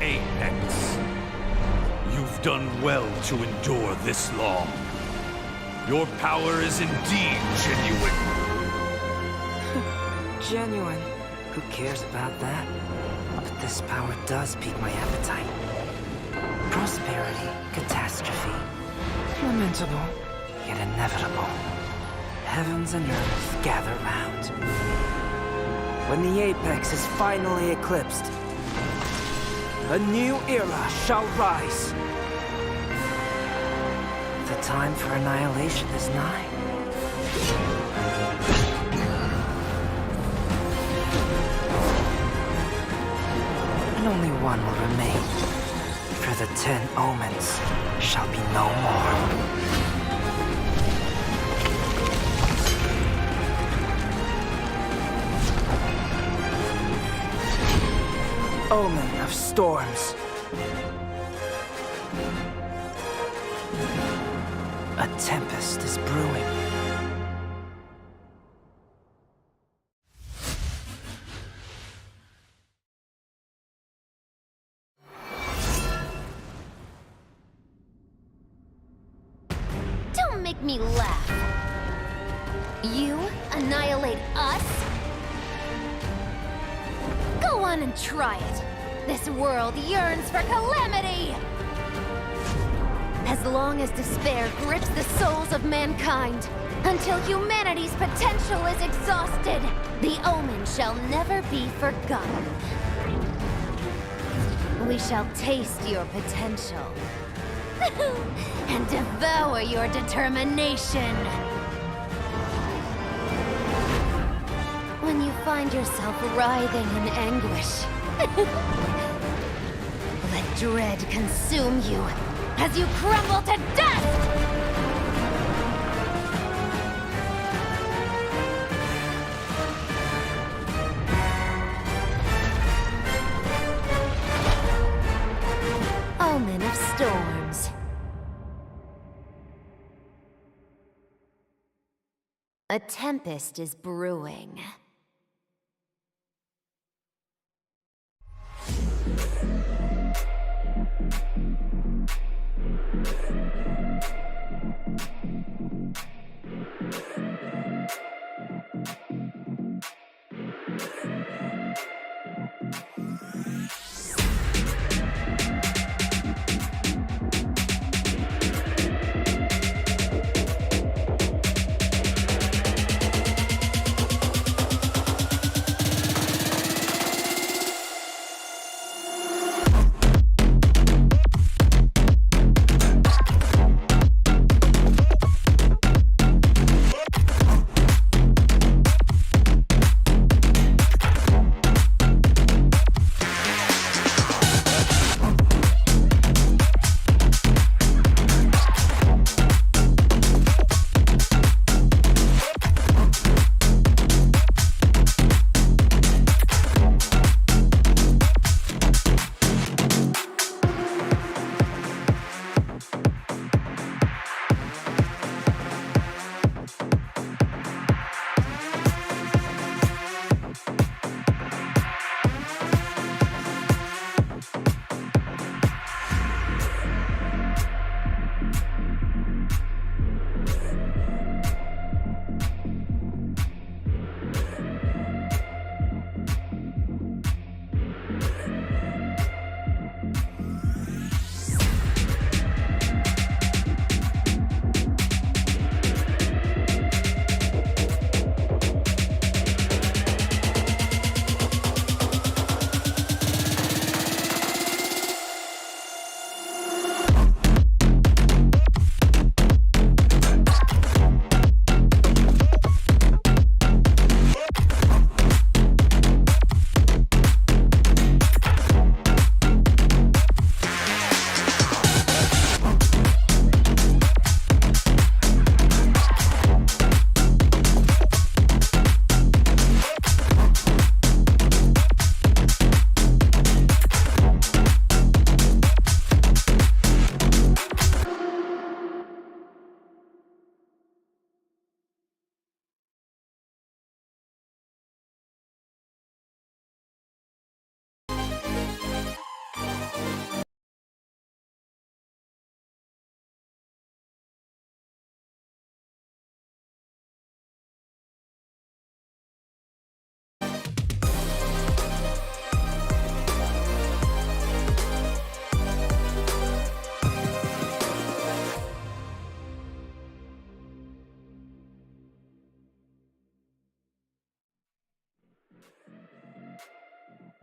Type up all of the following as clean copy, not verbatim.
Apex. You've done well to endure this long. Your power is indeed genuine. Genuine? Who cares about that? But this power does pique my appetite. Prosperity, catastrophe. Lamentable, yet inevitable. Heavens and earth gather round. When the Apex is finally eclipsed, a new era shall rise. The time for annihilation is nigh. And only one will remain, for the 10 Omens shall be no more. Omen of storms. A tempest is brewing. Don't make me laugh. You annihilate us? Go on and try it. This world yearns for calamity! As long as despair grips the souls of mankind, until humanity's potential is exhausted, the Omen shall never be forgotten. We shall taste your potential. And devour your determination. When you find yourself writhing in anguish, let dread consume you as you crumble to dust! Omen of storms. A tempest is brewing.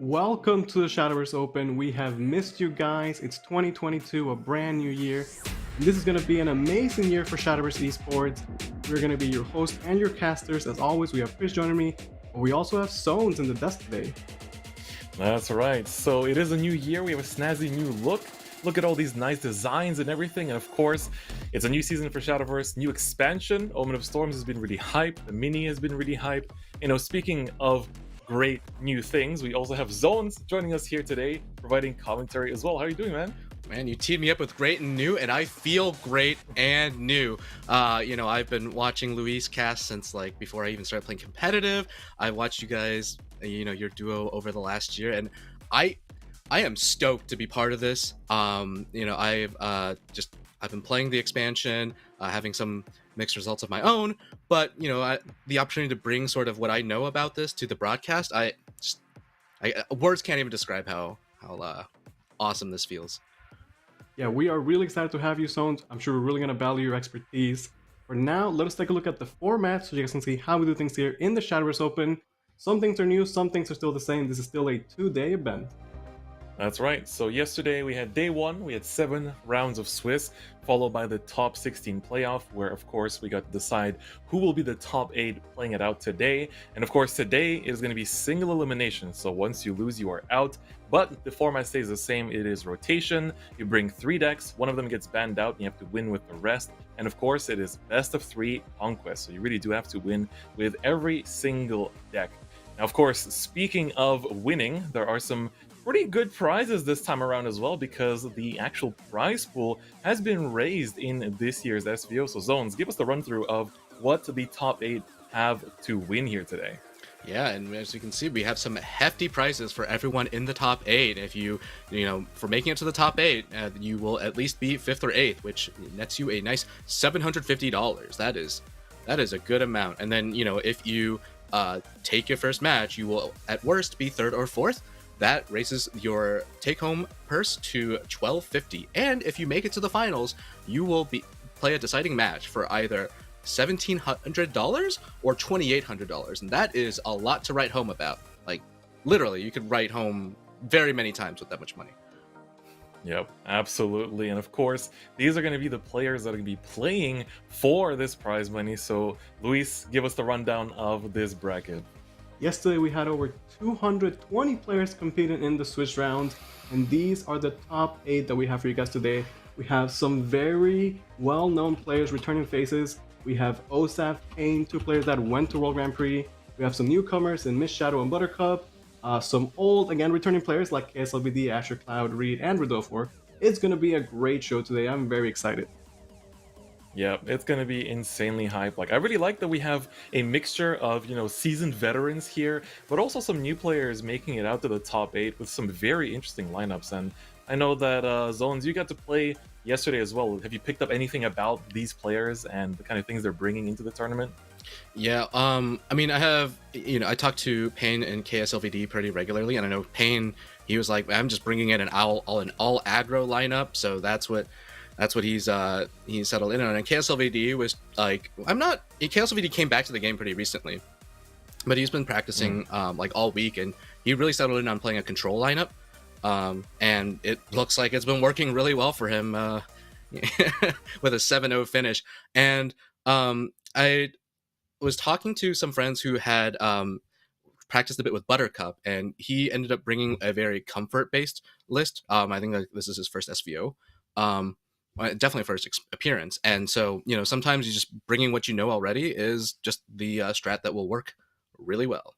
Welcome to the Shadowverse Open. We have missed you guys. It's 2022, a brand new year. And this is going to be an amazing year for Shadowverse Esports. We're going to be your hosts and your casters. As always, we have Chris joining me, but we also have Zones in the desk today. That's right. So it is a new year. We have a snazzy new look. Look at all these nice designs and everything. And of course, it's a new season for Shadowverse, new expansion. Omen of Storms has been really hype. The mini has been really hype. You know, speaking of great new things, we also have Zones joining us here today, providing commentary as well. How are you doing, man? Man, you teed me up with great and new, and I feel great and new. I've been watching Luis cast since like before I even started playing competitive. I watched you guys, your duo over the last year, and I am stoked to be part of this. I've been playing the expansion, having some mixed results of my own, but the opportunity to bring sort of what I know about this to the broadcast, words can't even describe how awesome this feels. Yeah, we are really excited to have you, Zones. I'm sure we're really going to value your expertise. For now, let us take a look at the format so you guys can see how we do things here in the Shadowverse Open. Some things are new, some things are still the same. This is still a 2-day event. That's right. So yesterday we had day 1, we had 7 rounds of Swiss, followed by the top 16 playoff, where of course we got to decide who will be the top 8 playing it out today. And of course today it is going to be single elimination, so once you lose you are out, but the format stays the same. It is rotation, you bring 3 decks, one of them gets banned out and you have to win with the rest, and of course it is best of 3 conquest, so you really do have to win with every single deck. Now of course, speaking of winning, there are some pretty good prizes this time around as well, because the actual prize pool has been raised in this year's SVO. So Zones, give us the run through of what the top 8 have to win here today. Yeah, and as you can see, we have some hefty prizes for everyone in the top 8. If for making it to the top 8, you will at least be 5th or 8th, which nets you a nice $750. That is a good amount. And then, if you take your first match, you will at worst be 3rd or 4th. That raises your take-home purse to $1,250, and if you make it to the finals, you will play a deciding match for either $1,700 or $2,800, and that is a lot to write home about. Like, literally, you could write home very many times with that much money. Yep, absolutely. And of course, these are going to be the players that are going to be playing for this prize money. So, Luis, give us the rundown of this bracket. Yesterday we had over 220 players competing in the Switch round, and these are the top 8 that we have for you guys today. We have some very well-known players, returning faces. We have Osap, Payne, 2 players that went to World Grand Prix. We have some newcomers in Miss Shadow and Buttercup. Some old, again, returning players like Kslvd, Azure, Cloud, Reed, and Rodolfo. It's going to be a great show today. I'm very excited. Yeah, it's going to be insanely hype. Like, I really like that we have a mixture of, seasoned veterans here, but also some new players making it out to the top 8 with some very interesting lineups. And I know that, Zones, you got to play yesterday as well. Have you picked up anything about these players and the kind of things they're bringing into the tournament? Yeah, I have, I talk to Payne and Kslvd pretty regularly, and I know Payne, he was like, I'm just bringing in an all aggro lineup, so that's what he's settled in on. And Kslvd was like, Kslvd came back to the game pretty recently, but he's been practicing like all week, and he really settled in on playing a control lineup, and it looks like it's been working really well for him with a 7-0 finish. And I was talking to some friends who had practiced a bit with Buttercup, and he ended up bringing a very comfort-based list. I think that this is his first SVO. Definitely first appearance, and so sometimes you just bringing what you know already is just the strat that will work really well.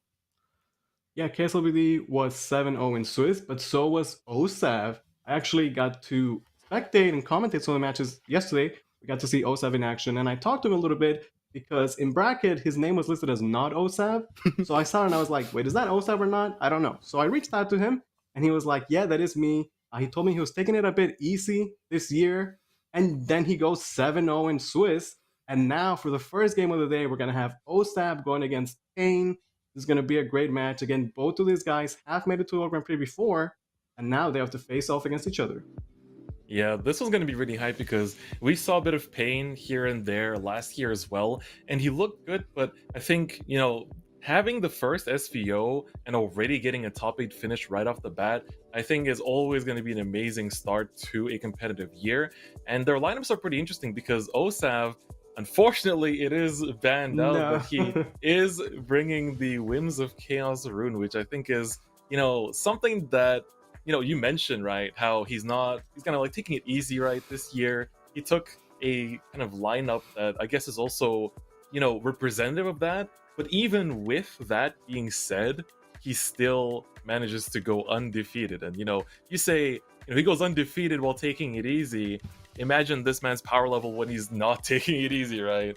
Yeah, Kslvd was 7-0 in Swiss, but so was Osap. I actually got to spectate and commentate some of the matches yesterday. We got to see Osap in action, and I talked to him a little bit because in bracket his name was listed as not Osap. So I saw it and I was like, wait, is that Osap or not? I don't know. So I reached out to him and he was like, yeah, that is me. He told me he was taking it a bit easy this year. And then he goes 7-0 in Swiss. And now for the first game of the day, we're going to have Osap going against Payne. This is going to be a great match. Again, both of these guys have made it to a Grand Prix before, and now they have to face off against each other. Yeah, this was going to be really hype because we saw a bit of Payne here and there last year as well, and he looked good, but I think, having the first SVO and already getting a top 8 finish right off the bat, I think is always going to be an amazing start to a competitive year. And their lineups are pretty interesting because Osap, unfortunately, it is banned out, No. but he is bringing the Whims of Chaos rune, which I think is, something that, you mentioned, right? How he's kind of like taking it easy, right? This year, he took a kind of lineup that I guess is also, representative of that. But even with that being said, he still manages to go undefeated. And, you say, he goes undefeated while taking it easy. Imagine this man's power level when he's not taking it easy, right?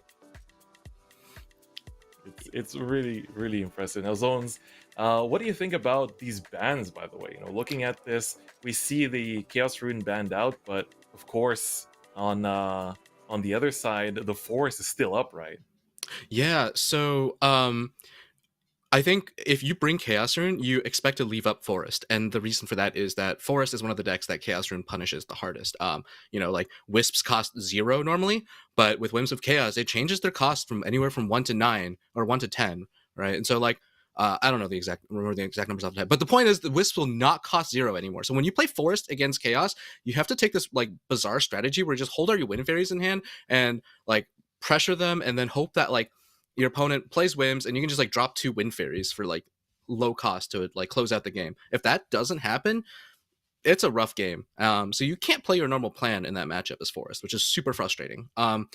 It's really, really impressive. Now, Zones, what do you think about these bans, by the way? Looking at this, we see the Chaos Rune banned out, but of course, on the other side, the Forest is still up, right? Yeah, so I think if you bring Chaos Rune, you expect to leave up Forest, and the reason for that is that Forest is one of the decks that Chaos Rune punishes the hardest. Like Wisps cost 0 normally, but with Whims of Chaos, it changes their cost from anywhere from 1 to 9 or 1 to 10, right? And so I don't know remember the exact numbers off the head, but the point is the Wisps will not cost 0 anymore. So when you play Forest against Chaos, you have to take this bizarre strategy where you just hold all your Wind Fairies in hand and pressure them, and then hope that your opponent plays Whims and you can just drop 2 Wind Fairies for low cost to close out the game. If that doesn't happen, it's a rough game. So you can't play your normal plan in that matchup as Forest, which is super frustrating. I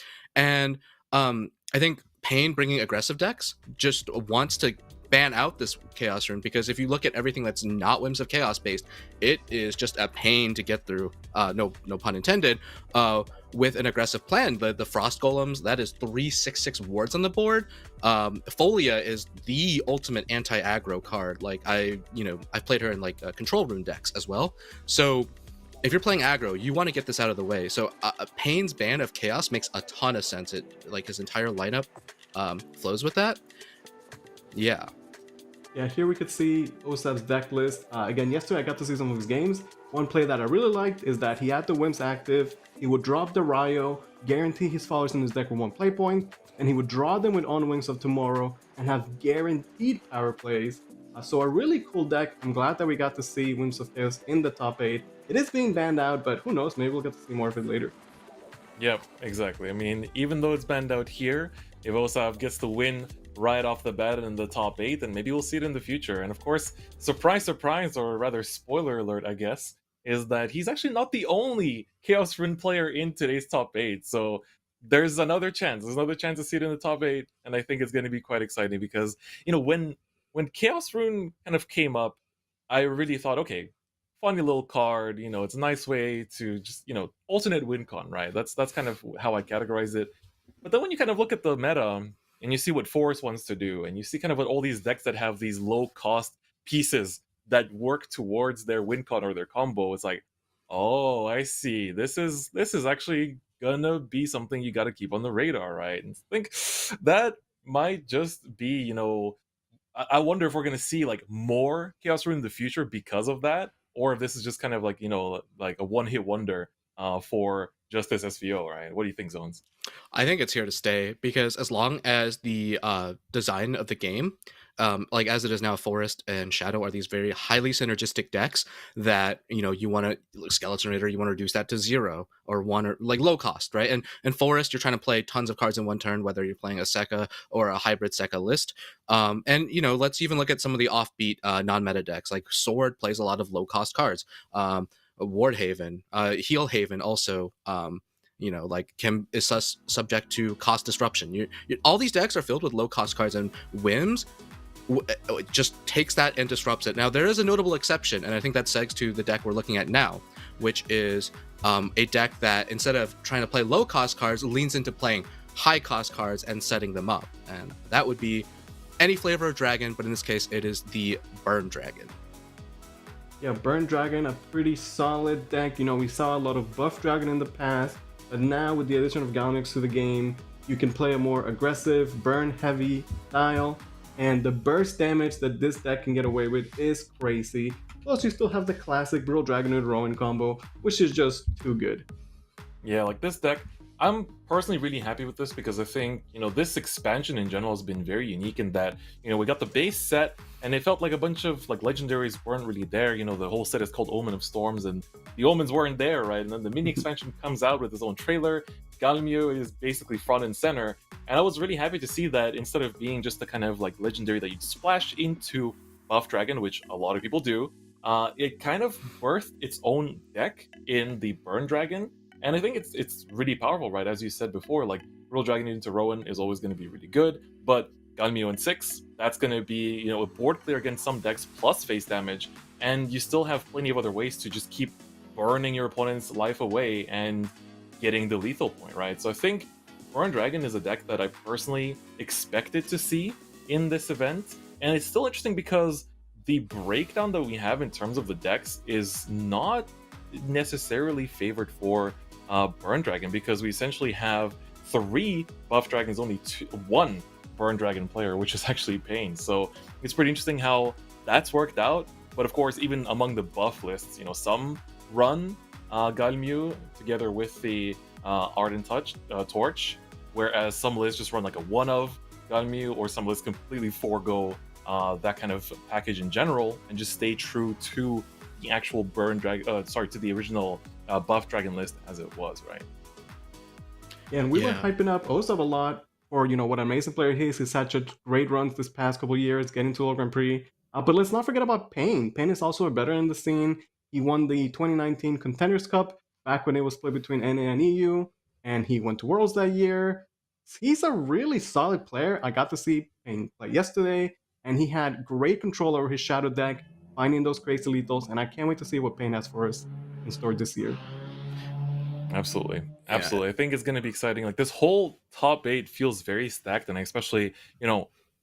think Payne bringing aggressive decks just wants to ban out this Chaos Rune, because if you look at everything that's not Whims of Chaos based, it is just a pain to get through, no pun intended, with an aggressive plan. The Frost Golems, that is 3/6/6 wards on the board. Folia is the ultimate anti-aggro card. I've played her in control rune decks as well. So if you're playing aggro, you want to get this out of the way. So Payne's ban of Chaos makes a ton of sense. His entire lineup flows with that. Yeah. Yeah, here we could see Osap's deck list. Again, yesterday I got to see some of his games. One play that I really liked is that he had the Whims active, he would drop the Ryo, guarantee his followers in his deck with 1 play point, and he would draw them with On Wings of Tomorrow and have guaranteed power plays. So a really cool deck. I'm glad that we got to see Whims of Chaos in the top 8. It is being banned out, but who knows, maybe we'll get to see more of it later. Yep, exactly. I mean, even though it's banned out here, if Osap gets the win right off the bat in the top 8, then maybe we'll see it in the future. And of course, surprise, surprise, or rather spoiler alert, I guess, is that he's actually not the only Chaos Rune player in today's top 8. So there's another chance. There's another chance to see it in the top 8, and I think it's going to be quite exciting because, when Chaos Rune kind of came up, I really thought, okay, funny little card, it's a nice way to just, alternate win con, right? That's kind of how I categorize it. But then when you kind of look at the meta and you see what Forest wants to do, and you see kind of what all these decks that have these low cost pieces that work towards their win con or their combo, it's like, oh, I see. This is actually gonna be something you got to keep on the radar, right? And I think that might just be, I wonder if we're gonna see more Chaos Rune in the future because of that, or if this is just kind of like a one-hit wonder for just this SVO, right? What do you think, Zones? I think it's here to stay, because as long as the design of the game, as it is now, Forest and Shadow are these very highly synergistic decks that you want to Skeleton Raider, you want to reduce that to 0 or 1, or low cost, right? And Forest, you're trying to play tons of cards in one turn, whether you're playing a Sekka or a hybrid Sekka list. Let's even look at some of the offbeat non-meta decks. Like Sword plays a lot of low cost cards. Ward Haven, Heal Haven also. Is subject to cost disruption. All these decks are filled with low cost cards, and Whims just takes that and disrupts it. Now, there is a notable exception, and I think that segs to the deck we're looking at now, which is a deck that, instead of trying to play low cost cards, leans into playing high cost cards and setting them up. And that would be any flavor of dragon, but in this case, it is the Burn Dragon. Yeah, Burn Dragon, a pretty solid deck. We saw a lot of buff dragon in the past, but now with the addition of Galnix to the game, you can play a more aggressive, burn-heavy style, and the burst damage that this deck can get away with is crazy. Plus, you still have the classic Brittle Dragon with Rowan combo, which is just too good. Yeah, this deck I'm personally really happy with this because I think, this expansion in general has been very unique in that, we got the base set and it felt like a bunch of like legendaries weren't really there. The whole set is called Omen of Storms and the Omens weren't there, right? And then the mini expansion comes out with its own trailer. Galmio is basically front and center. And I was really happy to see that instead of being just the kind of like legendary that you'd splash into Buff Dragon, which a lot of people do, it kind of birthed its own deck in the Burn Dragon. And I think it's really powerful, right? As you said before, like Royal Dragon into Rowan is always going to be really good, but Galmio in 6, that's going to be, a board clear against some decks plus face damage, and you still have plenty of other ways to just keep burning your opponent's life away and getting the lethal point, right? So I think Burn Dragon is a deck that I personally expected to see in this event, and it's still interesting because the breakdown that we have in terms of the decks is not necessarily favored for Burn Dragon, because we essentially have 3 Buff Dragons, only 1 Burn Dragon player, which is actually Payne. So it's pretty interesting how that's worked out. But of course, even among the buff lists, some run Galmio together with the Ardent Torch, whereas some lists just run like a one of Galmio, or some lists completely forego that kind of package in general and just stay true to the actual Burn Dragon, to the original Buff Dragon list as it was, right? Yeah, and we were hyping up Osap a lot for, what an amazing player he is. He's had such great runs this past couple years, getting to World Grand Prix. But let's not forget about Payne. Payne is also a veteran in the scene. He won the 2019 Contenders Cup back when it was split between NA and EU, and he went to Worlds that year. He's a really solid player. I got to see Payne play yesterday, and he had great control over his Shadow deck, finding those crazy lethals, and I can't wait to see what Payne has for us in store this year. Absolutely. I think it's going to be exciting. Like, this whole top 8 feels very stacked, and especially,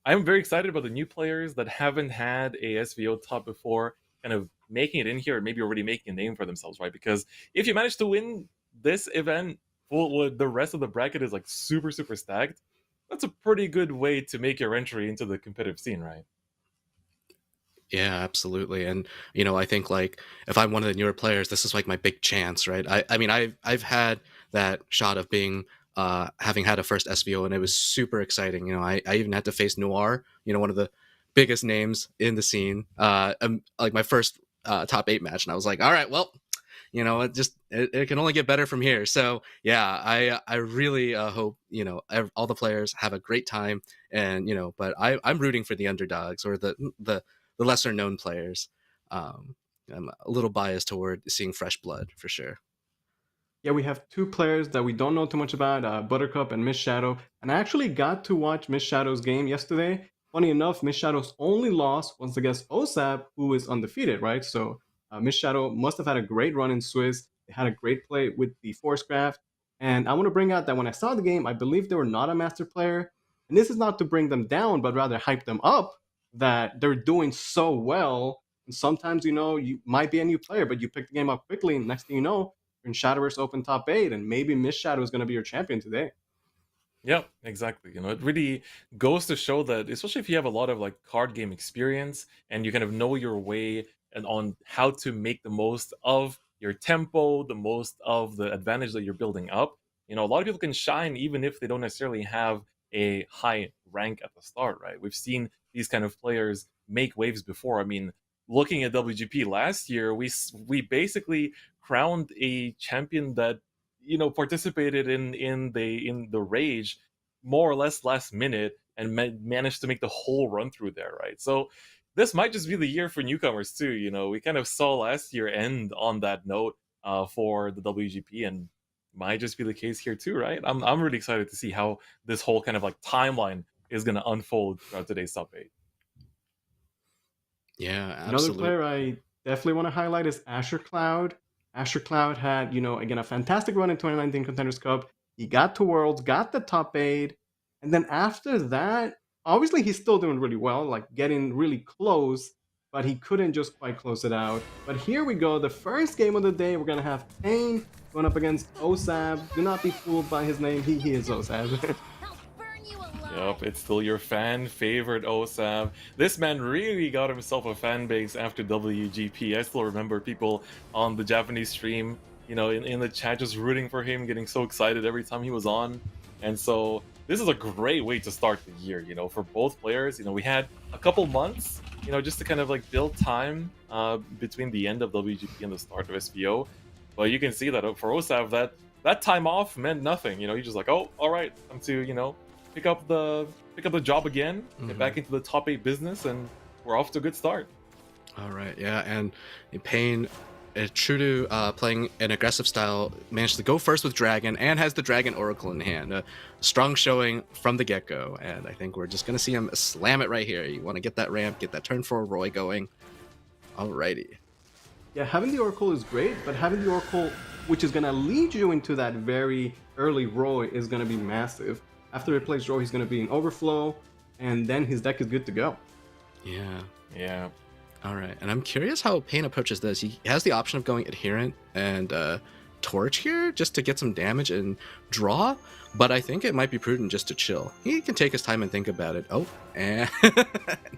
I'm very excited about the new players that haven't had a SVO top before, kind of making it in here, and maybe already making a name for themselves, right? Because if you manage to win this event, the rest of the bracket is like super, super stacked. That's a pretty good way to make your entry into the competitive scene, right? Yeah, absolutely. And I think like if I'm one of the newer players, this is like my big chance, right? I mean, I've had that shot of being having had a first SVO, and it was super exciting. I even had to face Noir, one of the biggest names in the scene, like my first top 8 match, and I was like, all right, well, it can only get better from here. So yeah, I really hope all the players have a great time, and but I'm rooting for the underdogs, or the lesser known players. I'm a little biased toward seeing fresh blood for sure. Yeah, we have 2 players that we don't know too much about, Buttercup and Miss Shadow. And I actually got to watch Miss Shadow's game yesterday. Funny enough, Miss Shadow's only loss was against Osap, who is undefeated, right? So Miss Shadow must have had a great run in Swiss. They had a great play with the Forcecraft. And I want to bring out that when I saw the game, I believe they were not a master player. And this is not to bring them down, but rather hype them up, that they're doing so well. And sometimes, you might be a new player, but you pick the game up quickly, and next thing you know, in Shadowverse Open top 8, and maybe Miss Shadow is going to be your champion today. Yeah, exactly. It really goes to show that, especially if you have a lot of like card game experience and you kind of know your way and on how to make the most of your tempo, the most of the advantage that you're building up. A lot of people can shine even if they don't necessarily have a high rank at the start, right? We've seen these kind of players make waves before. I mean, looking at WGP last year, we basically crowned a champion that participated in the rage more or less last minute and managed to make the whole run through there, right? So this might just be the year for newcomers too. We kind of saw last year end on that note for the WGP, and might just be the case here too, right? I'm really excited to see how this whole kind of like timeline is going to unfold throughout today's top 8. Yeah, absolutely. Another player I definitely want to highlight is Azure Cloud. Azure Cloud had, again, a fantastic run in 2019 Contenders Cup. He got to Worlds, got the top 8, and then after that, obviously he's still doing really well, like getting really close, but he couldn't just quite close it out. But here we go, the first game of the day, we're going to have Payne going up against Osap. Do not be fooled by his name, he is Osap. Yep, it's still your fan favorite Osap. This man really got himself a fan base after WGP. I still remember people on the Japanese stream, you know, in the chat, just rooting for him, getting so excited every time he was on. And so this is a great way to start the year, you know, for both players. You know, we had a couple months, you know, just to kind of like build time between the end of WGP and the start of SVO. But you can see that for Osap, that time off meant nothing. You know, he's just like, oh, all right, time to, you know, pick up the job again, get back into the top 8 business, and we're off to a good start. All right, yeah, and Payne, true to playing an aggressive style, managed to go first with Dragon and has the Dragon Oracle in hand. A strong showing from the get-go, and I think we're just going to see him slam it right here. You want to get that ramp, get that turn 4 Roy going. Alrighty. Yeah, having the Oracle is great, but having the Oracle, which is going to lead you into that very early Roy, is going to be massive. After he plays Roy, he's going to be in Overflow, and then his deck is good to go. Yeah. All right, and I'm curious how Payne approaches this. He has the option of going Adherent and Torch here just to get some damage and draw, but I think it might be prudent just to chill. He can take his time and think about it. Oh, and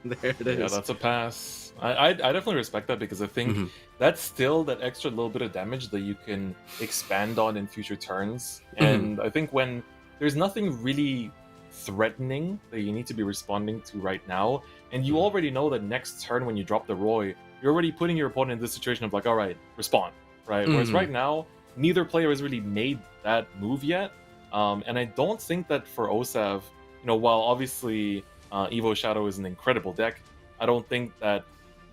there it is. Yeah, that's a pass. I definitely respect that, because I think that's still that extra little bit of damage that you can expand on in future turns. And I think when there's nothing really threatening that you need to be responding to right now, and you already know that next turn when you drop the Roy, you're already putting your opponent in this situation of like, all right, respond, right? Whereas right now, neither player has really made that move yet. And I don't think that for Osap, you know, while obviously Evo Shadow is an incredible deck, I don't think that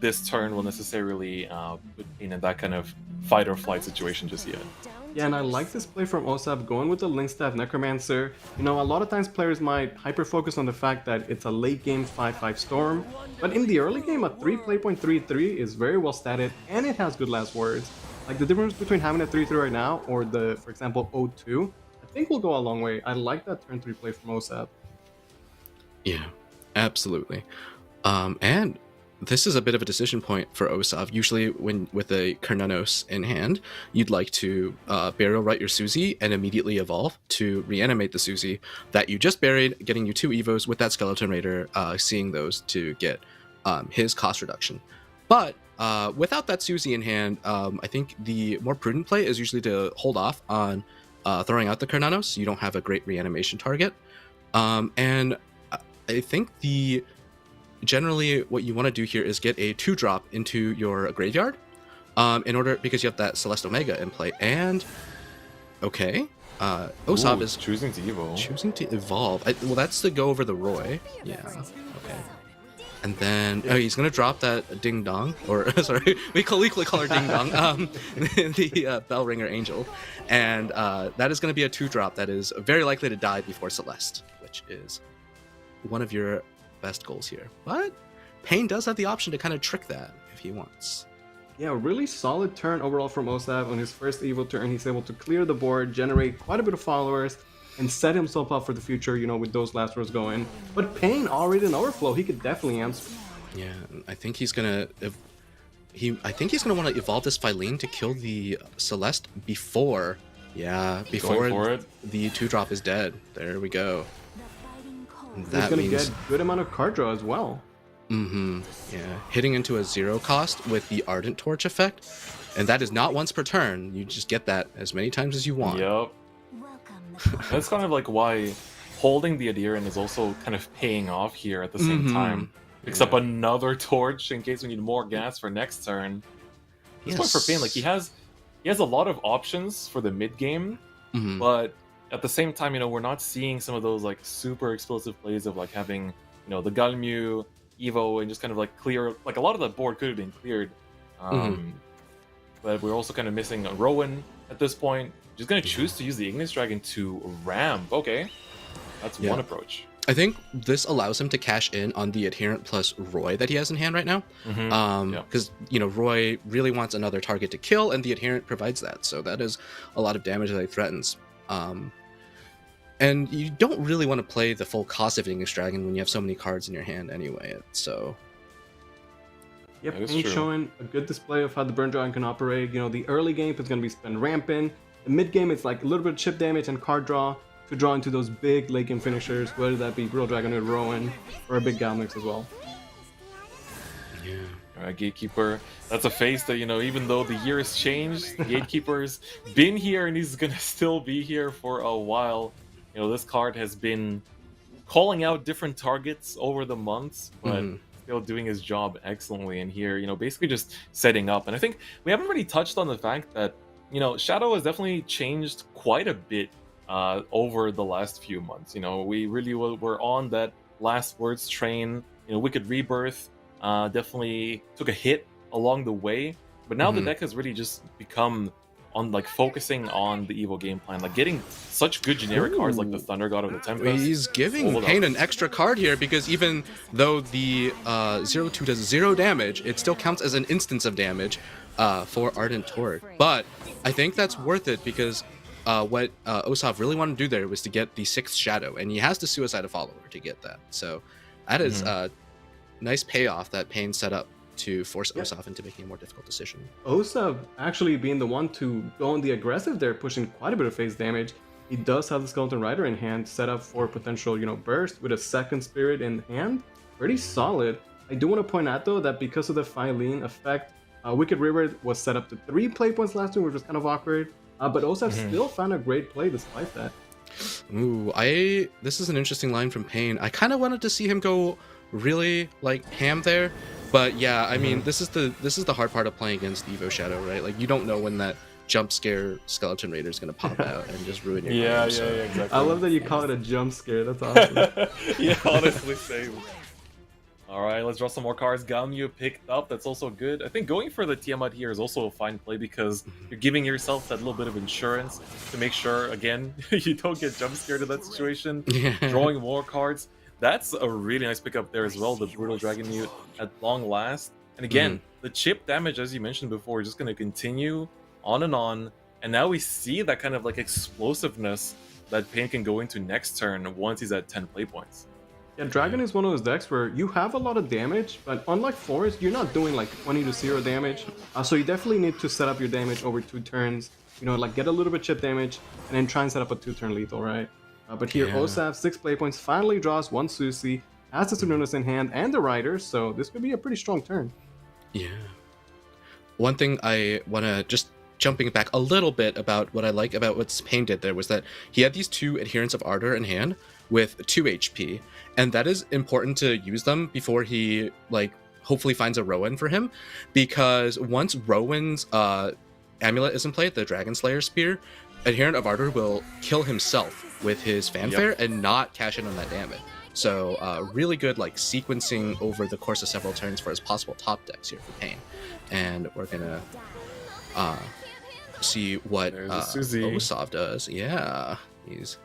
this turn will necessarily put Payne in that kind of fight or flight situation just yet. Yeah, and I like this play from Osap, going with the Link Staff Necromancer. You know, a lot of times players might hyper-focus on the fact that it's a late-game 5/5 Storm, but in the early game, a 3-play.3/3 is very well statted, and it has good last words. Like, the difference between having a 3/3 right now, or the, for example, 0-2, I think will go a long way. I like that turn 3 play from Osap. Yeah, absolutely. And this is a bit of a decision point for Osap. Usually when with a Carnanos in hand, you'd like to burial right your Suzy and immediately evolve to reanimate the Suzy that you just buried, getting you 2 Evos with that Skeleton Raider, seeing those to get his cost reduction. But without that Suzy in hand, I think the more prudent play is usually to hold off on throwing out the Carnanos, so you don't have a great reanimation target. And I think generally what you want to do here is get a 2-drop into your graveyard in order, because you have that Celeste Omega in play. And okay, Osap is choosing to evolve. Well, that's to go over the Roy. Yeah, okay. And then he's gonna drop that Ding Dong, or sorry, we colloquially call her Ding Dong, the Bell Ringer Angel, and that is gonna be a 2-drop that is very likely to die before Celeste, which is one of your best goals here. But Payne does have the option to kind of trick that if he wants. Yeah, really solid turn overall from Osap. On his first Evo turn, he's able to clear the board, generate quite a bit of followers, and set himself up for the future, you know, with those last rows going. But Payne already in overflow, he could definitely answer. Yeah, I think he's gonna want to evolve this Phylene to kill the Celeste before the 2-drop is dead. There we go. That means he's gonna get good amount of card draw as well. Yeah, hitting into a 0 cost with the Ardent Torch effect, and that is not once per turn. You just get that as many times as you want. Yep. That's kind of like why holding the Adherent is also kind of paying off here at the same time. Picks up another torch in case we need more gas for next turn. This point for Payne, like he has a lot of options for the mid game, but at the same time, you know, we're not seeing some of those like super explosive plays of like having, you know, the Galmu, Evo, and just kind of like clear, like a lot of the board could have been cleared. But we're also kind of missing a Rowan at this point. Just going to choose to use the Ignis Dragon to ramp. Okay, that's one approach. I think this allows him to cash in on the Adherent plus Roy that he has in hand right now. Because, you know, Roy really wants another target to kill, and the Adherent provides that. So that is a lot of damage that he threatens. And you don't really want to play the full cost of Ignis Dragon when you have so many cards in your hand anyway, so... Yep, and showing a good display of how the Burn Dragon can operate. You know, the early game is going to be spent ramping. The mid game, it's like a little bit of chip damage and card draw to draw into those big late game finishers, whether that be Real Dragon or Rowan, or a big Galmix as well. Yeah. Alright, Gatekeeper. That's a face that, you know, even though the year has changed, Gatekeeper's been here and he's gonna still be here for a while. You know, this card has been calling out different targets over the months, but still doing his job excellently in here, you know, basically just setting up. And I think we haven't really touched on the fact that, you know, Shadow has definitely changed quite a bit over the last few months. You know, we really were on that last words train. You know, Wicked Rebirth definitely took a hit along the way, but now the deck has really just become on like focusing on the Evo game plan, like getting such good generic cards like the Thunder God of the Tempest. He's giving Payne an extra card here because even though the 0/2 does 0 damage, it still counts as an instance of damage for Ardent Torque. But I think that's worth it because what Osap really wanted to do there was to get the 6th Shadow, and he has to suicide a follower to get that. So that is a nice payoff that Payne set up to force Osap into making a more difficult decision. Osap actually being the one to go on the aggressive there, pushing quite a bit of phase damage. He does have the Skeleton Rider in hand, set up for potential, you know, burst with a second Spirit in hand. Pretty solid. I do want to point out though that because of the Phylene effect, Wicked River was set up to 3 play points last turn, which was kind of awkward. But Osap still found a great play despite that. Ooh, this is an interesting line from Payne. I kind of wanted to see him go really like ham there. But yeah, I mean, this is the hard part of playing against Evo Shadow, right? Like, you don't know when that jump scare Skeleton Raider is going to pop out and just ruin your game. Yeah, exactly. I love that you call it a jump scare. That's awesome. Yeah, honestly, same. Alright, let's draw some more cards. Ganyu picked up. That's also good. I think going for the Tiamat here is also a fine play because you're giving yourself that little bit of insurance to make sure, again, you don't get jump scared in that situation. Yeah. Drawing more cards. That's a really nice pickup there as well, the Brutal Dragon Mute at long last. And again, the chip damage, as you mentioned before, is just going to continue on. And now we see that kind of like explosiveness that Payne can go into next turn once he's at 10 play points. Yeah, Dragon is one of those decks where you have a lot of damage, but unlike Forest, you're not doing like 20 to 0 damage. So you definitely need to set up your damage over 2 turns. You know, like get a little bit chip damage, and then try and set up a 2-turn lethal, right? But here, Osap, 6 play points, finally draws 1 Susi, has the Sununas in hand and the Rider, so this could be a pretty strong turn. Yeah. One thing I want to just jumping back a little bit about what I like about what Payne did there was that he had these 2 Adherents of Ardor in hand with 2 HP, and that is important to use them before he, like, hopefully finds a Rowan for him, because once Rowan's amulet is in play, the Dragon Slayer Spear, Adherent of Ardor will kill himself with his Fanfare and not cash in on that damage. So really good like sequencing over the course of several turns for his possible top decks here for Payne. And we're gonna see what Osap does. Yeah, he's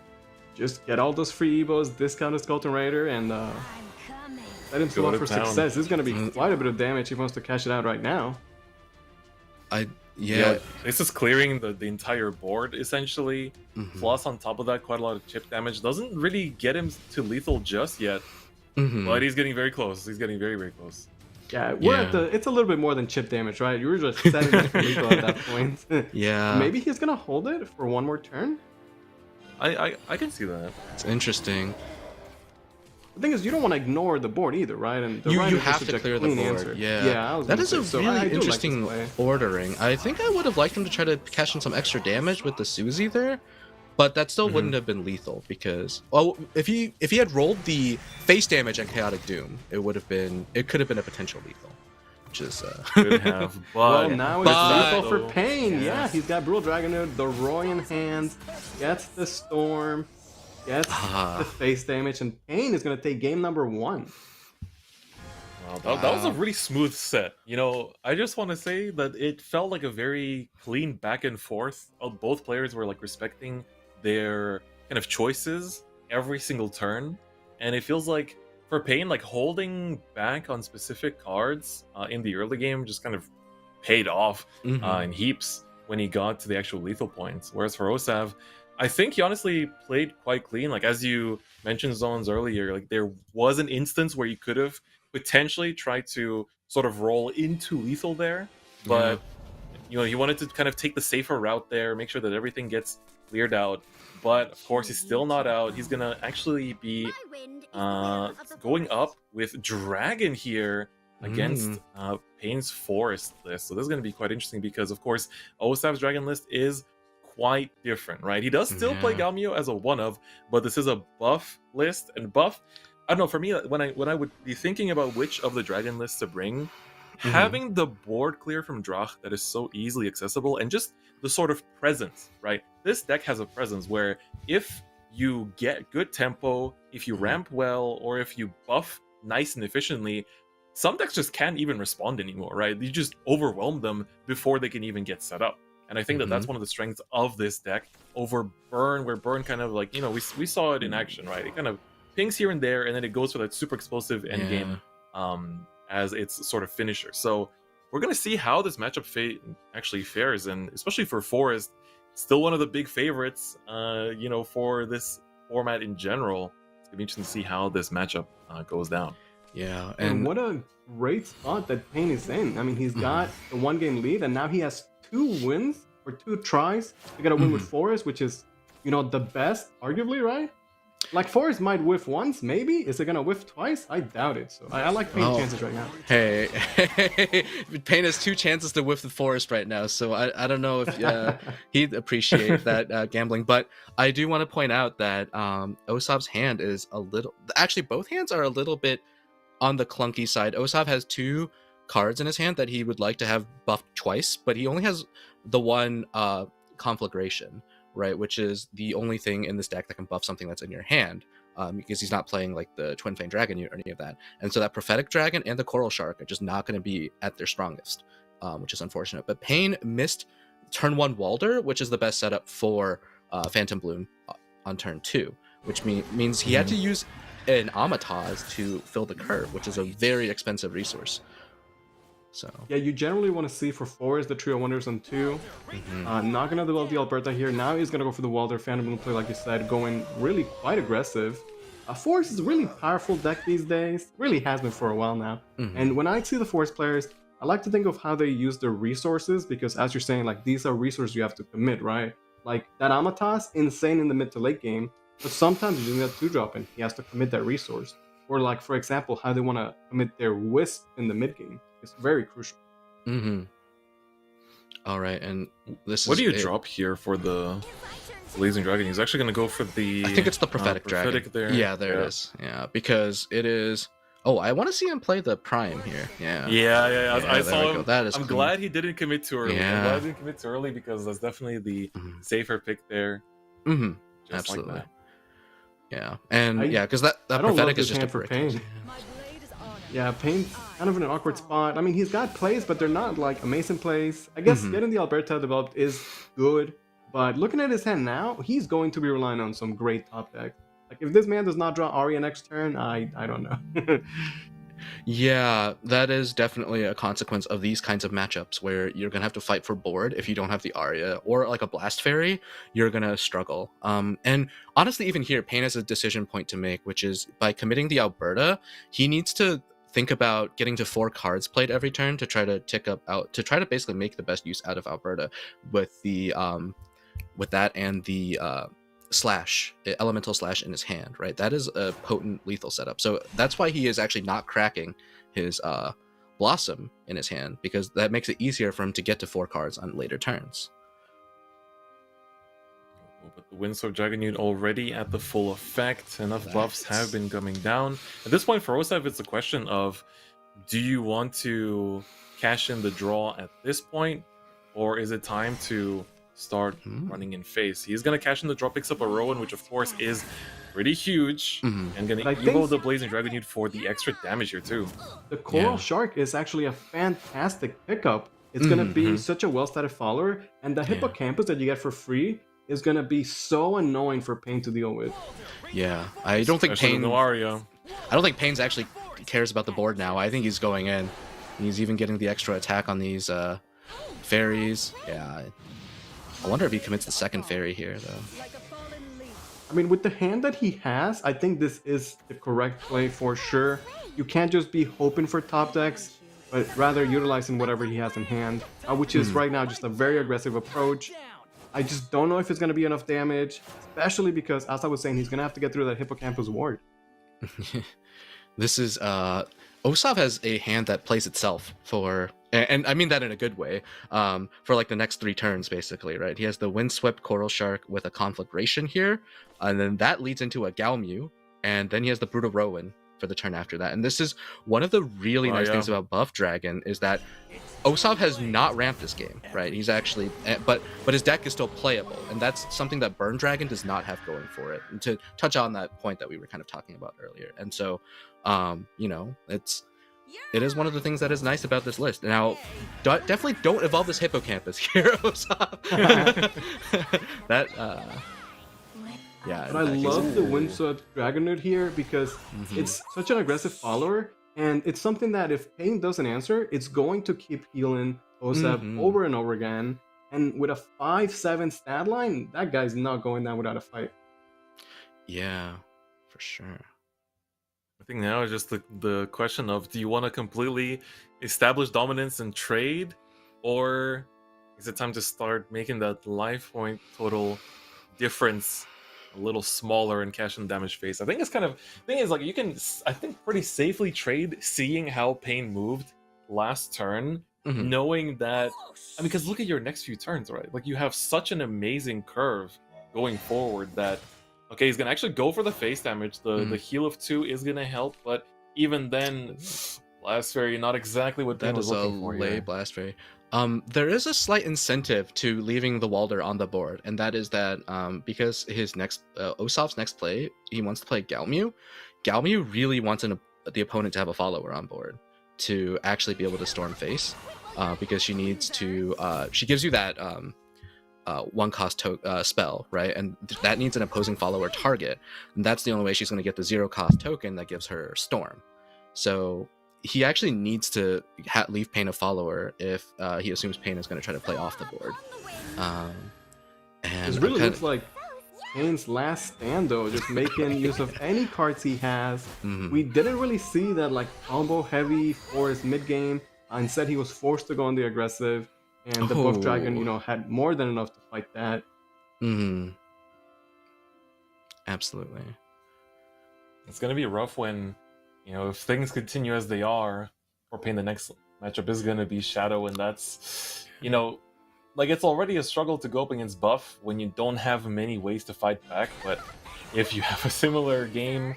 just get all those free Evos, discount his Skeleton Rider, and set himself up for success. This is gonna be quite a bit of damage. He wants to cash it out right now. Yeah, this is clearing the entire board essentially. Plus, on top of that, quite a lot of chip damage. Doesn't really get him to lethal just yet, but he's getting very close. He's getting very, very close. Yeah, we're at the. It's a little bit more than chip damage, right? You were just setting it for lethal at that point. Yeah. Maybe he's gonna hold it for one more turn. I can see that. It's interesting. The thing is, you don't want to ignore the board either, right? And the you Rider have is to such a clear the clean board. answer. Yeah, that is a really interesting ordering. I think I would have liked him to try to cash in some extra damage with the Susie there, but that still wouldn't have been lethal because, well, if he had rolled the face damage and Chaotic Doom, it could have been a potential lethal, which is could have. But well, now it's lethal for Payne. Yeah, he's got Brutal Dragon, the Roy in hand, gets the Storm. Gets the face damage, and Payne is going to take game number 1. Wow, that was a really smooth set. You know, I just want to say that it felt like a very clean back and forth. Both players were like respecting their kind of choices every single turn, and it feels like for Payne, like holding back on specific cards in the early game just kind of paid off in heaps when he got to the actual lethal points. Whereas for Osap, I think he honestly played quite clean. Like, as you mentioned, Zones, earlier, like there was an instance where you could have potentially tried to sort of roll into lethal there, but you know, he wanted to kind of take the safer route there, make sure that everything gets cleared out. But of course, he's still not out. He's gonna actually be going up with Dragon here against Payne's Forest list. So this is going to be quite interesting because, of course, Osap's Dragon list is quite different, right? He does still play Galmio as a one of, but this is a buff list, and buff. I don't know. For me, when I would be thinking about which of the Dragon lists to bring, having the board clear from Drach that is so easily accessible, and just the sort of presence, right? This deck has a presence where if you get good tempo, if you ramp well, or if you buff nice and efficiently, some decks just can't even respond anymore, right? You just overwhelm them before they can even get set up. And I think that that's one of the strengths of this deck over Burn, where Burn kind of like, we saw it in action, right? It kind of pings here and there, and then it goes for that super explosive endgame as its sort of finisher. So we're going to see how this matchup actually fares, and especially for Forest, still one of the big favorites, for this format in general. It's going to be interesting to see how this matchup goes down. Yeah, and what a great spot that Payne is in. I mean, he's got the 1-game lead, and now he has 2 wins or 2 tries to get a win with Forest, which is, the best, arguably, right? Like, Forest might whiff once, maybe. Is it gonna whiff twice? I doubt it. So I like Payne's chances right now. Hey, Payne has 2 chances to whiff the Forest right now, so I don't know if he'd appreciate that gambling. But I do want to point out that Osap's hand is a little... Actually, both hands are a little bit on the clunky side. Osap has 2 cards in his hand that he would like to have buffed twice, but he only has the one Conflagration, right, which is the only thing in this deck that can buff something that's in your hand, because he's not playing like the Twin Flame Dragon or any of that. And so that Prophetic Dragon and the Coral Shark are just not going to be at their strongest, which is unfortunate. But Payne missed turn 1 Walder, which is the best setup for Phantom Bloom on turn 2, which means he had to use an Amataz to fill the curve, which is a very expensive resource. So yeah, you generally want to see for Forest the Trio Wonders on 2. Not gonna develop the Alberta here. Now he's gonna go for the Walder Phantom Bloom play, like you said, going really quite aggressive. Forest is a really powerful deck these days. Really has been for a while now. And when I see the Forest players, I like to think of how they use their resources, because as you're saying, like, these are resources you have to commit, right? Like that Amataz, insane in the mid to late game, but sometimes using that 2-drop and he has to commit that resource. Or like, for example, how they want to commit their Wisp in the mid game. It's very crucial. All right, and this what is... do you drop here for the Blazing Dragon? He's actually going to go for the... I think it's the Prophetic Dragon. There. Yeah, there it is. Yeah, because it is... Oh, I want to see him play the Prime here. Yeah. I saw him. That is I'm glad he didn't commit too early. Yeah. I'm glad he didn't commit too early, because that's definitely the safer pick there. Absolutely. Like that. Yeah, and because that Prophetic is just a brick. Payne. Yeah, Payne's kind of in an awkward spot. I mean, he's got plays, but they're not like amazing plays. I guess getting the Alberta developed is good, but looking at his hand now, he's going to be relying on some great top decks. Like, if this man does not draw Arya next turn, I don't know. Yeah, that is definitely a consequence of these kinds of matchups where you're gonna have to fight for board. If you don't have the Arya or like a Blast Fairy, you're gonna struggle. And honestly, even here, Payne has a decision point to make, which is by committing the Alberta, he needs to think about getting to 4 cards played every turn to try to basically make the best use out of Alberta with the with that and the elemental slash in his hand, right? That is a potent lethal setup. So that's why he is actually not cracking his Blossom in his hand, because that makes it easier for him to get to 4 cards on later turns. But the Windswept Dragonute already at the full effect. Enough buffs have been coming down. At this point for Osap, it's a question of, do you want to cash in the draw at this point, or is it time to start running in face? He's going to cash in the draw, picks up a Rowan, which of course is pretty huge, and going to evo the Blazing Dragonute for the extra damage here too. The Coral Shark is actually a fantastic pickup. It's going to be such a well-statted follower, and the Hippocampus that you get for free is going to be so annoying for Payne to deal with. Yeah, I don't think Payne... I don't think Payne's actually cares about the board now. I think he's going in. He's even getting the extra attack on these fairies. Yeah, I wonder if he commits the second fairy here, though. I mean, with the hand that he has, I think this is the correct play for sure. You can't just be hoping for top decks, but rather utilizing whatever he has in hand, which is right now just a very aggressive approach. I just don't know if it's going to be enough damage, especially because, as I was saying, he's going to have to get through that Hippocampus ward. This is Osap has a hand that plays itself for, and I mean that in a good way, for like the next 3 turns, basically, right? He has the Windswept Coral Shark with a Conflagration here, and then that leads into a Galmew, and then he has the Brutal Rowan for the turn after that. And this is one of the really nice things about Buff Dragon, is that Osap has not ramped this game, right? He's actually, but his deck is still playable, and that's something that Burn Dragon does not have going for it. And to touch on that point that we were kind of talking about earlier, and so, you know, it is one of the things that is nice about this list. Now, definitely don't evolve this Hippocampus here, Osap. That, yeah. But I love the Windswept Dragonoid here because it's such an aggressive follower, and it's something that if Payne doesn't answer, it's going to keep healing Osap over and over again. And with a 5-7 stat line, that guy's not going down without a fight. Yeah, for sure. I think now is just the question of, do you want to completely establish dominance and trade, or is it time to start making that life point total difference a little smaller and cash and damage phase? I think it's kind of thing is like you can, I think, pretty safely trade, seeing how Payne moved last turn, knowing that, I mean, because look at your next few turns, right? Like you have such an amazing curve going forward that, okay, he's gonna actually go for the face damage. The heal of 2 is gonna help, but even then, Blast Fairy, not exactly what Payne was looking for. Lay Blast Fairy. There is a slight incentive to leaving the Walder on the board, and that is that because his next Osap's next play, he wants to play Galmew. Galmew really wants the opponent to have a follower on board to actually be able to storm face, because she needs to. She gives you that 1-cost spell, right? And that needs an opposing follower target, and that's the only way she's going to get the 0-cost token that gives her storm. So he actually needs to leave Payne a follower if he assumes Payne is going to try to play off the board. And this really looks like Payne's last stand, though, just making use of any cards he has. We didn't really see that like combo heavy forest mid game. Instead, he was forced to go on the aggressive, and the Buff Dragon, you know, had more than enough to fight that. Absolutely. It's gonna be rough when, you know, if things continue as they are, for Payne, the next matchup is going to be Shadow, and that's, you know, like, it's already a struggle to go up against Buff when you don't have many ways to fight back, but if you have a similar game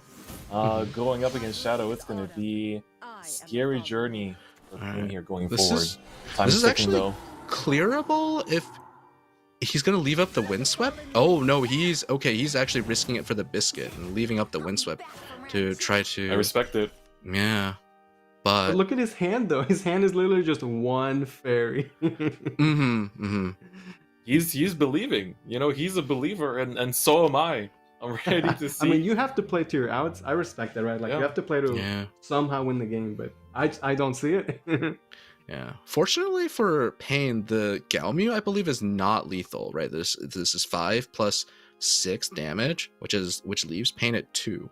going up against Shadow, it's going to be a scary journey for Payne here going forward. This is actually clearable if he's going to leave up the Windswept. Oh, no, he's actually risking it for the Biscuit and leaving up the Windswept to try to... I respect it. Yeah, but look at his hand, though. His hand is literally just one fairy. He's believing. You know, he's a believer, and so am I. I'm ready to see. I mean, you have to play to your outs. I respect that, right? Like, you have to play to somehow win the game, but I don't see it. Yeah. Fortunately for Payne, the Galmew, I believe, is not lethal, right? This is 5 plus 6 damage, which leaves Payne at 2.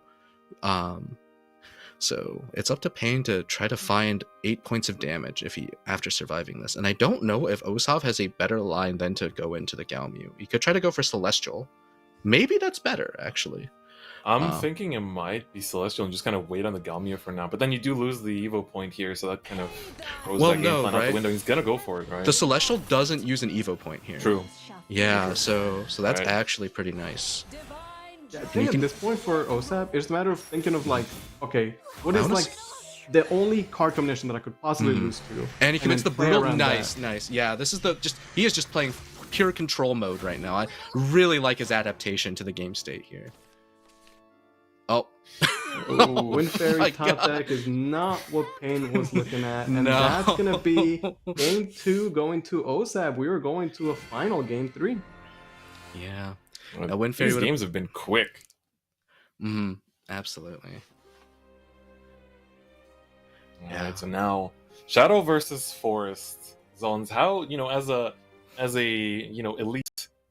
So it's up to Payne to try to find 8 points of damage after surviving this. And I don't know if Osap has a better line than to go into the Galmew. He could try to go for Celestial. Maybe that's better, actually. I'm thinking it might be Celestial and just kind of wait on the Galmew for now. But then you do lose the Evo point here, so that kind of throws that game plan out the window. He's gonna go for it, right? The Celestial doesn't use an Evo point here. True. Yeah, so that's actually pretty nice. Yeah, I think at this point for Osap, it's a matter of thinking of like, okay, what is like the only card combination that I could possibly lose to? And he commits the brutal. Nice. Yeah, this is he is just playing pure control mode right now. I really like his adaptation to the game state here. Oh. Wind Fairy top deck is not what Payne was looking at. And that's going to be game 2 going to Osap. We were going to a final game 3. Yeah. Wind Fairy These games have been quick. Absolutely. Alright, so now Shadow versus Forest zones. How, you know, as a elite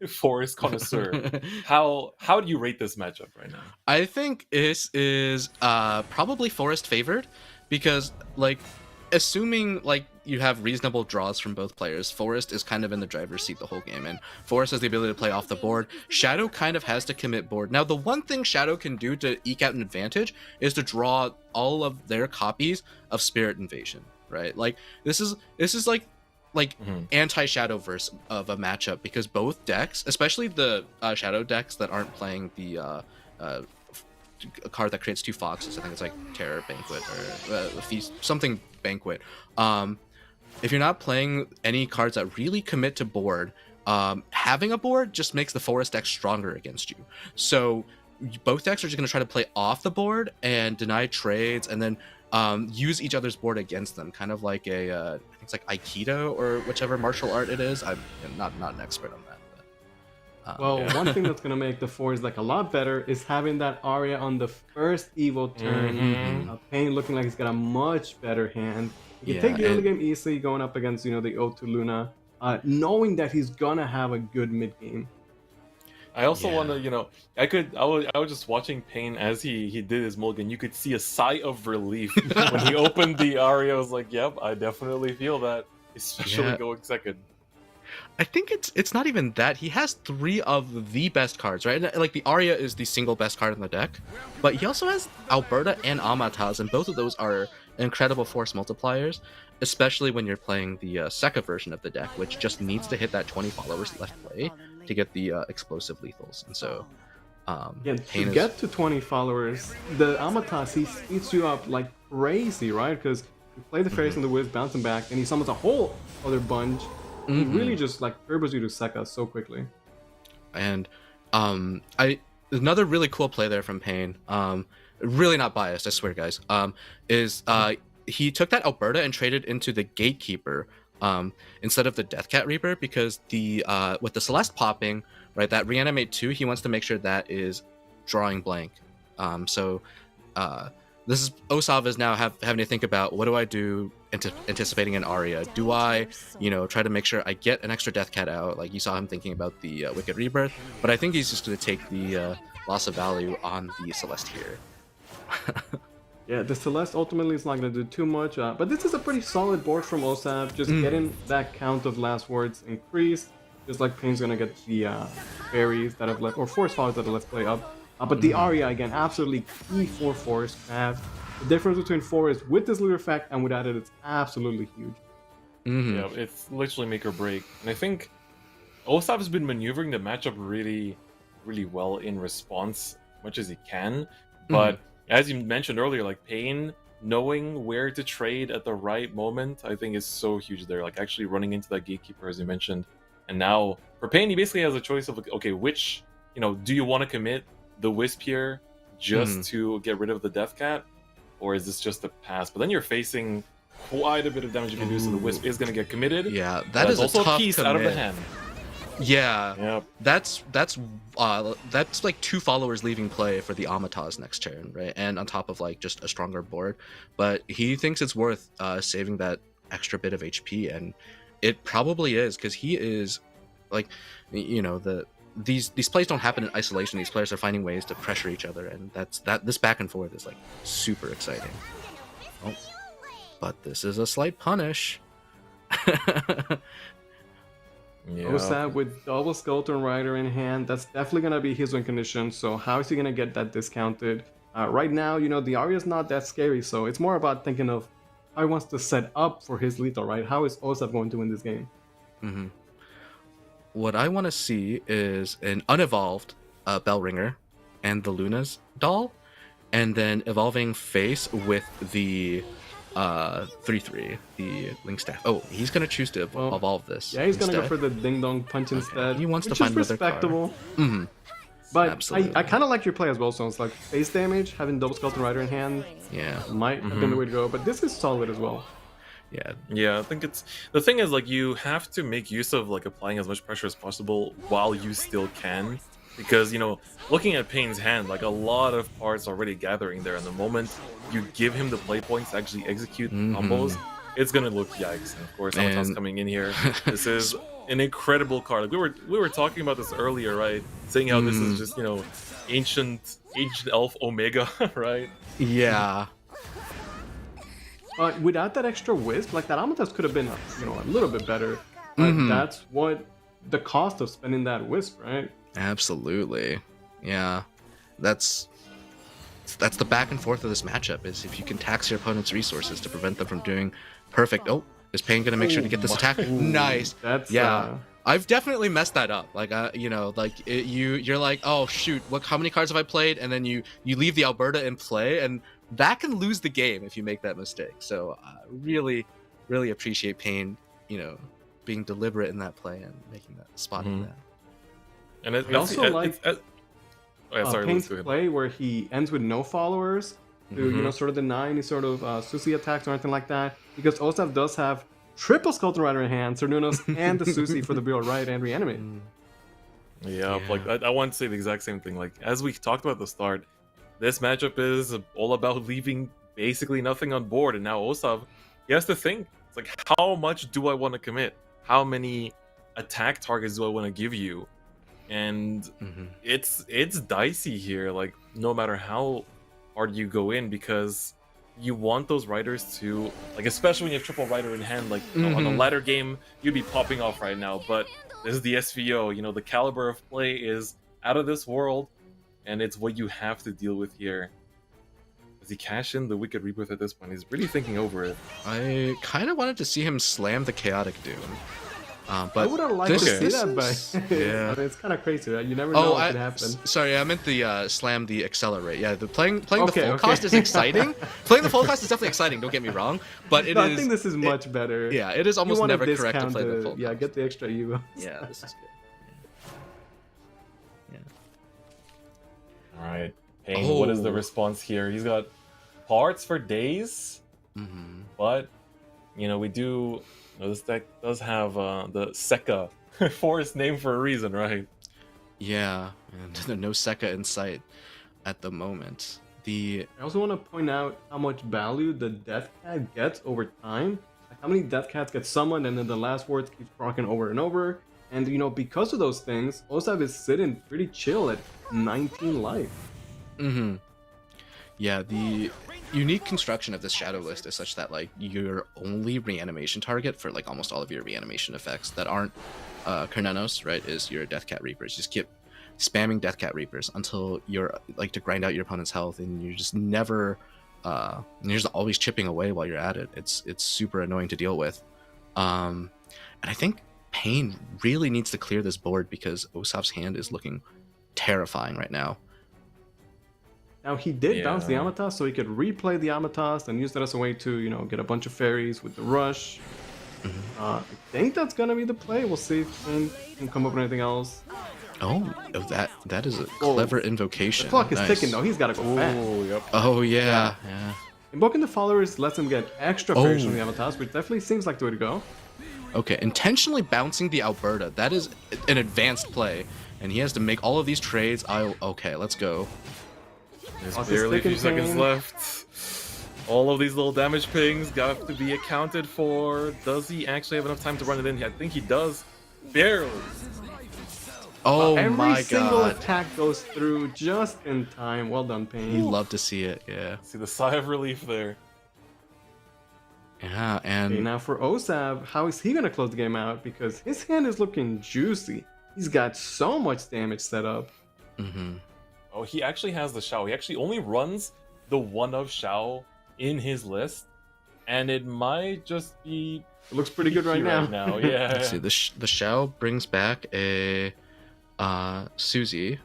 Forest connoisseur, how do you rate this matchup right now? I think this is probably Forest favored, because like assuming like you have reasonable draws from both players. Forest is kind of in the driver's seat the whole game, and Forest has the ability to play off the board. Shadow kind of has to commit board. Now, the one thing Shadow can do to eke out an advantage is to draw all of their copies of Spirit Invasion, right? Like this is like anti-Shadowverse of a matchup, because both decks, especially the Shadow decks that aren't playing the a card that creates 2 foxes, I think it's like Terror Banquet or Feast, something Banquet. If you're not playing any cards that really commit to board, having a board just makes the Forest deck stronger against you. So both decks are just going to try to play off the board and deny trades, and then use each other's board against them, kind of like a I think it's like Aikido or whichever martial art it is. I'm not an expert on that. Well, one thing that's gonna make the Forest like a lot better is having that Arya on the first Evo turn. Payne looking like he's got a much better hand. He can take the early game easily, going up against the O2 Luna, knowing that he's gonna have a good mid game. I also want to, I was just watching Payne as he did his mulligan. You could see a sigh of relief when he opened the Arya. I was like, yep, I definitely feel that, especially going second. I think it's not even that. He has 3 of the best cards, right? Like the Arya is the single best card in the deck, but he also has Alberta and Amatas, and both of those are incredible force multipliers, especially when you're playing the Sekka version of the deck, which just needs to hit that 20 followers left play to get the explosive lethals. And so to get to 20 followers, the Amatas, he speeds you up like crazy, right? Because you play the Fairies and the Wiz, bounce him back, and he summons a whole other bunch. He really just like turbos you to Sekka so quickly. And another really cool play there from Payne, really not biased, I swear, guys, is he took that Alberta and traded into the Gatekeeper instead of the Deathcat Reaper, because the with the Celeste popping, right, that reanimate 2, he wants to make sure that is drawing blank. This is Osap is now having to think about, what do I do anticipating an Arya? Do I, try to make sure I get an extra Deathcat out? Like you saw him thinking about the Wicked Rebirth, but I think he's just going to take the loss of value on the Celeste here. Yeah, the Celeste ultimately is not going to do too much, but this is a pretty solid board from Osap, just getting that count of last words increased, just like Payne's going to get the fairies that have left, or force flowers that have left play up. But the Arya, again, absolutely key for Forest to have. The difference between Forest with this loot effect and without it, it's absolutely huge. Yeah, it's literally make or break. And I think Osap has been maneuvering the matchup really, really well in response, much as he can. But as you mentioned earlier, like Payne knowing where to trade at the right moment, I think is so huge there. Like actually running into that Gatekeeper, as you mentioned. And now for Payne, he basically has a choice of, okay, which, do you want to commit the Wisp here just to get rid of the Deathcat, or is this just a pass? But then you're facing quite a bit of damage you can do, so the Wisp is going to get committed. Yeah, that is also a tough piece commit out of the hand. Yeah, that's like 2 followers leaving play for the Amatas next turn, right? And on top of like just a stronger board, but he thinks it's worth saving that extra bit of HP, and it probably is, because he is like, these plays don't happen in isolation. These players are finding ways to pressure each other, and this back and forth is like super exciting. Oh, but this is a slight punish. Osap with double Skeleton Rider in hand, that's definitely going to be his win condition. So how is he going to get that discounted? Right now, the Arya is not that scary, so it's more about thinking of how he wants to set up for his lethal, right? How is Osap going to win this game? What I want to see is an unevolved Bellringer and the Luna's doll, and then evolving face with the 3/3, the Link Staff. Oh, he's gonna choose to evolve this. Yeah, he's gonna go for the Ding Dong Punch instead. He wants to find another respectable. Card. But I kind of like your play as well. So it's like face damage, having double Skeleton Rider in hand. Yeah, might have been the way to go. But this is solid as well. Yeah, I think it's the thing is, like, you have to make use of like applying as much pressure as possible while you still can, because looking at Payne's hand, like a lot of parts already gathering there, and the moment you give him the play points to actually execute combos, it's gonna look yikes. And of course, Amatas coming in here. This is an incredible card. Like we were talking about this earlier, right? Saying how this is just ancient elf Omega, right? Yeah. But without that extra wisp, like that Amatas could have been, a little bit better. But that's what the cost of spending that wisp, right? Absolutely. Yeah. That's the back and forth of this matchup, is if you can tax your opponent's resources to prevent them from doing perfect. Oh, is Payne gonna make sure to get this attack? Nice. That's I've definitely messed that up. Like, you're like, oh shoot, how many cards have I played? And then you leave the Alberta in play, and that can lose the game if you make that mistake. So really, really appreciate Payne, being deliberate in that play and making that spotting that. And I also like sorry, Payne's play where he ends with no followers to sort of deny any sort of Susi attacks or anything like that, because Osap does have triple Skeleton Rider in hand, Cernunos, and the Susi for the Build Right and Reanimate. Yeah, like I want to say the exact same thing. Like, as we talked about at the start, this matchup is all about leaving basically nothing on board, and now Osap, he has to think. It's like, how much do I want to commit? How many attack targets do I want to give you? And it's dicey here, like, no matter how hard you go in, because you want those riders to, like, especially when you have triple rider in hand, like on a ladder game, you'd be popping off right now. But this is the SVO, the caliber of play is out of this world, and it's what you have to deal with here. Does he cash in the Wicked Rebirth at this point? He's really thinking over it. I kind of wanted to see him slam the Chaotic Doom. But I would have liked to see that, but yeah. It's kind of crazy, right? You never know what could happen. Sorry, I meant the slam the Accelerate. Yeah, playing the full cost is exciting. Playing the full cost is definitely exciting, don't get me wrong. But I think this is much better. Yeah, it is almost never correct to play the full cost. Yeah, get the extra Evo. Yeah, this is good. Yeah. Alright. Payne, what is the response here? He's got parts for days, but, we do... this deck does have the Sekka forest name for a reason, right? Yeah, and there's no Sekka in sight at the moment. I also want to point out how much value the Death Cat gets over time. Like how many Death Cats get summoned, and then the last words keeps proccing over and over. And because of those things, Osap is sitting pretty chill at 19 life. Yeah, the unique construction of this shadow list is such that, like, your only reanimation target for, like, almost all of your reanimation effects that aren't Kernenos, right, is your Death Cat Reapers. Just keep spamming Death Cat Reapers until you're, like, to grind out your opponent's health, and you're just never you're just always chipping away while you're at it. It's super annoying to deal with. And I think Payne really needs to clear this board, because Osap's hand is looking terrifying right now. Now, he did bounce the Amatas, so he could replay the Amatas and use that as a way to, get a bunch of fairies with the rush. I think that's going to be the play. We'll see if Payne can come up with anything else. Oh, that is a clever invocation. The clock is ticking, though. He's got to go fast. Yep. Oh, yeah. Invoking the followers lets him get extra fairies from the Amatas, which definitely seems like the way to go. Okay, intentionally bouncing the Alberta. That is an advanced play, and he has to make all of these trades. Okay, let's go. There's barely a few seconds left. All of these little damage pings got to be accounted for. Does he actually have enough time to run it in? I think he does. Barely. Oh every my god. Every single attack goes through just in time. Well done, Payne. You love to see it, yeah. See the sigh of relief there. Yeah, and... Okay, now for Osap, how is he going to close the game out? Because his hand is looking juicy. He's got so much damage set up. Oh, he actually has the Shao. He actually only runs the one of Shao in his list, and it might just be. It looks pretty good right now. Yeah. Let's see, the Shao brings back a Susie.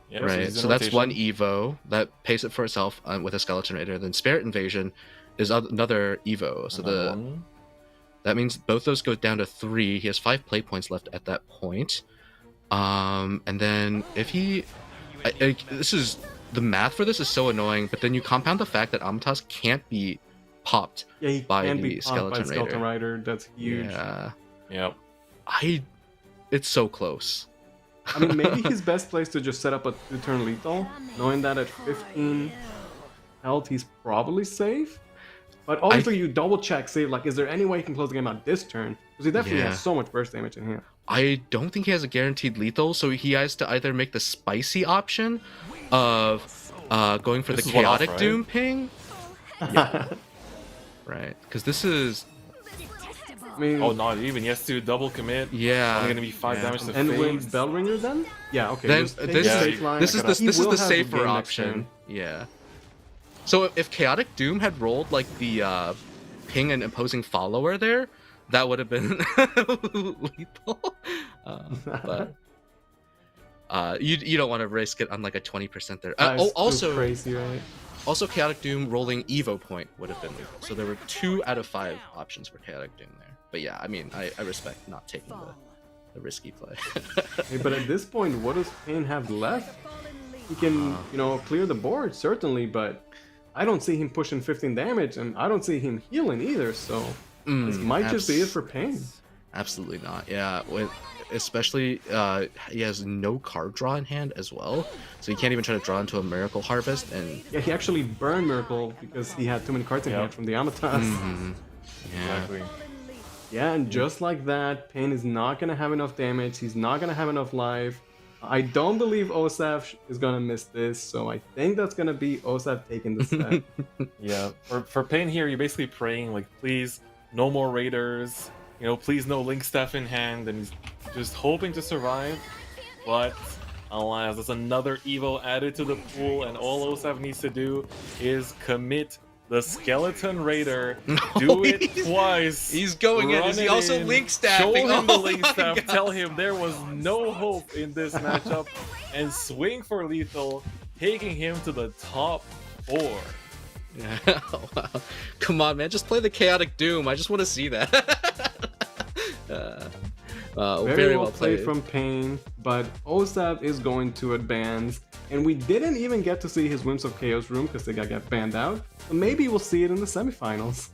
Yeah, right. So that's one Evo that pays it for itself with a Skeleton Raider. Then Spirit Invasion is another Evo. So that means both those go down to 3. He has 5 play points left at that point. And then if he. This is the math for this is so annoying, but then you compound the fact that Amatas can't be popped by the Skeleton Rider. That's huge. Yeah. Yep. It's so close. I mean, maybe his best place to just set up a 2-turn lethal, knowing that at 15 health he's probably safe. But obviously you double check, say, like, is there any way he can close the game out this turn? Because he definitely has so much burst damage in here. I don't think he has a guaranteed lethal, so he has to either make the spicy option of going for the Chaotic Doom ping. right? Because this is I mean, Oh, not even. He has to double commit. yeah, Only gonna be 5 yeah. damage to and face. with Bellringer then? Yeah, okay. Then just take this the is- safe line. this is the He this is will the have safer game next option. turn. Yeah. So if Chaotic Doom had rolled like the ping and imposing follower there, that would have been lethal. But you don't want to risk it on like a 20% there. That's too Also crazy, right? also Chaotic Doom rolling Evo point would have been lethal. So there were 2 out of 5 options for Chaotic Doom there. But yeah, I mean, I respect not taking the risky play. Hey, but at this point, what does Payne have left? He can, clear the board, certainly, but I don't see him pushing 15 damage, and I don't see him healing either, so this might just be it for Payne. Absolutely not. Yeah, especially he has no card draw in hand as well, so he can't even try to draw into a Miracle Harvest. And Yeah, he actually burned Miracle because he had too many cards in hand from the Amatas. yeah, Exactly. Yeah, and just like that, Payne is not going to have enough damage. He's not going to have enough life. I don't believe Osap is going to miss this, so I think that's going to be Osap taking the step. Yeah. For Payne here, you're basically praying, like, please, no more Raiders. Please no Link Staff in hand. And he's just hoping to survive. But, alas, there's another Evo added to the pool, and all Osap needs to do is commit the Skeleton Raider. Do it twice. he's going in. Run Is he it also in, Link Staffing? Show him the Oh Link my Staff. God. Tell him there was no hope in this matchup, and swing for lethal, taking him to the top 4. Yeah. Wow. Come on, man, just play the Chaotic Doom. I just want to see that. Very well played from Payne, but Osap is going to advance, and we didn't even get to see his Whims of Chaos room because they got banned out. So maybe we'll see it in the semifinals.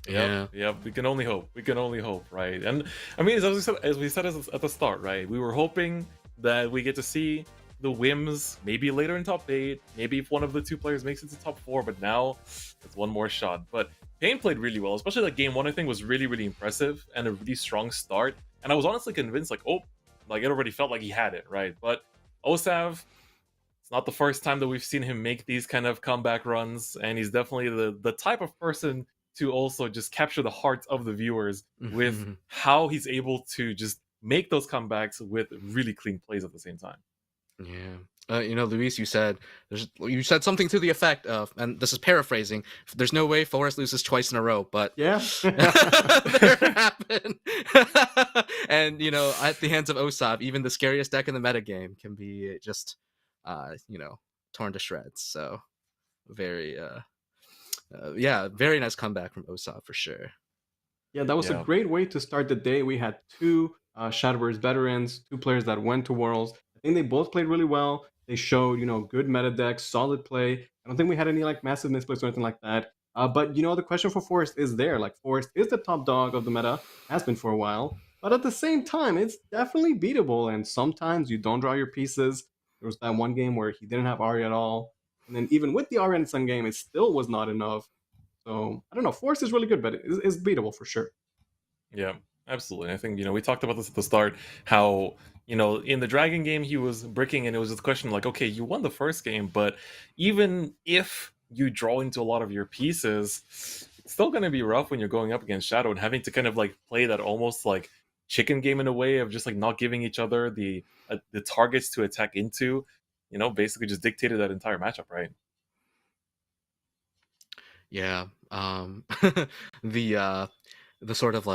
Yeah. Yep. We can only hope. We can only hope, right? And I mean, as we said at the start, right? We were hoping that we get to see the Whims maybe later in top 8, maybe if one of the 2 players makes it to top 4, but now it's one more shot. But Payne played really well, especially like game 1. I think was really, really impressive and a really strong start. And I was honestly convinced, like, it already felt like he had it, right? But Osap, it's not the first time that we've seen him make these kind of comeback runs, and he's definitely the type of person to also just capture the hearts of the viewers with how he's able to just make those comebacks with really clean plays at the same time. Yeah. Luis, you said something to the effect of, and this is paraphrasing, there's no way Forest loses twice in a row, but Yeah. there happened. And at the hands of Osap, even the scariest deck in the metagame can be just torn to shreds. So very very nice comeback from Osap for sure. Yeah, that was a great way to start the day. We had 2 Shadowverse veterans, 2 players that went to Worlds. I think they both played really well. They showed, good meta decks, solid play. I don't think we had any massive misplays or anything like that. But the question for Forest is there. Like, Forest is the top dog of the meta, has been for a while. But at the same time, it's definitely beatable. And sometimes you don't draw your pieces. There was that one game where he didn't have Arya at all. And then even with the Arya in some game, it still was not enough. So, I don't know. Forest is really good, but it's beatable for sure. Yeah, absolutely. I think, we talked about this at the start, how, in the Dragon game, he was bricking, and it was just a question like, okay, you won the first game, but even if you draw into a lot of your pieces, it's still going to be rough when you're going up against Shadow and having to kind of play that almost chicken game in a way of just not giving each other the targets to attack into, basically just dictated that entire matchup, right? Yeah. The sort of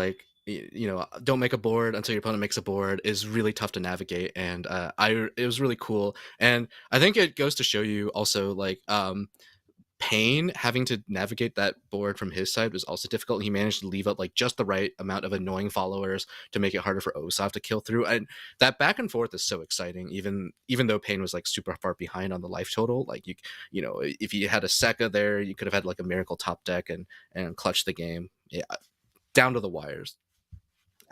don't make a board until your opponent makes a board is really tough to navigate, and it was really cool. And I think it goes to show you also Payne having to navigate that board from his side was also difficult. He managed to leave out just the right amount of annoying followers to make it harder for Osap to kill through, and that back and forth is so exciting. Even though Payne was super far behind on the life total, if you had a Sekka there, you could have had a miracle top deck and clutch the game. Yeah, down to the wires.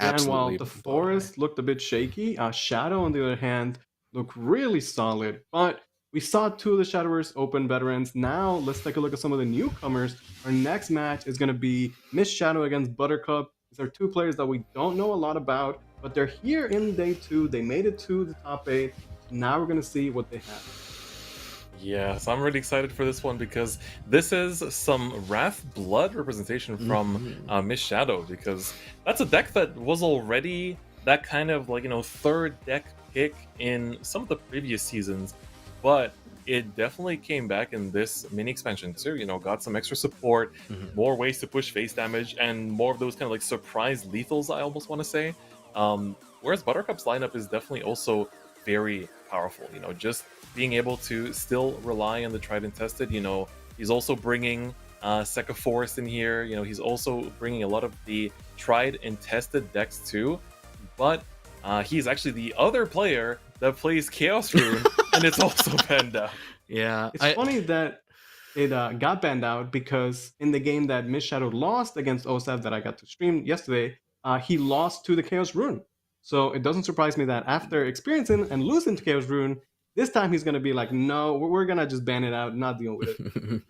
And while the Forest looked a bit shaky, Shadow, on the other hand, looked really solid. But we saw 2 of the Shadowverse Open veterans. Now, let's take a look at some of the newcomers. Our next match is going to be Miss Shadow against Buttercup. These are 2 players that we don't know a lot about, but they're here in day 2. They made it to the top 8. Now we're going to see what they have. Yeah, so I'm really excited for this one because this is some Wrath Blood representation from Mhm. Miss Shadow, because that's a deck that was already that kind of like, third deck pick in some of the previous seasons, but it definitely came back in this mini expansion too. Got some extra support, Mhm. more ways to push face damage, and more of those kind of like surprise lethals, I almost want to say. Whereas Buttercup's lineup is definitely also very powerful, just being able to still rely on the tried and tested. He's also bringing Sekka Forest in here. He's also bringing a lot of the tried and tested decks too. But he's actually the other player that plays Chaos Rune, and it's also banned out. Yeah, It's funny that it got banned out because in the game that Miss Shadow lost against Osap that I got to stream yesterday, he lost to the Chaos Rune. So it doesn't surprise me that after experiencing and losing to Chaos Rune, this time he's going to be like, no, we're going to just ban it out, not deal with it.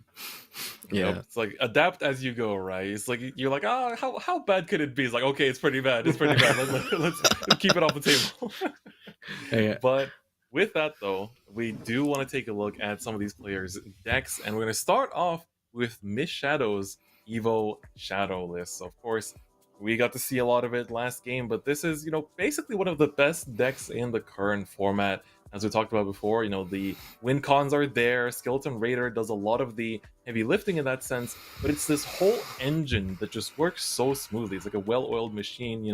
Yep, yeah. it's like adapt as you go, right? It's like you're like, how bad could it be? It's like, okay, it's pretty bad. It's pretty bad. Let's keep it off the table. Yeah. But with that, though, we do want to take a look at some of these players' decks, and we're going to start off with Miss Shadow's Evo Shadow list. So, of course, we got to see a lot of it last game, but this is, basically one of the best decks in the current format. As we talked about before, the win cons are there. Skeleton Raider does a lot of the heavy lifting in that sense, but it's this whole engine that just works so smoothly. It's like a well-oiled machine,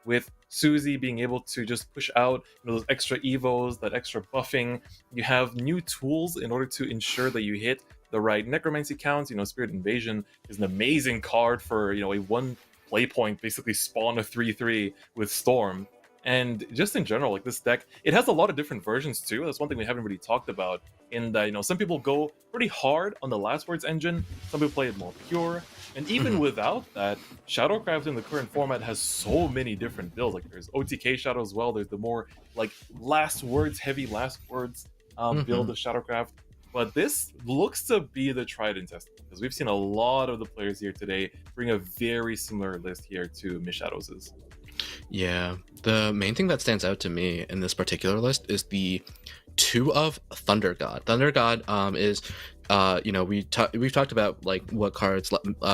with Susie being able to just push out those extra evos, that extra buffing. You have new tools in order to ensure that you hit the right necromancy counts. Spirit Invasion is an amazing card for a one play point, basically spawn a 3/3 with Storm. And just in general, like this deck, it has a lot of different versions too. That's one thing we haven't really talked about. In that, some people go pretty hard on the Last Words engine, some people play it more pure, and even without that, Shadowcraft in the current format has so many different builds. Like there's OTK Shadow as well. There's the more like Last Words, heavy Last Words build of Shadowcraft. But this looks to be the tried and tested, because we've seen a lot of the players here today bring a very similar list here to Miss Shadow's. Yeah, the main thing that stands out to me in this particular list is the 2 of Thunder God. Thunder God is we've talked about like what cards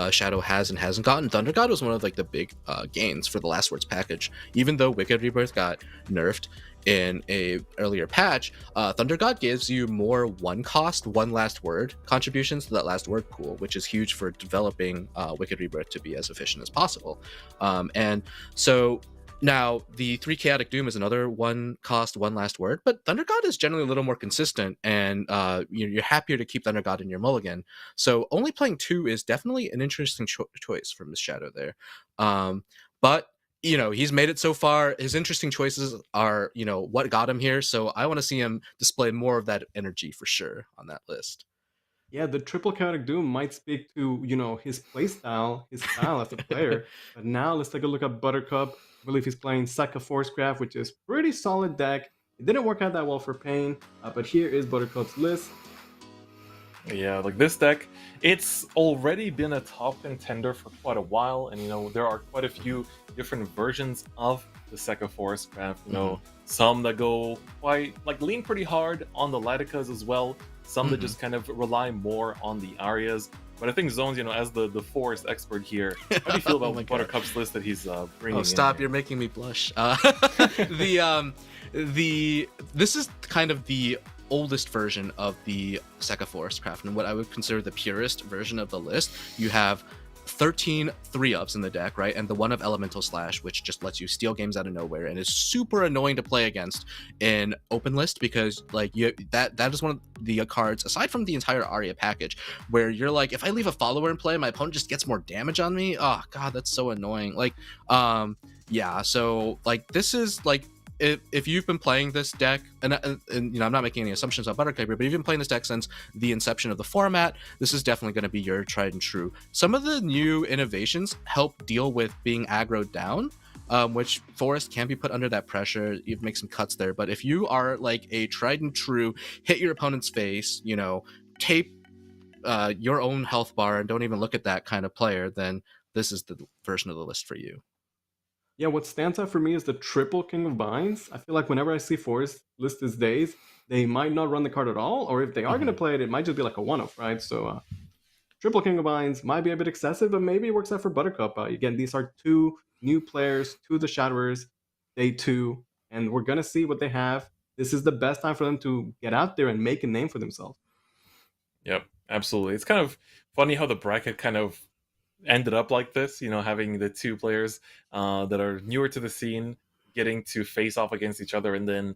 Shadow has and hasn't gotten. Thunder God was one of like the big gains for the Last Words package. Even though Wicked Rebirth got nerfed in a earlier patch, Thunder God gives you more one cost, one last word contributions to that last word pool, which is huge for developing Wicked Rebirth to be as efficient as possible. And so now, the 3 Chaotic Doom is another one cost, one last word, but Thunder God is generally a little more consistent, and you're happier to keep Thunder God in your mulligan. So only playing 2 is definitely an interesting choice for Miss Shadow there. But he's made it so far. His interesting choices are, what got him here. So I want to see him display more of that energy for sure on that list. Yeah, the triple chaotic doom might speak to his play style, his style as a player. But now let's take a look at Buttercup. I believe he's playing Sekka Forcecraft, which is pretty solid deck. It didn't work out that well for Payne, but here is Buttercup's list. Yeah, like this deck, it's already been a top contender for quite a while, and there are quite a few different versions of the Sekka Forestcraft. Some that go quite like lean pretty hard on the Latikas as well. Some that just kind of rely more on the Arias. But I think Zones, as the forest expert here, how do you feel about Buttercup's list that he's bringing? Oh, stop! in You're making me blush. This is kind of the oldest version of the Sekka Forestcraft, and what I would consider the purest version of the list. You have 13 3-ups in the deck, right? And the 1 of Elemental Slash, which just lets you steal games out of nowhere and is super annoying to play against in open list, because like that is one of the cards, aside from the entire Arya package, where you're like, if I leave a follower in play, my opponent just gets more damage on me. Oh god, that's so annoying. Like yeah, so like this is like, if you've been playing this deck, and I'm not making any assumptions about Buttercup, but if you've been playing this deck since the inception of the format, this is definitely going to be your tried and true. Some of the new innovations help deal with being aggroed down, which Forest can be put under that pressure. You make some cuts there, but if you are like a tried and true, hit your opponent's face, tape your own health bar and don't even look at that kind of player, then this is the version of the list for you. Yeah, what stands out for me is the triple King of Binds. I feel like whenever I see Forest list these days, they might not run the card at all, or if they are going to play it, it might just be like a one-off, right? So triple King of Vines might be a bit excessive, but maybe it works out for Buttercup. Again, these are two new players to the Shadowverse, day 2, and we're going to see what they have. This is the best time for them to get out there and make a name for themselves. Yep, absolutely. It's kind of funny how the bracket kind of ended up like this, having the two players that are newer to the scene getting to face off against each other, and then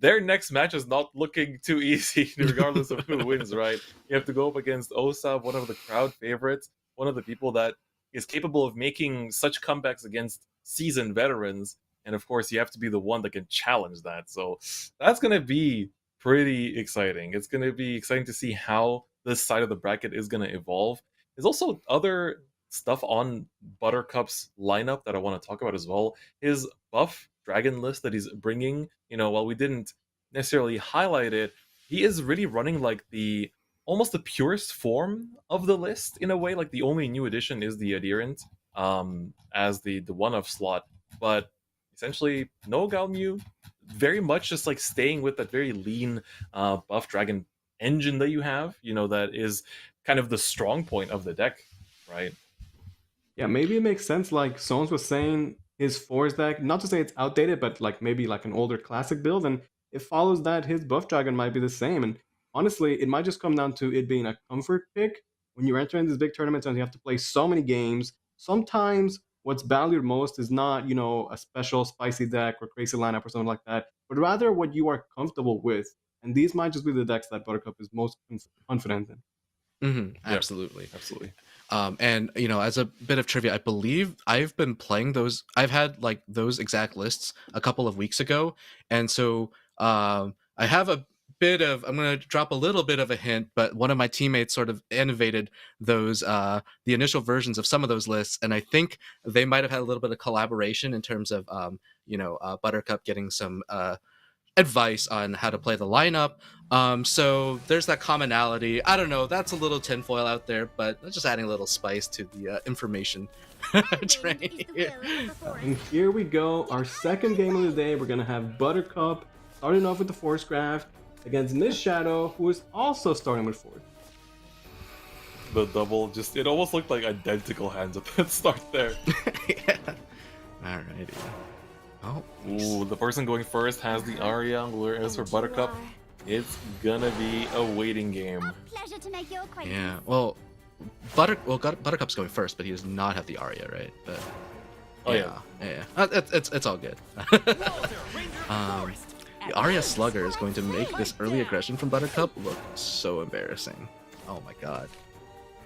their next match is not looking too easy, regardless of who wins, right? You have to go up against Osap, one of the crowd favorites, one of the people that is capable of making such comebacks against seasoned veterans, and of course, you have to be the one that can challenge that. So that's going to be pretty exciting. It's going to be exciting to see how this side of the bracket is going to evolve. There's also other stuff on Buttercup's lineup that I want to talk about as well. His buff dragon list that he's bringing, while we didn't necessarily highlight it, he is really running like almost the purest form of the list in a way. Like the only new addition is the Adherent as the one-off slot, but essentially no Galmu, very much just like staying with that very lean buff dragon engine that you have, that is kind of the strong point of the deck, right? Yeah, maybe it makes sense. Like Sones was saying, his Force deck, not to say it's outdated, but like maybe like an older classic build, and it follows that his buff dragon might be the same. And honestly, it might just come down to it being a comfort pick. When you're entering these big tournaments and you have to play so many games, sometimes what's valued most is not, a special spicy deck or crazy lineup or something like that, but rather what you are comfortable with. And these might just be the decks that Buttercup is most confident in. Absolutely. Absolutely. And as a bit of trivia, I believe I've been playing those. I've had like those exact lists a couple of weeks ago, and so I have a bit of. I'm going to drop a little bit of a hint, but one of my teammates sort of innovated those the initial versions of some of those lists, and I think they might have had a little bit of collaboration in terms of Buttercup getting some advice on how to play the lineup. So there's that commonality. I don't know, that's a little tinfoil out there, but just adding a little spice to the information train. And here we go, our second game of the day. We're gonna have Buttercup starting off with the Force Craft against Miss Shadow, who is also starting with Force. The double, it almost looked like identical hands at the start there. Yeah. Alrighty. Oh, ooh, the person going first has the Aria, whereas for Buttercup, it's gonna be a waiting game. Pleasure to make your acquaintance. Yeah, well, Buttercup's going first, but he does not have the Aria, right? But yeah. It's all good. The Aria Slugger is going to make this early aggression from Buttercup look so embarrassing. Oh my god.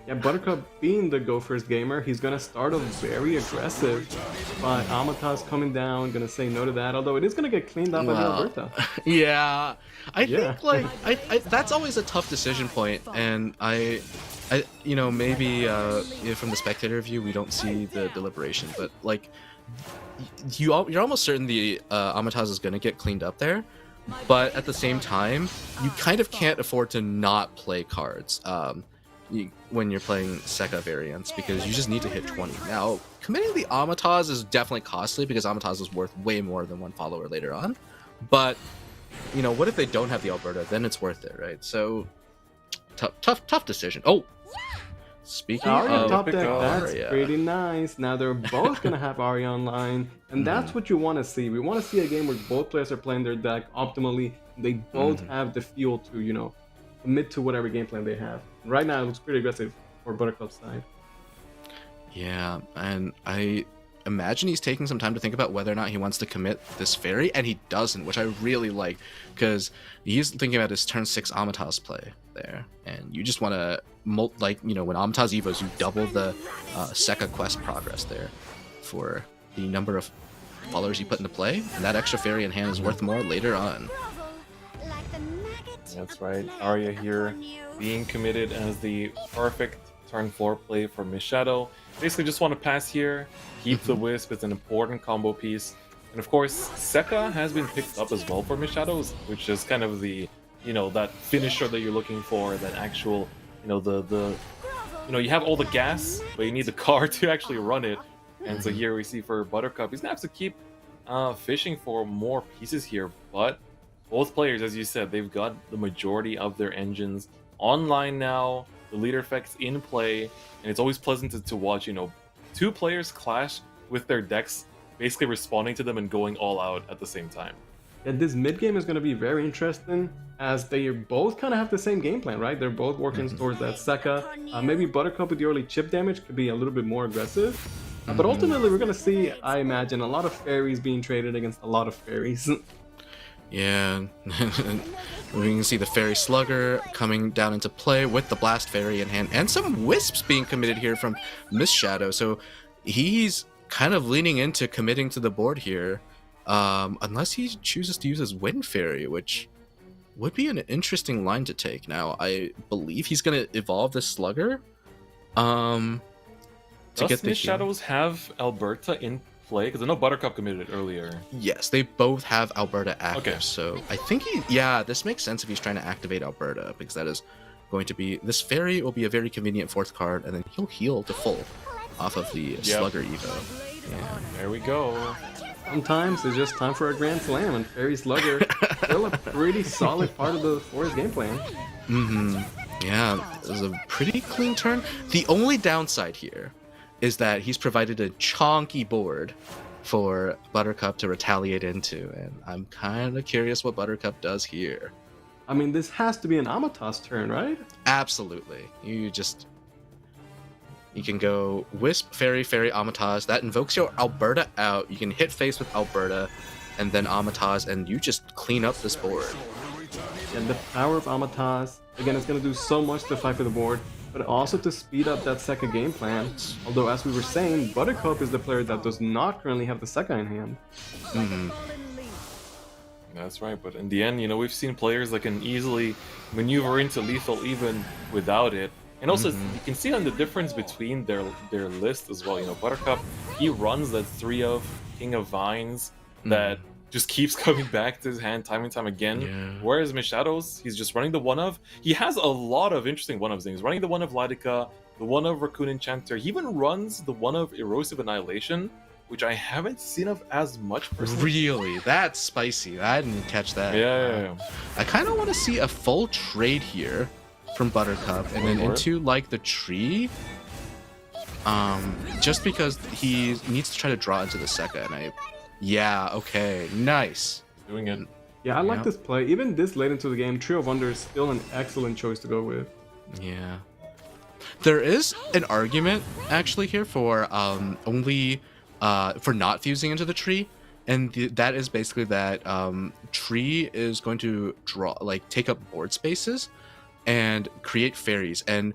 Yeah, Buttercup being the go first gamer, he's gonna start off very aggressive, but Amata's coming down, gonna say no to that, although it is gonna get cleaned up by Alberta. Yeah, I think like I that's always a tough decision point, and I maybe from the spectator view we don't see the deliberation, but like you're almost certain the Amataz is gonna get cleaned up there, but at the same time you kind of can't afford to not play cards. When you're playing Sekka variants, because you just need to hit 20. Now, committing the Amataz is definitely costly because Amataz is worth way more than one follower later on. But, what if they don't have the Alberta? Then it's worth it, right? So, tough decision. Oh! Speaking of top deck, that's Aria. pretty nice. Now they're both gonna have Aria online, and that's what you want to see. We want to see a game where both players are playing their deck optimally. They both have the fuel to, commit to whatever game plan they have. Right now, it looks pretty aggressive for Buttercup's side. Yeah, and I imagine he's taking some time to think about whether or not he wants to commit this fairy, and he doesn't, which I really like, because he's thinking about his turn 6 Amataz play there, and you just want to, when Amataz evos, you double the Sekka quest progress there for the number of followers you put into play, and that extra fairy in hand is worth more later on. That's right, Aria here being committed as the perfect turn 4 play for Miss Shadow. Basically just want to pass here, keep the Wisp, it's an important combo piece. And of course, Sekka has been picked up as well for Miss Shadows, which is kind of the, that finisher that you're looking for, that actual, you have all the gas, but you need the card to actually run it. And so here we see for Buttercup, he's gonna have to keep fishing for more pieces here, but both players, as you said, they've got the majority of their engines online now, the leader effects in play, and it's always pleasant to watch, you know, two players clash with their decks, basically responding to them and going all out at the same time. And this mid game is going to be very interesting, as they both kind of have the same game plan, right? They're both working towards that Sekka. Maybe Buttercup with the early chip damage could be a little bit more aggressive. But ultimately, we're going to see, I imagine, a lot of fairies being traded against a lot of fairies. Yeah, we can see the Fairy Slugger coming down into play with the Blast Fairy in hand, and some Wisps being committed here from Miss Shadow. So he's kind of leaning into committing to the board here, unless he chooses to use his Wind Fairy, which would be an interesting line to take. Now, I believe he's going to evolve this Slugger. To Does get the Miss heal. Shadows have Alberta in play? Because I know Buttercup committed it earlier. Yes, they both have Alberta active, Okay. so I think yeah, this makes sense if he's trying to activate Alberta, because that is going to be, this fairy will be a very convenient fourth card, and then he'll heal to full off of the Slugger Evo. Yeah. There we go. Sometimes it's just time for a Grand Slam, and Fairy Slugger still a pretty solid part of the Forest game plan. Yeah, it was a pretty clean turn. The only downside here is that he's provided a chonky board for Buttercup to retaliate into, and I'm kind of curious what Buttercup does here. I mean, this has to be an Amatoss turn, right? Absolutely. You can go Wisp, Fairy, Fairy, Amatoss. That invokes your Alberta out. You can hit face with Alberta, and then Amatoss, and you just clean up this board. And the power of Amatoss, again, it's going to do so much to fight for the board, but also to speed up that Sekka game plan. Although, as we were saying, Buttercup is the player that does not currently have the Sekka in hand. That's right, but in the end, you know, we've seen players that can easily maneuver into lethal even without it. And also, you can see on the difference between their list as well. You know, Buttercup, he runs that 3 of King of Vines that just keeps coming back to his hand time and time again. Yeah. Whereas Miss Shadows, he's just running the 1 of. He has a lot of interesting 1 ofs. He's running the 1 of Lydica, the 1 of Raccoon Enchanter. He even runs the 1 of Erosive Annihilation, which I haven't seen of as much personally. Really? That's spicy. I didn't catch that. Yeah. I kind of want to see a full trade here from Buttercup, and then into like the tree. Just because he needs to try to draw into the Sekka, and yeah, okay, nice. Doing it. Yeah, I like Yep. this play. Even this late into the game, Trio of Wonder is still an excellent choice to go with. Yeah. There is an argument actually here for only for not fusing into the tree, and that is basically that tree is going to take up board spaces and create fairies, and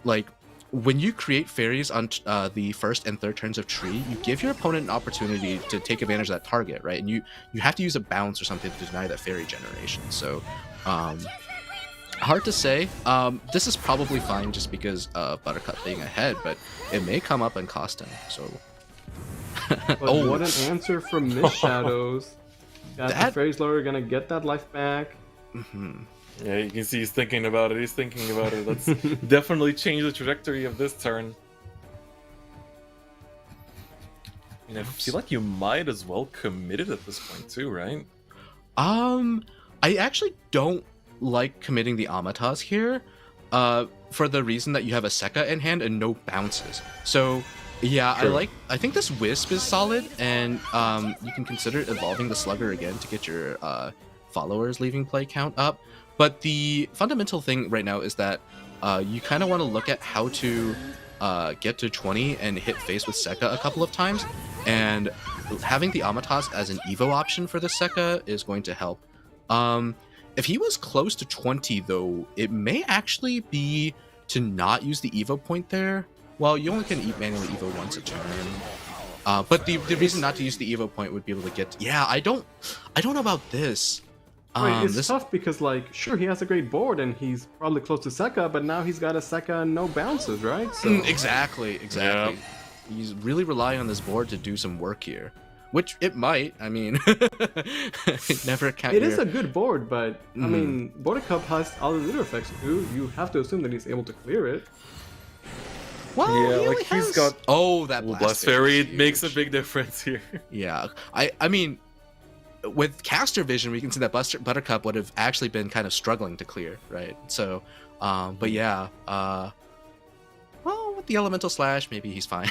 like when you create fairies on the first and third turns of tree, you give your opponent an opportunity to take advantage of that target, right? And you have to use a bounce or something to deny that fairy generation. So hard to say. This is probably fine just because of Buttercup being ahead, but it may come up and cost him. So But what an answer from Miss Shadows. Got the Fairy Slower gonna get that life back. Yeah, you can see he's thinking about it. Let's definitely change the trajectory of this turn. I feel like you might as well commit it at this point too, right? I actually don't like committing the Amatoss here, for the reason that you have a Sekka in hand and no bounces. So yeah, True. I think this Wisp is solid, and you can consider evolving the Slugger again to get your followers leaving play count up. But the fundamental thing right now is that you kind of want to look at how to get to 20 and hit face with Sekka a couple of times, and having the Amatoss as an Evo option for the Sekka is going to help. If he was close to 20 though, it may actually be to not use the Evo point there. Well, you only can manually Evo once a turn. But the reason not to use the Evo point would be able to get... Yeah, I don't know about this. Right, it's tough because, like, sure, he has a great board and he's probably close to Sekka, but now he's got a Sekka and no bounces, right? So Exactly. Yeah. He's really relying on this board to do some work here. Which it might, I mean... never count it is a good board, but, I mean, Buttercup has all the leader effects too. You have to assume that he's able to clear it. Well, Yeah, he like, only he's has- got- Oh, that Blast Fairy is makes a huge. big difference here. Yeah, I mean, with caster vision, we can see that Buttercup would have actually been kind of struggling to clear, right? So, but yeah, well, with the elemental slash, maybe he's fine.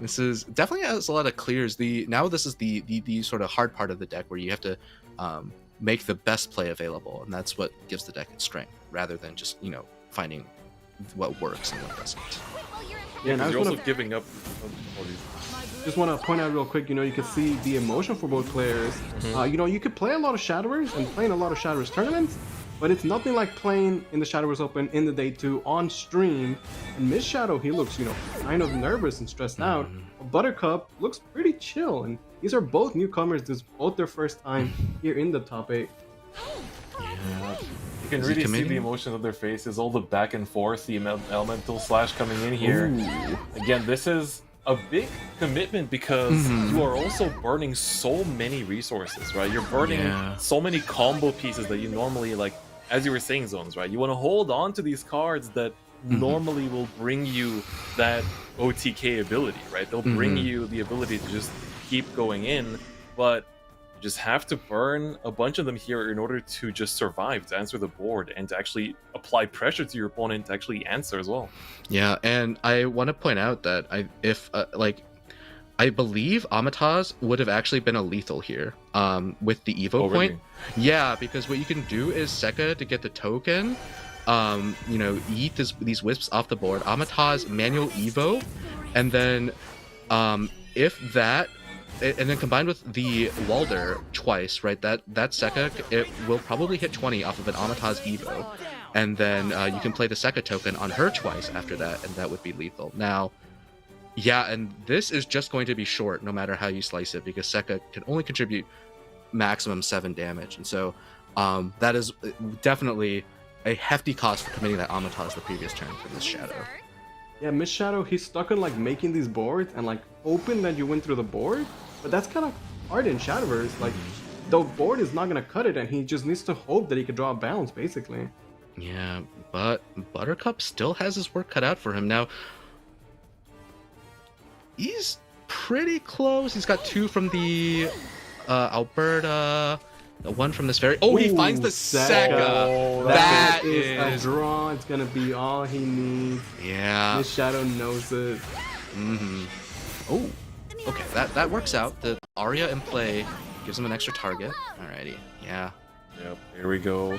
This is definitely has a lot of clears. This is the sort of hard part of the deck where you have to make the best play available, and that's what gives the deck its strength, rather than just finding what works and what doesn't. Yeah, and I was you're also gonna, giving up. just want to point out real quick, you can see the emotion for both players. You could play a lot of Shadowverse and play in a lot of Shadowverse tournaments, but it's nothing like playing in the Shadowverse Open in the day 2 on stream. And Miss Shadow, he looks, kind of nervous and stressed out. Buttercup looks pretty chill, and these are both newcomers. This is both their first time here in the top 8. Yeah. You can really see the emotions of their faces, all the back and forth, the elemental slash coming in here. Ooh. Again, this is a big commitment because you are also burning so many resources, right? You're burning so many combo pieces that you normally, like, as you were saying, Zones, right? You want to hold on to these cards that normally will bring you that OTK ability, right? They'll bring you the ability to just keep going in, but you just have to burn a bunch of them here in order to just survive, to answer the board, and to actually apply pressure to your opponent to actually answer as well. Yeah, and I want to point out that I believe Amataz would have actually been a lethal here with the Evo point. Really? Yeah, because what you can do is Sekka to get the token, eat these wisps off the board, Amataz manual Evo, and then if that, and then combined with the Walder twice, right, that Sekka, it will probably hit 20 off of an Amataz Evo, and then you can play the Sekka token on her twice after that, and that would be lethal. Now, yeah, and this is just going to be short no matter how you slice it, because Sekka can only contribute maximum 7 damage, and so that is definitely a hefty cost for committing that Amataz the previous turn for this Shadow. Yeah, Miss Shadow, he's stuck in like making these boards and like hoping that you win through the board, but that's kind of hard in Shadowverse. Like, the board is not gonna cut it, and he just needs to hope that he could draw a bounce, basically. Yeah, but Buttercup still has his work cut out for him. Now, he's pretty close. He's got 2 from the Alberta, the 1 from this very... Oh, he finds the Sekka! That is a draw. It's gonna be all he needs. Yeah. Miss Shadow knows it. Oh, okay, that works out. The Arya in play gives him an extra target. Alrighty, yeah. Yep, here we go.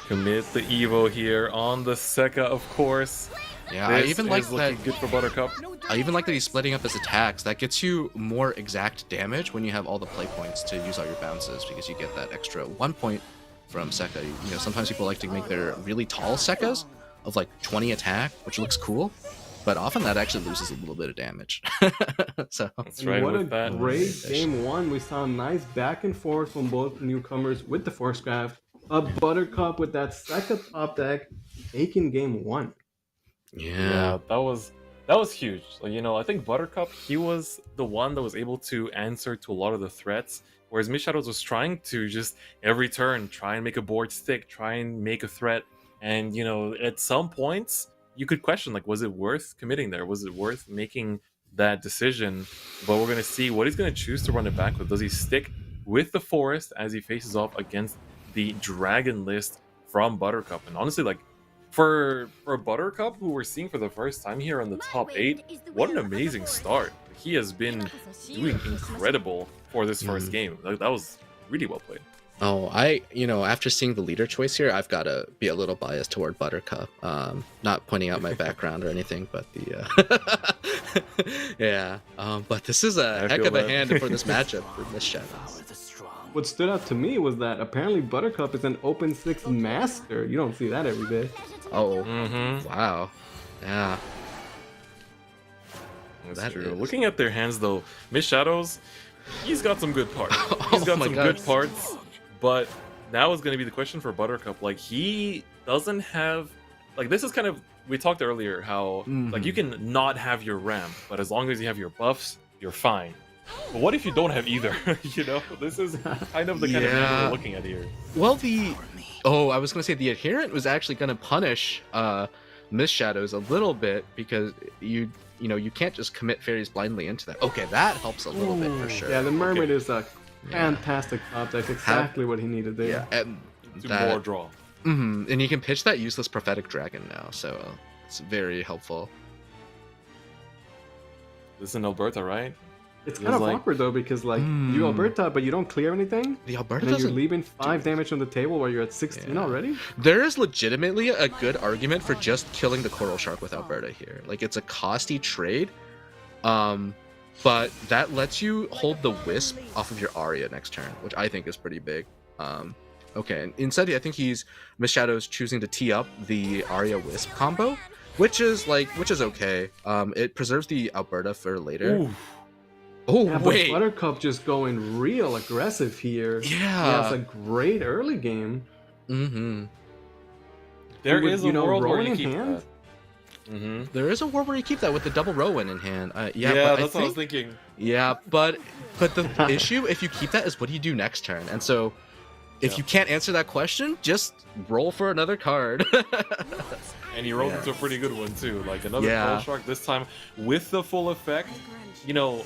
Commit the Evo here on the Sekka, of course. Yeah, This I even like is that. looking good for Buttercup. I even like that he's splitting up his attacks. That gets you more exact damage when you have all the play points to use all your bounces, because you get that extra 1 point from Sekka. Sometimes people like to make their really tall Sekkas of like 20 attack, which looks cool, but often that actually loses a little bit of damage. So That's right. What a with that. great game 1. We saw a nice back and forth from both newcomers with the Force Graph. A Buttercup with that Sekka top deck taking game 1. Yeah, that was huge. I think Buttercup, he was the one that was able to answer to a lot of the threats, whereas Miss Shadows was trying to just every turn try and make a board stick, try and make a threat, and at some points you could question, like, was it worth committing there? Was it worth making that decision? But we're gonna see what he's gonna choose to run it back with. Does he stick with the forest as he faces off against the dragon list from Buttercup? And honestly, like, for Buttercup, who we're seeing for the first time here on the top 8, what an amazing start. He has been doing incredible for this first game. That was really well played. Oh, after seeing the leader choice here, I've got to be a little biased toward Buttercup. Not pointing out my background or anything, but yeah. But this is a heck of a hand for this matchup for Miss Shadows. What stood out to me was that apparently Buttercup is an Open 6 master. You don't see that every day. Oh, wow. Yeah. That's true. Looking at their hands, though, Miss Shadows, he's got some good parts. He's got some good parts, but now is going to be the question for Buttercup. Like, he doesn't have... Like, this is kind of... We talked earlier how, like, you can not have your ramp, but as long as you have your buffs, you're fine. But what if you don't have either? This is kind of the kind of thing we're looking at here. Well, I was going to say the adherent was actually going to punish Miss Shadows a little bit, because you can't just commit fairies blindly into that. Okay, that helps a little bit for sure. Yeah, the mermaid is Fantastic top deck, exactly what he needed there. Yeah, and Do that, more draw. and you can pitch that useless prophetic dragon now, so it's very helpful. This is in Alberta, right? It's It kind was of like- awkward though, because like you Alberta, but you don't clear anything, The Alberta and then you're doesn't. leaving 5 damage on the table while you're at 16 Yeah. already. There is legitimately a good argument for just killing the Coral Shark with Alberta here. Like, it's a costly trade, but that lets you hold the Wisp off of your Arya next turn, which I think is pretty big. Okay, and instead I think Miss Shadow's choosing to tee up the Arya Wisp combo, which is okay. It preserves the Alberta for later. Ooh. Oh Yeah, but wait, Buttercup just going real aggressive here. Yeah. it's a great early game. mm-hmm. There With, is a you know, world where Rowan you in keep hand? that. Mm-hmm. There is a war where you keep that with the double Rowan in hand. Yeah, but that's what I was thinking. Yeah, but the issue if you keep that is what do you do next turn? And so if Yeah. you can't answer that question, just roll for another card. And he rolled Yeah. into a pretty good one too. Like another Yeah. Coral Shark this time with the full effect. You know,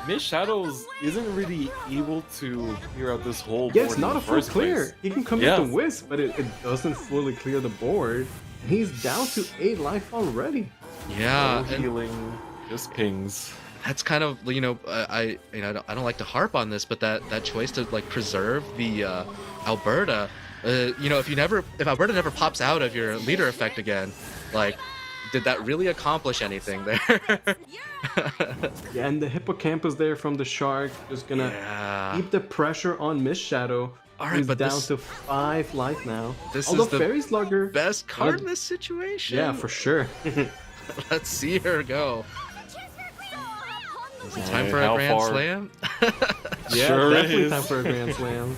Miss Shadows isn't really able to clear out this whole Yeah, board it's in not the a full first clear. place. He can commit Yeah. the Wisp, but it doesn't fully clear the board. And he's down to 8 life already. Yeah, No and healing, just pings. that's kind of I don't like to harp on this, but that choice to like preserve the Alberta, if Alberta never pops out of your leader effect again, like did that really accomplish anything there? Yeah, and the Hippocampus there from the Shark just gonna Yeah. keep the pressure on Miss Shadow. All right, He's but down this- to 5 life now. This Although is the Fairy Slugger, best card in this situation. yeah, for sure. Let's see her go. Is it time Alright, for a how Grand far- Slam? Yeah, Sure definitely is. time for a Grand Slam.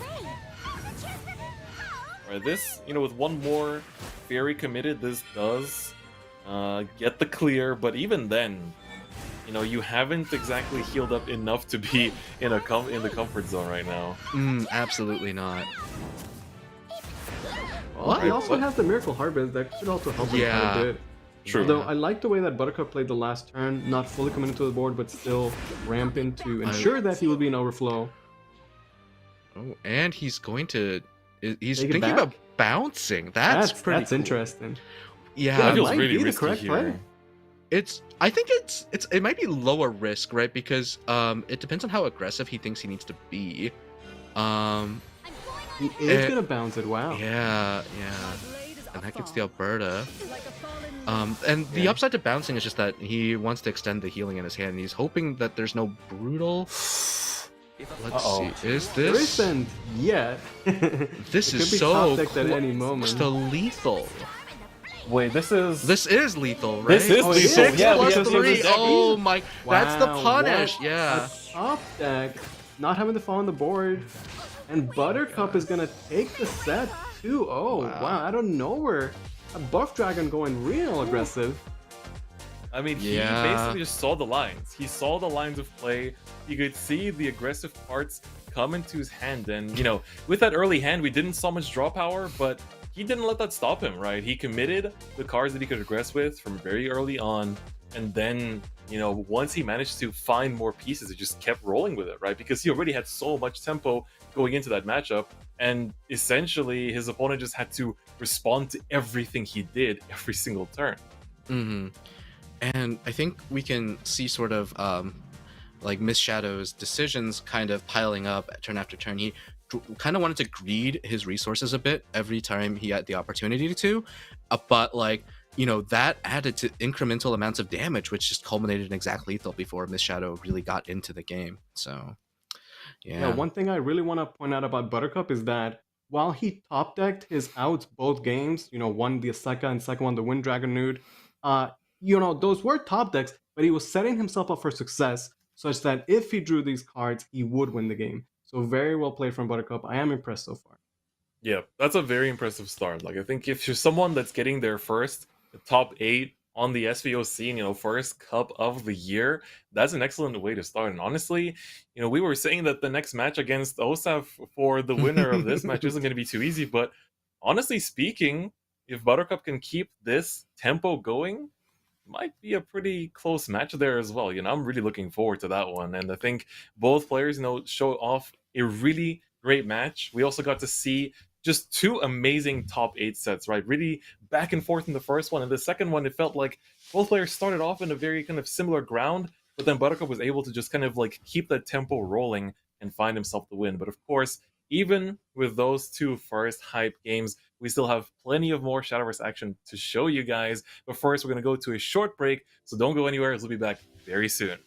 Right, this, with one more Fairy committed, this does get the clear, but even then, you haven't exactly healed up enough to be in the comfort zone right now. Absolutely not. Well, he Right, also but- has the Miracle Harvest that should also help him quite Yeah. a bit. True. Although I like the way that Buttercup played the last turn, not fully committed to the board, but still ramping to ensure that he will be in overflow. Oh, and he's going to. He's Take it thinking back? about bouncing. That's pretty. That's cool. interesting. Yeah, Yeah, That it feels might really be the risky correct here. play. I think it might be lower risk, right? Because it depends on how aggressive he thinks he needs to be. He is Eh, gonna bounce it. Wow. Yeah. And that gets the Alberta. And the upside to bouncing is just that he wants to extend the healing in his hand. And he's hoping that there's no brutal. Let's Uh-oh. see. Is There this? isn't yet. This It is could be so top decked at clo- any moment. close to lethal. Wait, this is... This is lethal, right? This is Oh, it lethal. is? 6 Yeah, plus because he 3. was- Oh my. That's the Wow, punish. what Yeah. A top deck, not having to fall on the board, and Buttercup is gonna take the set too. Oh wow! Out of nowhere, a buff dragon going real aggressive. I mean, he Yeah. basically just saw the lines. He saw the lines of play. He could see the aggressive parts come into his hand. And, with that early hand, we didn't saw much draw power, but he didn't let that stop him, right? He committed the cards that he could aggress with from very early on. And then, once he managed to find more pieces, he just kept rolling with it, right? Because he already had so much tempo going into that matchup. And essentially, his opponent just had to respond to everything he did every single turn. Mm-hmm. And I think we can see sort of like Miss Shadow's decisions kind of piling up turn after turn. He kind of wanted to greed his resources a bit every time he had the opportunity to, but that added to incremental amounts of damage, which just culminated in exact lethal before Miss Shadow really got into the game. So, Yeah, one thing I really want to point out about Buttercup is that while he top decked his outs both games, one the Aseka and second one the Wind Dragon Nude, those were top decks, but he was setting himself up for success such that if he drew these cards, he would win the game. So very well played from Buttercup. I am impressed so far. Yeah, that's a very impressive start. Like, I think if you're someone that's getting there first, the top 8 on the SVO scene, first cup of the year, that's an excellent way to start. And honestly, we were saying that the next match against Osap for the winner of this match isn't going to be too easy, but honestly speaking, if Buttercup can keep this tempo going, might be a pretty close match there as well. I'm really looking forward to that one. And I think both players, show off a really great match. We also got to see just two amazing top 8 sets, right? Really back and forth in the first one. And the second one, it felt like both players started off in a very kind of similar ground, but then Buttercup was able to just kind of like keep that tempo rolling and find himself the win. But of course, even with those two first hype games, we still have plenty of more Shadowverse action to show you guys. But first, we're going to go to a short break, so don't go anywhere, as we'll be back very soon.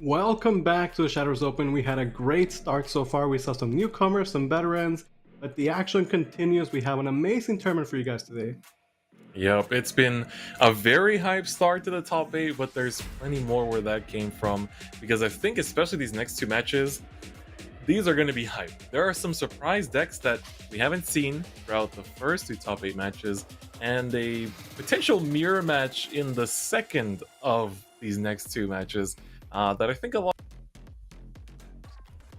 Welcome back to the Shadowverse Open. We had a great start so far. We saw some newcomers, some veterans, but the action continues. We have an amazing tournament for you guys today. Yep, it's been a very hype start to the top 8, but there's plenty more where that came from, because I think especially these next 2 matches, these are going to be hype. There are some surprise decks that we haven't seen throughout the first 2 top 8 matches, and a potential mirror match in the second of these next 2 matches that I think a lot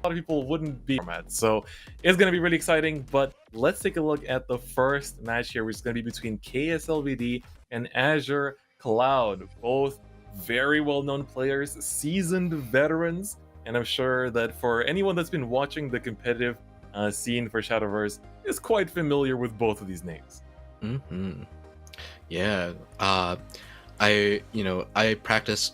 of people wouldn't be at. So it's going to be really exciting, but let's take a look at the first match here, which is going to be between Kslvd and Azure Cloud, both very well-known players, seasoned veterans, and I'm sure that for anyone that's been watching the competitive scene for Shadowverse is quite familiar with both of these names. Yeah. I practice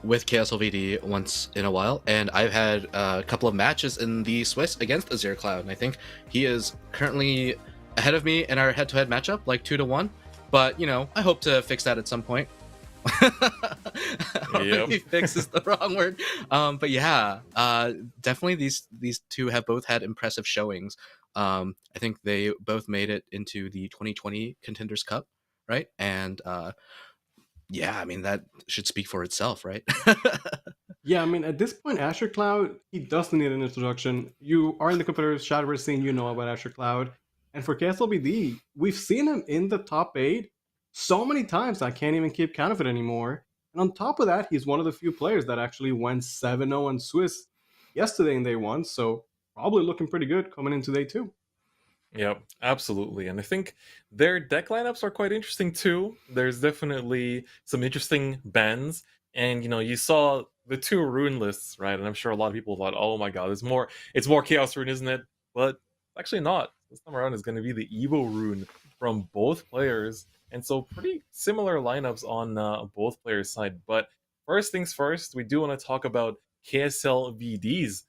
with Kslvd once in a while, and I've had a couple of matches in the Swiss against Azure Cloud, and I think he is currently ahead of me in our head-to-head matchup, like 2-1. But I hope to fix that at some point. Maybe fix is the wrong word. But yeah, definitely these two have both had impressive showings. I think they both made it into the 2020 Contenders Cup, right? And yeah, I mean, that should speak for itself, right? Yeah, I mean, at this point, Azure Cloud, he doesn't need an introduction. You are in the competitive Shadowverse scene, you know about Azure Cloud. And for Kslvd, we've seen him in the top 8 so many times, I can't even keep count of it anymore. And on top of that, he's one of the few players that actually went 7-0 on Swiss yesterday in day 1, so probably looking pretty good coming into day 2. Yep, absolutely. And I think their deck lineups are quite interesting too. There's definitely some interesting bans. And you saw the 2 rune lists, right? And I'm sure a lot of people thought, oh my god, it's more Chaos Rune, isn't it? But actually not. This time around is going to be the Evo Rune from both players. And so pretty similar lineups on both players' side. But first things first, we do want to talk about Kslvd's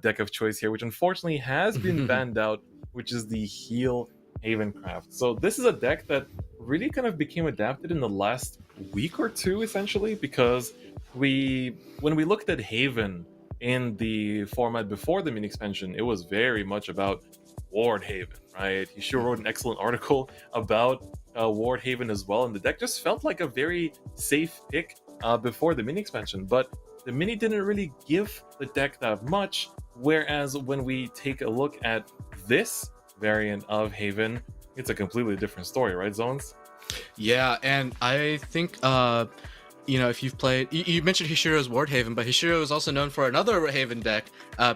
deck of choice here, which unfortunately has been banned out, which is the Heal Havencraft. So this is a deck that really kind of became adapted in the last week or 2, essentially, because when we looked at Haven in the format before the mini expansion, it was very much about Ward Haven, right? He sure wrote an excellent article about Ward Haven as well, and the deck just felt like a very safe pick before the mini expansion, but the mini didn't really give the deck that much, whereas when we take a look at this variant of Haven, it's a completely different story, right, Zones? Yeah, and I think if you've played, you mentioned Hishiro's Ward Haven, but Hishiro is also known for another Haven deck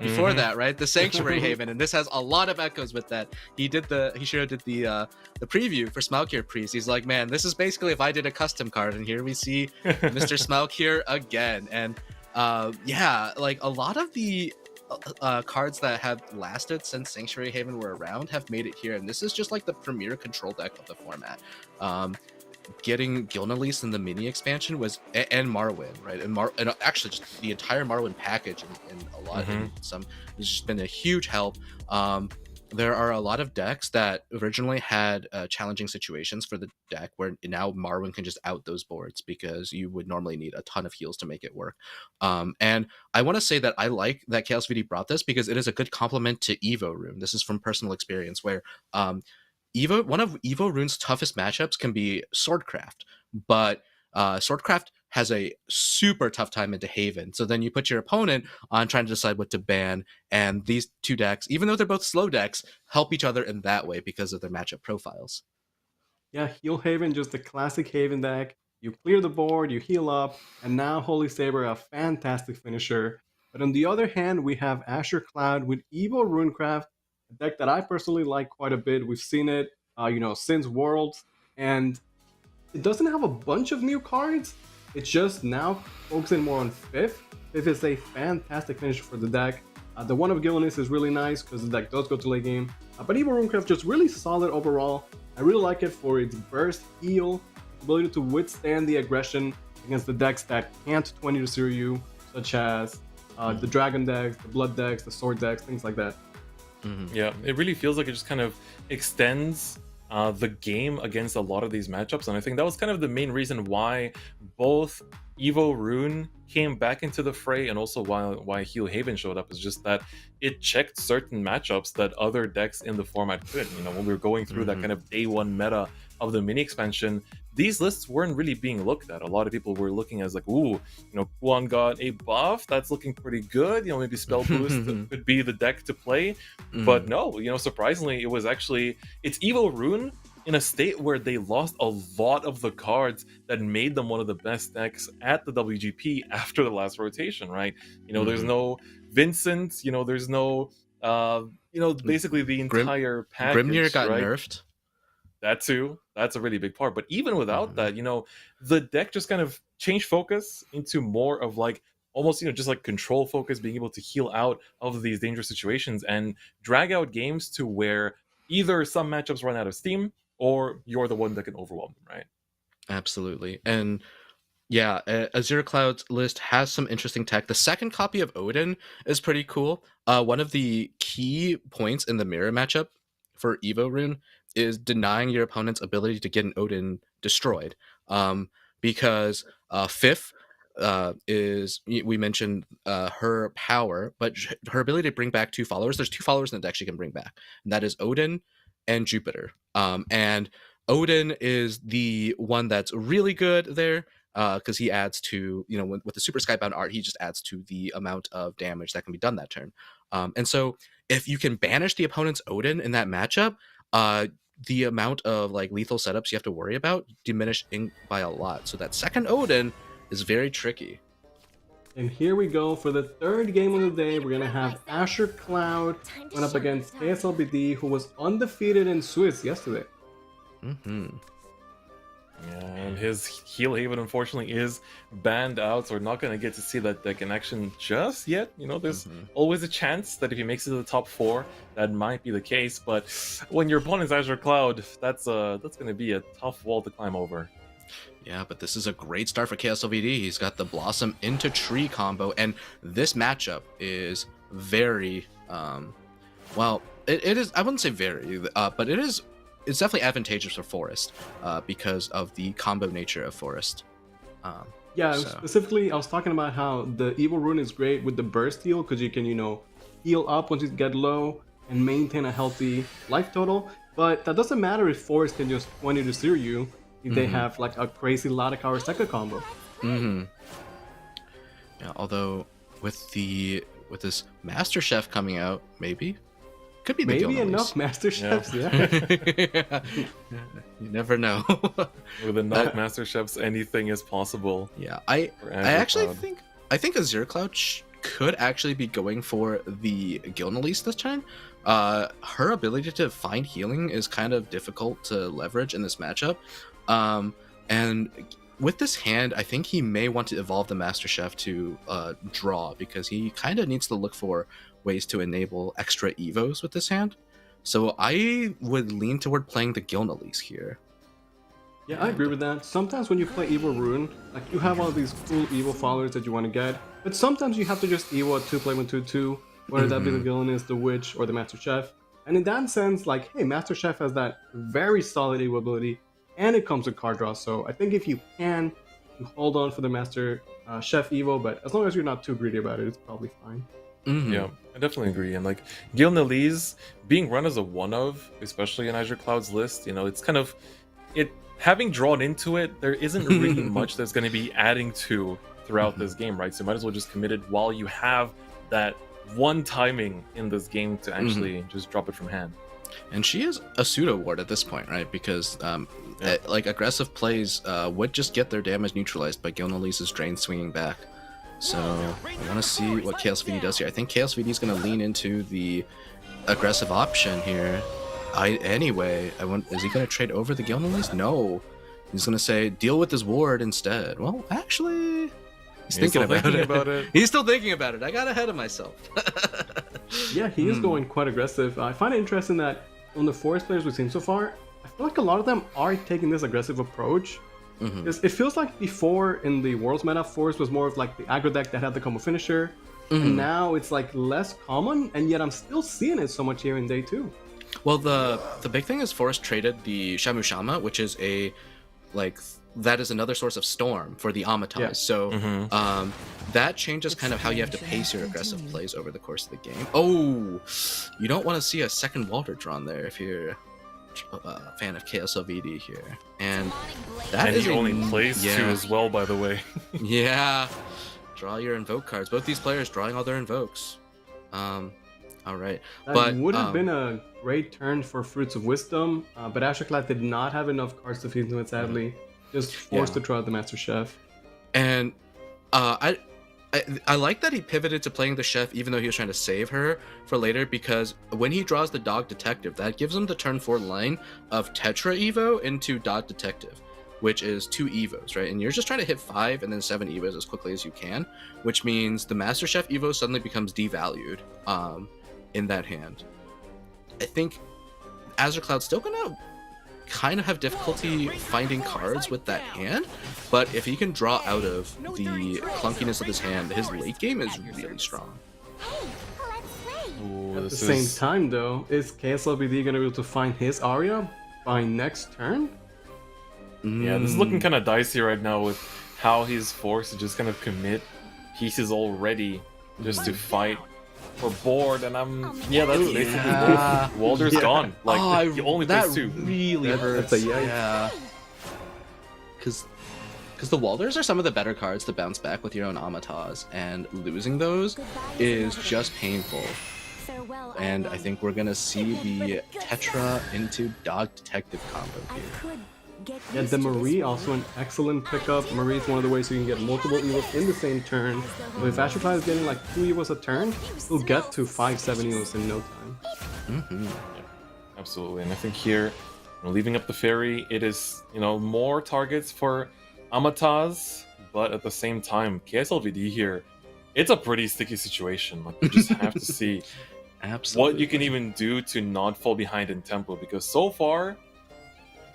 before that, right? The Sanctuary Haven, and this has a lot of echoes with that. Hishiro did the preview for Smaugr Priest. He's like, man, this is basically if I did a custom card, and here we see Mr. Smaugr again. And yeah, like a lot of the cards that have lasted since Sanctuary Haven were around have made it here, and this is just like the premier control deck of the format. Getting Gilnelis in the mini expansion was and Marwyn, right? And actually just the entire Marwyn package in a lot in some has just been a huge help. There are a lot of decks that originally had challenging situations for the deck where now Marwyn can just out those boards because you would normally need a ton of heals to make it work. And I want to say that I like that Kslvd brought this because it is a good complement to Evo Rune. This is from personal experience where one of Evo Rune's toughest matchups can be Swordcraft, but Swordcraft has a super tough time into Haven. So then you put your opponent on trying to decide what to ban, and these 2 decks, even though they're both slow decks, help each other in that way because of their matchup profiles. Yeah, Heal Haven, just the classic Haven deck. You clear the board, you heal up, and now Holy Saber, a fantastic finisher. But on the other hand, we have Azure Cloud with Evo Runecraft, a deck that I personally like quite a bit. We've seen it, since Worlds, and it doesn't have a bunch of new cards. It's just now focusing more on Fifth. Fifth is a fantastic finisher for the deck. The one of Gilnelis is really nice because the deck does go to late game. But Evo Runecraft just really solid overall. I really like it for its burst, heal, ability to withstand the aggression against the decks that can't 20-0 you, such as the Dragon decks, the Blood decks, the Sword decks, things like that. Yeah, it really feels like it just kind of extends the game against a lot of these matchups, and I think that was kind of the main reason why both Evo Rune came back into the fray, and also why Heal Haven showed up is just that it checked certain matchups that other decks in the format couldn't. You know, when we were going through that kind of day one meta of the mini expansion, these lists weren't really being looked at. A lot of people were looking as like, ooh, you know, Kuan got a buff, that's looking pretty good. You know, maybe Spell Boost could be the deck to play. But no, you know, surprisingly, it was actually, it's Evo Rune in a state where they lost a lot of the cards that made them one of the best decks at the WGP after the last rotation, right? You know, there's no Vincent, you know, there's no, you know, basically the entire package. Grimnir got right? nerfed. That too, that's a really big part. But even without that, you know, the deck just kind of changed focus into more of like almost, you know, just like control focus, being able to heal out of these dangerous situations and drag out games to where either some matchups run out of steam or you're the one that can overwhelm them, right? Absolutely. And yeah, Azure Cloud's list has some interesting tech. The second copy of Odin is pretty cool. One of the key points in the mirror matchup for Evo Rune is denying your opponent's ability to get an Odin destroyed. Because Fifth is, we mentioned her power, but her ability to bring back 2 followers. There's 2 followers in the deck she can bring back, and that is Odin and Jupiter. And Odin is the one that's really good there, because he adds to, you know, with the Super Skybound art, he just adds to the amount of damage that can be done that turn. And so if you can banish the opponent's Odin in that matchup, the amount of like lethal setups you have to worry about diminish by a lot. So that second Odin is very tricky. And here we go for the third game of the day. We're gonna have Azure Cloud went up against Kslvd, who was undefeated in Swiss yesterday. Yeah, and his Heal Haven unfortunately is banned out, so we're not going to get to see that deck in action just yet. You know, there's always a chance that if he makes it to the top 4, that might be the case. But when your opponent's Azure Cloud, that's going to be a tough wall to climb over. Yeah, but this is a great start for Kslvd. He's got the Blossom into Tree combo, and this matchup is very, well, it is, I wouldn't say very, but it's definitely advantageous for Forest, because of the combo nature of Forest. Yeah, specifically, I was talking about how the Evil Rune is great with the burst heal, because you can, you know, heal up once you get low and maintain a healthy life total. But that doesn't matter if Forest can just 20 to 0 you if they have like a crazy Ladakawa second combo. Yeah, although with this Master Chef coming out, maybe could be the maybe enough Master Chefs, yeah. You never know. With enough Master Chefs, anything is possible. Yeah, I actually think Azure Cloud could actually be going for the Gilnelise this turn. Her ability to find healing is kind of difficult to leverage in this matchup. And with this hand, I think he may want to evolve the Master Chef to draw, because he kind of needs to look for ways to enable extra evos with this hand. So I would lean toward playing the Gilnelise here. Yeah, I agree with that. Sometimes when you play Evil Rune, like you have all these cool evil followers that you want to get, but sometimes you have to just Evo a 2-play 1/2/2, whether that be the Villainous, the Witch, or the Master Chef. And in that sense, like, hey, Master Chef has that very solid Evo ability, and it comes with card draw. So I think if you can, you hold on for the Master Chef Evo, but as long as you're not too greedy about it, it's probably fine. Yeah, I definitely agree. And like Gilnelise being run as a one-of, especially in Azure Cloud's list, you know, it's kind of it having drawn into it. There isn't really much that's going to be adding to throughout this game, right? So you might as well just commit it while you have that one timing in this game to actually just drop it from hand. And she is a pseudo ward at this point, right? Because like aggressive plays would just get their damage neutralized by Gilnelise's Drain swinging back. So I want to see what Kslvd does here. I think Kslvd is going to lean into the aggressive option here. Anyway, is he going to trade over the Gilnelise? No. He's going to say, deal with his ward instead. Well, actually, he's thinking about it. He's still thinking about it. I got ahead of myself. Yeah, he is going quite aggressive. I find it interesting that on the Forest players we've seen so far, I feel like a lot of them are taking this aggressive approach. Because it feels like before in the Worlds meta, Forest was more of like the aggro deck that had the combo finisher. And now it's like less common, and yet I'm still seeing it so much here in day 2. Well, the big thing is Forest traded the Shamu Shama, which is a like that is another source of storm for the Amataz. Yeah. So that changes kind of how you have to pace your aggressive plays over the course of the game. Oh, you don't want to see a second Walter drawn there if you're a fan of Kslvd here. And that is he only plays 2 as well, by the way. Yeah. Draw your invoke cards. Both these players drawing all their invokes. All right. That would have been a great turn for Fruits of Wisdom, but Azure Cloud did not have enough cards to feed into it, sadly. Just forced to draw the Master Chef. And I like that he pivoted to playing the chef even though he was trying to save her for later, because when he draws the Dog Detective, that gives him the turn 4 line of Tetra Evo into Dog Detective, which is 2 Evos, right? And you're just trying to hit 5 and then 7 Evos as quickly as you can, which means the Master Chef Evo suddenly becomes devalued in that hand. I think Azure Cloud's still gonna kind of have difficulty finding cards with that hand, but if he can draw out of the clunkiness of his hand, his late game is really strong. Ooh, At the same time, though, is Kslvd gonna be able to find his Arya by next turn? Yeah, this is looking kind of dicey right now with how he's forced to just kind of commit pieces already just to fight for board, and that's basically both. Walder's gone. Like, he only plays 2. Really hurts. That's a yikes. Yeah. Because the Walders are some of the better cards to bounce back with your own Amataz, and losing those is just painful. And I think we're gonna see the Tetra into Dog Detective combo here. Yeah, the Marie, also an excellent pickup. Marie is one of the ways you can get multiple Evos in the same turn. But if Azure Cloud is getting like 2 Evos a turn, he'll get to 5-7 Evos in no time. Yeah, absolutely. And I think here, leaving up the Fairy, it is, more targets for Amataz, but at the same time, Kslvd here, it's a pretty sticky situation. Like, you just have to see what you can even do to not fall behind in tempo, because so far,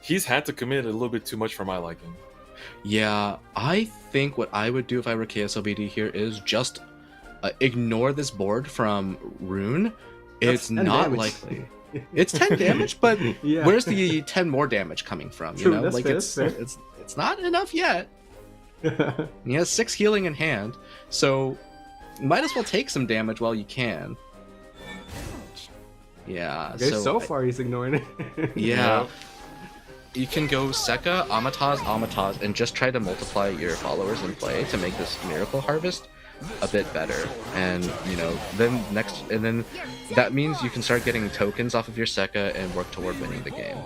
he's had to commit a little bit too much for my liking. Yeah, I think what I would do if I were Kslvd here is just ignore this board from Rune. It's not damage. Likely. It's 10 damage, but Yeah. where's the 10 more damage coming from? True, You know, that's like fair, it's not enough yet. He has 6 healing in hand, so might as well take some damage while you can. Yeah. Okay, so far he's ignoring it. Yeah. You can go Sekka, Amataz, and just try to multiply your followers in play to make this Miracle Harvest a bit better. And, then that means you can start getting tokens off of your Sekka and work toward winning the game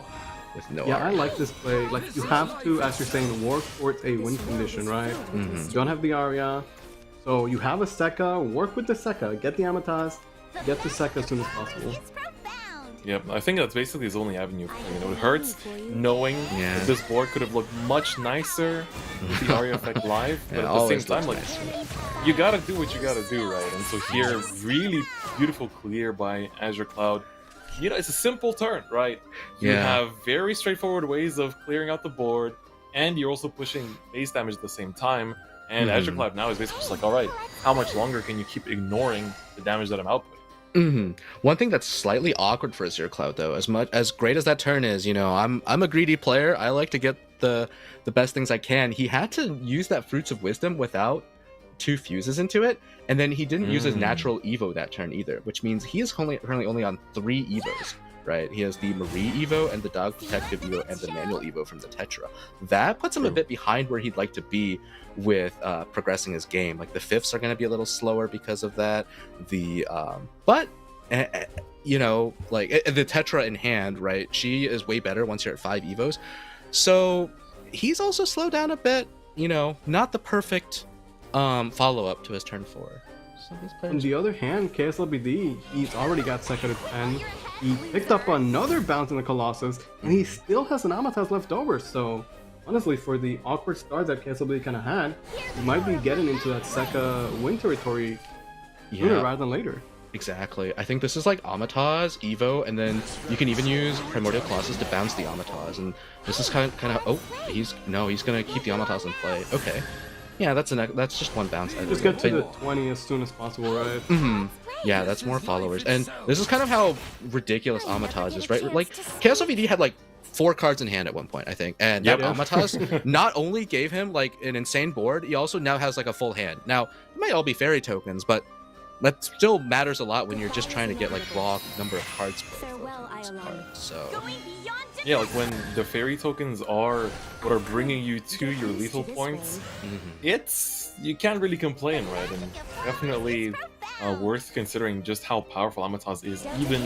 with no Yeah, Arya. I like this play. Like, you have to, as you're saying, work towards a win condition, right? You don't have the Arya, so you have a Sekka, work with the Sekka, get the Amataz, get the Sekka as soon as possible. Yep, I think that's basically his only avenue. It hurts knowing that this board could have looked much nicer with the Arya effect live, but at the same time, like, you gotta do what you gotta do, right? And so here, really beautiful clear by Azure Cloud. It's a simple turn, right? You have very straightforward ways of clearing out the board, and you're also pushing base damage at the same time. And Azure Cloud now is basically just like, alright, how much longer can you keep ignoring the damage that I'm outputting? One thing that's slightly awkward for Azure Cloud, though, as great as that turn is, I'm a greedy player. I like to get the best things I can. He had to use that Fruits of Wisdom without 2 fuses into it, and then he didn't use his natural Evo that turn either, which means he is currently only on 3 Evos. Right, he has the Marie Evo and the Dog Detective Evo and the Manual Evo from the Tetra. That puts him a bit behind where he'd like to be with progressing his game. Like, the 5ths are going to be a little slower because of that. The the Tetra in hand, right? She is way better once you're at 5 Evos. So he's also slowed down a bit. Not the perfect follow up to his turn 4. So these players... On the other hand, Kslvd, he's already got Sekka to 10. He picked up another bounce in the Colossus, and he still has an Amataz left over, so honestly, for the awkward start that Kslvd kind of had, he might be getting into that Sekka win territory sooner rather than later. Exactly. I think this is like Amataz, Evo, and then you can even use Primordial Colossus to bounce the Amataz, and this is kind of he's gonna keep the Amataz in play. Okay. Yeah, that's just one bounce. Just get to the 20 as soon as possible, right? Yeah, that's more followers. And this is kind of how ridiculous Amataz is, right? Like, Kslvd had like 4 cards in hand at one point, I think. And Yep. that Amatas not only gave him like an insane board, he also now has like a full hand. Now, it might all be fairy tokens, but that still matters a lot when you're just trying to get like raw number of cards. Farewell, Iolon. So Yeah, like when the fairy tokens are what are bringing you to your lethal points, it's you can't really complain, right? And definitely worth considering just how powerful Amatas is even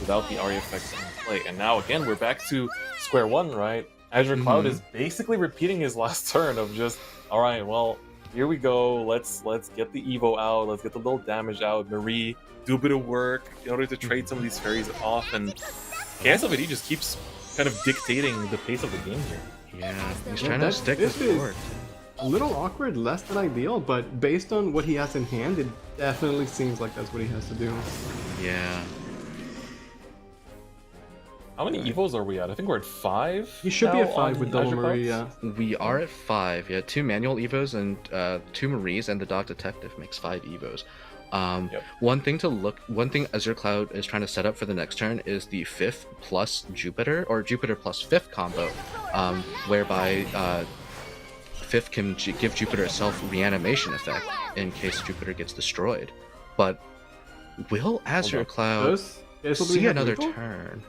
without the Arya effect in play. And now again, we're back to square one, right? Azure Cloud is basically repeating his last turn of just, all right, well, here we go. Let's get the Evo out. Let's get the little damage out. Marie, do a bit of work in order to trade some of these fairies off. And Kslvd just keeps kind of dictating the pace of the game here. yeah, he's trying to stick with the board. A little awkward, less than ideal, but based on what he has in hand, it definitely seems like that's what he has to do. Yeah. How many Evos are we at? I think we're at 5. He should be now at 5 on with double Azure Marie, Clouds. yeah. We are at 5. Yeah, 2 manual Evos and 2 Maries, and the Dog Detective makes 5 Evos. One thing Azure Cloud is trying to set up for the next turn is the 5th plus Jupiter, or Jupiter plus 5th combo, whereby 5th can give Jupiter a self-reanimation effect in case Jupiter gets destroyed. But will Azure Cloud Does see have another lethal? turn?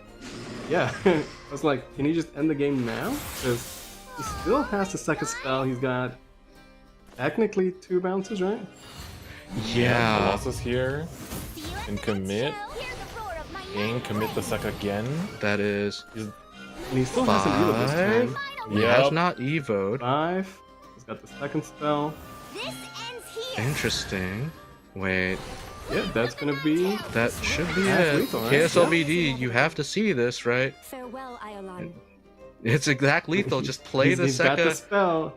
Yeah, I was like, can he just end the game now? Because he still has the second spell. He's got technically 2 bounces, right? Yeah. Colossus here can commit. Payne commit the sec again. That is And he still has an Evo this turn. He has not Evo'd. 5. He's got the second spell. Interesting. Wait, Yeah, that's gonna be... that should be That's it. lethal, right? Kslvd, you have to see this, right? Farewell, Iolon. It's exact lethal. Just play the he's got the second. spell.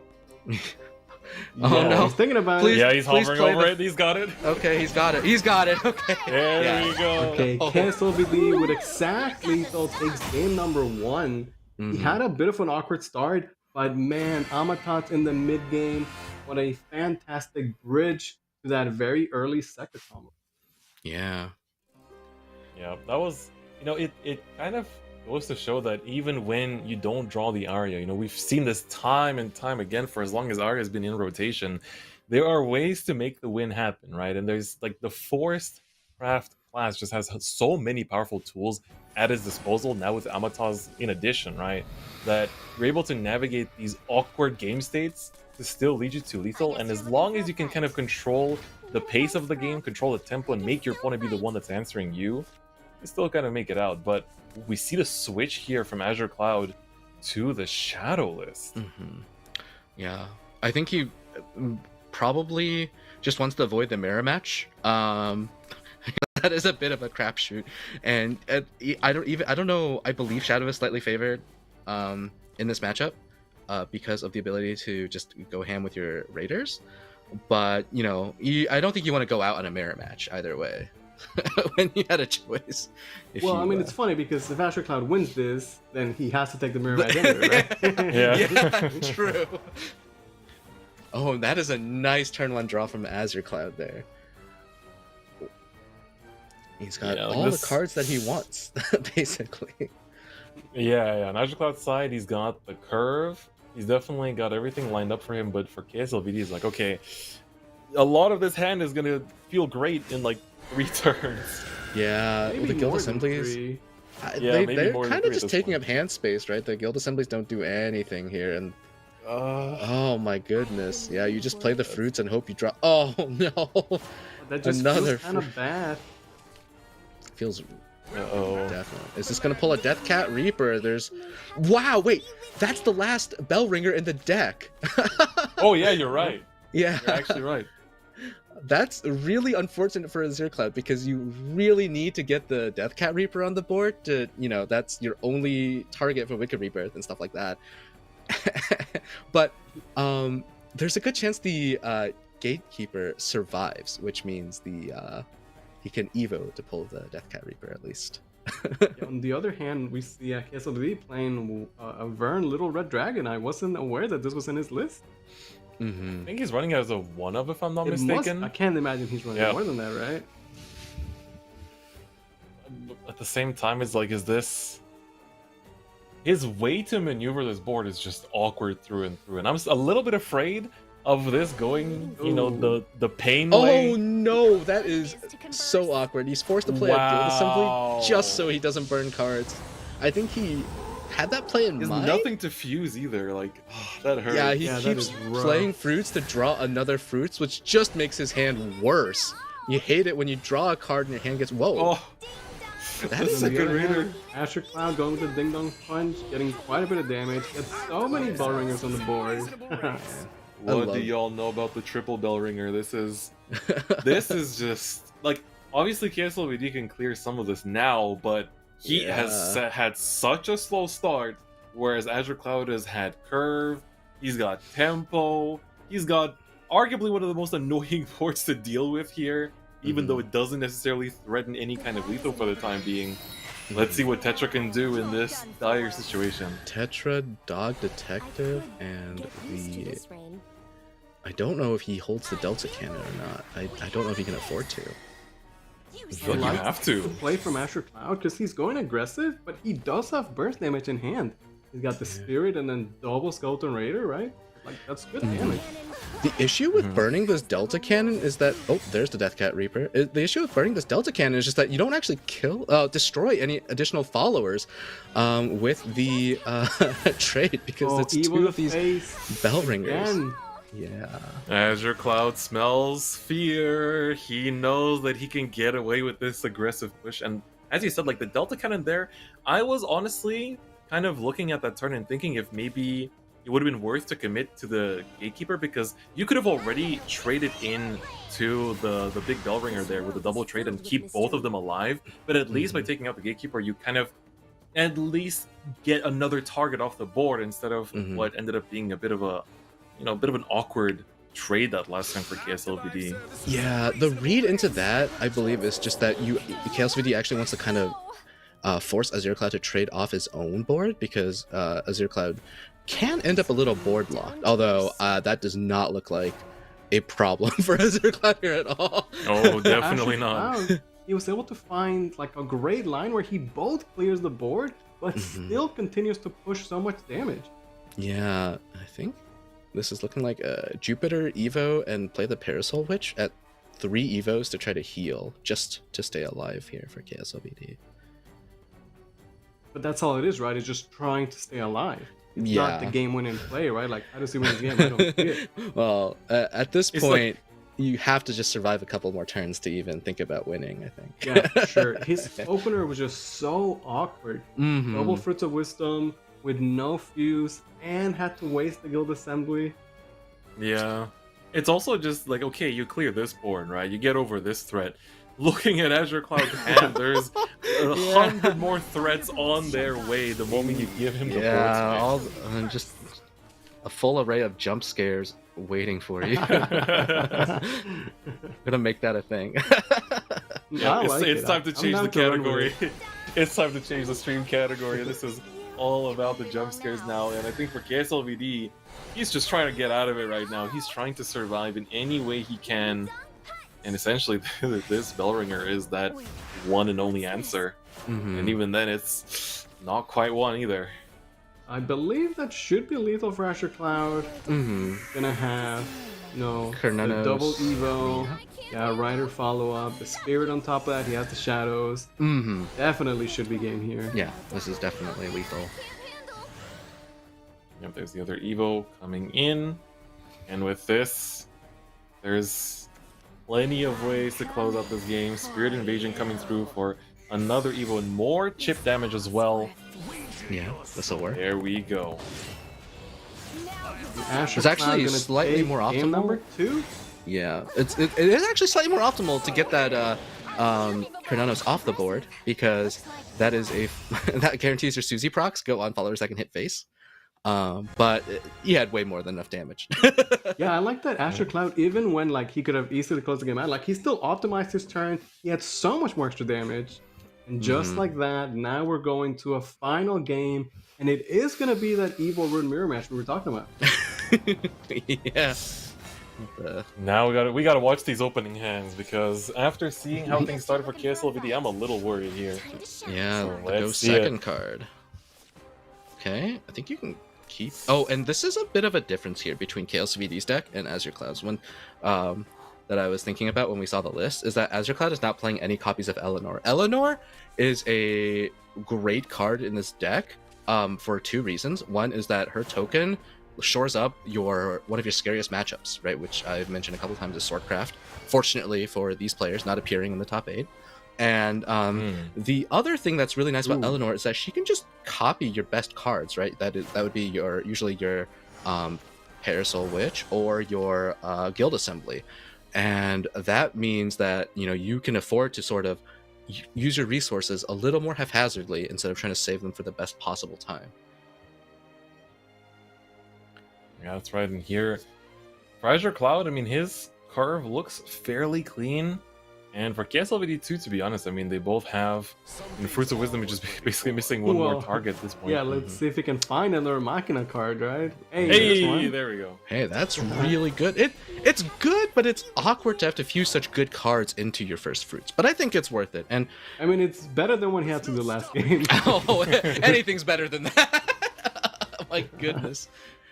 Oh, no. He's thinking about Please- it. Yeah, he's please hovering play over the- it. He's got it. Okay, he's got it. He's got it. Okay. There Yeah. you go. Okay, Oh. Kslvd with exact lethal takes game number 1. He had a bit of an awkward start, but man, Amatat in the mid game, what a fantastic bridge to that very early second combo. Yeah. Yeah, that was, it kind of goes to show that even when you don't draw the Arya, we've seen this time and time again for as long as Arya has been in rotation, there are ways to make the win happen, right? And there's like the Forest Craft class just has so many powerful tools at his disposal now with Amatas in addition, right? That you're able to navigate these awkward game states to still lead you to lethal, and as long as you can kind of control the pace of the game, control the tempo, and make your opponent be the one that's answering you still kind of make it out. But we see the switch here from Azure Cloud to the Shadow list. Yeah. I think he probably just wants to avoid the mirror match. That is a bit of a crapshoot, and I don't know. I believe Shadow is slightly favored in this matchup because of the ability to just go ham with your raiders. But I don't think you want to go out on a mirror match either way when you had a choice. Well, I mean, it's funny because if Azure Cloud wins this, then he has to take the mirror match anyway, right? Yeah. True. Oh, that is a nice turn 1 draw from Azure Cloud there. He's got all the cards that he wants, basically. Yeah. On Azure Cloud's side, he's got the curve. He's definitely got everything lined up for him, but for Kslvd, he's like, okay, a lot of this hand is gonna feel great in like 3 turns. Yeah, Maybe the guild more than assemblies. 3. Maybe They're more than kind 3 of at just this taking point. up hand space, right? The guild assemblies don't do anything here, and oh my goodness, yeah, you just play the fruits and hope you draw. Oh no, That just Another feels kind of bad. feels Uh-oh. definitely. Is this gonna pull a Death Cat Reaper? Wow, wait, that's the last bell ringer in the deck. Oh yeah, you're right. Yeah, You're actually right. that's really unfortunate for Azure Cloud because you really need to get the Death Cat Reaper on the board to, that's your only target for Wicked Rebirth and stuff like that. But there's a good chance the Gatekeeper survives, which means he can Evo to pull the Death Cat Reaper at least. On the other hand, we see Kslvd playing a Vern Little Red Dragon. I wasn't aware that this was in his list. I think he's running as a 1-of, if I'm not mistaken. I can't imagine he's running Yeah. more than that, right? At the same time, it's like, is this his way to maneuver this board is just awkward through and through, and I'm a little bit afraid of this going, you know, the Payne way. Oh no, that is so awkward. He's forced to play a guild assembly just so he doesn't burn cards. I think he had that play in There's mind. nothing to fuse either. Like, that hurts. Yeah, he that keeps is rough. playing fruits to draw another fruits, which just makes his hand worse. You hate it when you draw a card and your hand gets whoa. Oh, That the is second reader. Asher Cloud going with the Ding Dong Punch, getting quite a bit of damage. Gets so many bell ringers on the board. What do y'all know about the triple bell ringer? This is just like, obviously Kslvd can clear some of this now, but he has had such a slow start, whereas Azure Cloud has had curve, he's got tempo, he's got arguably one of the most annoying boards to deal with here, even though it doesn't necessarily threaten any kind of lethal for the time being. Let's see what Tetra can do in this dire situation. Tetra, Dog Detective, and the... I don't know if he holds the Delta Cannon or not. I don't know if he can afford to. I feel like you have to. Play from Asher Cloud because he's going aggressive, but he does have burst damage in hand. He's got the Spirit and then double Skeleton Raider, right? Like, that's good damage. The issue with burning this Delta Cannon is that... Oh, there's the Deathcat Reaper. The issue with burning this Delta Cannon is just that you don't actually destroy any additional followers with the trade, because it's two of these bell ringers. Again. Yeah. Azure Cloud smells fear. He knows that he can get away with this aggressive push. And as you said, like the Delta Cannon there, I was honestly kind of looking at that turn and thinking if maybe it would have been worth to commit to the Gatekeeper, because you could have already traded in to the big bell ringer there with a double trade and keep both of them alive. But at least by taking out the Gatekeeper, you kind of at least get another target off the board instead of what ended up being a bit of a, you know, a bit of an awkward trade that last time for Kslvd. Yeah, the read into that, I believe, is just that Kslvd actually wants to kind of force Azure Cloud to trade off his own board, because Azure Cloud can end up a little board locked, although that does not look like a problem for Azure Cloud here at all. Oh, definitely not. Cloud, he was able to find like a great line where he both clears the board, but still continues to push so much damage. Yeah, I think this is looking like a Jupiter Evo and play the Parasol Witch at 3 Evos to try to heal, just to stay alive here for Kslvd. But that's all it is, right? It's just trying to stay alive. It's Yeah. not the game-winning play, right? Like, how does he win the game? I don't see it. Well, at this It's point, you have to just survive a couple more turns to even think about winning, I think. Yeah, sure. His opener was just so awkward. Double Fruits of Wisdom with no fuse and had to waste the guild assembly. Yeah. It's also just like, okay, you clear this board, right? You get over this threat. Looking at Azure Cloud's hand, there's 100 more threats on their way the moment you give him the board Yeah, space. just a full array of jump scares waiting for you. Gonna make that a thing. Yeah, I like it's it. time to I'm change down the to run with category. it. It's time to change the stream category. This is all about the jump scares now, and I think for Kslvd, he's just trying to get out of it right now. He's trying to survive in any way he can, and essentially this Bellringer is that one and only answer. And even then, it's not quite one either. I believe that should be lethal for Asher Cloud. Gonna have, the Carnanos. double Evo. Yeah, Rider follow-up. The Spirit on top of that. He has the Shadows. Definitely should be game here. Yeah, this is definitely lethal. Yep, there's the other Evo coming in, and with this, there's plenty of ways to close out this game. Spirit Invasion coming through for another Evo and more chip damage as well. Yeah, this'll work. There we go. Asher It's actually Cloud gonna slightly take more game optimal. number 2. Yeah, it is actually slightly more optimal to get that Carnanos off the board, because that is that guarantees your Susie procs go on followers that can hit face. But he had way more than enough damage. Yeah, I like that Asher Cloud, even when like he could have easily closed the game out, like he still optimized his turn. He had so much more extra damage. And just like that, now we're going to a final game, and it is going to be that evil Rune Mirror match we were talking about. Yeah. Now we gotta watch these opening hands, because after seeing how things started for Kslvd, I'm a little worried here. Yeah, So the go let's see second it. card. Okay, I think you can keep. Oh, and this is a bit of a difference here between Kslvd's deck and Azure Cloud's one. That I was thinking about when we saw the list is that Azure Cloud is not playing any copies of Eleanor. Eleanor is a great card in this deck for two reasons. One is that her token shores up one of your scariest matchups, right? Which I've mentioned a couple times is Swordcraft. Fortunately for these players, not appearing in the top 8. And the other thing that's really nice about Eleanor is that she can just copy your best cards, right? That would be usually your Parasol Witch or your Guild Assembly. And that means that you can afford to sort of use your resources a little more haphazardly instead of trying to save them for the best possible time. Yeah, that's right. And here, for Azure Cloud, I mean, his curve looks fairly clean. And for Kslvd too, to be honest, I mean, they both have Fruits of Wisdom, which is basically missing one more target at this point. Yeah, let's see if we can find another Machina card, right? Hey, there we go. Hey, that's really good. It's good, but it's awkward to have to fuse such good cards into your first fruits. But I think it's worth it. And I mean, it's better than what he had to do last game. Oh, anything's better than that. My goodness.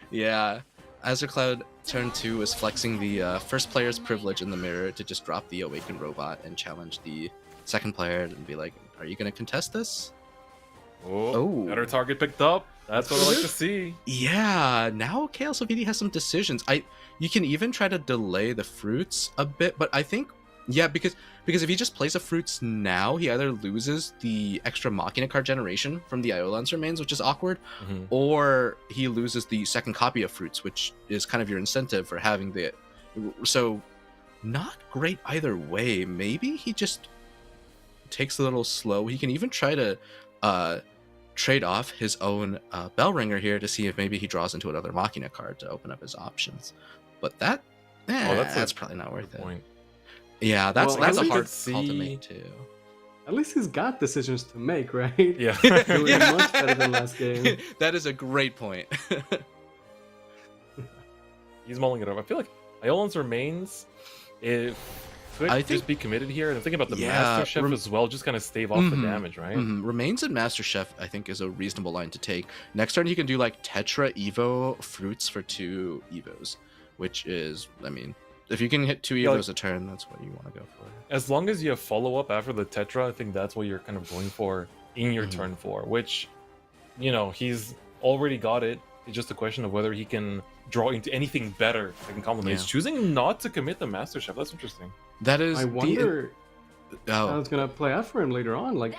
Yeah. Azure Cloud turn 2 is flexing the first player's privilege in the mirror to just drop the Awakened Robot and challenge the second player and be like, are you going to contest this? Oh, better target picked up. That's what I like to see. Yeah, now Kslvd has some decisions. You can even try to delay the fruits a bit, but I think, yeah, because if he just plays a fruits now, he either loses the extra Machina card generation from the Iolan's remains, which is awkward, or he loses the second copy of fruits, which is kind of your incentive for having the. So, not great either way. Maybe he just takes a little slow. He can even try to trade off his own Bellringer here to see if maybe he draws into another Machina card to open up his options. But that's probably not worth it. Point. Yeah, that's a hard call see... to make too. At least he's got decisions to make, right? Yeah. Doing much better than last game. That is a great point. He's mulling it over. I feel like Iolan's remains, could just be committed here. And I'm thinking about the Master Chef as well, just kind of stave off the damage, right? Remains and Master Chef, I think, is a reasonable line to take. Next turn, you can do like Tetra Evo fruits for 2 Evos, which is, I mean, if you can hit 2 Evos a turn, that's what you want to go for. As long as you have follow-up after the Tetra, I think that's what you're kind of going for in your turn 4, which, he's already got it. It's just a question of whether he can draw into anything better that can complement. He's choosing not to commit the Master Chef. That's interesting. That is. I wonder how it's going to play out for him later on. Like,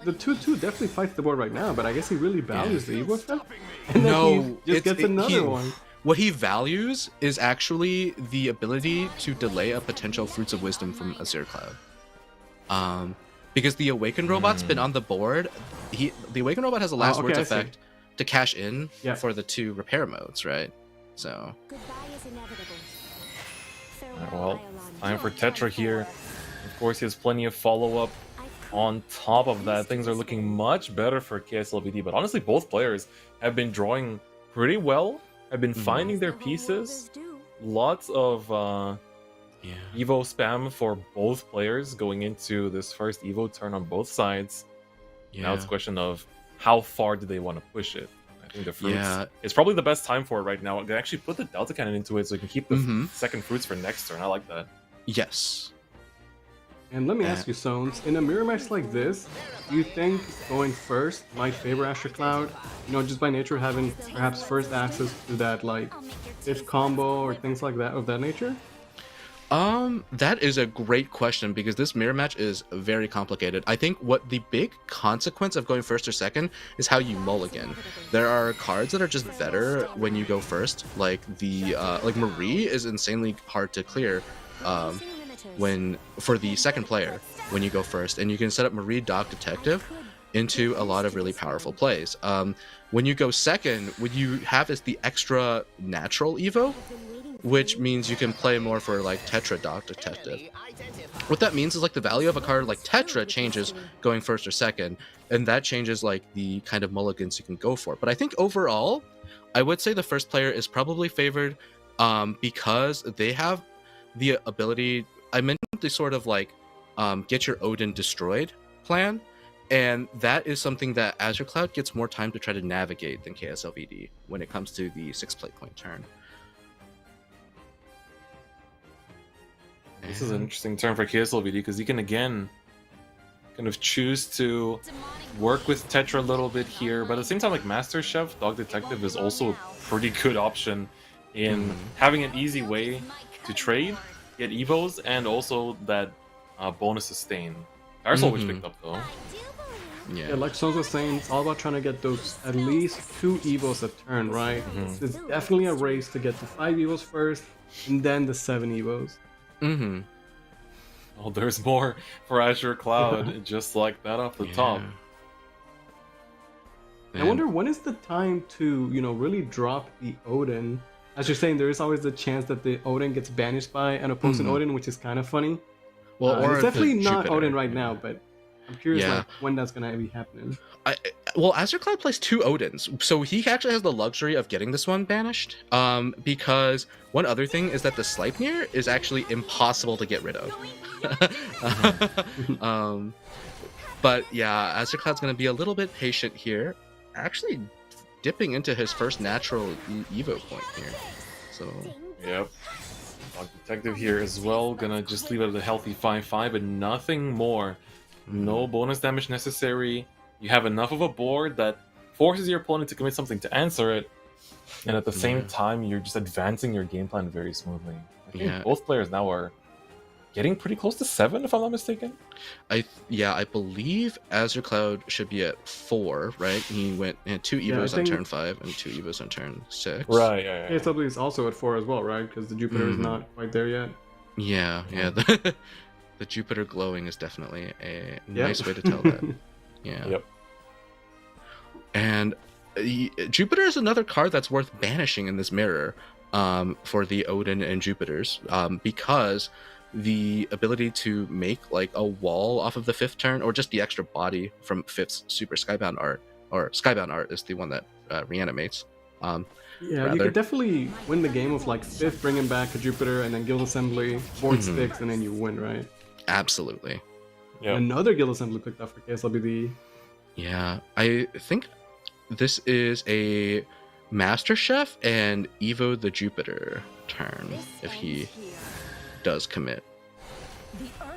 the 2/2 definitely fights the board right now, but I guess he really values the Evo effect. And then he just gets another one. What he values is actually the ability to delay a potential Fruits of Wisdom from Azure Cloud. Because the Awakened Robot's been on the board. The Awakened Robot has a Last Words effect to cash in for the 2 repair modes, right? So. Well, time for Tetra here. Of course, he has plenty of follow-up. On top of that, things are looking much better for Kslvd. But honestly, both players have been drawing pretty well. Have been finding their pieces. Lots of Evo spam for both players going into this first Evo turn on both sides. Now it's a question of how far do they want to push it. I think the fruits is probably the best time for it right now. They actually put the Delta Cannon into it so you can keep the second fruits for next turn. I like that. Yes. And let me ask you, Sones, in a mirror match like this, do you think going first might favor Azure Cloud? Just by nature having perhaps first access to that, like, if combo or things like that of that nature? That is a great question because this mirror match is very complicated. I think what the big consequence of going first or second is how you mulligan. There are cards that are just better when you go first, like like Marie is insanely hard to clear. For the second player when you go first, and you can set up Marie Doc Detective into a lot of really powerful plays. When you go second, what you have is the extra natural Evo, which means you can play more for like Tetra Doc Detective. What that means is like the value of a card like Tetra changes going first or second, and that changes like the kind of mulligans you can go for. But I think overall, I would say the first player is probably favored because they have the ability. I meant to sort of like get your Odin destroyed plan, And that is something that Azure Cloud gets more time to try to navigate than KSLVD when it comes to the 6 play point turn. This is an interesting turn for KSLVD because you can again kind of choose to work with Tetra a little bit here, but at the same time, like Master Chef, Dog Detective is also a pretty good option in having an easy way to trade, get evos, and also that bonus sustain. Parasol which picked up though. Yeah, like Sons was saying, it's all about trying to get those at least 2 evos a turn, right? It's definitely a race to get to 5 evos first, and then the 7 evos. Mm-hmm. Oh, there's more for Azure Cloud, just like that off the top. I wonder when is the time to, you know, really drop the Odin. As you're saying, there is always the chance that the Odin gets banished by an opposing Odin, which is kind of funny. Well, or it's definitely not Jupiter, Odin right now, but I'm curious Yeah. like, when that's gonna be happening. Well, Azure Cloud plays 2 Odins, so he actually has the luxury of getting this one banished. Because one other thing is that the Sleipnir is actually impossible to get rid of. But yeah, Azure Cloud's going to be a little bit patient here, actually dipping into his first natural Evo point here. So Yep. Dog Detective here as well, gonna just leave it at a healthy 5-5 and nothing more. No bonus damage necessary. You have enough of a board that forces your opponent to commit something to answer it, and at the same time, you're just advancing your game plan very smoothly. I think both players now are getting pretty close to 7, if I'm not mistaken. I believe Azure Cloud should be at 4, right? He had 2 Evos on turn 5 and 2 Evos on turn 6. Right, yeah. KSW is also at 4 as well, right? Because the Jupiter is not quite there yet. Yeah. The Jupiter glowing is definitely a nice way to tell that. Yeah. Yep. And Jupiter is another card that's worth banishing in this mirror for the Odin and Jupiters because the ability to make like a wall off of the 5th turn, or just the extra body from 5th's Super Skybound art, or Skybound art is the one that reanimates. Yeah, you could definitely win the game with like 5th, bringing back a Jupiter, and then Guild Assembly, board sticks, and then you win, right? Absolutely. Yep. Another Guild Assembly picked up for KSLBD. Yeah, I think this is a Master Chef and Evo the Jupiter turn if he does commit.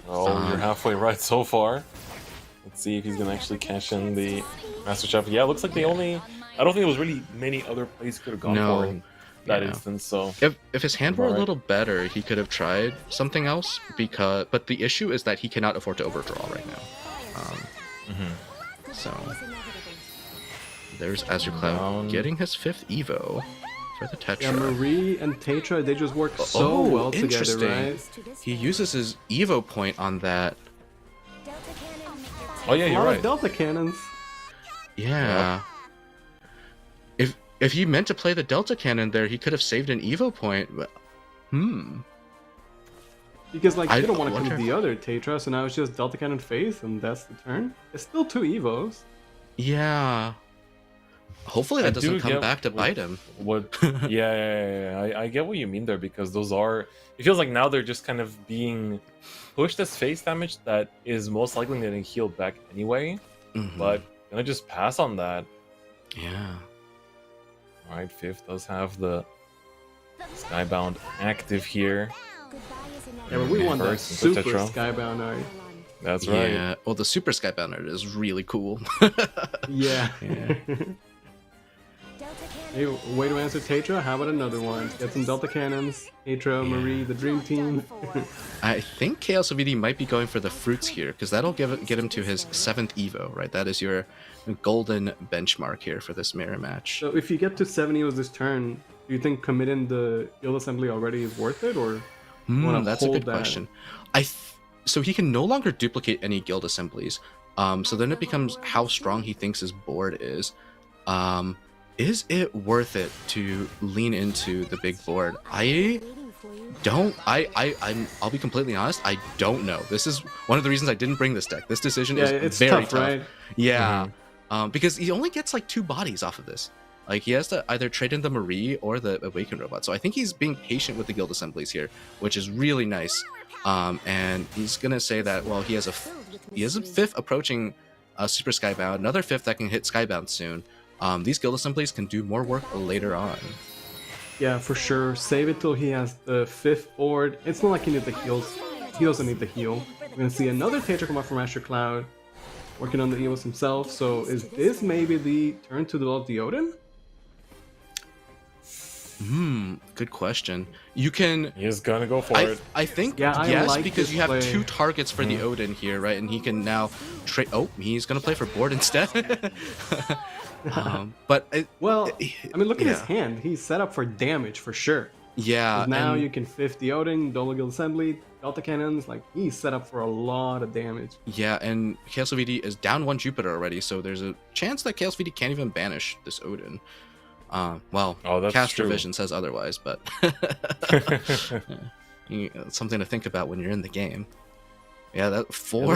Oh, you're halfway right so far. Let's see if he's gonna actually cash in the Master Chef. Yeah, it looks like I don't think there was really many other plays he could have gone for in that instance. So if his hand were a little better, he could have tried something else. But the issue is that he cannot afford to overdraw right now. So there's Azure Cloud getting his 5th Evo for the Tetra. Yeah, Marie and Tetra, they just work so well together, right? He uses his Evo point on that. Oh yeah, you're right. Delta cannons. Yeah. If he meant to play the Delta Cannon there, he could have saved an Evo point. But, Because like you don't want to commit the other Tetra, so now it's just Delta Cannon face, and that's the turn. It's still 2 Evos. Yeah. Hopefully that doesn't come back to bite him. Yeah. I get what you mean there, because those are. It feels like now they're just kind of being pushed as face damage that is most likely getting healed back anyway. But gonna just pass on that. Yeah. All right, 5th does have the Skybound active here. Yeah, but we want that First, super Tetra. Skybound art. That's right. Yeah. Well, the Super Skybound art is really cool. Yeah. Hey, way to answer Tetra. How about another one? Get some Delta Cannons. Tetra, Marie, the Dream Team. I think KSLVD might be going for the fruits here, because that'll get him to his 7th Evo, right? That is your golden benchmark here for this mirror match. So if you get to 7 Evos this turn, do you think committing the Guild Assembly already is worth it, or that's a good question. So he can no longer duplicate any Guild Assemblies. So then it becomes how strong he thinks his board is. Is it worth it to lean into the big board? I'll be completely honest, I don't know. This is one of the reasons I didn't bring this deck. This decision is very tough. Right? Yeah. Because he only gets like 2 bodies off of this. Like he has to either trade in the Marie or the Awakened Robot. So I think he's being patient with the Guild Assemblies here, which is really nice. And he's gonna say that, well, he has a 5th approaching Super Skybound, another 5th that can hit Skybound soon. These guild assemblies can do more work later on. Yeah, for sure. Save it till he has the 5th board. It's not like he needs the heals. He doesn't need the heal. We're gonna see another Tetra come up from Azure Cloud, working on the heals himself. So is this maybe the turn to develop the Odin? Good question. You can. He's gonna go for it. I think Yeah, I yes, like because this you have play. 2 targets for the Odin here, right? And he can now trade. Oh, he's gonna play for board instead. But Well, I mean, look at his yeah. hand. He's set up for damage for sure. yeah, Now and- you can 5th the Odin, double guild assembly, Delta cannons. Like he's set up for a lot of damage. Yeah, and Kslvd is down 1 Jupiter already, so there's a chance that Kslvd can't even banish this Odin. Well, Oh, that's Caster true. Vision says otherwise, but it's something to think about when you're in the game. Yeah, that 4.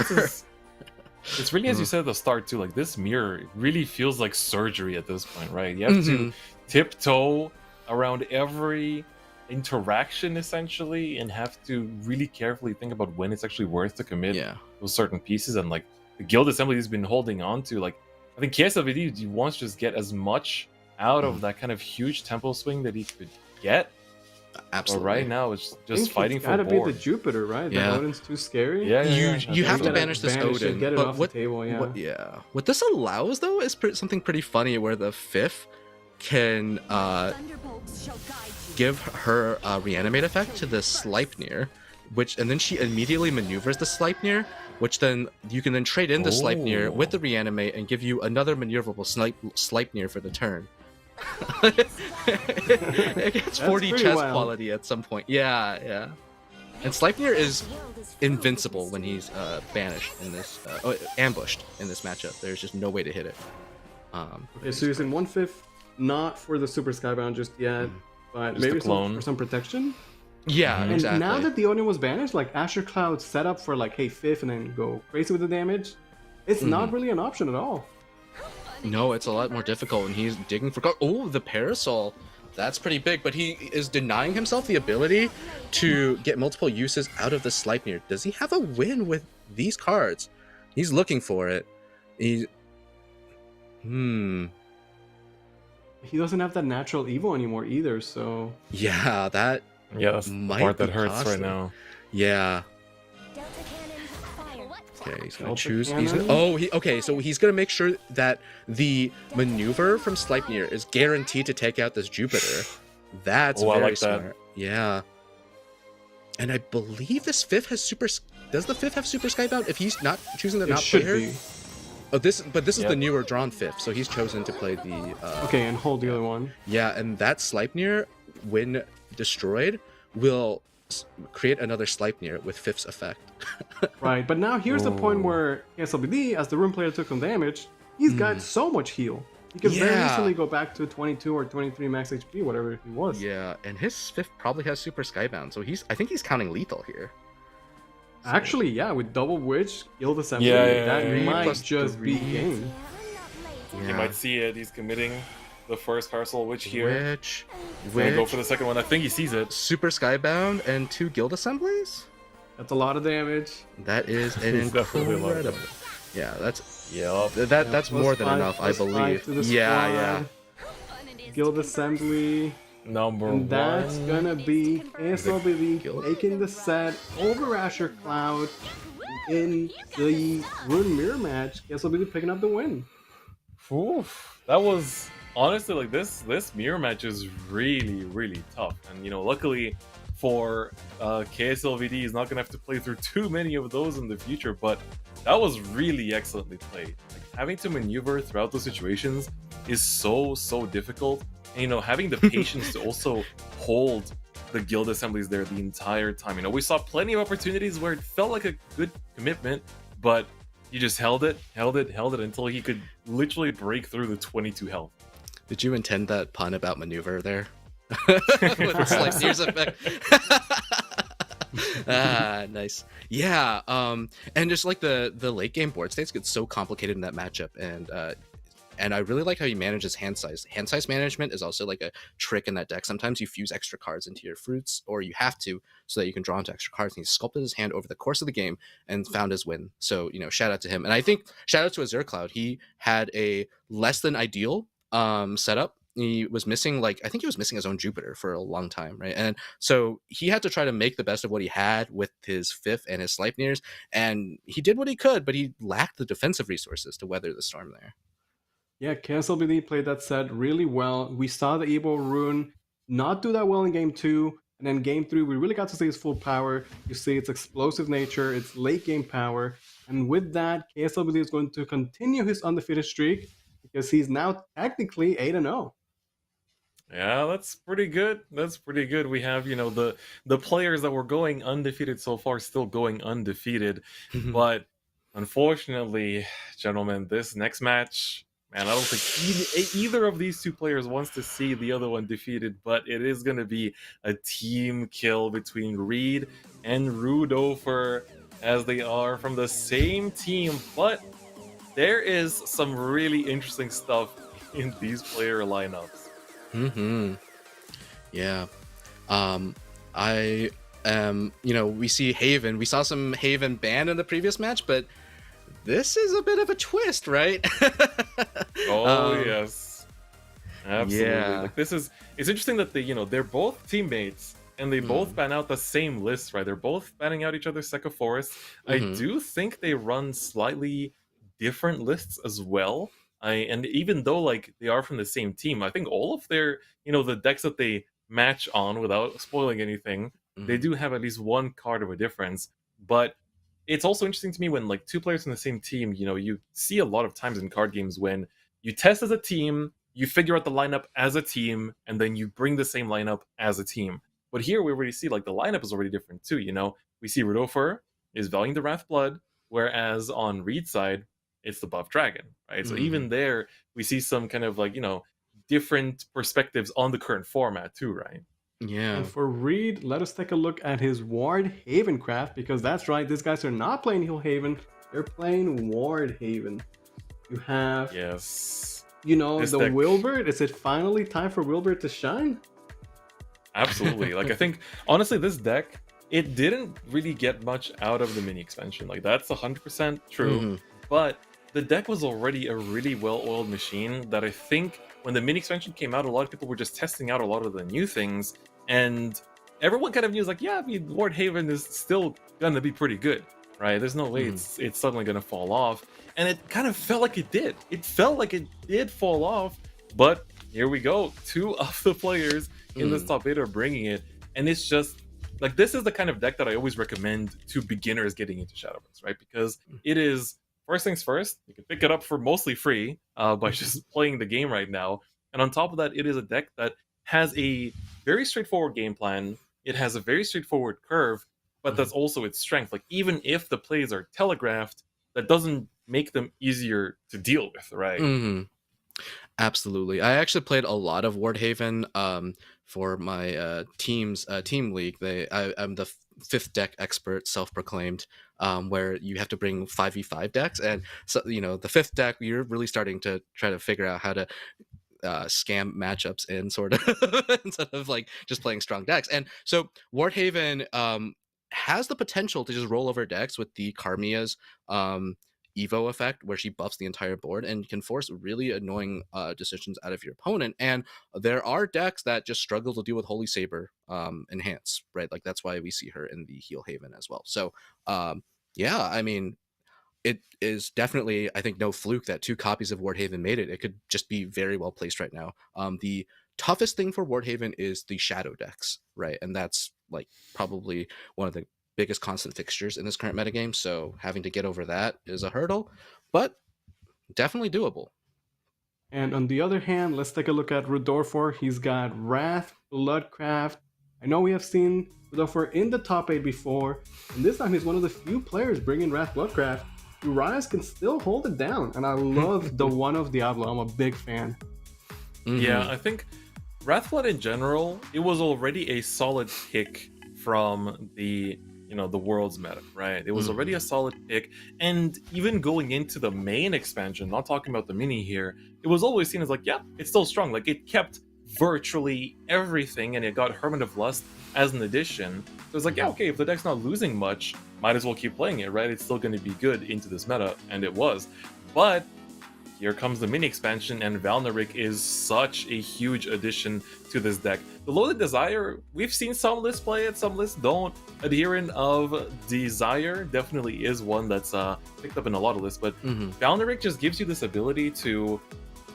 It's really, as you said at the start too, like this mirror it really feels like surgery at this point, right? You have to tiptoe around every interaction essentially and have to really carefully think about when it's actually worth to commit Yeah. those certain pieces. And like the guild assembly has been holding on to, like I think Kslvd wants to just get as much out of that kind of huge tempo swing that he could get. Absolutely. But right now it's I just think fighting it's for gotta board. be the Jupiter, right? Yeah. The Odin's too scary. Yeah, yeah, you yeah. you have to gotta banish this banish it, Odin. get it but off the what, table, yeah. what this allows though is something pretty funny where the 5th can Thunderbolts shall guide you. give her reanimate effect to the Sleipnir, and then she immediately maneuvers the Sleipnir, which then you can then trade in the Sleipnir with the reanimate and give you another maneuverable Sleipnir for the turn. It gets 40 pretty chess wild. quality at some point. Yeah. And Sleipnir is invincible when he's banished in this, ambushed in this matchup. There's just no way to hit it. Okay, so using 1/5, not for the Super Skybound just yet, but Just maybe the clone. for some protection. Yeah, And exactly. now that the Odin was banished, like Azure Cloud set up for like, hey, 5th and then go crazy with the damage, it's not really an option at all. No, it's a lot more difficult, and he's digging for. Oh, the parasol. That's pretty big, but he is denying himself the ability to get multiple uses out of the Sleipnir. Does he have a win with these cards? He's looking for it. He He doesn't have that natural evil anymore either, so Yeah, that. Yeah, that's the Might part that be hurts costly. right now. Yeah. Delta cannon, fire. Okay, he's gonna Delta choose. cannon? Okay. So he's gonna make sure that the maneuver from Sleipnir is guaranteed to take out this Jupiter. That's Oh, I very like that. smart. Yeah. And I believe this 5th has super. Does the 5th have Super Skybound? If he's not choosing to it not should play her. be. Oh, this is Yep. the newer drawn 5th, so he's chosen to play the. Okay, and hold the other one. Yeah, and that Sleipnir, when destroyed, will create another Sleipnir with 5th's effect. Right, but now here's the point where Kslvd, as the room player took some damage, he's got so much heal. He can very Yeah. easily go back to 22 or 23 max HP, whatever he was. Yeah, and his 5th probably has Super Skybound, so I think he's counting lethal here. Actually, yeah, with double witch, guild assembly, Yeah, that yeah, yeah. might Plus just be 3. game. You might see it. He's committing the first parcel witch here. Witch, He's gonna go Witch, for the second one. I think he sees it. Super Skybound, and 2 guild assemblies? That's a lot of damage. That is an It's definitely a lot of incredible. Yeah, that's Yep. that's Plus more than 5, enough, I plus 5 believe. to the Yeah. squad. Guild assembly. Number And that's one. gonna be Kslvd Guild. taking the set over Azure Cloud in the Rune Mirror match. Kslvd picking up the win. Oof. That was honestly like this mirror match is really tough. And luckily for Kslvd, he's not gonna have to play through too many of those in the future, but that was really excellently played. Like having to maneuver throughout those situations is so difficult. And having the patience to also hold the guild assemblies there the entire time. We saw plenty of opportunities where it felt like a good commitment, but you just held it until he could literally break through the 22 health. Did you intend that pun about maneuver there? With the Sleipnir's effect. Nice. Yeah, and just like the late game board states get so complicated in that matchup, and And I really like how he manages hand size. Hand size management is also like a trick in that deck. Sometimes you fuse extra cards into your fruits, or you have to, so that you can draw into extra cards. And he sculpted his hand over the course of the game and found his win. So, shout out to him. And I think shout out to Azure Cloud. He had a less than ideal setup. He was missing, I think he was missing his own Jupiter for a long time, right? And so he had to try to make the best of what he had with his fifth and his Sleipnirs, and he did what he could, but he lacked the defensive resources to weather the storm there. Yeah, Kslvd played that set really well. We saw the Evo Rune not do that well in Game 2, and then Game 3, we really got to see its full power. You see its explosive nature, its late game power, and with that, Kslvd is going to continue his undefeated streak because he's now technically 8-0. Yeah, that's pretty good. That's pretty good. We have, the players that were going undefeated so far still going undefeated. But unfortunately, gentlemen, this next match, man, I don't think either of these two players wants to see the other one defeated, but it is going to be a team kill between Reed and Rudofer, as they are from the same team. But there is some really interesting stuff in these player lineups. Yeah. I am, we see Haven. We saw some Haven ban in the previous match, but this is a bit of a twist, right? Yes. Absolutely. Yeah. It's interesting that they're both teammates and they both ban out the same list, right? They're both banning out each other's Secca Forest. I do think they run slightly different lists as well. And even though they are from the same team, I think all of their, the decks that they match on, without spoiling anything, they do have at least one card of a difference. But it's also interesting to me when two players from the same team, you see a lot of times in card games when you test as a team, you figure out the lineup as a team, and then you bring the same lineup as a team. But here we already see the lineup is already different too. We see Rudofer is Valiant the Wrathblood, whereas on Reed's side, it's the Buff Dragon, right? So even there, we see some kind of different perspectives on the current format too, right? Yeah. And for Reed, let us take a look at his Ward Haven craft, because that's right, these guys are not playing Heal Haven, they're playing Ward Haven. You have, yes, the deck. Wilbert. Is it finally time for Wilbert to shine? Absolutely. I think, honestly, this deck, it didn't really get much out of the mini expansion. That's 100% true. But the deck was already a really well-oiled machine that I think when the mini expansion came out, a lot of people were just testing out a lot of the new things, and everyone kind of knew, Ward Haven is still gonna be pretty good, right? There's no way it's suddenly gonna fall off, and it kind of felt like it did. It felt like it did fall off, but here we go. Two of the players in this top 8 are bringing it, and it's just this is the kind of deck that I always recommend to beginners getting into Shadowverse, right? Because it is, first things first, you can pick it up for mostly free by just playing the game right now. And on top of that, it is a deck that has a very straightforward game plan. It has a very straightforward curve, but that's also its strength. Even if the plays are telegraphed, that doesn't make them easier to deal with, right? Absolutely. I actually played a lot of Ward Haven for my team league. I'm the 5th deck expert, self-proclaimed, where you have to bring 5v5 decks, and so the 5th deck, you're really starting to try to figure out how to scam matchups in, sort of, instead of just playing strong decks. And so Ward Haven has the potential to just roll over decks with the Carmia's Evo effect, where she buffs the entire board and can force really annoying decisions out of your opponent. And there are decks that just struggle to deal with Holy Saber enhance, right? That's why we see her in the Heal Haven as well. So yeah, I mean, it is definitely, I think, no fluke that 2 copies of Ward Haven made it. It could just be very well placed right now. The toughest thing for Ward Haven is the shadow decks, right? And that's probably one of the biggest constant fixtures in this current metagame, so having to get over that is a hurdle, but definitely doable. And on the other hand, let's take a look at Rudofer. He's got Wrath, Bloodcraft. I know we have seen Rudofer in the top 8 before, and this time he's one of the few players bringing Wrath, Bloodcraft. Urias can still hold it down, and I love the One of Diablo. I'm a big fan. Yeah, I think Wrathblood in general, it was already a solid pick from the the world's meta, right? It was already a solid pick, and even going into the main expansion, not talking about the mini here, it was always seen as like, yeah, it's still strong. Like it kept virtually everything, and it got Hermit of Lust as an addition. So it's like, yeah, okay, if the deck's not losing much, might as well keep playing it, right? It's still going to be good into this meta, and it was. But here comes the mini expansion, and Valneric is such a huge addition to this deck. The Loaded Desire, we've seen some lists play it, some lists don't. Adherent of Desire definitely is one that's picked up in a lot of lists, but Valneric just gives you this ability to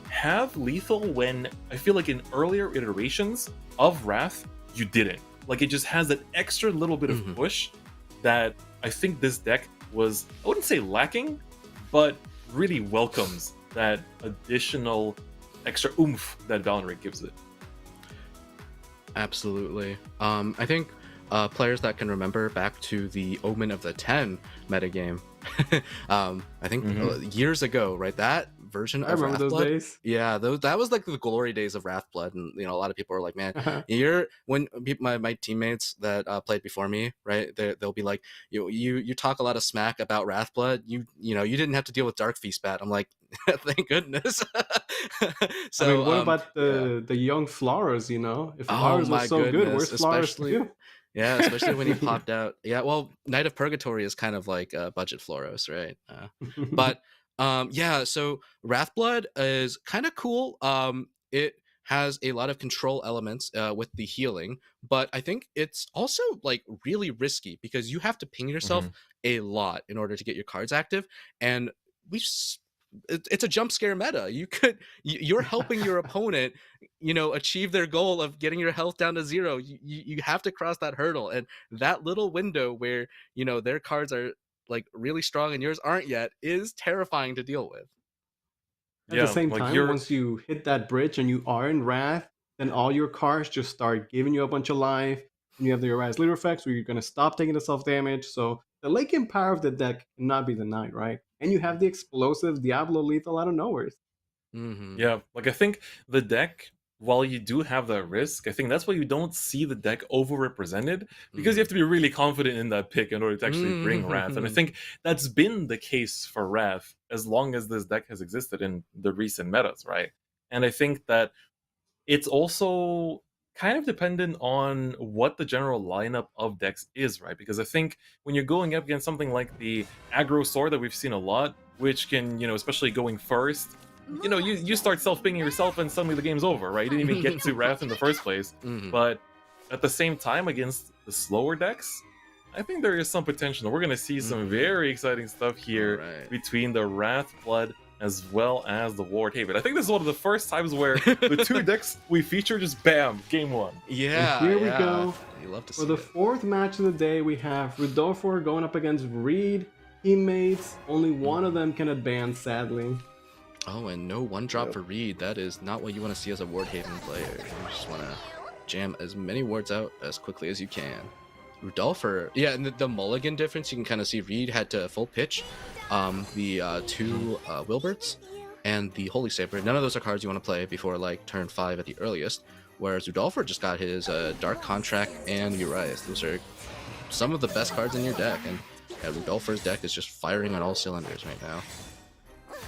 have lethal when I feel like in earlier iterations of Wrath, you didn't. Like it just has that extra little bit of push that I think this deck was, I wouldn't say lacking, but really welcomes that additional extra oomph that Valneric gives it. Absolutely. I think players that can remember back to the Omen of the 10 metagame, I think years ago, right? That version of I remember those Wrathblood, days. yeah, that was like the glory days of Wrathblood, and a lot of people are like, man, my teammates that played before me, right? They'll be like, you talk a lot of smack about Wrathblood, you didn't have to deal with Dark Feast Bat. I'm like, thank goodness. So I mean, what about the young Flowers? If Flowers was so good, where's Flowers too? Yeah, especially when he popped out. Yeah, well, Knight of Purgatory is kind of like budget Floros, right? But yeah, so Wrathblood is kind of cool. It has a lot of control elements with the healing, but I think it's also like really risky because you have to ping yourself a lot in order to get your cards active, and it's a jump scare meta. You're helping your opponent, achieve their goal of getting your health down to 0. You have to cross that hurdle, and that little window where their cards are like really strong and yours aren't yet is terrifying to deal with. At the same time, once you hit that bridge and you are in Wrath, then all your cards just start giving you a bunch of life, and you have the Arise Leader effects where you're going to stop taking the self damage. So the late game power of the deck cannot be denied, right? And you have the explosive Diablo lethal out of nowhere. Yeah, like I think the deck, while you do have that risk, I think that's why you don't see the deck overrepresented, because you have to be really confident in that pick in order to actually bring Wrath. And I think that's been the case for Wrath as long as this deck has existed in the recent metas, right? And I think that it's also kind of dependent on what the general lineup of decks is, right? Because I think when you're going up against something like the aggro sword that we've seen a lot, which can, especially going first, you start self-pinging yourself and suddenly the game's over, right? You didn't even get to Wrath in the first place. But at the same time, against the slower decks, I think there is some potential. We're going to see some very exciting stuff here between the Wrathblood as well as the Ward Haven. I think this is one of the first times where the two decks we feature just bam, game one. Yeah, and here we go. You love to see For the fourth match of the day, we have Rudolphor going up against Reed. Teammates, only one of them can advance, sadly. Oh, and no one drop for Reed. That is not what you want to see as a Ward Haven player. You just want to jam as many wards out as quickly as you can. Rudolphor, yeah, and the mulligan difference, you can kind of see Reed had to full pitch the two Wilberts and the Holy Saber. None of those are cards you want to play before like turn 5 at the earliest, whereas Rudolphor just got his Dark Contract and Urias. Those are some of the best cards in your deck, and Rudolphor's deck is just firing on all cylinders right now.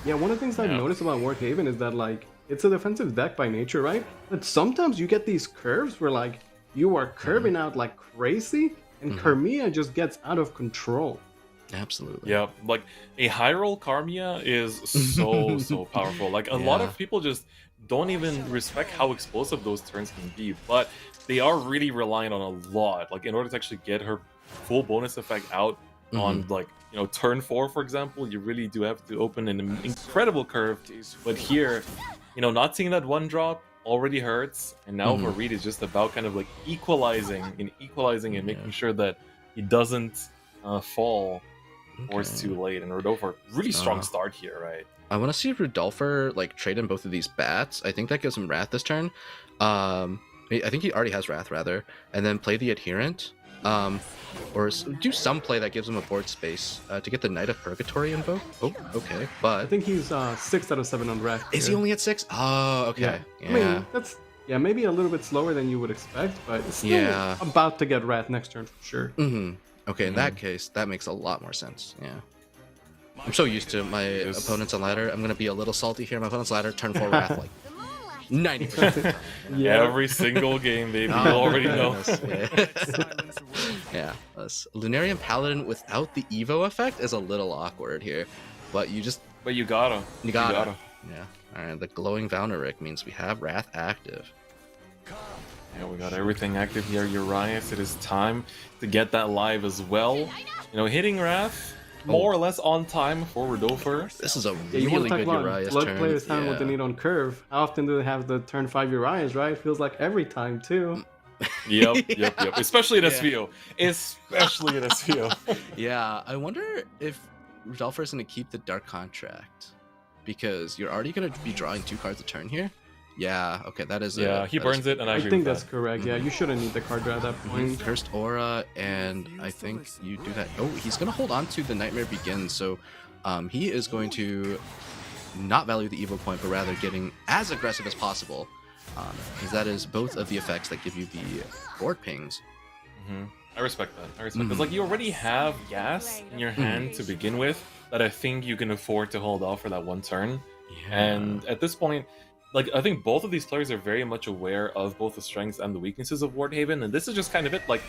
Yeah, one of the things I've noticed about Ward Haven is that like it's a defensive deck by nature, right? But sometimes you get these curves where like you are curving out like crazy, and Karmia just gets out of control. Absolutely. Yeah, like a high roll Karmia is so powerful. Like a lot of people just don't even respect how explosive those turns can be, but they are really relying on a lot. Like in order to actually get her full bonus effect out on like turn 4, for example, you really do have to open an incredible curve. But here, not seeing that one drop already hurts, and now for Reed is just about kind of like equalizing and making sure that he doesn't fall or it's too late. And Rudolphor, really strong start here, right? I want to see Rudolphor like trade in both of these bats. I think that gives him Wrath this turn. I think he already has Wrath rather, and then play the Adherent. Or do some play that gives him a board space to get the Knight of Purgatory invoke. Oh, okay, but I think he's 6 out of 7 on Wrath. Is he only at 6? Oh, okay. Yeah. I mean, that's maybe a little bit slower than you would expect, but it's still about to get Wrath next turn for sure. Okay, in that case, that makes a lot more sense. Yeah. I'm so used to my opponents on ladder. I'm gonna be a little salty here. My opponent's ladder, turn 4 Wrath, like 90% of the time. Yeah. Every single game, baby. You Oh, already know. goodness, yeah. Lunarian Paladin without the Evo effect is a little awkward here, but you But you gotta. gotta. Yeah. All right. The glowing Valneric means we have Wrath active. Yeah, we got everything active here, Urias. It is time to get that live as well. You know, hitting Wrath more or less on time for Rodolfo. This is a Yeah, you want really to talk good about Urias blood turn. players time what they Yeah. need on curve. How often do they have the turn 5 Urias, right? Feels like every time too. Yep. Especially at Yeah. SVO. Especially at SVO. Yeah, I wonder if Rodolfo is going to keep the Dark Contract, because you're already going to be drawing 2 cards a turn here. Yeah, okay, that is Yeah, he burns it, and I I agree think with that's that. correct. Yeah, you shouldn't need the card draw at that point. Cursed Aura, and I think you do that. Oh, he's going to hold on to the Nightmare Begins, so he is going to not value the Evo point, but rather getting as aggressive as possible, because that is both of the effects that give you the board pings. I respect that. Because like you already have gas in your hand to begin with that I think you can afford to hold off for that one turn. Yeah. And at this point, like I think both of these players are very much aware of both the strengths and the weaknesses of Wardhaven, and this is just kind of it. Like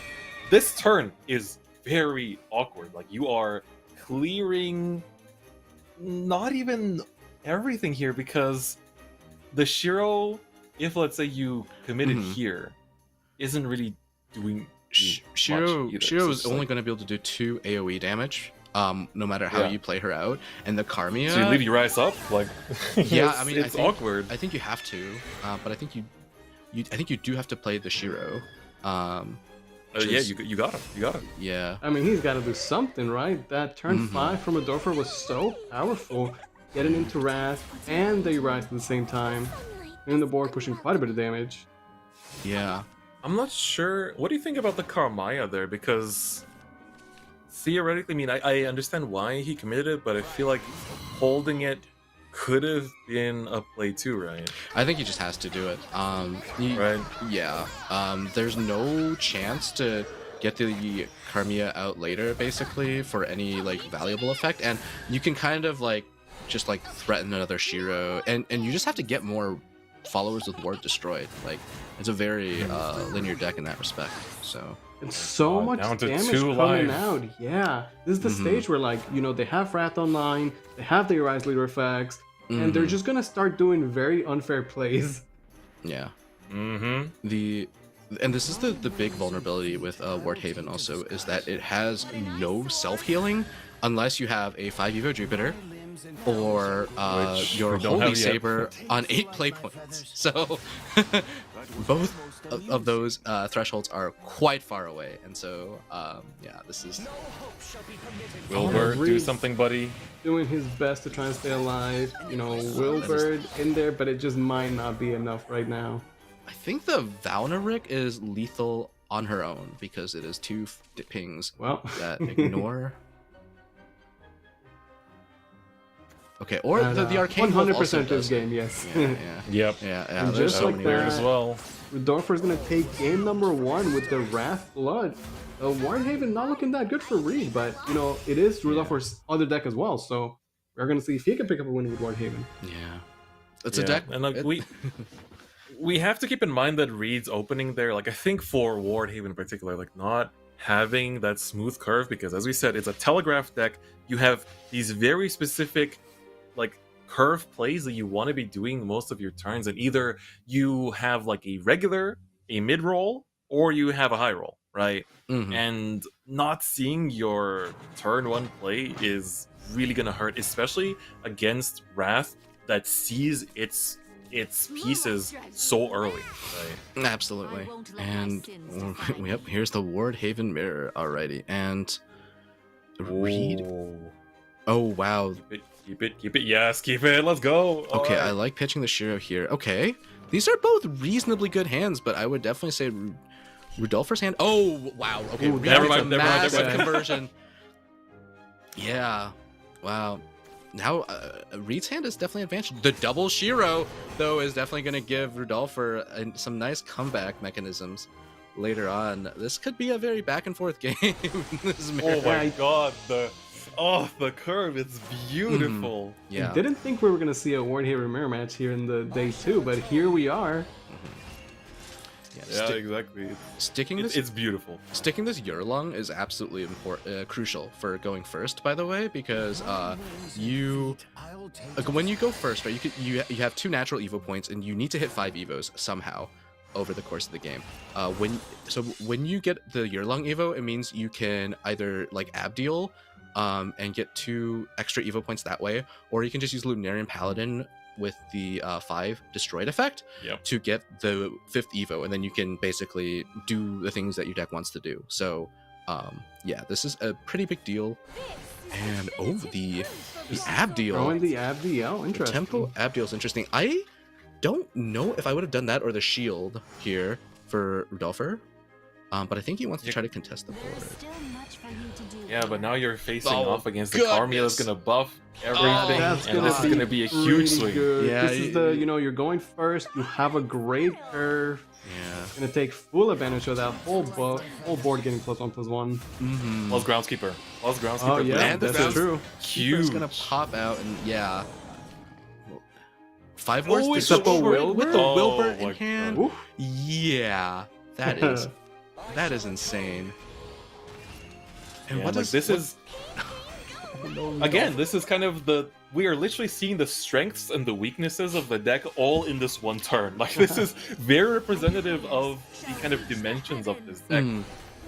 this turn is very awkward. Like you are clearing not even everything here, because the Shiro, if let's say you committed here, isn't really doing Shiro much either. Shiro So is it's only like- going to be able to do 2 AoE damage, no matter how Yeah. you play her out. And the Karmia, So you leave Urias up, like yeah, I mean, it's I think, awkward. I think you have to, but I think you do have to play the Shiro. Yeah, just- you got him. You got him. Yeah, I mean, he's got to do something, right? That turn 5 from Adorfer was so powerful. Getting into Wrath and the Urias at the same time. And the board pushing quite a bit of damage. yeah. I'm not sure. What do you think about the Karmaya there? Because theoretically, I mean, I understand why he committed it, but I feel like holding it could have been a play too, right? I think he just has to do it. Right. Yeah. There's no chance to get the Karmia out later, basically, for any like valuable effect, and you can kind of like just like threaten another Shiro, and you just have to get more followers with Ward destroyed. Like it's a very linear deck in that respect. So It's so God, much down to damage 2 coming life. out. Yeah. This is the stage where, like, you know, they have Wrath online, they have the Urias leader effects, and they're just gonna start doing very unfair plays. yeah. Mm-hmm. And this is the big vulnerability with Wardhaven also, is that it has no self-healing unless you have a 5 Evo Jupiter or Which your we don't Holy have yet. Saber on 8 play points. So both of those thresholds are quite far away, and so yeah, this is Wilbur, do Reed. something, buddy. Doing his best to try and stay alive. You know, Wilbur in there, but it just might not be enough right now. I think the Valneric is lethal on her own because it is 2 pings Well, that ignore. Okay, or the arcane wolf 100% also this does. game, yes. Yeah, Yep. yeah. And There's just so like many Weird that- as well. Dorfer's gonna take game number 1 with the Wrath Blood. Warnhaven not looking that good for Reed, but you know it is Rudolph's other deck as well, so we're gonna see if he can pick up a win with Warnhaven. Yeah, it's a Yeah, deck, and like it- we have to keep in mind that Reed's opening there, like I think for Wardhaven in particular, like not having that smooth curve, because as we said, it's a telegraph deck. You have these very specific like curve plays that you want to be doing most of your turns, and either you have like a regular, a mid roll, or you have a high roll, right? Mhm. And not seeing your turn 1 play is really gonna hurt, especially against Wrath that sees its pieces so early, right? Absolutely. And yep, here's the Wardhaven mirror. Alrighty, and Reed. Ooh. Oh wow. Keep it, yes, keep it, let's go. Okay, I Alright. like pitching the Shiro here. Okay, these are both reasonably good hands, but I would definitely say Rudolph's hand. Oh wow. Okay, Ooh, Reed never gets a mind, never mind, massive never mind. conversion. Yeah. Wow. Now Reed's hand is definitely advantage. The double Shiro though is definitely going to give Rudolph some nice comeback mechanisms. later on, this could be a very back and forth game. This Oh mirror. my god, the curve, it's beautiful. Yeah. I didn't think we were gonna see a Warren Haver mirror match here in the day 2, but here we are. Yeah, exactly. Sticking this, It's beautiful. sticking this Yurlong is absolutely crucial for going first. By the way, because you when you go first, right, you have 2 natural Evo points, and you need to hit 5 Evos somehow over the course of the game. When you get the Yurlong Evo, it means you can either like Abdeal and get 2 extra Evo points that way, or you can just use Lunarian Paladin with the 5 destroyed effect to get the 5th Evo, and then you can basically do the things that your deck wants to do. So yeah, this is a pretty big deal. And the Abdeal. Throwing the Abdeal, The interesting. Tempo Abdeal is interesting. I don't know if I would have done that or the shield here for Rudolfer. But I think he wants to try to contest the board. Yeah, but now you're facing Oh, off against the goodness. Karmia that's gonna buff everything, That's and this is gonna be a huge really swing. good. Yeah, This is the, you're going first, you have a great curve. Yeah. Gonna take full advantage of that whole board getting +1/+1. Mm-hmm. Plus groundskeeper. Plus groundskeeper. Oh yeah, And the that's grounds- true. Keeper's Huge. gonna pop out, and yeah. 5 Oh, words it's to a destroy Wilbur? with the Oh Wilbur my in hand. Oof. Yeah, that is insane. And Yeah, what like does this is no, again, this is kind of we are literally seeing the strengths and the weaknesses of the deck all in this one turn. Like this is very representative of the kind of dimensions of this deck. Mm.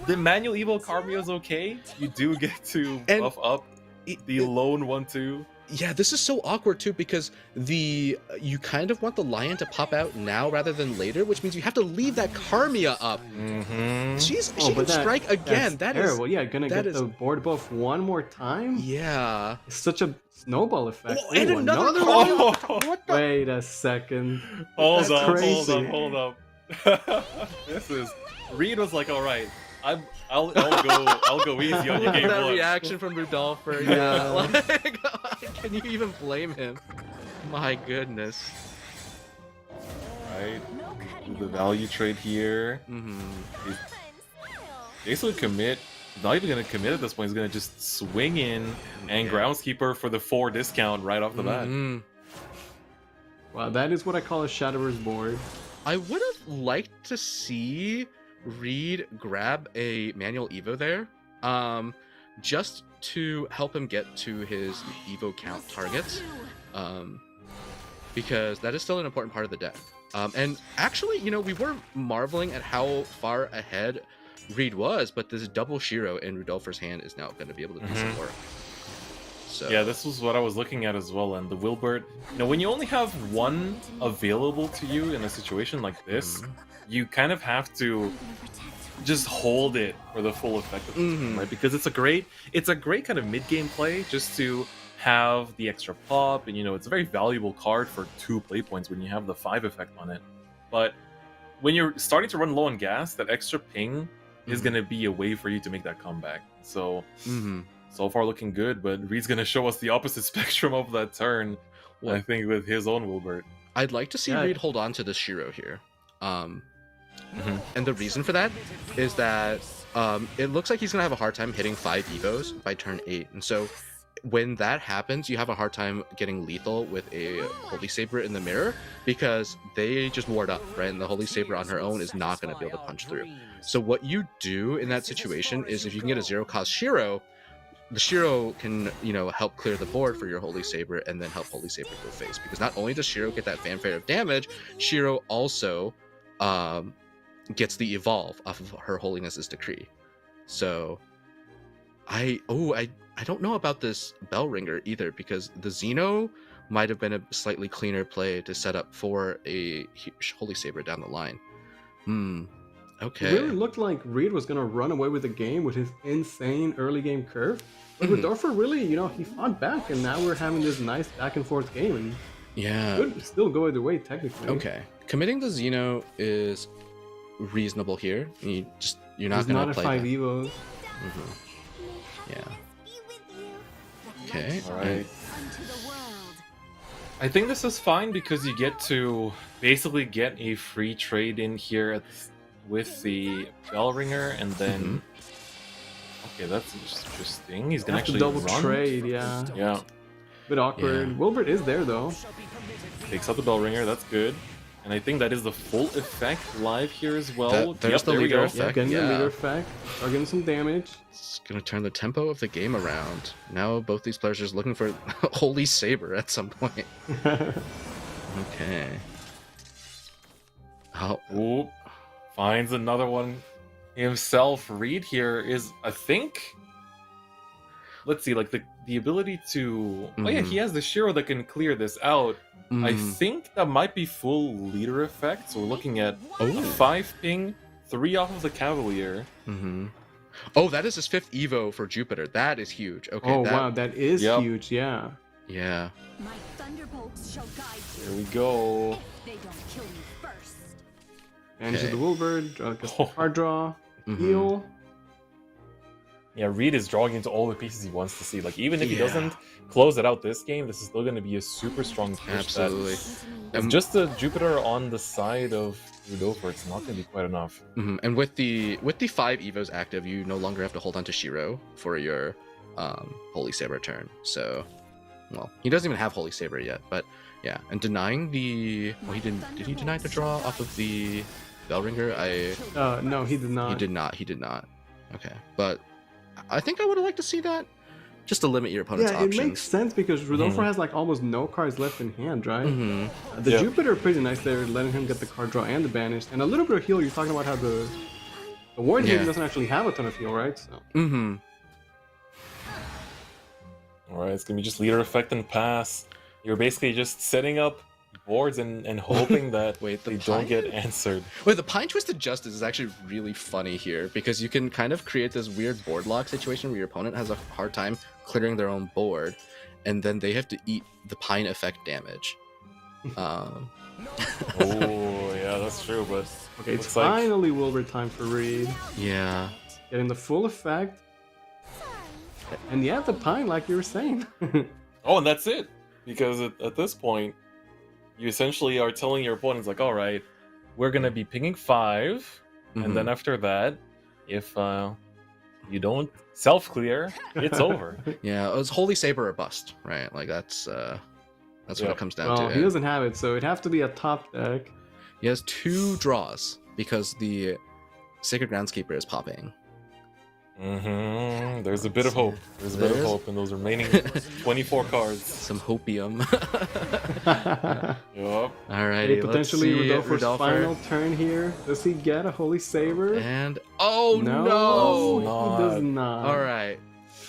The manual Evo Karmia is okay. You do get to And buff up the lone 1/2. Yeah, this is so awkward too, because you kind of want the lion to pop out now rather than later, which means you have to leave that Karmia up. Mm-hmm. She Oh, can but strike again. That's That is terrible. Yeah, gonna that get is- the board buff one more time. yeah. It's such a snowball effect. Oh, and Ooh, another Karmia? What the? Wait a second. Hold That's up, crazy. hold up. This is Reed was like, all right, I'll go easy on you game That 1. reaction from Rudolfer. Yeah. Yeah. Like, can you even blame him? My goodness. Right, do the value trade here. Mm-hmm. Basically commit. Not even gonna commit at this point. He's gonna just swing in and Yeah. groundskeeper for the 4 discount right off the bat. Mhm. Wow, that is what I call a Shadowverse board. I would have liked to see Reed grab a manual Evo there, just to help him get to his Evo count targets, because that is still an important part of the deck. And actually, we were marveling at how far ahead Reed was, but this double Shiro in Rudolfer's hand is now going to be able to do some work. So Yeah, this was what I was looking at as well. And the Wilbert, when you only have one available to you in a situation like this, you kind of have to just hold it for the full effect of the game, right? Because it's a great kind of mid-game play just to have the extra pop, and it's a very valuable card for 2 play points when you have the 5 effect on it. But when you're starting to run low on gas, that extra ping is going to be a way for you to make that comeback. So so far looking good, but Reed's going to show us the opposite spectrum of that turn, I think, with his own Wilbert. I'd like to see Yeah. Reed hold on to the Shiro here. And the reason for that is that it looks like he's going to have a hard time hitting 5 Evos by turn 8. And so when that happens, you have a hard time getting lethal with a Holy Saber in the mirror, because they just ward up, right? And the Holy Saber on her own is not going to be able to punch through. So what you do in that situation is, if you can get a 0-cost Shiro, the Shiro can, help clear the board for your Holy Saber, and then help Holy Saber go face. Because not only does Shiro get that fanfare of damage, Shiro also gets the evolve off of her Holiness's decree. So I don't know about this Bell Ringer either, because the Xeno might have been a slightly cleaner play to set up for a Holy Saber down the line. Okay. It really looked like Reed was gonna run away with the game with his insane early game curve. But Rudolfer really, he fought back, and now we're having this nice back and forth game, and Yeah. could still go either way technically. Okay. Committing the Xeno is reasonable here. You're not He's gonna not a play 5 that. Evos. Yeah. Okay. All right. I think this is fine because you get to basically get a free trade in here with the bell ringer, and then okay, that's interesting. He's gonna Have to actually double run. trade, yeah. Yeah, Bit awkward. Yeah. Wilbert is there though. takes out the bell ringer. That's good. And I think that is the full effect live here as well. There's the there we leader go. effect. Getting the yeah. leader effect. Are getting some damage. It's gonna turn the tempo of the game around. Now both these players are just looking for Holy Saber at some point. Okay. Oh, Ooh, finds another one himself. Reed here is, I think. Let's see, like the ability to. Oh yeah, he has the Shiro that can clear this out. I think that might be full leader effect. So we're looking at a 5 ping, 3 off of the Cavalier. Oh, that is his 5th Evo for Jupiter. That is huge. Okay. Oh wow, that is Yep. huge, yeah. Yeah. My thunderbolts shall guide you. Here we go. If they don't kill me first. Manages Okay. the Wilbert, gets the card draw, heal. Yeah, Reed is drawing into all the pieces he wants to see. Like, even if he Yeah. doesn't close it out this game, this is still going to be a super strong push. Absolutely. It's just the Jupiter on the side of Rudolph, it's not going to be quite enough. And with the 5 Evos active, you no longer have to hold on to Shiro for your Holy Saber turn. So, well, he doesn't even have Holy Saber yet, but yeah. And denying the, well, he didn't. Did he deny the draw off of the Bellringer? No, he did not. He did not. He did not. Okay, but I think I would have liked to see that, just to limit your opponent's Yeah, options. it makes sense because Rodolfo has like almost no cards left in hand, right? The Yeah. Jupiter pretty nice there, letting him get the card draw and the banish, and a little bit of heal. You're talking about how the Warden Yeah. doesn't actually have a ton of heal, right? So Alright, it's going to be just leader effect and pass. You're basically just setting up boards and hoping that Wait, the they don't Pine? get answered. Wait, the Pine Twisted Justice is actually really funny here because you can kind of create this weird board lock situation where your opponent has a hard time clearing their own board, and then they have to eat the Pine effect damage. Oh, yeah, that's true, but okay, it's looks like- finally Wilbur time for Reed, Yeah. getting the full effect, and yeah, the Pine, like you were saying. Oh, and that's it. Because at this point, you essentially are telling your opponents, like, all right, we're going to be pinging 5, and then after that, if you don't self-clear, it's over. Yeah, it was Holy Saber or bust, right? Like that's what Yeah. it comes down Well, to. he doesn't have it, so it'd have to be a top deck. He has 2 draws because the Sacred Groundskeeper is popping. There's a bit of hope. There's a bit of There's- hope in those remaining 24 cards. Some hopium. Yup. Alrighty, Potentially let's see Rodolfo's final turn here. Does he get a Holy Saber? And oh No, no! not. he does not. All right,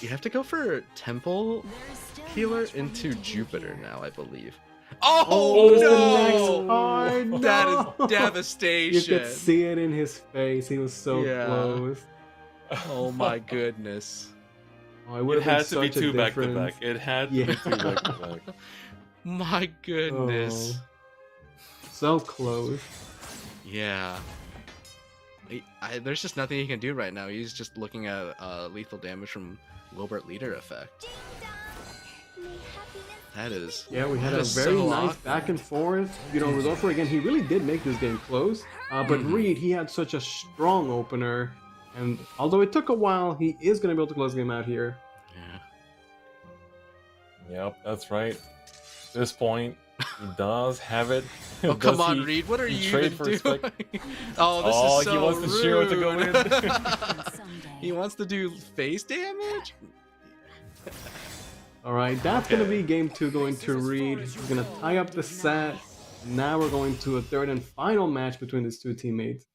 you have to go for Temple There is still Healer much more into you can Jupiter do. now, I believe. Oh, Oh, it's no! the next card. That No! is You devastation. could see it in his face. He was so Yeah. close. Oh my goodness. Oh, it It would have had to be been such a 2 back to difference. back. It had to Yeah. be 2 back to back. My goodness. So close. Yeah. There's just nothing he can do right now. He's just looking at lethal damage from Wilbert Leader effect. That is. Yeah, we had that a is very so nice awkward. back and forth. You know, Rodolfo again, he really did make this game close. But Reed, he had such a strong opener. And although it took a while, he is going to be able to close the game out here. Yeah. Yep, that's right. At this point, he does have it. Oh, come Does on, he- Reed. What are he you trade even for doing? respect? Oh, this Oh, is so he wants the Shiro to go rude. Someday. He wants to do face damage? Alright, that's going to be game 2 going to Reed. He's going to tie up the set. Now we're going to a third and final match between these two teammates.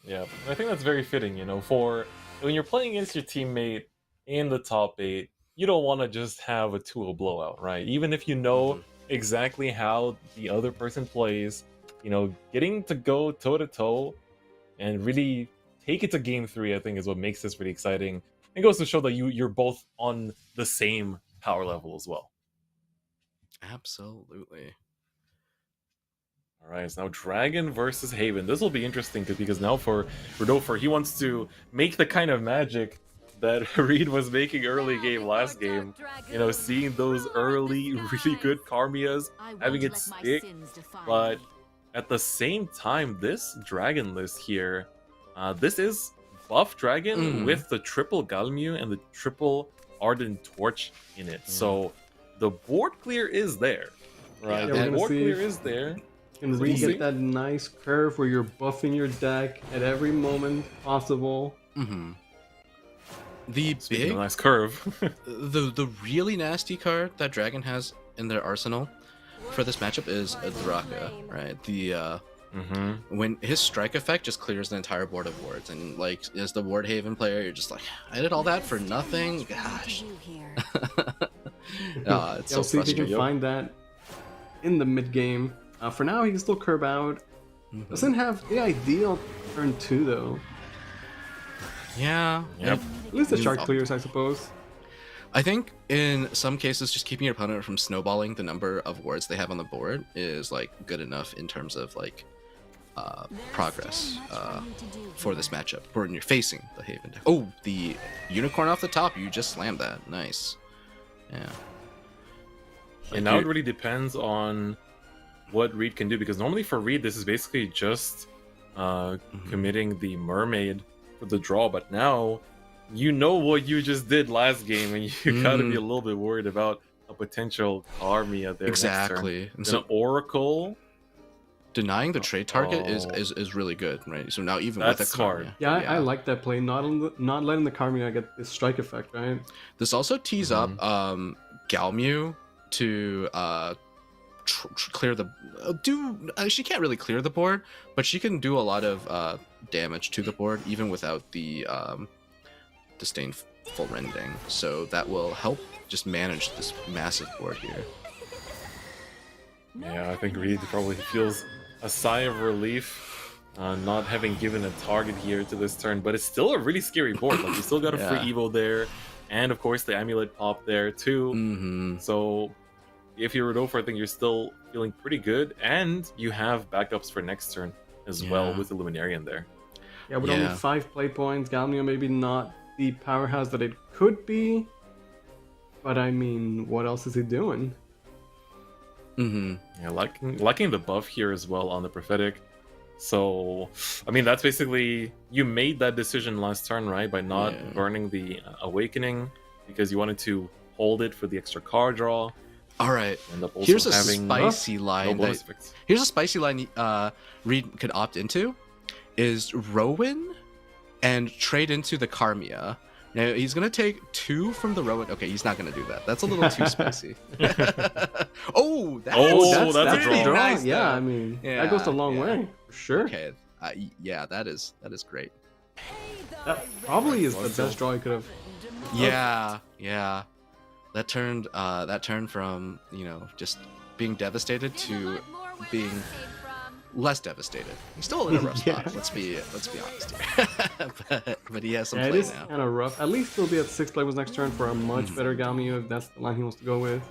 Yeah, I think that's very fitting, you know, for when you're playing against your teammate in the top 8, you don't want to just have a 2-0 blowout, right? Even if you know exactly how the other person plays, you know, getting to go toe-to-toe and really take it to game 3, I think, is what makes this really exciting. It goes to show that you're both on the same power level as well. Absolutely. All right, so now Dragon versus Haven. This will be interesting because now for Rodolfo, he wants to make the kind of magic that Reed was making early game last game. You know, seeing those early, really good Karmias, I having won't it let my stick. sins define But me. at the same time, this dragon list here, this is buff dragon with the triple Galmu and the triple Ardent Torch in it. So the board clear is there, right? Yeah, the we're board gonna see clear if- is there. And We'll see. get that nice curve where you're buffing your deck at every moment possible. The Speaking big, of nice curve. the really nasty card that Dragon has in their arsenal for this matchup is a Draka, right? The when his strike effect just clears the entire board of wards, and like as the Ward Haven player, you're just like, I did all that for nothing. Gosh, You here. it's so I'll see if he can frustrating. find that in the mid game. For now, he can still curve out. Doesn't have the ideal turn 2 though. Yeah, Yep. At least the shark clears, I suppose. I think in some cases, just keeping your opponent from snowballing the number of wards they have on the board is like good enough in terms of like progress for this matchup. Or when you're facing the Haven deck. Oh, the unicorn off the top! You just slammed that. Nice. Yeah. And now it really depends on what Reed can do, because normally for Reed this is basically just committing the mermaid for the draw, but now you know what you just did last game, and you gotta be a little bit worried about a potential Karmia there. Exactly. And And so so Oracle, denying the trade target is really good, right? So now even with That's a smart. Karmia, Yeah, I like that play. Not letting the Karmia get this strike effect, right? This also tees up Galmu to clear the she can't really clear the board, but she can do a lot of damage to the board even without the disdainful rending. So that will help just manage this massive board here. yeah, I think Reed probably feels a sigh of relief not having given a target here to this turn, but it's still a really scary board. Like you still got a free Yeah. Evo there, and of course the amulet pop there too. So if you're Rodolfo, I think you're still feeling pretty good, and you have backups for next turn as well Yeah. with the Luminarian there. Yeah, with only 5 play points, Galmia maybe not the powerhouse that it could be. But I mean, what else is he doing? Yeah, liking the buff here as well on the prophetic. So, I mean, that's basically you made that decision last turn, right? By not Yeah. burning the awakening because you wanted to hold it for the extra card draw. All right. End up also Here's a having spicy no line. bonus That, effects. here's a spicy line Reed could opt into is Rowan and trade into the Karmia. Now he's gonna take 2 from the Rowan. Okay, he's not gonna do that. That's a little too spicy. Oh, that's, that's a pretty draw. nice. Yeah, though. I mean, that goes a long way, for sure. Okay, yeah, that is great. That probably is the best draw he could have. Yeah. That turned from, just being devastated to being less devastated. He's still in a rough spot. Yeah. Let's be honest here. but he has some Yeah, it play is now. kind of rough. At least he'll be at 6 levels next turn for a much better Galmia if that's the line he wants to go with.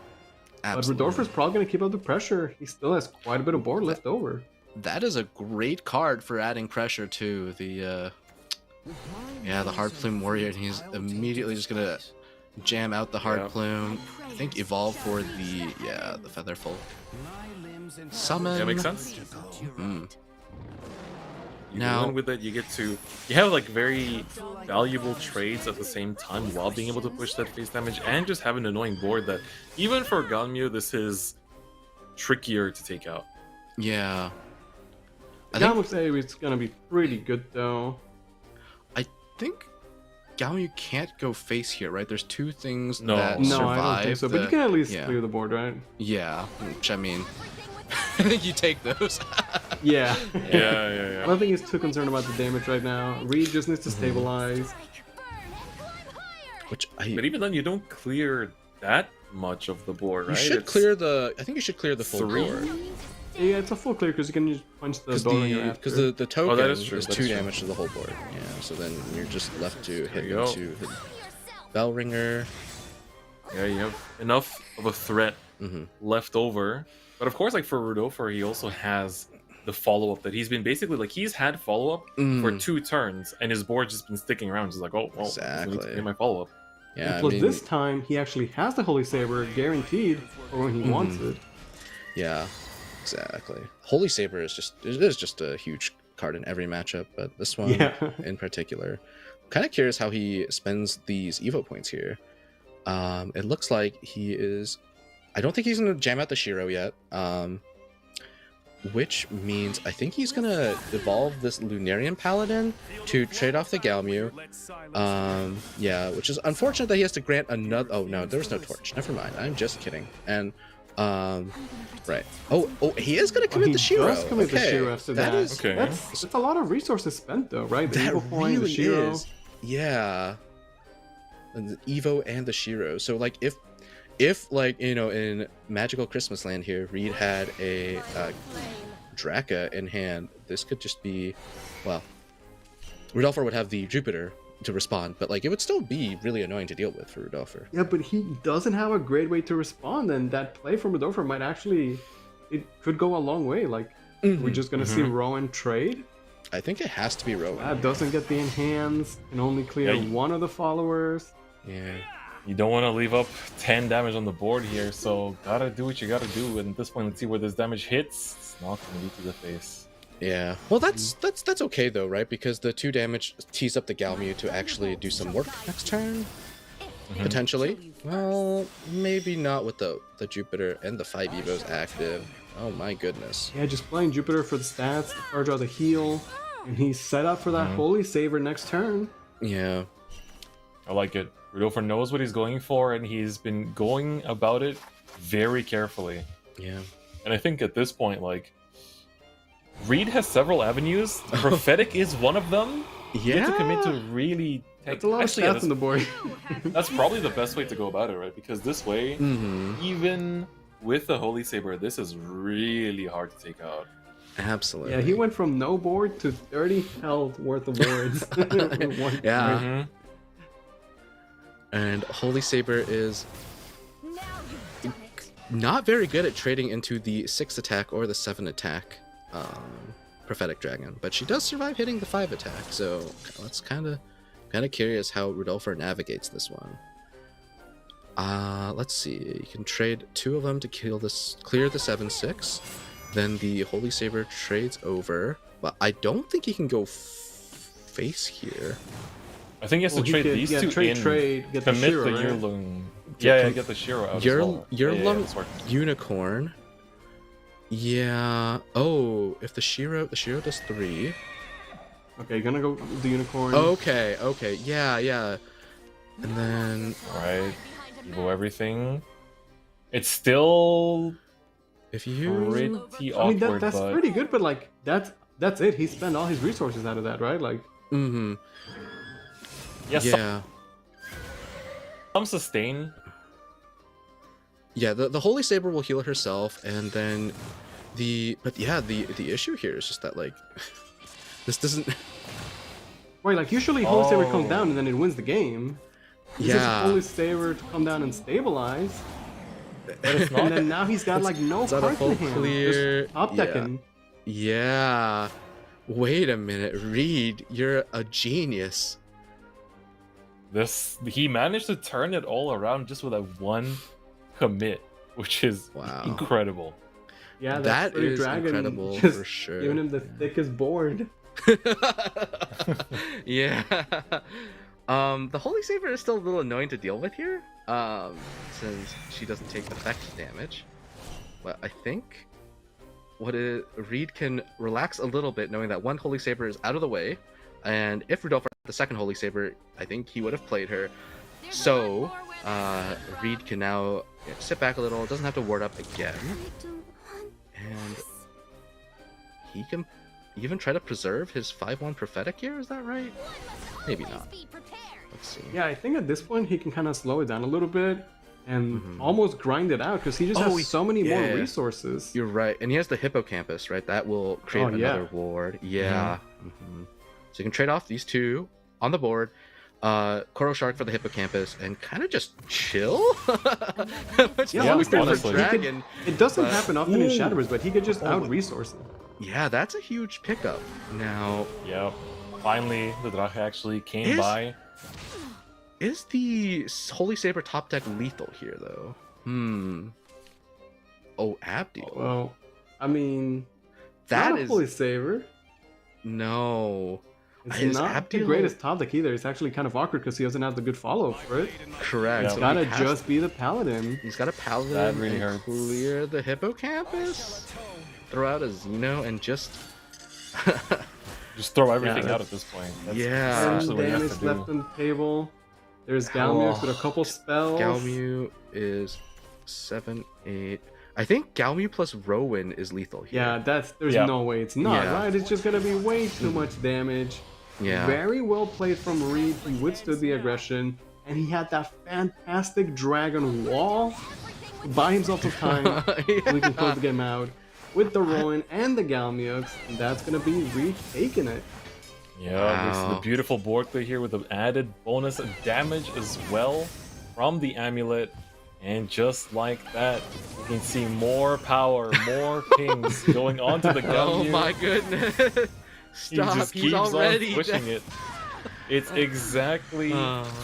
But Absolutely. Rodolfo's probably going to keep up the pressure. He still has quite a bit of board left over. That is a great card for adding pressure to the the Hard Plume Warrior, and he's immediately just gonna jam out the Hard Yeah. Plume. I think evolve for the Featherful. Summon. Yeah, makes sense. Mm. You Now- go in with it, you have like very valuable trades at the same time while being able to push that face damage and just have an annoying board that even for Galmu this is trickier to take out. Yeah. I Galmia say it's going to be pretty good though. think Galmu can't go face here, right? There's 2 things No. that No, survive. I don't think so. But you can at least yeah. clear the board, right? Yeah, which I mean, I think you take those. Yeah. Yeah. I don't think he's too concerned about the damage right now. Reed just needs to stabilize. Which But even then, you don't clear that much of the board, right? you should It's clear the. I think you should clear the full 3? board. Yeah, it's a full clear because you can just punch the Because Bowringer after. the token Oh, that is true, is that's 2 true. damage to the whole board. Yeah, so then you're just left to hit you go. into hit Bellringer. Yeah, you have enough of a threat left over. But of course, like for Rodolfo, he also has the follow-up that he's been basically like he's had follow-up for 2 turns, and his board's just been sticking around. Just like, oh, well, I need Exactly. to pay my follow-up. Yeah, And plus, this time he actually has the Holy Saber guaranteed for when he wants it. Yeah. Exactly. Holy Saber is just a huge card in every matchup, but this one Yeah. in particular, I'm kind of curious how he spends these Evo points here. It looks like he is. I don't think he's gonna jam out the Shiro yet. Which means I think he's gonna evolve this Lunarian Paladin to trade off the Galmu. Yeah, which is unfortunate that he has to grant another. Oh no, there was no torch. Never mind. I'm just kidding. And right. Oh, he is gonna commit He the Shiro. does commit the Okay. Shiro after that. Okay. That's a lot of resources spent though, right? The That Evo point, the really Shiro. is. Yeah. And the Evo and the Shiro. So like if like in Magical Christmas Land here, Reed had a Draka in hand, this could just be, well, Rudolpher would have the Jupiter to respond, but like it would still be really annoying to deal with for Rudolpher. Yeah, but he doesn't have a great way to respond, and that play from Rudolpher might actually, it could go a long way. Like, we're just gonna see Rowan trade. I think it has to be Rowan. That doesn't get the enhance, can only clear Yeah, one of the followers. Yeah. You don't want to leave up 10 damage on the board here, so gotta do what you gotta do. And at this point, let's see where this damage hits. It's not gonna be to the face. Yeah. Well, that's okay though, right? Because the 2 damage tees up the Galmu to actually do some work next turn. Potentially. Well, maybe not with the Jupiter and the 5 Evos active. Oh my goodness. Yeah, just playing Jupiter for the stats, charge out the heal, and he's set up for that Holy Saver next turn. Yeah. I like it. Rudolpher knows what he's going for, and he's been going about it very carefully. Yeah. And I think at this point, like, Reed has several avenues. Prophetic is one of them. You have to commit to really take... That's a lot of Actually, yeah, stats on the board. that's probably the best way to go about it, right? Because this way, even with the Holy Saber, this is really hard to take out. Absolutely. Yeah, he went from no board to 30 health worth of words. Yeah. Mhm. And Holy Saber is not very good at trading into the 6 attack or the 7 attack Prophetic Dragon, but she does survive hitting the 5 attack, so that's kind of curious how Rudolpher navigates this one. Let's see, you can trade 2 of them to clear the 7/6, then the Holy Saber trades over, but I don't think he can go face here. I think he has to trade these two in, get the commit Shiro, the right? Yearlung. Yeah, get the Shiro out as well. Yearlung it's working. Unicorn. Yeah. Oh, if the Shiro does 3. Okay, gonna go with the Unicorn. Okay. Yeah. And then Alright, Evo everything. It's still if you pretty I mean, awkward, that's but... pretty good, but like, that's it. He spent all his resources out of that, right? Like, yeah. Some sustain. Yeah, the Holy Saber will heal herself, and then the issue here is just that like this doesn't. right, like usually Holy Saber comes down and then it wins the game. This is Yeah. Holy Saber to come down and stabilize. But it's not. And then now he's got like no it's not a cards full in hand. clear. Just top decking. Yeah. Wait a minute, Reed, you're a genius. He managed to turn it all around just with that one commit, which is Wow. incredible. Yeah, That that's pretty is Dragon. incredible Just for sure. Giving him the thickest board. Yeah. The Holy Saber is still a little annoying to deal with here, since she doesn't take effect damage. But I think Reed can relax a little bit knowing that one Holy Saber is out of the way, and if Rudolph had the second Holy Saber, I think he would have played her. So, Reed can now sit back a little, doesn't have to ward up again, and he can even try to preserve his 5/1 Prophetic here, is that right? Maybe not. Let's see. Yeah, I think at this point he can kind of slow it down a little bit and almost grind it out because he just has so many more resources. You're right, and he has the Hippocampus, right? That will create another ward. Yeah. So you can trade off these 2 on the board. Coral Shark for the Hippocampus and kind of just chill. Which Yeah, is honestly, for like, Dragon. it doesn't happen often in Shadowverse, but he could just out-resource it. Yeah, that's a huge pickup. Now, Yep. Finally, the Drache actually came by. is the Holy Saber top deck lethal here, though? Oh, Abdiel. Well, I mean, That not a is Holy Saver. no. It's His not the Abdiel- greatest top deck either. It's actually kind of awkward because he doesn't have the good follow for it. Correct. Yeah. So Gotta he has- just be the paladin. He's got a paladin That really and hurts. clear the hippocampus. Throw out a Xeno and just Just throw everything out that's- at this point. That's Yeah. essentially Some what you have damage to do. left on the table. There's Galmux with a couple spells. Galmu is 7, 8. I think Galmu plus Rowan is lethal here. Yeah, there's Yeah. no way it's not, Yeah. right? It's just gonna be way too much damage. Yeah. Very well played from Reed. He withstood the aggression, and he had that fantastic dragon wall to buy himself some time so he can close the game out with the Rowan and the Galmux. And that's gonna be Reed taking it. Yeah, this is the Wow. beautiful board play here with the added bonus damage as well from the amulet. And just like that, you can see more power, more pings going onto the Oh Galmu. my goodness. He Stop. just He's keeps already on pushing it. It's exactly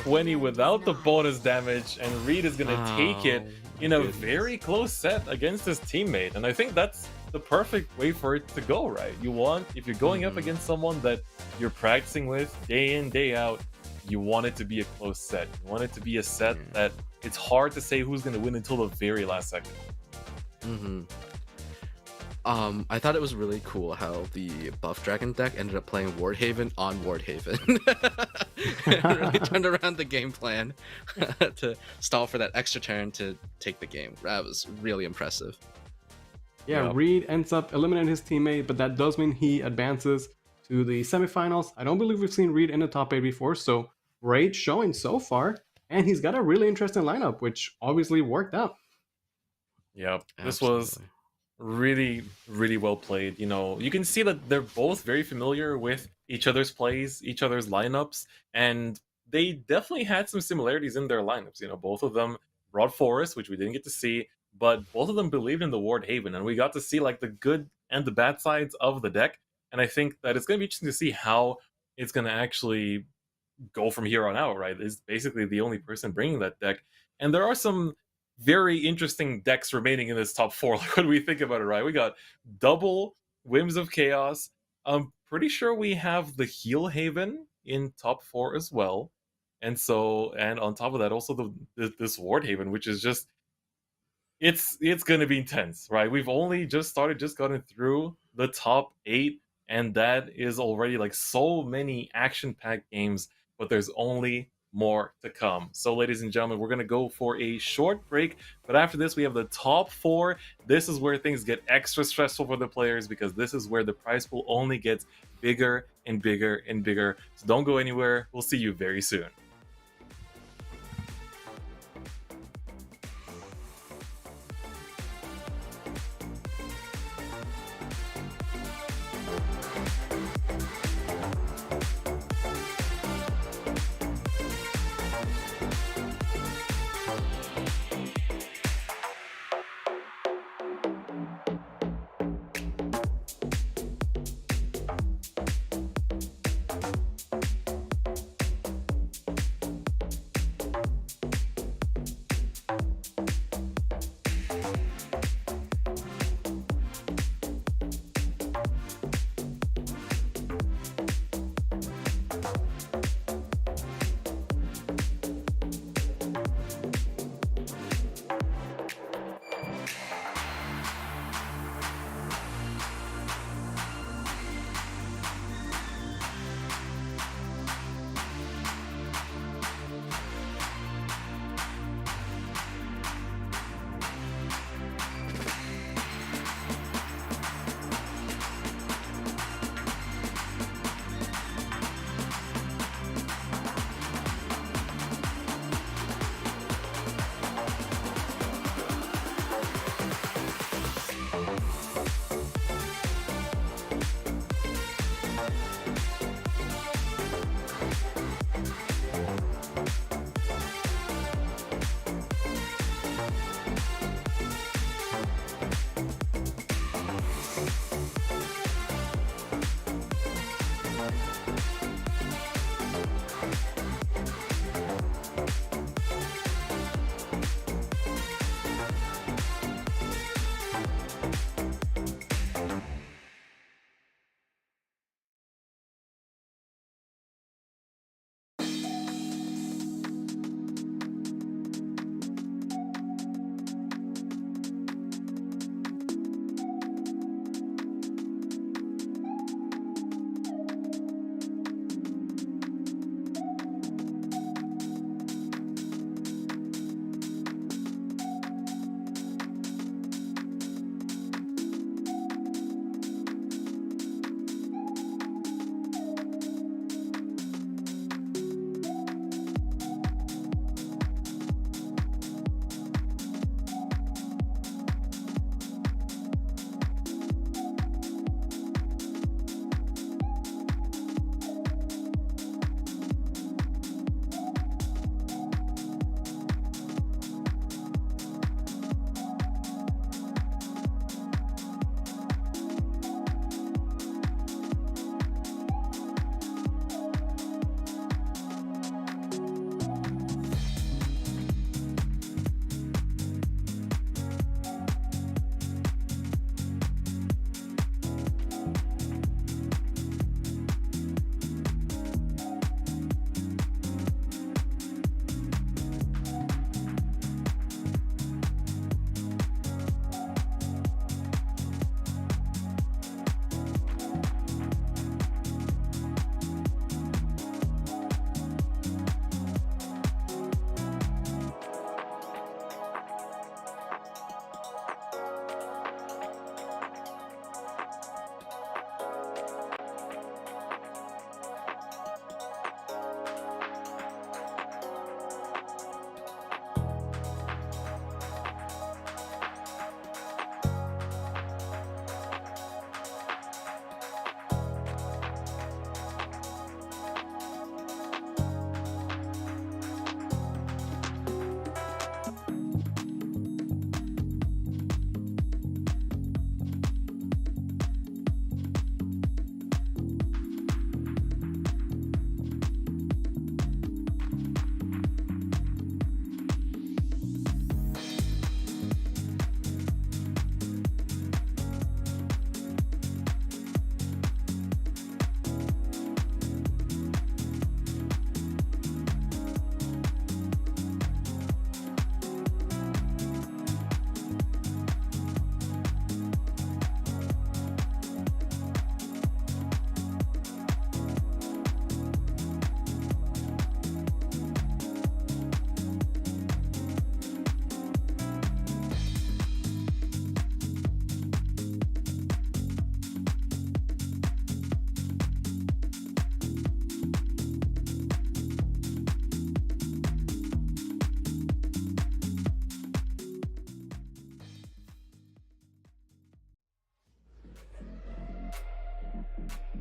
20 without the bonus damage, and Reed is gonna take it in a goodness. very close set against his teammate. And I think that's the perfect way for it to go, right? You want, if you're going up against someone that you're practicing with day in, day out, you want it to be a close set. You want it to be a set that it's hard to say who's gonna win until the very last second. Mm-hmm. I thought it was really cool how the buff dragon deck ended up playing Wardhaven on Wardhaven. It really turned around the game plan to stall for that extra turn to take the game. That was really impressive. Yeah, Yep. Reed ends up eliminating his teammate, but that does mean he advances to the semifinals. I don't believe we've seen Reed in the top 8 before, so great showing so far. And he's got a really interesting lineup, which obviously worked out. Yep, this was really, really well played. You know, you can see that they're both very familiar with each other's plays, each other's lineups, and they definitely had some similarities in their lineups. You know, both of them brought Forest, which we didn't get to see, but both of them believed in the Ward Haven, and we got to see like the good and the bad sides of the deck. And I think that it's going to be interesting to see how it's going to actually go from here on out, right? Is basically the only person bringing that deck. And there are some very interesting decks remaining in this top 4. Like, when we think about it, right? We got double Whims of Chaos. I'm pretty sure we have the Heal Haven in top 4 as well. And so, and on top of that, also this Ward Haven, which is just, it's going to be intense, right? We've only just gotten through the top 8, and that is already like so many action-packed games, but there's only more to come. So, ladies and gentlemen, we're going to go for a short break, but after this, we have the top 4. This is where things get extra stressful for the players, because this is where the prize pool only gets bigger and bigger and bigger. So don't go anywhere. We'll see you very soon.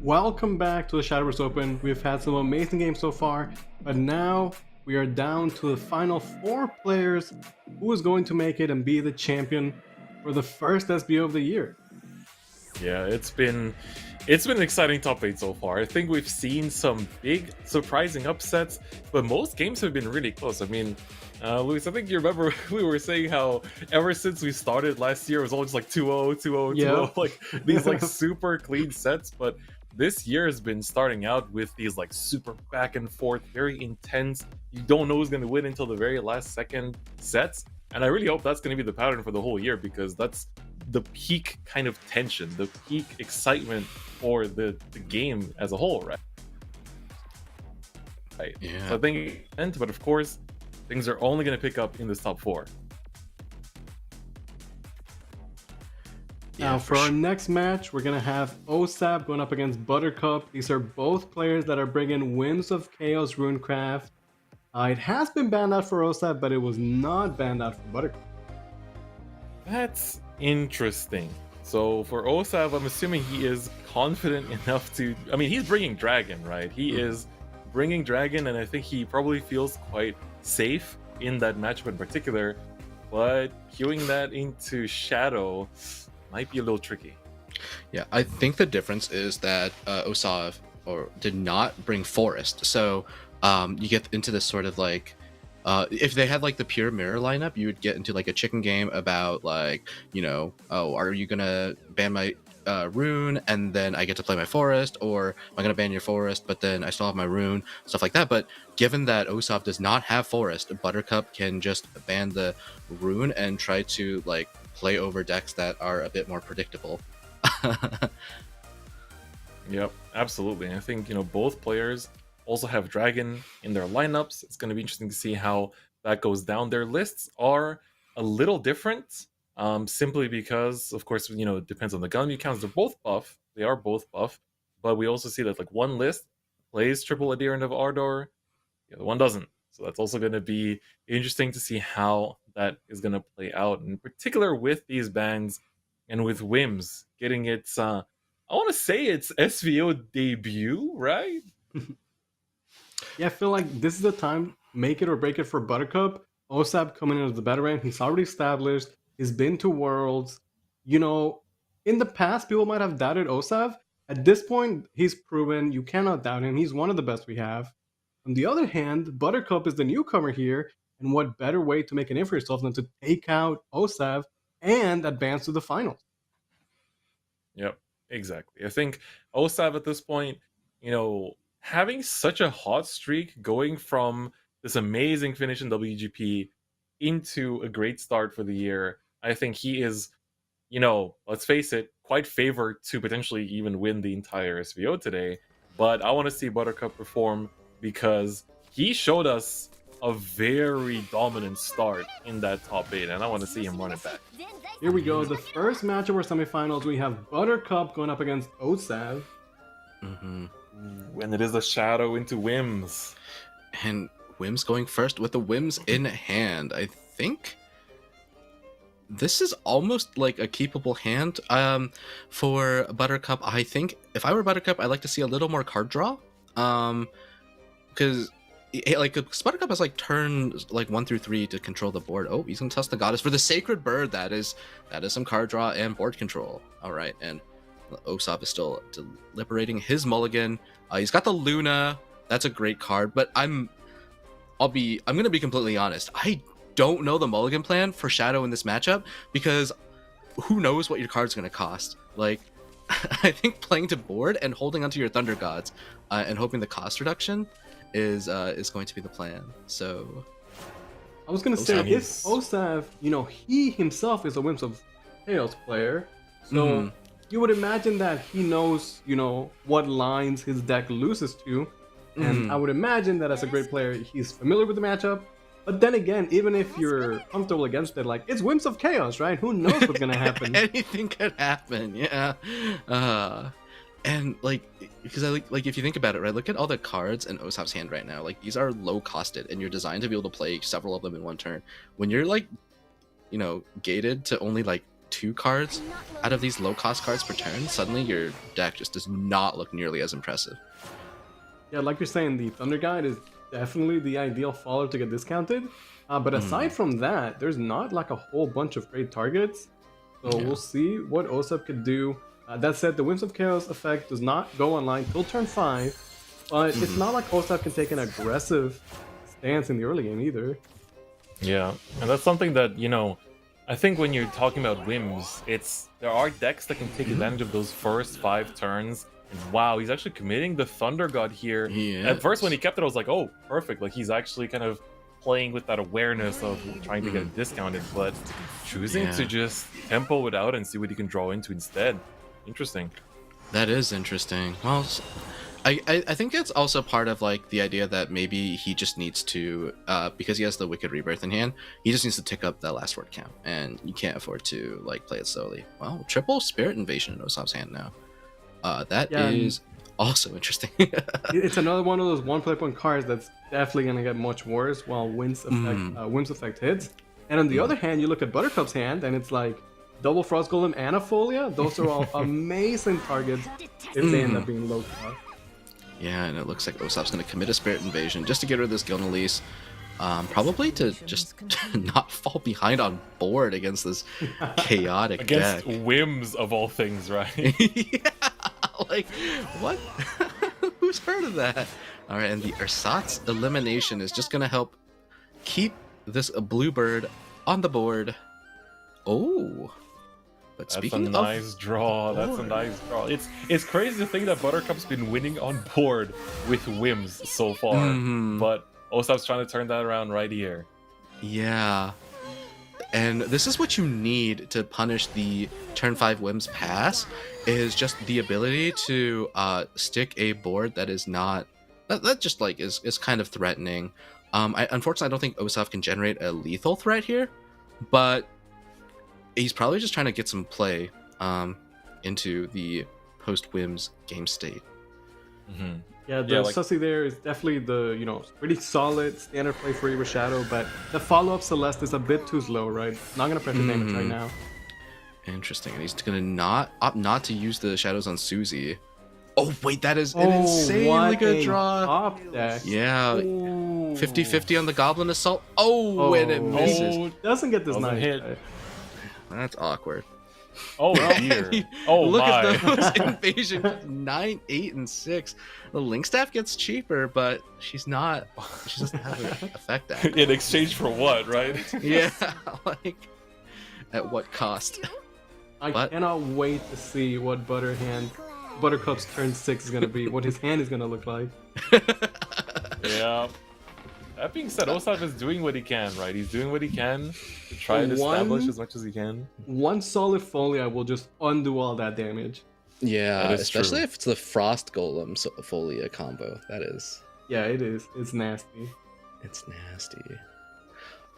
Welcome back to the Shadowverse Open. We've had some amazing games so far, but now we are down to the final 4 players who is going to make it and be the champion for the first SVO of the year. Yeah, it's been an exciting top 8 so far. I think we've seen some big surprising upsets, but most games have been really close. I mean, Luis, I think you remember we were saying how ever since we started last year, it was all just like 2-0, 2-0, 2-0, Yeah. like these like super clean sets. But this year has been starting out with these like super back and forth, very intense. You don't know who's going to win until the very last second sets. And I really hope that's going to be the pattern for the whole year, because that's the peak kind of tension, the peak excitement for the game as a whole, right? Right. Yeah. So I think, but of course, things are only going to pick up in this top 4. Now, for our next match, we're going to have Osap going up against Buttercup. These are both players that are bringing Winds of Chaos Runecraft. It has been banned out for Osap, but it was not banned out for Buttercup. That's interesting. So for Osap, I'm assuming he is confident enough to... I mean, he's bringing Dragon, right? He is bringing Dragon, and I think he probably feels quite safe in that matchup in particular. But queuing that into Shadow might be a little tricky. Yeah, I think the difference is that Osap did not bring Forest, so you get into this sort of like if they had like the pure mirror lineup, you would get into like a chicken game about like, you know, oh, are you gonna ban my rune and then I get to play my forest, or am I gonna ban your forest but then I still have my rune, stuff like that. But given that Osap does not have forest, Buttercup can just ban the rune and try to like play over decks that are a bit more predictable. Yep, absolutely. I think, you know, both players also have Dragon in their lineups. It's going to be interesting to see how that goes down. Their lists are a little different, simply because, of course, you know, it depends on the gun counts. They're both buff. They are both buff. But we also see that like one list plays triple Adherent of Ardor, the other one doesn't. So that's also going to be interesting to see how that is going to play out, in particular with these bans and with Whims getting its, I want to say its SVO debut, right? Yeah, I feel like this is the time, make it or break it for Buttercup. Osap coming in as the veteran, he's already established, he's been to Worlds. You know, in the past, people might have doubted Osap. At this point, he's proven you cannot doubt him. He's one of the best we have. On the other hand, Buttercup is the newcomer here, and what better way to make a name for yourself than to take out Osap and advance to the finals? Yep, exactly. I think Osap at this point, you know, having such a hot streak, going from this amazing finish in WGP into a great start for the year, I think he is, you know, let's face it, quite favored to potentially even win the entire SVO today. But I want to see Buttercup perform, because he showed us a very dominant start in that top 8, and I want to see him run it back. Here we go, the first match of our semifinals. We have Buttercup going up against Osap. When it is a Shadow into Whims. And Whims going first with the Whims in hand. I think this is almost like a keepable hand for Buttercup. I think if I were Buttercup, I'd like to see a little more card draw. Because like Buttercup has like turns like 1 through 3 to control the board. Oh, he's gonna test the goddess for the sacred bird. That is some card draw and board control. All right, and Osap is still deliberating his mulligan. He's got the Luna. That's a great card, but I'm gonna be completely honest. I don't know the mulligan plan for Shadow in this matchup, because who knows what your card's gonna cost. Like, I think playing to board and holding onto your Thunder Gods and hoping the cost reduction is going to be the plan. So I was gonna say, if Osap, you know, he himself is a Winds of Chaos player, so you would imagine that he knows, you know, what lines his deck loses to, and I would imagine that as a great player, he's familiar with the matchup. But then again, even if you're comfortable against it, like, it's Winds of Chaos, right? Who knows what's gonna happen? Anything could happen, yeah. And like, because I like if you think about it, right? Look at all the cards in Osap's hand right now. Like, these are low costed, and you're designed to be able to play several of them in one turn. When you're like, you know, gated to only like 2 cards out of these low cost cards per turn, suddenly your deck just does not look nearly as impressive. Yeah, like you're saying, the Thunder Guide is definitely the ideal follower to get discounted. But aside from that, there's not like a whole bunch of great targets. So we'll see what Osap could do. That said, the Winds of Chaos effect does not go online till turn 5. But it's not like Osap can take an aggressive stance in the early game either. Yeah, and that's something that, you know, I think when you're talking about whims, there are decks that can take advantage of those first 5 turns. And wow, he's actually committing the Thunder God here. At first, when he kept it, I was like, oh, perfect. Like, he's actually kind of playing with that awareness of trying to get it discounted, but choosing to just tempo it out and see what he can draw into instead. Interesting. That is interesting. Well, I think it's also part of like the idea that maybe he just needs to, because he has the Wicked Rebirth in hand, he just needs to tick up that last word count, and you can't afford to like play it slowly. Well, triple Spirit Invasion in Osap's hand now. That is also interesting. It's another one of those one play point cards that's definitely gonna get much worse while Winds effect hits. And on the other hand, you look at Buttercup's hand, and it's like double Frost Golem and a Folia. Those are all amazing targets if they end up being low cost. Yeah, and it looks like Osap's going to commit a Spirit Invasion just to get rid of this Gilnelise. Probably to just not fall behind on board against this chaotic Against deck. whims of all things, right? Yeah, like, what? Who's heard of that? Alright, and the Ersatz elimination is just going to help keep this Bluebird on the board. Oh. But speaking That's a nice draw. That's a nice draw. It's crazy to think that Buttercup's been winning on board with whims so far, but Osap's trying to turn that around right here. Yeah. And this is what you need to punish the turn 5 whims pass, is just the ability to stick a board that is not that just like is kind of threatening. Unfortunately, I don't think Osap can generate a lethal threat here, but he's probably just trying to get some play into the post-whims game state. Yeah, the Sussy there is definitely the, pretty solid standard play for Evo Shadow, but the follow-up Celeste is a bit too slow, right? Not gonna pressure damage right now. Interesting, and he's gonna opt not to use the shadows on Susie. Oh wait, that is an insanely good draw. Top deck. Yeah, 50-50 on the Goblin Assault. Oh, and it misses. Doesn't get this nice hit. right? That's awkward. Oh dear. Oh Look my. at those invasion 9, 8, and 6. The Link Staff gets cheaper, but she doesn't have an effect at it. In exchange for what, right? Yeah, like at what cost? I cannot wait to see what Buttercup's turn 6 is gonna be, what his hand is gonna look like. Yeah. That being said, Osap is doing what he can, right? He's doing what he can to try and establish as much as he can. One solid Folia will just undo all that damage. Yeah, That is especially true. if it's the Frost Golem Folia combo. That is. Yeah, it is. It's nasty. It's nasty.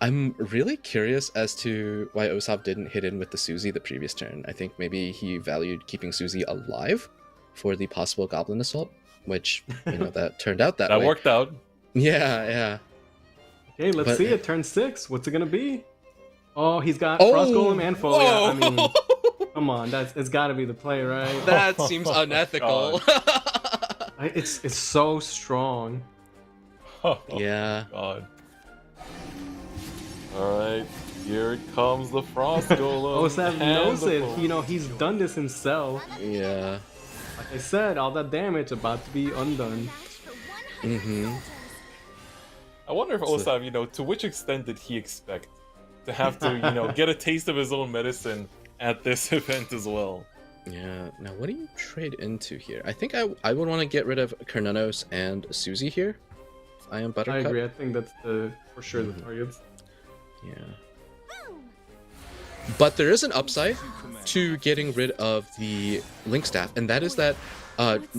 I'm really curious as to why Osap didn't hit in with the Susie the previous turn. I think maybe he valued keeping Susie alive for the possible Goblin Assault, which, that turned out that way. That worked out. Yeah. Okay, let's see it. Turn 6. What's it gonna be? Oh, he's got Frost Golem and Folia. I mean, come on, it's gotta be the play, right? That seems unethical. It's so strong. Yeah. God. Alright, here comes the Frost Golem. Osap knows it. He's done this himself. Yeah. Like I said, all that damage about to be undone. I wonder if Osap, to which extent did he expect to have to, get a taste of his own medicine at this event as well? Yeah. Now, what do you trade into here? I think I would want to get rid of Kernunos and Susie here. If I am Buttercup. I agree. I think that's for sure the targets. Yeah. But there is an upside to getting rid of the Link Staff, and that is that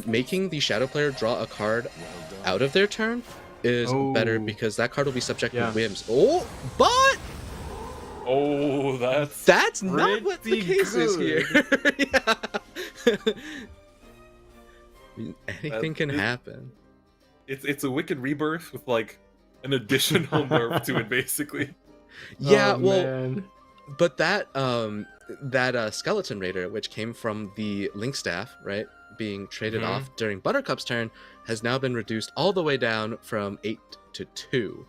making the Shadow player draw a card out of their turn is better because that card will be subject to whims. Oh, but that's not what the case is here. Anything can happen. It's a Wicked Rebirth with like an additional nerf to it, basically. Yeah, Man. But that skeleton raider, which came from the link staff, right, being traded off during Buttercup's turn, has now been reduced all the way down from 8 to 2.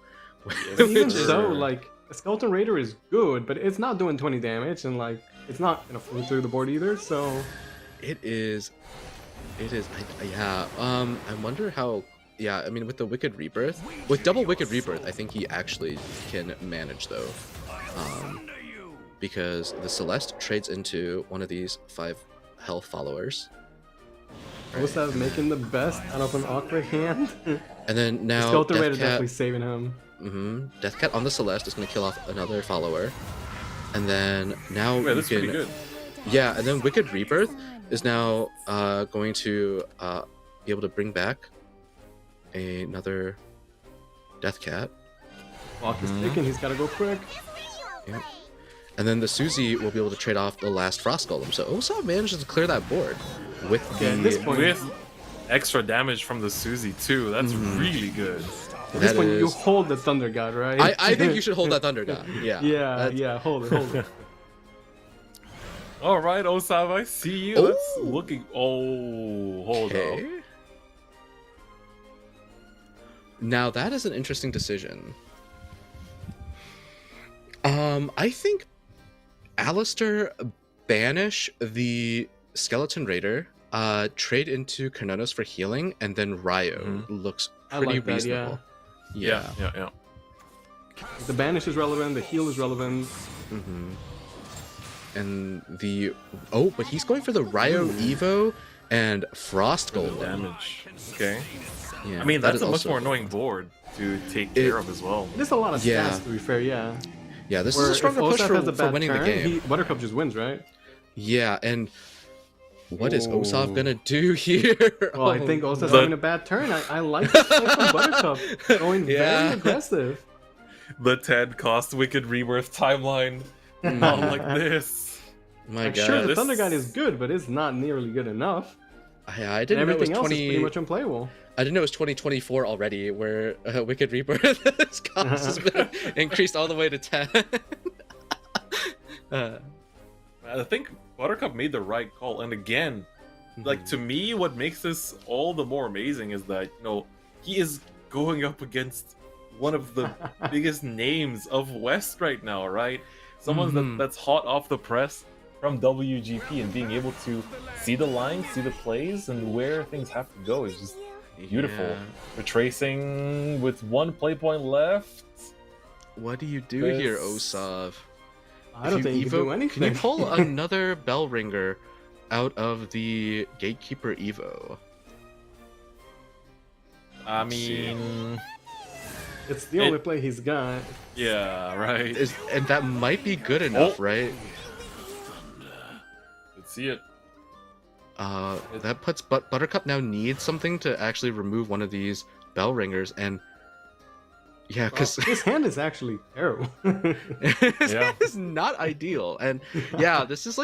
Even so, like, a skeleton raider is good, but it's not doing 20 damage, and like, it's not gonna flow through the board either. So It is. Yeah. I wonder how. Yeah. I mean, with the Wicked Rebirth, with double Wicked Rebirth, I think he actually can manage though, because the Celeste trades into one of these 5 health followers. Osap making the best out of an awkward hand. And then The now skeleton raider Deathcat, definitely saving him. Deathcat on the Celeste is going to kill off another follower, and then now Yeah, you that's pretty can. good. Yeah, and then Wicked Rebirth is now going to be able to bring back another Deathcat. Clock is ticking. He's got to go quick. Yeah. And then the Susie will be able to trade off the last Frost Golem. So Osap manages to clear that board with Okay, at this point, With extra damage from the Susie too. That's really good. at this that point you is- hold the Thunder God, right? I think you should hold that Thunder God. Yeah. Yeah, That's- yeah, hold it. All right, Osap, I see you. Ooh. That's looking. Oh, hold up. Okay. Now that is an interesting decision. I think Alistair banish the Skeleton Raider, trade into Carnonos for healing, and then Ryo looks I pretty like that, reasonable. Yeah. The banish is relevant. The heal is relevant. And the but he's going for the Ryo Evo and Frost Golem. Damage. Okay. Yeah, I mean, that that's is a much also- more annoying board to take care of as well. There's a lot of stats, Yeah. to be fair, yeah. Yeah, this Where is a if stronger push Osap has a for bad winning turn, the game. Buttercup just wins, right? Yeah, and what is Oh. Osap gonna do here? Well, I think Osap's The- having a bad turn. I like this play from Buttercup. Going Yeah. very aggressive. The 10 cost Wicked Rebirth timeline. Not like this. My Like, God, sure, the this- Thunder God is good, but it's not nearly good enough. I And didn't know it was everything else 20. is pretty much unplayable. I didn't know it was 2024 already, where Wicked Rebirth's cost has been increased all the way to 10. I think Buttercup made the right call. And again, like, to me, what makes this all the more amazing is that, he is going up against one of the biggest names of West right now, right? Someone that's hot off the press from WGP, and being able to see the lines, see the plays, and where things have to go is just beautiful. Yeah. Retracing with 1 play point left. What do you do here, This- Osav? I don't think you can do anything. Can you pull another Bell Ringer out of the Gatekeeper Evo? I mean, It's the only play he's got. yeah, right. And that might be good enough, Oh. right? Let's see it. That puts Buttercup now needs something to actually remove one of these Bell Ringers, and yeah, because His hand is actually terrible. Yeah. it's not ideal, and yeah, this is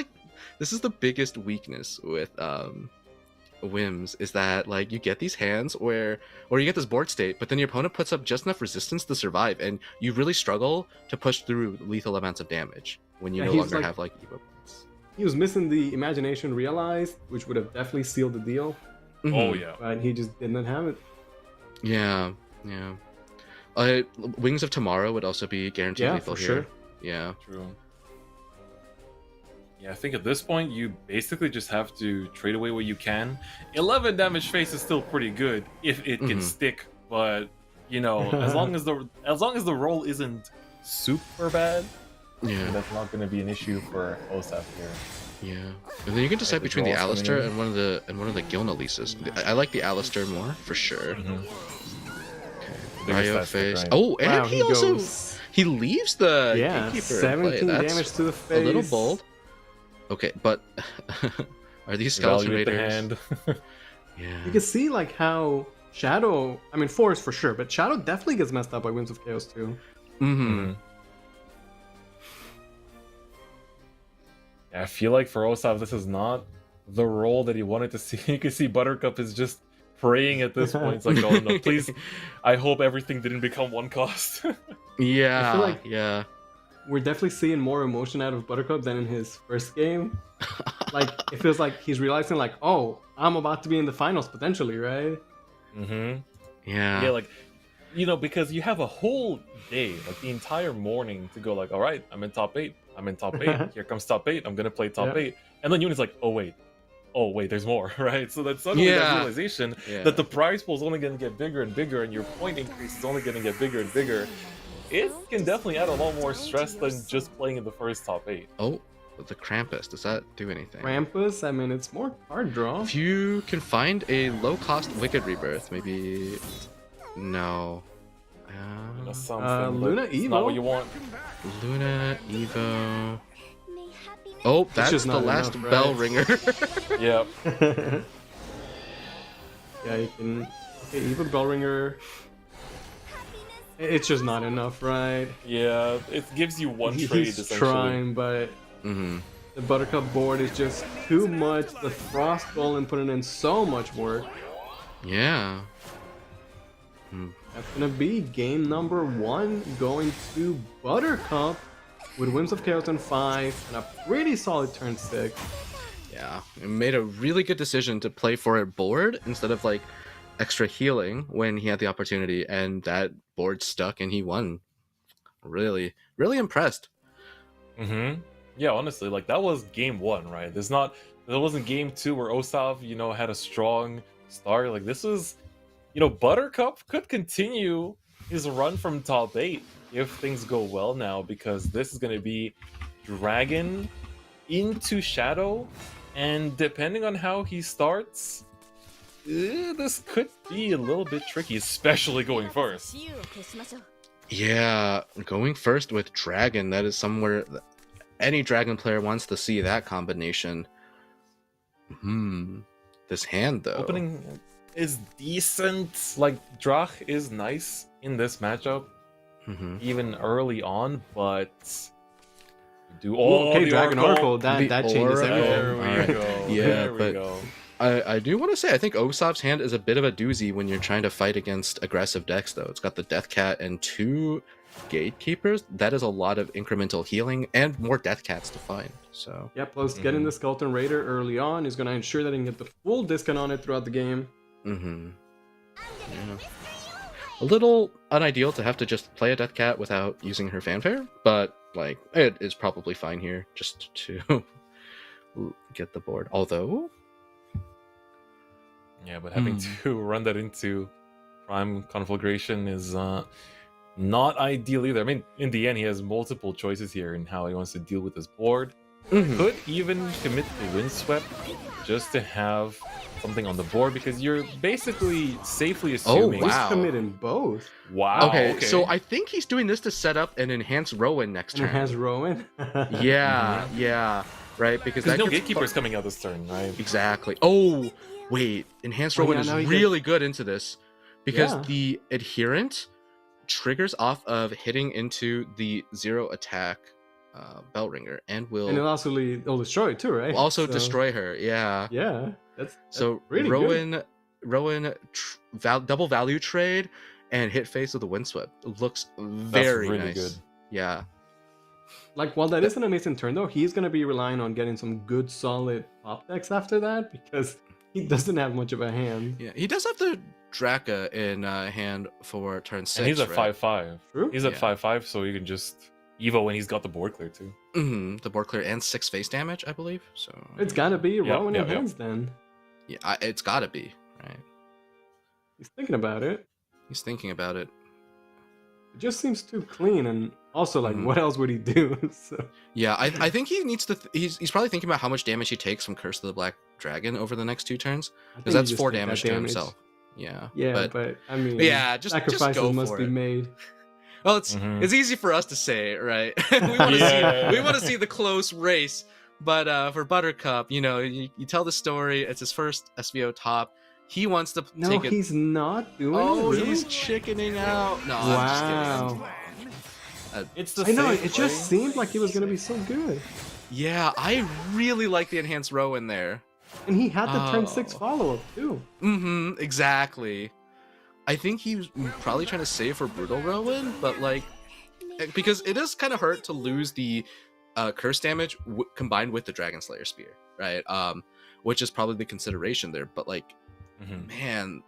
the biggest weakness with Whims, is that like you get these hands or you get this board state, but then your opponent puts up just enough resistance to survive, and you really struggle to push through lethal amounts of damage when you Yeah, no he's longer like- have like Evo points. He was missing the Imagination Realized, which would have definitely sealed the deal, Oh Mhm. yeah. but he just didn't have it. Yeah. Wings of Tomorrow would also be guaranteed Yeah, lethal for here. sure. Yeah. True. Yeah, I think at this point you basically just have to trade away what you can. 11 damage face is still pretty good if it can stick, but as long as the roll isn't super bad, Yeah. that's not going to be an issue for Osap here. Yeah. And then you can decide the between the draws coming Alistair in. and one of the Gilna leases. I like the Alistair more for sure. Biggest Ryo stats for face. Grind. Oh, and Wow, he also goes. he leaves the Yeah, Gatekeeper in 17 play. That's damage to the face. a little bold. Okay, but are these Skeleton Evaluate the Raiders? hand. Yeah. You can see like how Shadow, I mean Forest for sure, but Shadow definitely gets messed up by Winds of Chaos too. Mm-hmm. I feel like for Osap, this is not the role that he wanted to see. You can see Buttercup is just praying at this point. It's like, oh no, please. I hope everything didn't become 1 cost. Yeah. I feel like- yeah. we're definitely seeing more emotion out of Buttercup than in his first game. Like, it feels like he's realizing, like, oh, I'm about to be in the finals potentially, right? Mm-hmm. Yeah. Yeah, like, you know, because you have a whole day, like the entire morning to go like, all right, I'm in top 8. I'm in top 8. Here comes top 8. I'm going to play top Yeah. 8. And then Uni's like, oh, wait, there's more, right? So that's suddenly that realization that the prize pool is only going to get bigger and bigger, and your point increase is only going to get bigger and bigger. It can definitely add a lot more stress than just playing in the first top 8. Oh, the Krampus. Does that do anything? Krampus, I mean, it's more card draw. If you can find a low-cost Wicked Rebirth, maybe... No. That's something, Luna but it's not Evo? what you want. Luna, Evo... Oh, that's just the not last enough, right? bell ringer. Yeah. Yeah, you can... Okay, Eva Bellringer... It's just not enough, right? Yeah, it gives you one trade, He's essentially. trying, but Mm-hmm. the Buttercup board is just too much. The Frost Golem putting in so much work. Yeah. That's gonna be game number 1 going to Buttercup with Winds of Chaos in 5 and a pretty solid turn 6. Yeah. It made a really good decision to play for a board instead of like extra healing when he had the opportunity, and that board stuck and he won. Really, really impressed. Mm-hmm. Yeah, honestly, like that was game 1, right? There wasn't game 2 where Osap, you know, had a strong start. Like this was, you know, Buttercup could continue his run from top 8 if things go well now, because this is going to be Dragon into Shadow, and depending on how he starts, this could be a little bit tricky, especially going first. Yeah, going first with Dragon, that is somewhere any Dragon player wants to see that combination. This hand, though. Opening is decent. Like, Drach is nice in this matchup, even early on, but... Okay, Dragon Oracle, that changes Oracle. everything. There we go. Yeah, there we but- go. I do want to say, I think Osap's hand is a bit of a doozy when you're trying to fight against aggressive decks, though. It's got the Death Cat and 2 Gatekeepers. That is a lot of incremental healing and more Death Cats to find. So Yeah, plus getting the Skeleton Raider early on is gonna ensure that he can get the full discount on it throughout the game. Yeah. A little unideal to have to just play a Death Cat without using her fanfare, but like it is probably fine here just to get the board. Although, Yeah, but having to run that into Prime Conflagration is not ideal either. I mean, in the end, he has multiple choices here in how he wants to deal with his board. Could even commit the Windswept just to have something on the board, because you're basically safely assuming... wow. He's committing both. Wow, okay, so I think he's doing this to set up an enhanced Rowan next And turn. it has Rowan. Yeah, right, because There's that no gets Gatekeepers coming out this turn, right? Exactly. Oh, wait. Enhanced Oh, Rowan yeah, now is he really good into this because Yeah. the Adherent triggers off of hitting into the 0 attack Bellringer and will And it'll destroy it too, right? also So, destroy her. Yeah. Yeah, that's So really good. Rowan double value trade and hit face with the Windswept. Looks very really nice. good. Yeah. Like, while that is an amazing turn, though, he's going to be relying on getting some good, solid pop decks after that, because he doesn't have much of a hand. Yeah. He does have the Draka in hand for turn 6. And he's at right? 5/5. True? He's at Yeah. 5/5, so you can just Evo when he's got the board clear too. The board clear and 6 face damage, I believe. So It's got to be Rowan in yeah. hands, then. yeah, it's gotta be right. He's thinking about it. He's thinking about it. It just seems too clean, and also, like, what else would he do? So, Yeah, I think he needs to. He's probably thinking about how much damage he takes from Curse of the Black Dragon over the next 2 turns, I because think that's you just 4 take that damage to himself. Yeah. Yeah, but I mean, yeah, just sacrifices go must for be it. made. Well, it's easy for us to say, right? we want to Yeah. see we want to see the close race, but for Buttercup, you know, you tell the story. It's his first SVO top. He wants to No, take it. he's not doing Oh, it. Really? he's chickening out. No, I'm just kidding. Wow. It's the I know, safe it just play. seemed like he was going to be so good. Yeah, I really like the enhanced Rowan there. And he had the turn 6 Oh. follow-up, too. Exactly. I think he was probably trying to save for Brutal Rowan, but like, because it does kind of hurt to lose the curse damage combined with the Dragon Slayer Spear, right? Which is probably the consideration there. But like, man,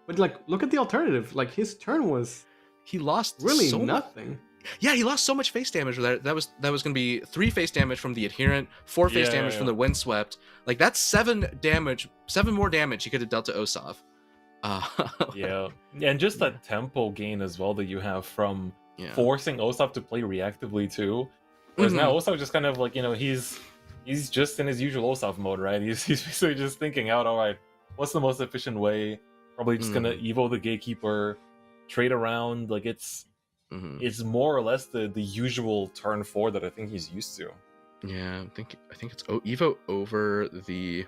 But like, look at the alternative. Like his turn was he lost really so nothing. Yeah, he lost so much face damage. That was going to be 3 face damage from the Adherent, 4 face damage from the Windswept. Like that's 7 more damage he could have dealt to Osap. Yeah, and just that tempo gain as well that you have from forcing Osap to play reactively too. Whereas now Osap just kind of like, he's just in his usual Osap mode, right? He's basically just thinking out, all right, what's the most efficient way? Probably just gonna evo the Gatekeeper, trade around. Like it's more or less the usual turn 4 that I think he's used to. Yeah, I think it's evo over the.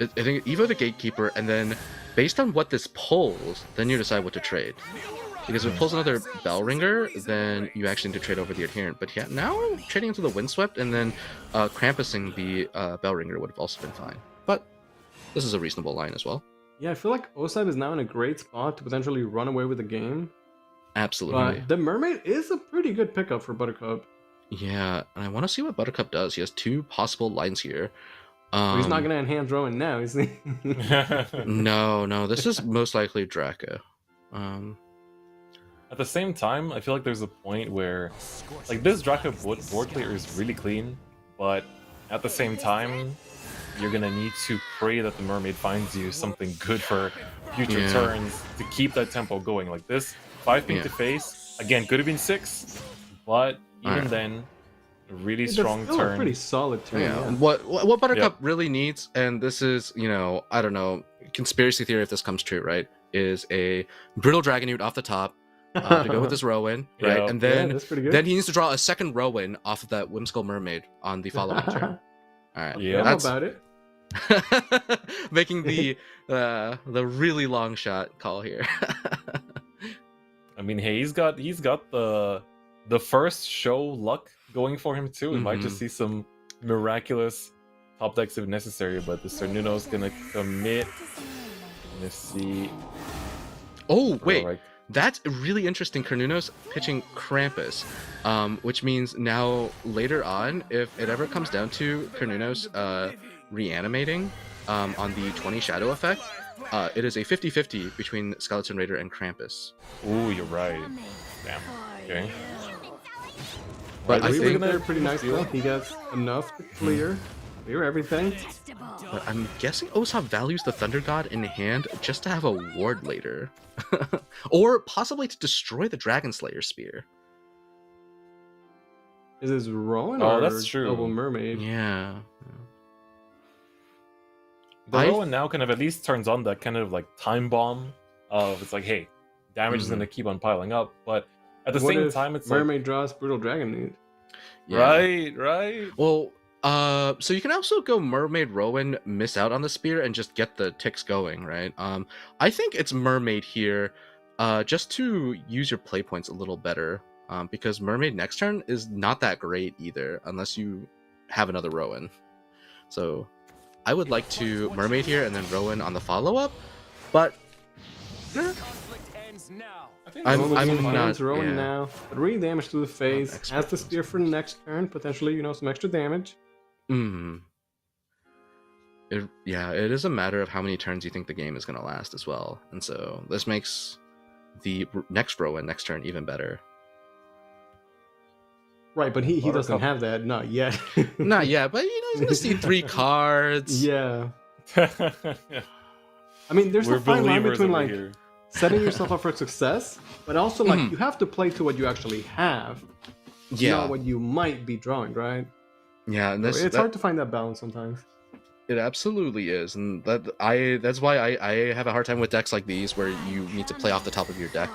I think evo the Gatekeeper, and then based on what this pulls, then you decide what to trade. Because if it pulls another Bellringer, then you actually need to trade over the Adherent. But yeah, now trading into the Windswept and then Krampusing the Bellringer would have also been fine. But this is a reasonable line as well. Yeah, I feel like Osap is now in a great spot to potentially run away with the game. Absolutely. But the Mermaid is a pretty good pickup for Buttercup. Yeah, and I want to see what Buttercup does. He has 2 possible lines here. He's not going to enhance Rowan now, is he? No, this is most likely Draco. At the same time, I feel like there's a point where, like, this Draco board clear is really clean, but at the same time, you're gonna need to pray that the Mermaid finds you something good for future turns to keep that tempo going. Like this 5 ping to face, again, could have been 6, but even then, a really strong still turn. A pretty solid turn. Yeah. What Buttercup really needs, and this is, I don't know, conspiracy theory if this comes true, right? Is a Brittle Dragonute off the top to go with this Rowan, right? Yeah. And then that's pretty good. then he needs to draw a second Rowan off of that Whimsical Mermaid on the following turn. All right, Yeah. I'm that's about it. making the really long shot call here. I mean, hey, he's got the first show luck going for him too. We might just see some miraculous top decks if necessary, but the Cernuno's gonna commit. Let's see. Oh wait, Alright. that's really interesting. Carnuno's pitching Krampus, which means now later on, if it ever comes down to Carnuno's reanimating on the 20 shadow effect, it is a 50-50 between Skeleton Raider and Krampus. Ooh, you're right. Damn. Okay. But I I think, they're pretty nice though. He gets enough to clear everything. but I'm guessing Osap values the Thunder God in hand just to have a ward later, or possibly to destroy the Dragon Slayer Spear. Is this Rowan Oh, or that's true. Double Mermaid? Yeah. The I- Rowan now kind of at least turns on that kind of like time bomb of it's like, hey, damage is gonna keep on piling up, but at the What same if time it's Mermaid draws Brutal Dragon Nude? right. Well, so you can also go Mermaid Rowan, miss out on the spear, and just get the ticks going, right? I think it's Mermaid here, just to use your play points a little better, because Mermaid next turn is not that great either, unless you have another Rowan. So I would like to Mermaid here and then Rowan on the follow-up, but I'm not. Rowan Yeah. now. 3 damage to the face. expert Has the spear for the next turn. Potentially, some extra damage. Mm. It is a matter of how many turns you think the game is going to last as well. And so this makes the next Rowan next turn even better. Right, but he doesn't Buttercup. have that. Not yet. Not yet, but he's going to see 3 cards. Yeah. I mean, there's We're a fine line believers between over like here. setting yourself up for success, but also like you have to play to what you actually have, not what you might be drawing, right? Yeah, and It's hard to find that balance sometimes. It absolutely is, and that's why I have a hard time with decks like these where you need to play off the top of your deck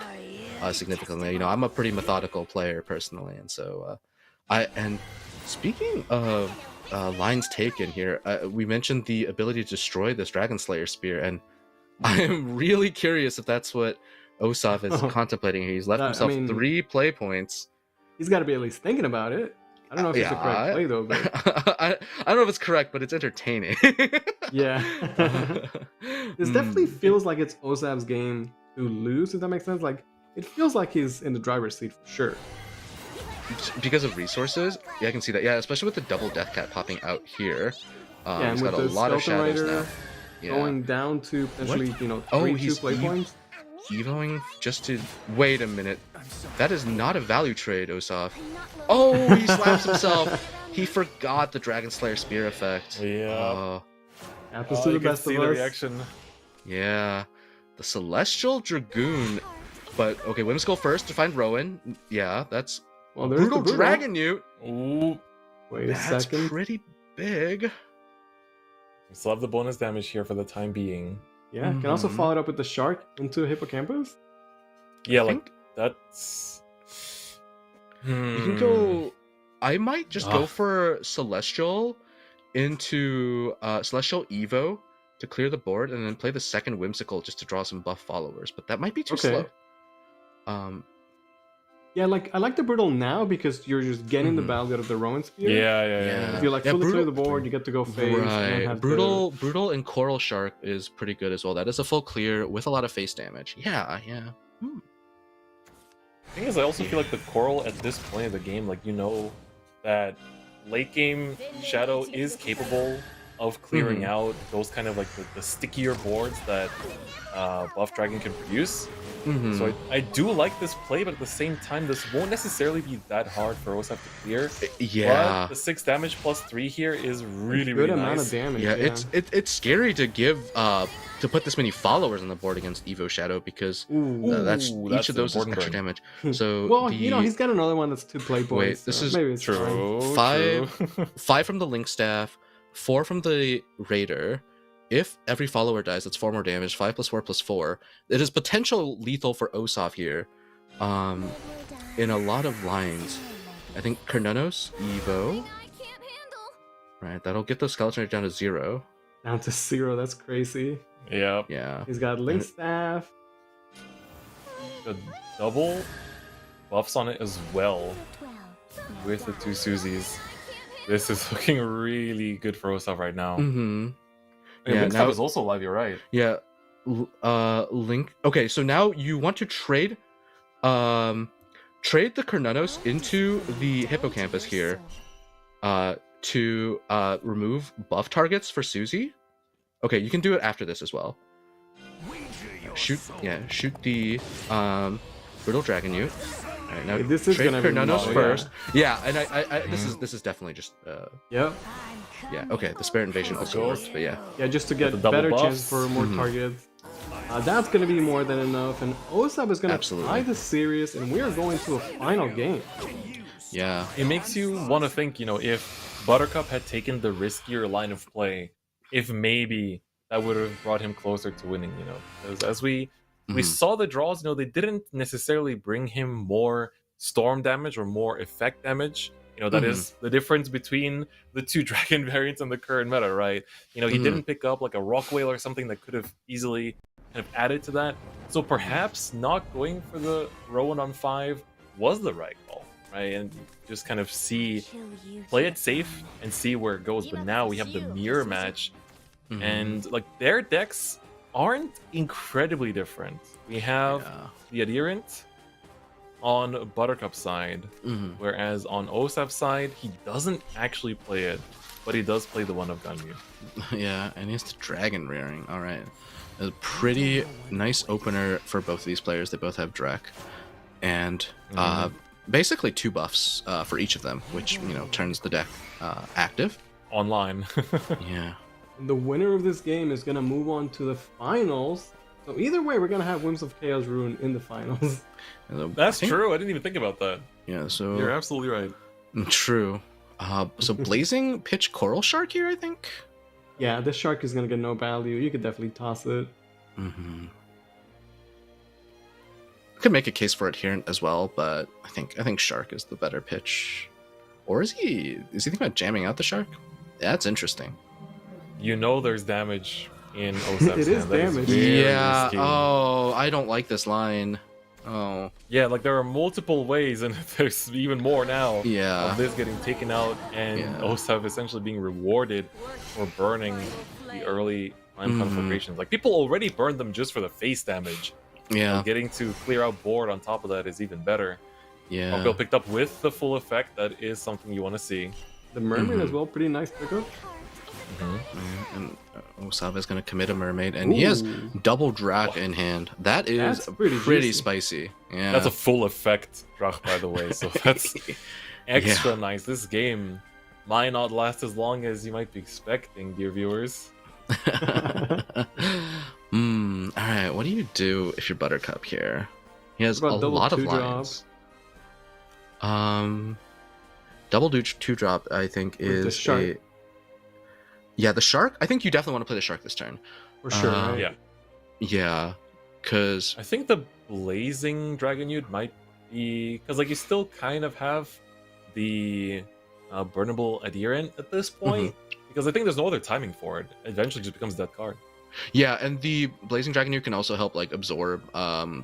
significantly. I'm a pretty methodical player personally, and so and speaking of lines taken here, we mentioned the ability to destroy this Dragon Slayer Spear, and I'm really curious if that's what Osap is contemplating. He's left himself 3 play points. He's got to be at least thinking about it. I don't know if it's the correct play though, but I don't know if it's correct, but it's entertaining. yeah. This definitely feels like it's Osap's game to lose, if that makes sense. Like, it feels like he's in the driver's seat for sure. because of resources. Yeah, I can see that. Yeah, especially with the double Death Cat popping out here. Yeah, and He's with got a the lot of Skeleton shadows Rider now. Yeah. going down to potentially, you know, Oh, 3 he's play points. Evoing just to wait a minute. That is not a value trade, Osap. Oh, he slaps himself. He forgot the Dragon Slayer Spear effect. Yeah. Happens to the you can best see of the us. reaction. Yeah. The Celestial Dragoon. But okay, Whimsical first to find Rowan. Yeah, that's Well, there's Brutal the Dragon Newt. Ooh. Wait a That's second. pretty big. We still have the bonus damage here for the time being. Yeah, can also Mhm. follow it up with the Shark into Hippocampus. Yeah, I like think that's. you can go. I might just go Ugh. for Celestial into Celestial Evo to clear the board, and then play the second Whimsical just to draw some buff followers. But that might be too Okay. slow. Yeah, like I like the Brutal now because you're just getting the Mhm. value out of the Rowan Spear. Yeah. If you like Yeah, fully clear Brutal- the board, you get to go face and then Right. have Brutal and Coral Shark is pretty good as well. That is a full clear with a lot of face damage. Yeah. The thing is, I also feel like the Coral at this point of the game, like, you know, that late game Shadow is capable of clearing out those kind of like the stickier boards that Buff Dragon can produce. Mhm. So I do like this play, but at the same time, this won't necessarily be that hard for Osap to clear. Yeah. But the 6 damage plus 3 here is really, good really amount nice. of damage. Yeah, it's scary to give to put this many followers on the board against Evo Shadow because that's Ooh, each that's of those is important extra burn. damage. So Well, you know, he's got another one that's 2 play points. Wait, this so is maybe it's fine. True. 5 from the Link Staff, 4 from the Raider. If every follower dies, that's 4 more damage. 5 plus 4 plus 4. It is potential lethal for Osap here. In a lot of lines. I think Kernunos, Evo. Right, that'll get the Skeleton Rider down to 0. Down to 0, that's crazy. Yeah. Yeah. He's got Link Staff. The double buffs on it as well with the 2 Suzies. This is looking really good for Osap right now. Mm-hmm. And Yeah, Link now- Staff is also alive, you're right. Yeah. Link. Okay, so now you want to trade trade the Kernunos into the Hippocampus here to remove buff targets for Susie. Okay, you can do it after this as well. Shoot the Brutal Dragon Newt. All right, now This is trade gonna be Kernunos long, first. Yeah, and I this is definitely just Yep. yeah, okay, the Spirit Invasion also works, but yeah. Yeah, just to the get double better buffs. chances for more targets. That's going to be more than enough. And Osap is going to Absolutely. tie this series, and we are going to a final game. Yeah. It makes you want to think, you know, if Buttercup had taken the riskier line of play, if maybe that would have brought him closer to winning, you know. Because as we saw the draws, you know, they didn't necessarily bring him more storm damage or more effect damage. You know, that is the difference between the 2 dragon variants and the current meta, right? You know, he didn't pick up like a rock whale or something that could have easily kind of added to that. So perhaps not going for the Rowan on 5 was the right call, right? And just kind of play it safe and see where it goes. But now we have the mirror match, and like their decks aren't incredibly different. We have the Adherent on Buttercup's side, whereas on Osap's side, he doesn't actually play it, but he does play the one of Ganyu. Yeah, and he has the Dragon Rearing. All right. A pretty nice opener for both of these players. They both have Drek. And basically 2 buffs for each of them, which, you know, turns the deck active. Online. Yeah. The winner of this game is going to move on to the finals. So either way, we're going to have Whims of Chaos Ruin in the finals. That's true. I didn't even think about that. Yeah, so... You're absolutely right. True. So Blazing pitch Coral Shark here, I think? Yeah, this Shark is going to get no value. You could definitely toss it. Could make a case for Adherent as well, but I think Shark is the better pitch. Or is he thinking about jamming out the Shark? Yeah, that's interesting. You know there's damage in Osap's It is hand. That damage. very Yeah. risky. Oh, I don't like this line. Oh. Yeah, like there are multiple ways, and there's even more now Yeah. of this getting taken out, and Yeah. Osap essentially being rewarded for burning the early time conflagrations. Like people already burned them just for the face damage. Yeah. So getting to clear out board on top of that is even better. Yeah. Buckle picked up with the full effect. That is something you want to see. The mermaid as well, pretty nice pickup. And Osap is going to commit a mermaid, and he has Ooh. double Drak in hand. That is That's pretty pretty juicy. spicy. Yeah. That's a full effect Drach, by the way. So that's extra nice. This game might not last as long as you might be expecting, dear viewers. All right, what do you do if you're Buttercup here? He has a What about double lot of 2-drop? lines. Double 2-drop, I think, With the is shark. Yeah, the shark. I think you definitely want to play the shark this turn. For sure, right? Yeah. Yeah, because I think the Blazing Dragonute might be... Because, like, you still kind of have the Burnable Adherent at this point. Because I think there's no other timing for it. Eventually just becomes that card. yeah, and the Blazing Dragonute can also help like absorb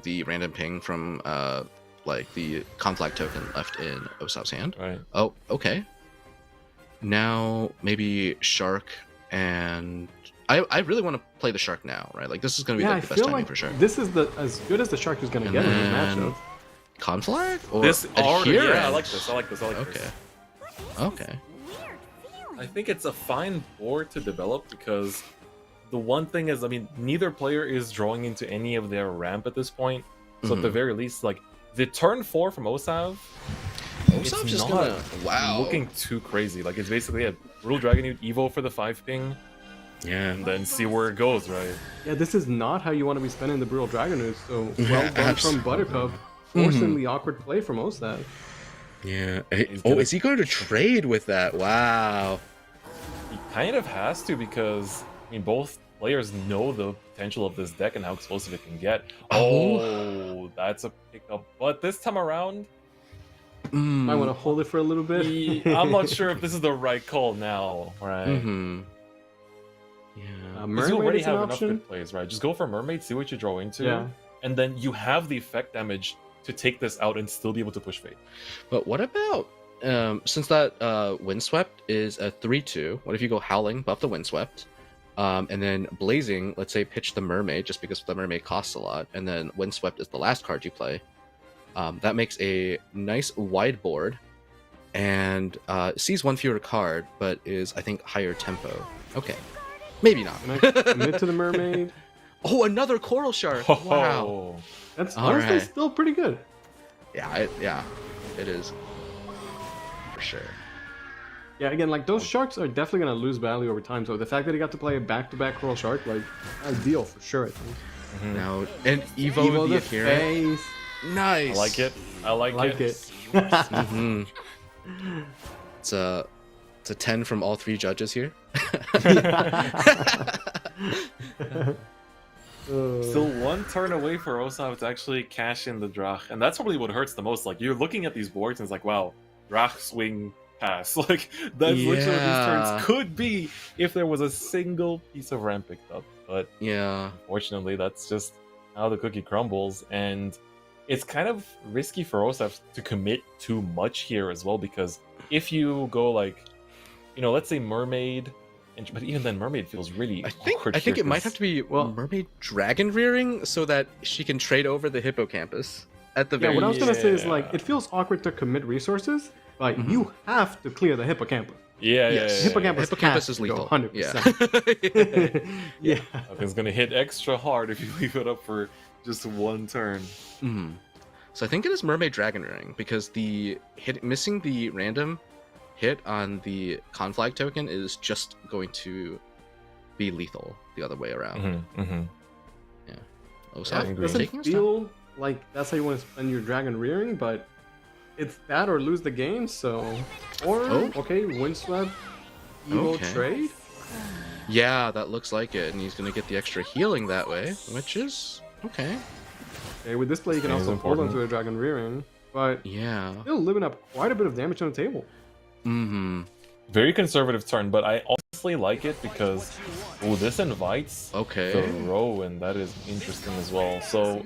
the random ping from like the conflict token left in Osap's hand. Right. Oh, okay. Now maybe shark, and I really want to play the shark now, right? Like this is gonna be Yeah, like I the best feel timing like for sure. this is as good as the shark is gonna And get in this then- matchup. Conflict or This already... Yeah, I adherent? like this. I like this. I like Okay. this. Okay. Weird feeling. I think it's a fine board to develop because the one thing is, I mean, neither player is drawing into any of their ramp at this point. So at the very least, like the turn 4 from Osav, Osap's it's just not gonna wow. looking too crazy. Like it's basically a Brutal Dragonute Evo for the 5 ping, Yeah. and then see where it goes, right? Yeah, this is not how you want to be spending the Brutal Dragonute, so Yeah, well done from absolutely. Buttercup, forcing the awkward play from Osap. Yeah. gonna- Is he going to trade with that? Wow. He kind of has to because I mean both players know the potential of this deck and how explosive it can get. Oh, that's a pickup. But this time around, Mm. Might want to hold it for a little bit. I'm not sure if this is the right call now, right? Mm-hmm. Yeah. Because Mermaid you already is an have enough option. good plays, right? Just go for Mermaid, see what you draw into, Yeah. and then you have the effect damage to take this out and still be able to push Fate. But what about since that Windswept is a 3/2? What if you go Howling, buff the Windswept, and then Blazing? Let's say pitch the Mermaid, just because the Mermaid costs a lot, and then Windswept is the last card you play. That makes a nice wide board, and sees one fewer card, but is I think higher tempo. Okay, maybe not. Can I commit to the mermaid? Oh, another Coral Shark! Wow. Oh, That's All honestly right. still pretty good. Yeah, it is for sure. Yeah, again, like those sharks are definitely gonna lose value over time. So the fact that he got to play a back-to-back Coral Shark, like, ideal for sure. I think. Now and Evo, Evo the the Adherent. face. Nice. I like it. I like, Like it. Hmm. It's a 10 from all 3 judges here. Still one turn away for Osap to actually cash in the Drach, and that's probably what hurts the most. Like you're looking at these boards and it's like, wow, Drach swing pass. Like that's literally what these Yeah. turns could be if there was a single piece of ramp picked up. But Yeah. unfortunately, that's just how the cookie crumbles, and it's kind of risky for Osap to commit too much here as well, because if you go like, you know, let's say Mermaid, but even then Mermaid feels really I think awkward here it might 'cause- have to be well- Mermaid Dragon Rearing so that she can trade over the Hippocampus at the Yeah, very what I was gonna say is like Yeah. it feels awkward to commit resources, but you have to clear the hippocampus. Yeah, yeah, Yes. yeah, Hippocampus, Hippocampus has is to go lethal. 100%. Yeah. Yeah. It's gonna hit extra hard if you leave it up for just one turn. Mhm. So I think it is Mermaid Dragon Rearing because the missing the random hit on the conflict token is just going to be lethal the other way around. Osap I agree. Doesn't taking his time. feel like that's how you want to spend your dragon rearing, but it's that or lose the game. So, or Oh. okay, windswept, Evo Okay. trade. Yeah, that looks like it, and he's gonna get the extra healing that way, which is okay. Okay, with this play you can That is also hold important. onto the dragon rearing, but Yeah. still living up quite a bit of damage on the table. Mm-hmm. Very conservative turn, but I honestly like it because this invites Okay. the row, and that is interesting as well. So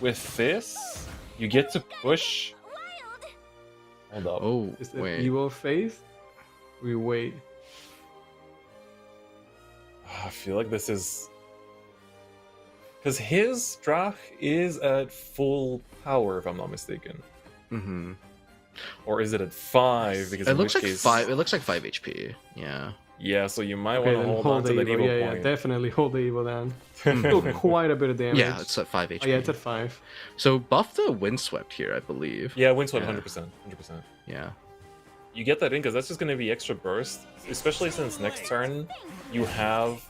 with this, you get to push. Hold up. Oh, Is it wait. Evo phase? We wait. I feel like this is because his Drach is at full power, if I'm not mistaken. Mm-hmm. Or is it at 5? Because It in looks which like case, 5. It looks like 5 HP. Yeah. yeah, so you might Okay, want to then hold on to the that Evo. Evo Yeah, point. definitely hold the Evo then. Still quite a bit of damage. Yeah, it's at 5 HP. Oh, yeah, it's at 5. So buff the Windswept here, I believe. Yeah, Windswept, Yeah. 100%. 100%. Yeah. You get that in because that's just going to be extra burst, especially since next turn you have,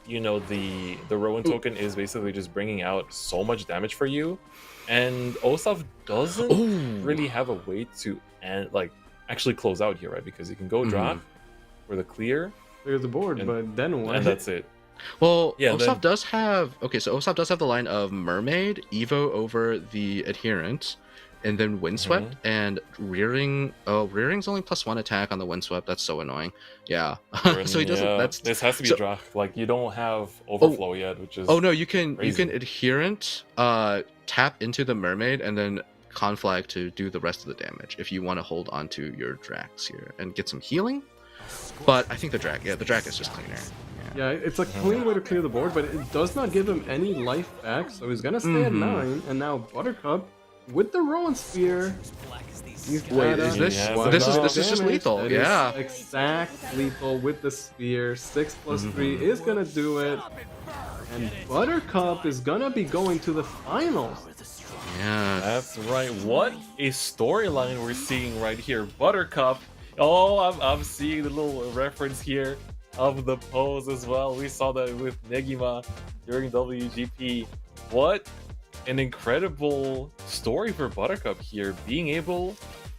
you know, the Rowan token is basically just bringing out so much damage for you, and Osap doesn't Ooh. really have a way to actually close out here, right? Because you can go draft for the clear, Clear the board, And- but then what? and that's it. Well, Yeah, Osap then- does have Osap does have the line of Mermaid, Evo over the Adherent, and then Windswept and Rearing. Oh, Rearing's only +1 attack on the Windswept. That's so annoying. Yeah. So he doesn't. Yeah, That's this has to be so- draft. Like you don't have overflow yet, which is Oh no, you can crazy. Adherent tap into the Mermaid and then Conflag to do the rest of the damage if you want to hold onto your Drax here and get some healing. But I think the Drac is just cleaner. Yeah, it's a clean way to clear the board, but it does not give him any life back, so he's gonna stay at 9. And now Buttercup with the Rowan Spear. He's Wait, gotta- is this Yeah, this is Wow, this is just damage. lethal? That is Yeah. exact lethal with the spear. 6 + 3 is gonna do it. And Buttercup is gonna be going to the finals. Yeah. That's right. What a storyline we're seeing right here. Buttercup. Oh, I'm seeing the little reference here of the pose as well. We saw that with Negima during WGP. What an incredible story for Buttercup here. Being able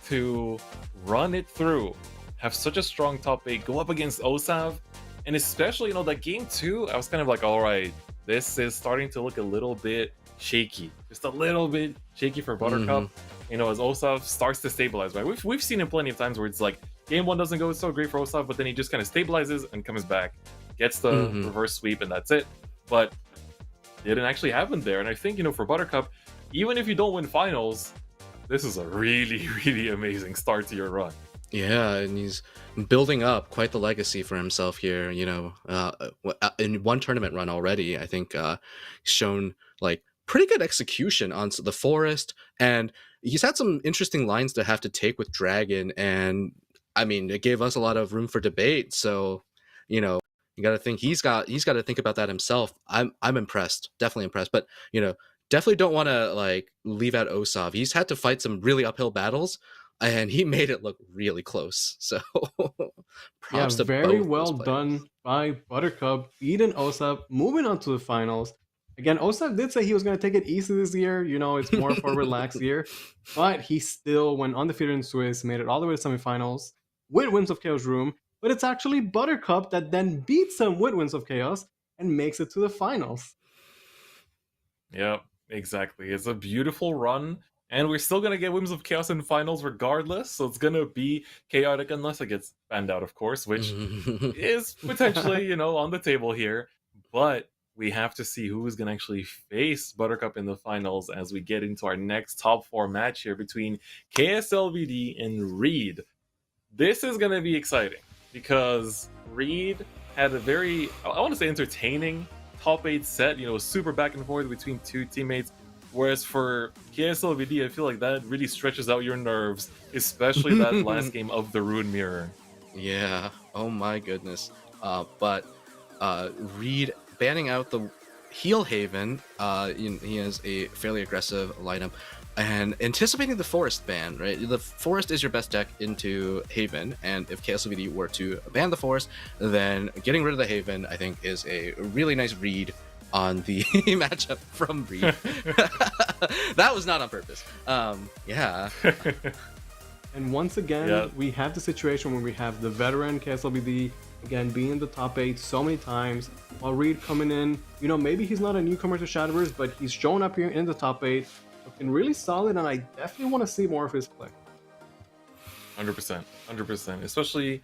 to run it through, have such a strong top 8, go up against Osap, and especially, that game 2, I was kind of like, all right, this is starting to look a little bit shaky. Just a little bit shaky for Buttercup. As Osap starts to stabilize, right? We've seen it plenty of times where it's like game 1 doesn't go so great for Osap, but then he just kind of stabilizes and comes back, gets the reverse sweep, and that's it. But it didn't actually happen there. And I think, for Buttercup, even if you don't win finals, this is a really, really amazing start to your run. Yeah, and he's building up quite the legacy for himself here. In one tournament run already, I think he's shown like pretty good execution on the Forest, and he's had some interesting lines to have to take with Dragon, and I mean, it gave us a lot of room for debate. So, you got to think he's got to think about that himself. I'm impressed, definitely impressed, but definitely don't want to like leave out Osap. He's had to fight some really uphill battles, and he made it look really close. So, props to very both well those players. done by Buttercup, beating Osap, moving on to the finals. Again, Osap did say he was going to take it easy this year. It's more of a relaxed year. But he still went undefeated in Swiss, made it all the way to semifinals with Winds of Chaos Room. But it's actually Buttercup that then beats him with Winds of Chaos and makes it to the finals. Yep, exactly. It's a beautiful run, and we're still gonna get Winds of Chaos in finals regardless. So it's gonna be chaotic unless it gets banned out, of course, which is potentially on the table here. But we have to see who is going to actually face Buttercup in the finals as we get into our next top 4 match here between Kslvd and Reed. This is going to be exciting because Reed had a very, I want to say, entertaining top 8 set. Super back and forth between two teammates. Whereas for Kslvd, I feel like that really stretches out your nerves, especially that last game of the Rune Mirror. Yeah. Oh my goodness. But Reed banning out the Heal Haven, he has a fairly aggressive lineup, and anticipating the Forest ban, right? The Forest is your best deck into Haven, and if Kslvd were to ban the Forest, then getting rid of the Haven, I think, is a really nice read on the matchup from Reed. That was not on purpose. Yeah. And once again, we have the situation where we have the veteran Kslvd again being in the top 8 so many times, while Reed coming in, maybe he's not a newcomer to Shadowverse, but he's shown up here in the top 8, looking really solid, and I definitely want to see more of his play. 100%, especially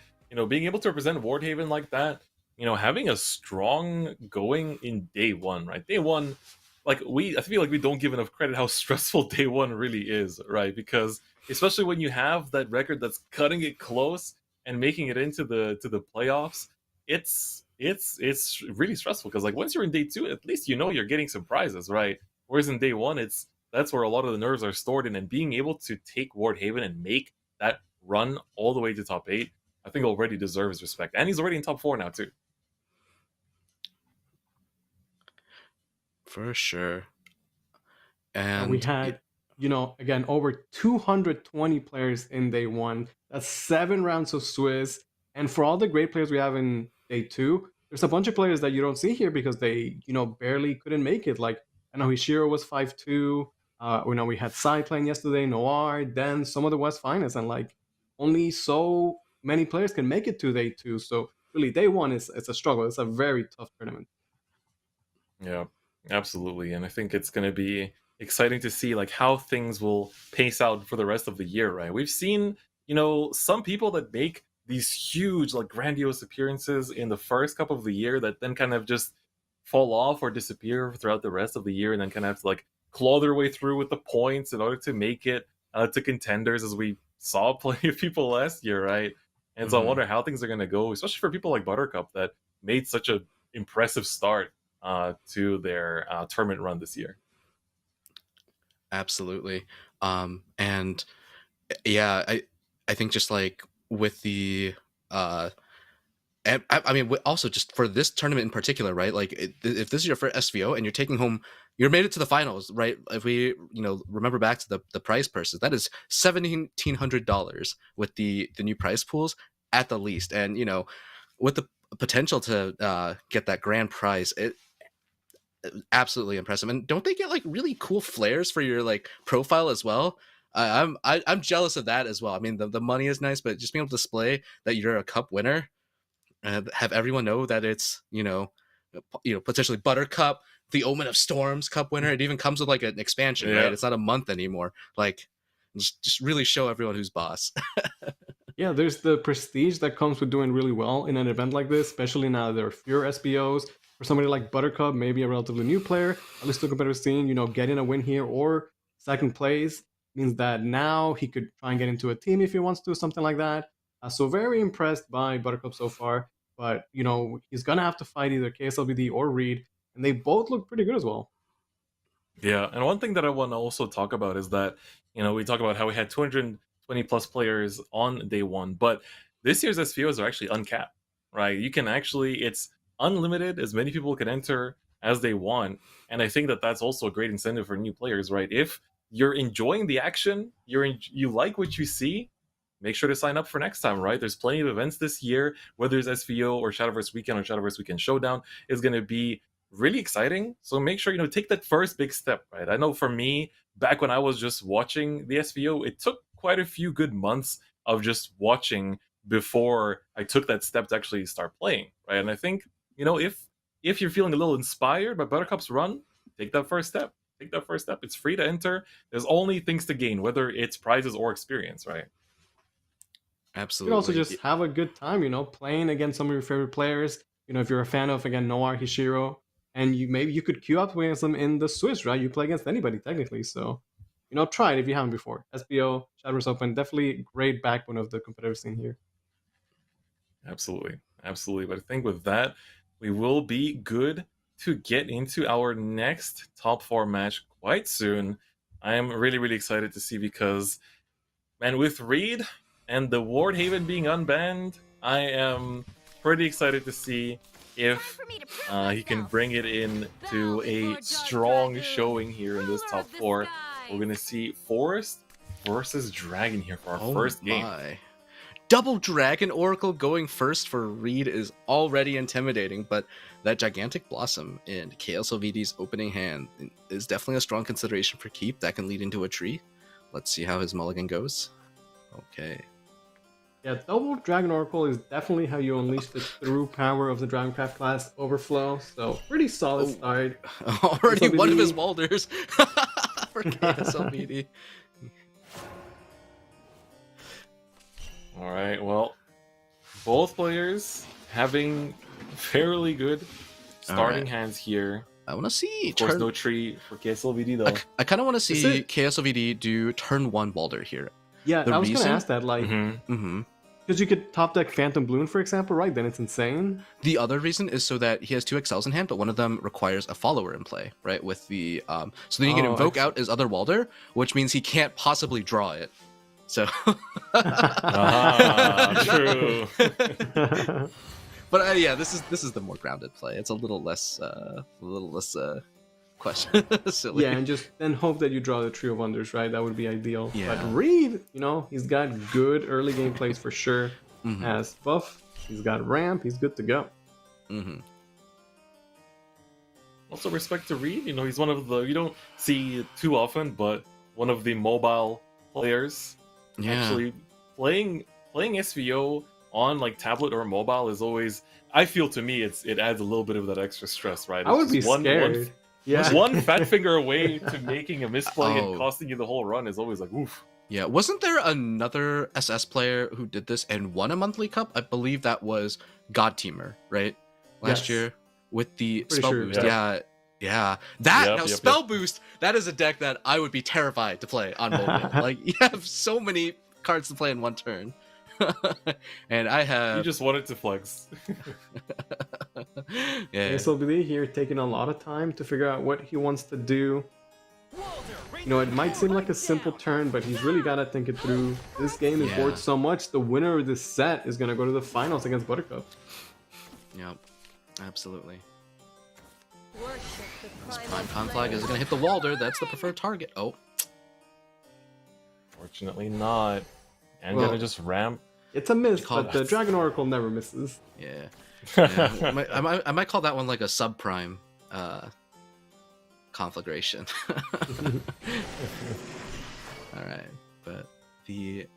being able to represent Wardhaven like that, having a strong going in day 1, right? Day 1, I feel like we don't give enough credit how stressful day 1 really is, right? Because especially when you have that record that's cutting it close and making it into the playoffs, it's really stressful because once you're in day 2, at least you're getting some prizes, right? Whereas in day 1, it's that's where a lot of the nerves are stored in, and being able to take Ward Haven and make that run all the way to top 8, I think already deserves respect. And he's already in top 4 now too. For sure. And we had, again, over 220 players in day 1. That's 7 rounds of Swiss. And for all the great players we have in day 2, there's a bunch of players that you don't see here because they, barely couldn't make it. Like, I know Hishiro was 5-2. We had Sai playing yesterday, Noir, then some of the West finalists, and like only so many players can make it to day 2. So really, day 1 is a struggle. It's a very tough tournament. Yeah, absolutely. And I think it's going to be exciting to see like how things will pace out for the rest of the year, right? We've seen, some people that make these huge, like grandiose appearances in the first cup of the year that then kind of just fall off or disappear throughout the rest of the year, and then kind of have to like claw their way through with the points in order to make it to contenders, as we saw plenty of people last year, right? And so I wonder how things are going to go, especially for people like Buttercup that made such an impressive start to their tournament run this year. Absolutely. And yeah, I think just like with the and I mean also just for this tournament in particular, right? Like if this is your first SVO and you're taking home, you're made it to the finals, right? If we remember back to the prize purses, that is $1,700 with the new prize pools at the least, and with the potential to get that grand prize, it absolutely impressive. And don't they get like really cool flares for your like profile as well? I'm jealous of that as well. I mean, the money is nice, but just being able to display that you're a cup winner, have everyone know that it's potentially Buttercup, the Omen of Storms cup winner. It even comes with like an expansion, right? It's not a month anymore. Like, just really show everyone who's boss. Yeah, there's the prestige that comes with doing really well in an event like this, especially now there are fewer SBOs. For somebody like Buttercup, maybe a relatively new player, at least the competitive scene, getting a win here or second place means that now he could try and get into a team if he wants to, something like that. So very impressed by Buttercup so far. But, he's going to have to fight either Kslvd or Reed, and they both look pretty good as well. Yeah, and one thing that I want to also talk about is that, we talk about how we had 220 plus players on day 1, but this year's SVOs are actually uncapped, right? You can actually, it's unlimited, as many people can enter as they want, and I think that that's also a great incentive for new players, right? If you're enjoying the action, you like what you see, make sure to sign up for next time, right? There's plenty of events this year, whether it's SVO or Shadowverse Weekend or Shadowverse Weekend Showdown, is going to be really exciting. So make sure, take that first big step, right? I know for me, back when I was just watching the SVO, it took quite a few good months of just watching before I took that step to actually start playing, right? And I think, if you're feeling a little inspired by Buttercup's run, take that first step. Take that first step. It's free to enter. There's only things to gain, whether it's prizes or experience, right? Absolutely. You can also just have a good time, playing against some of your favorite players. If you're a fan of, again, Noir, Hishiro, and maybe you could queue up against them in the Swiss, right? You play against anybody, technically. So, try it if you haven't before. SVO, Shadowverse Open, definitely great backbone of the competitive scene here. Absolutely. Absolutely. But I think with that, we will be good to get into our next top 4 match quite soon. I am really, really excited to see because, man, with Reed and the Ward Haven being unbanned, I am pretty excited to see if he can bring it in to a strong showing here in this top 4. We're going to see Forest versus Dragon here for our first game. Double Dragon Oracle going first for Reed is already intimidating, but that Gigantic Blossom in Kslvd's opening hand is definitely a strong consideration for keep. That can lead into a tree. Let's see how his mulligan goes. Okay. Yeah, Double Dragon Oracle is definitely how you unleash the true power of the Dragoncraft class Overflow. So pretty solid start. Already one of his Walders for Kslvd. All right, well, both players having fairly good starting hands here. I want to see. Of course, no tree for Kslvd though. I kind of want to see Kslvd do turn 1 Walder here. Yeah, I was going to ask that. Like, Because you could top deck Phantom Bloom, for example, right? Then it's insane. The other reason is so that he has 2 Excels in hand, but one of them requires a follower in play, right? With the so then you can invoke out his other Walder, which means he can't possibly draw it. So True. But yeah, this is the more grounded play. It's a little less question silly. Yeah, and just then hope that you draw the Trio of Wonders, right? That would be ideal. Yeah. But Reed, you know, he's got good early game plays for sure. Mhm. Has buff, he's got ramp, he's good to go. Mm-hmm. Also, respect to Reed. You know, he's one of the you don't see it too often, but one of the mobile players. Yeah. Actually, playing SVO on like tablet or mobile is always. I feel to me it adds a little bit of that extra stress, right? I would It's be just scared. Yeah. One fat finger away to making a misplay Oh. and costing you the whole run is always like oof. Yeah, wasn't there another SS player who did this and won a monthly cup? I believe that was God Teamer, right? Last Yes. year with the Pretty spell sure, boost. yeah. Yeah. That Yep, now yep, spell boost, that is a deck that I would be terrified to play on mobile. Like you have so many cards to play in one turn. And I You have just wanted to flex. yeah. Kslvd here taking a lot of time to figure out what he wants to do. You know, it might seem like a simple turn, but he's really got to think it through. This game is Yeah. board so much, the winner of this set is going to go to the finals against Buttercup. Yep. Absolutely. Worship the Prime primal Conflag is flame. gonna hit the Walder. That's the preferred target. Oh, Fortunately not. And Well- gonna just ramp. It's a miss, Call but the that. Dragon Oracle never misses. yeah. Yeah, I might call that one like a subprime conflagration. All right, but the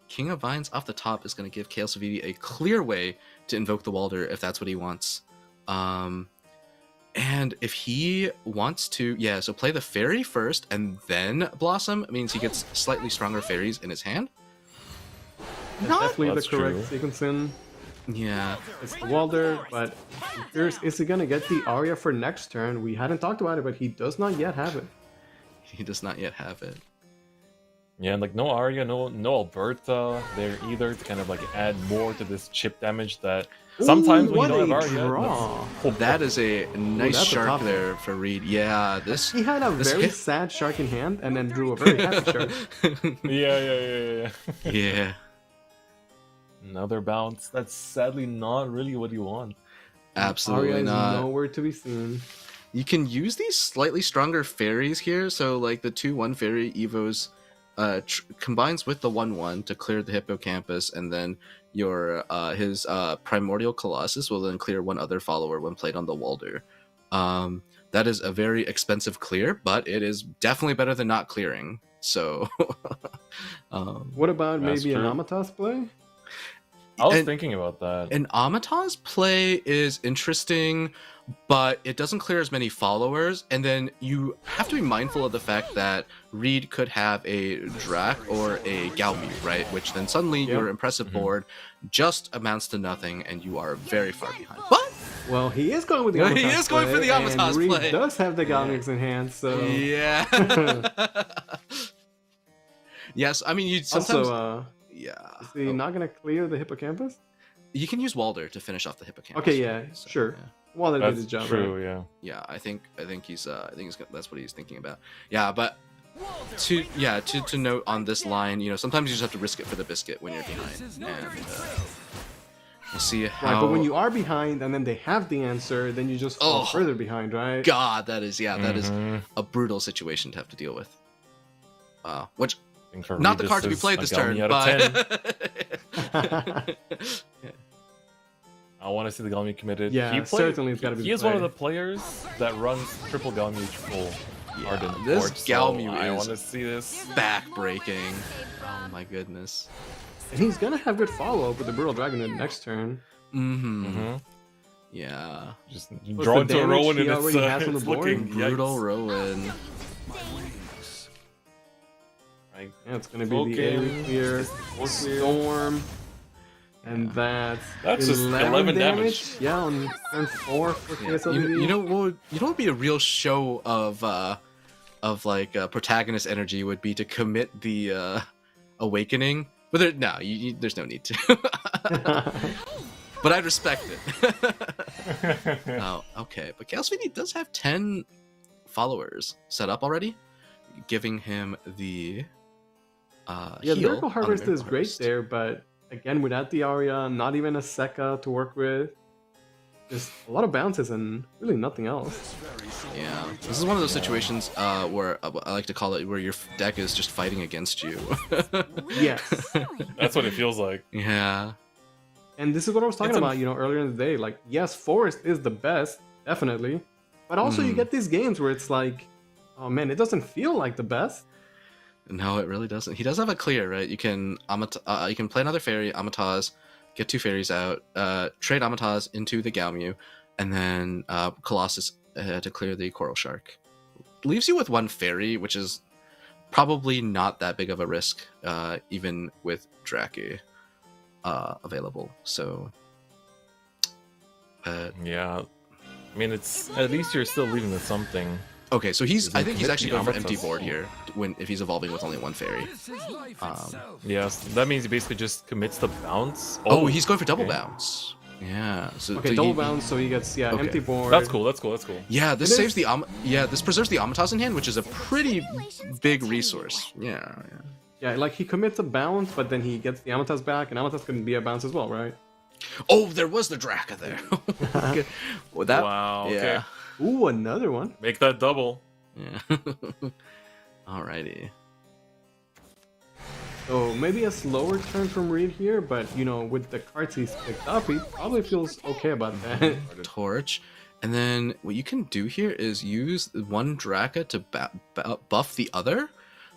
King of Vines off the top is going to give Kslvd a clear way to invoke the Walder if that's what he wants. And if he wants to, yeah, so play the fairy first and then Blossom means he gets slightly stronger fairies in his hand. Not Definitely the That's correct true. sequencing. yeah. It's the Walder, but I'm curious, is he going to get the Arya for next turn? We hadn't talked about it, but he does not yet have it. He does not yet have it. Yeah, and like no Arya, no Alberta there either to kind of like add more to this chip damage that sometimes Ooh, when you what don't a have Arya, draw. That is a nice that's a shark tough one. there for Reed. Yeah, this He had a This very hit- sad shark in hand and then drew a very happy shark. yeah. yeah, Another bounce. That's sadly not really what you want. absolutely Arya is not. nowhere to be seen. You can use these slightly stronger fairies here. So like the 2/1 fairy Evos combines with the 1/1 to clear the hippocampus, and then your his primordial colossus will then clear one other follower when played on the Walder. That is a very expensive clear, but it is definitely better than not clearing. So What about That's maybe an true. Amatas play? I was And- thinking about that. An Amata's play is interesting, but it doesn't clear as many followers, and then you have to be mindful of the fact that Reed could have a Drac or a Galmute, right? Which then suddenly your impressive board just amounts to nothing, and you are very far behind. But Well, he is going with the He Amatas is going for play, the Amatas and Reed play. does have the Galmix in hand, so... yeah. Yes, I mean you sometimes. Also, yeah. is he not going to clear the Hippocampus? You can use Walder to finish off the hippocampus. Okay, yeah, so, sure. yeah. Well, that did That's his job, true, right? yeah. Yeah, I think he's that's what he's thinking about. Yeah, but to note on this line, sometimes you just have to risk it for the biscuit when you're behind, and we'll see how. Right, but when you are behind and then they have the answer, then you just fall Oh. further behind, right? God, that is Mhm. a brutal situation to have to deal with. Which I think for not the Reed, card to be is played a this Galmi turn, out of 10. but I want to see the Galmi committed. Yeah, certainly it's gotta be He the is one of play. the players that runs triple Galmi triple Ardent this board, so Galmi I is want to see this. back-breaking. Oh my goodness. And he's going to have good follow-up with the Brutal Dragon in the next turn. Mm-hmm. Mm-hmm. Yeah. Just What's draw the into a damage Rowan he and already has it's on the board? looking Brutal yikes. Rowan. Right. Yeah, it's going to be the AoE clear, Storm, and that's That's just 11 damage. Yeah, on turn 4 for Yeah. KSLVD. You know what would be a real show of protagonist energy would be to commit the awakening But there's no need to. But I'd respect it. Oh, okay. But Kslvd does have 10 followers set up already, giving him the Yeah, the heal Miracle on the Harvest is Miracle great Harvest. there, but again, without the Aria, not even a Sekka to work with, just a lot of bounces and really nothing else. Yeah, this is one of those situations where I like to call it where your deck is just fighting against you. Yes. That's what it feels like. Yeah. And this is what I was talking It's about, earlier in the day. Like, yes, Forest is the best, definitely. But also you get these games where it's like, oh man, it doesn't feel like the best. No, it really doesn't. He does have a clear, right? You can you can play another fairy, Amataz, get 2 fairies out, trade Amataz into the Galmu, and then Colossus to clear the Coral Shark. Leaves you with 1 fairy, which is probably not that big of a risk, even with Drake available. So, Yeah. I mean, it's at least you're still leaving with something. okay, so I think he's commit actually the going for Amataz. empty board here if he's evolving with only 1 fairy. Yes, that means he basically just commits the bounce. Oh, he's going for double okay. bounce. Yeah. So Okay, so double you- bounce, so he gets, Okay. empty board. That's cool. That's cool. That's cool. Yeah, this It saves is- the this preserves the Amataz in hand, which is a pretty big resource. Yeah. Yeah, like he commits a bounce, but then he gets the Amataz back, and Amataz can be a bounce as well, right? Oh, there was the Draka there. Okay. Well, that, Wow, okay. Yeah. Ooh, another one. Make that double. Yeah. Alrighty. So maybe a slower turn from Reed here, but with the cards he's picked up, he probably feels okay about that. Torch. And then what you can do here is use 1 Draka to buff the other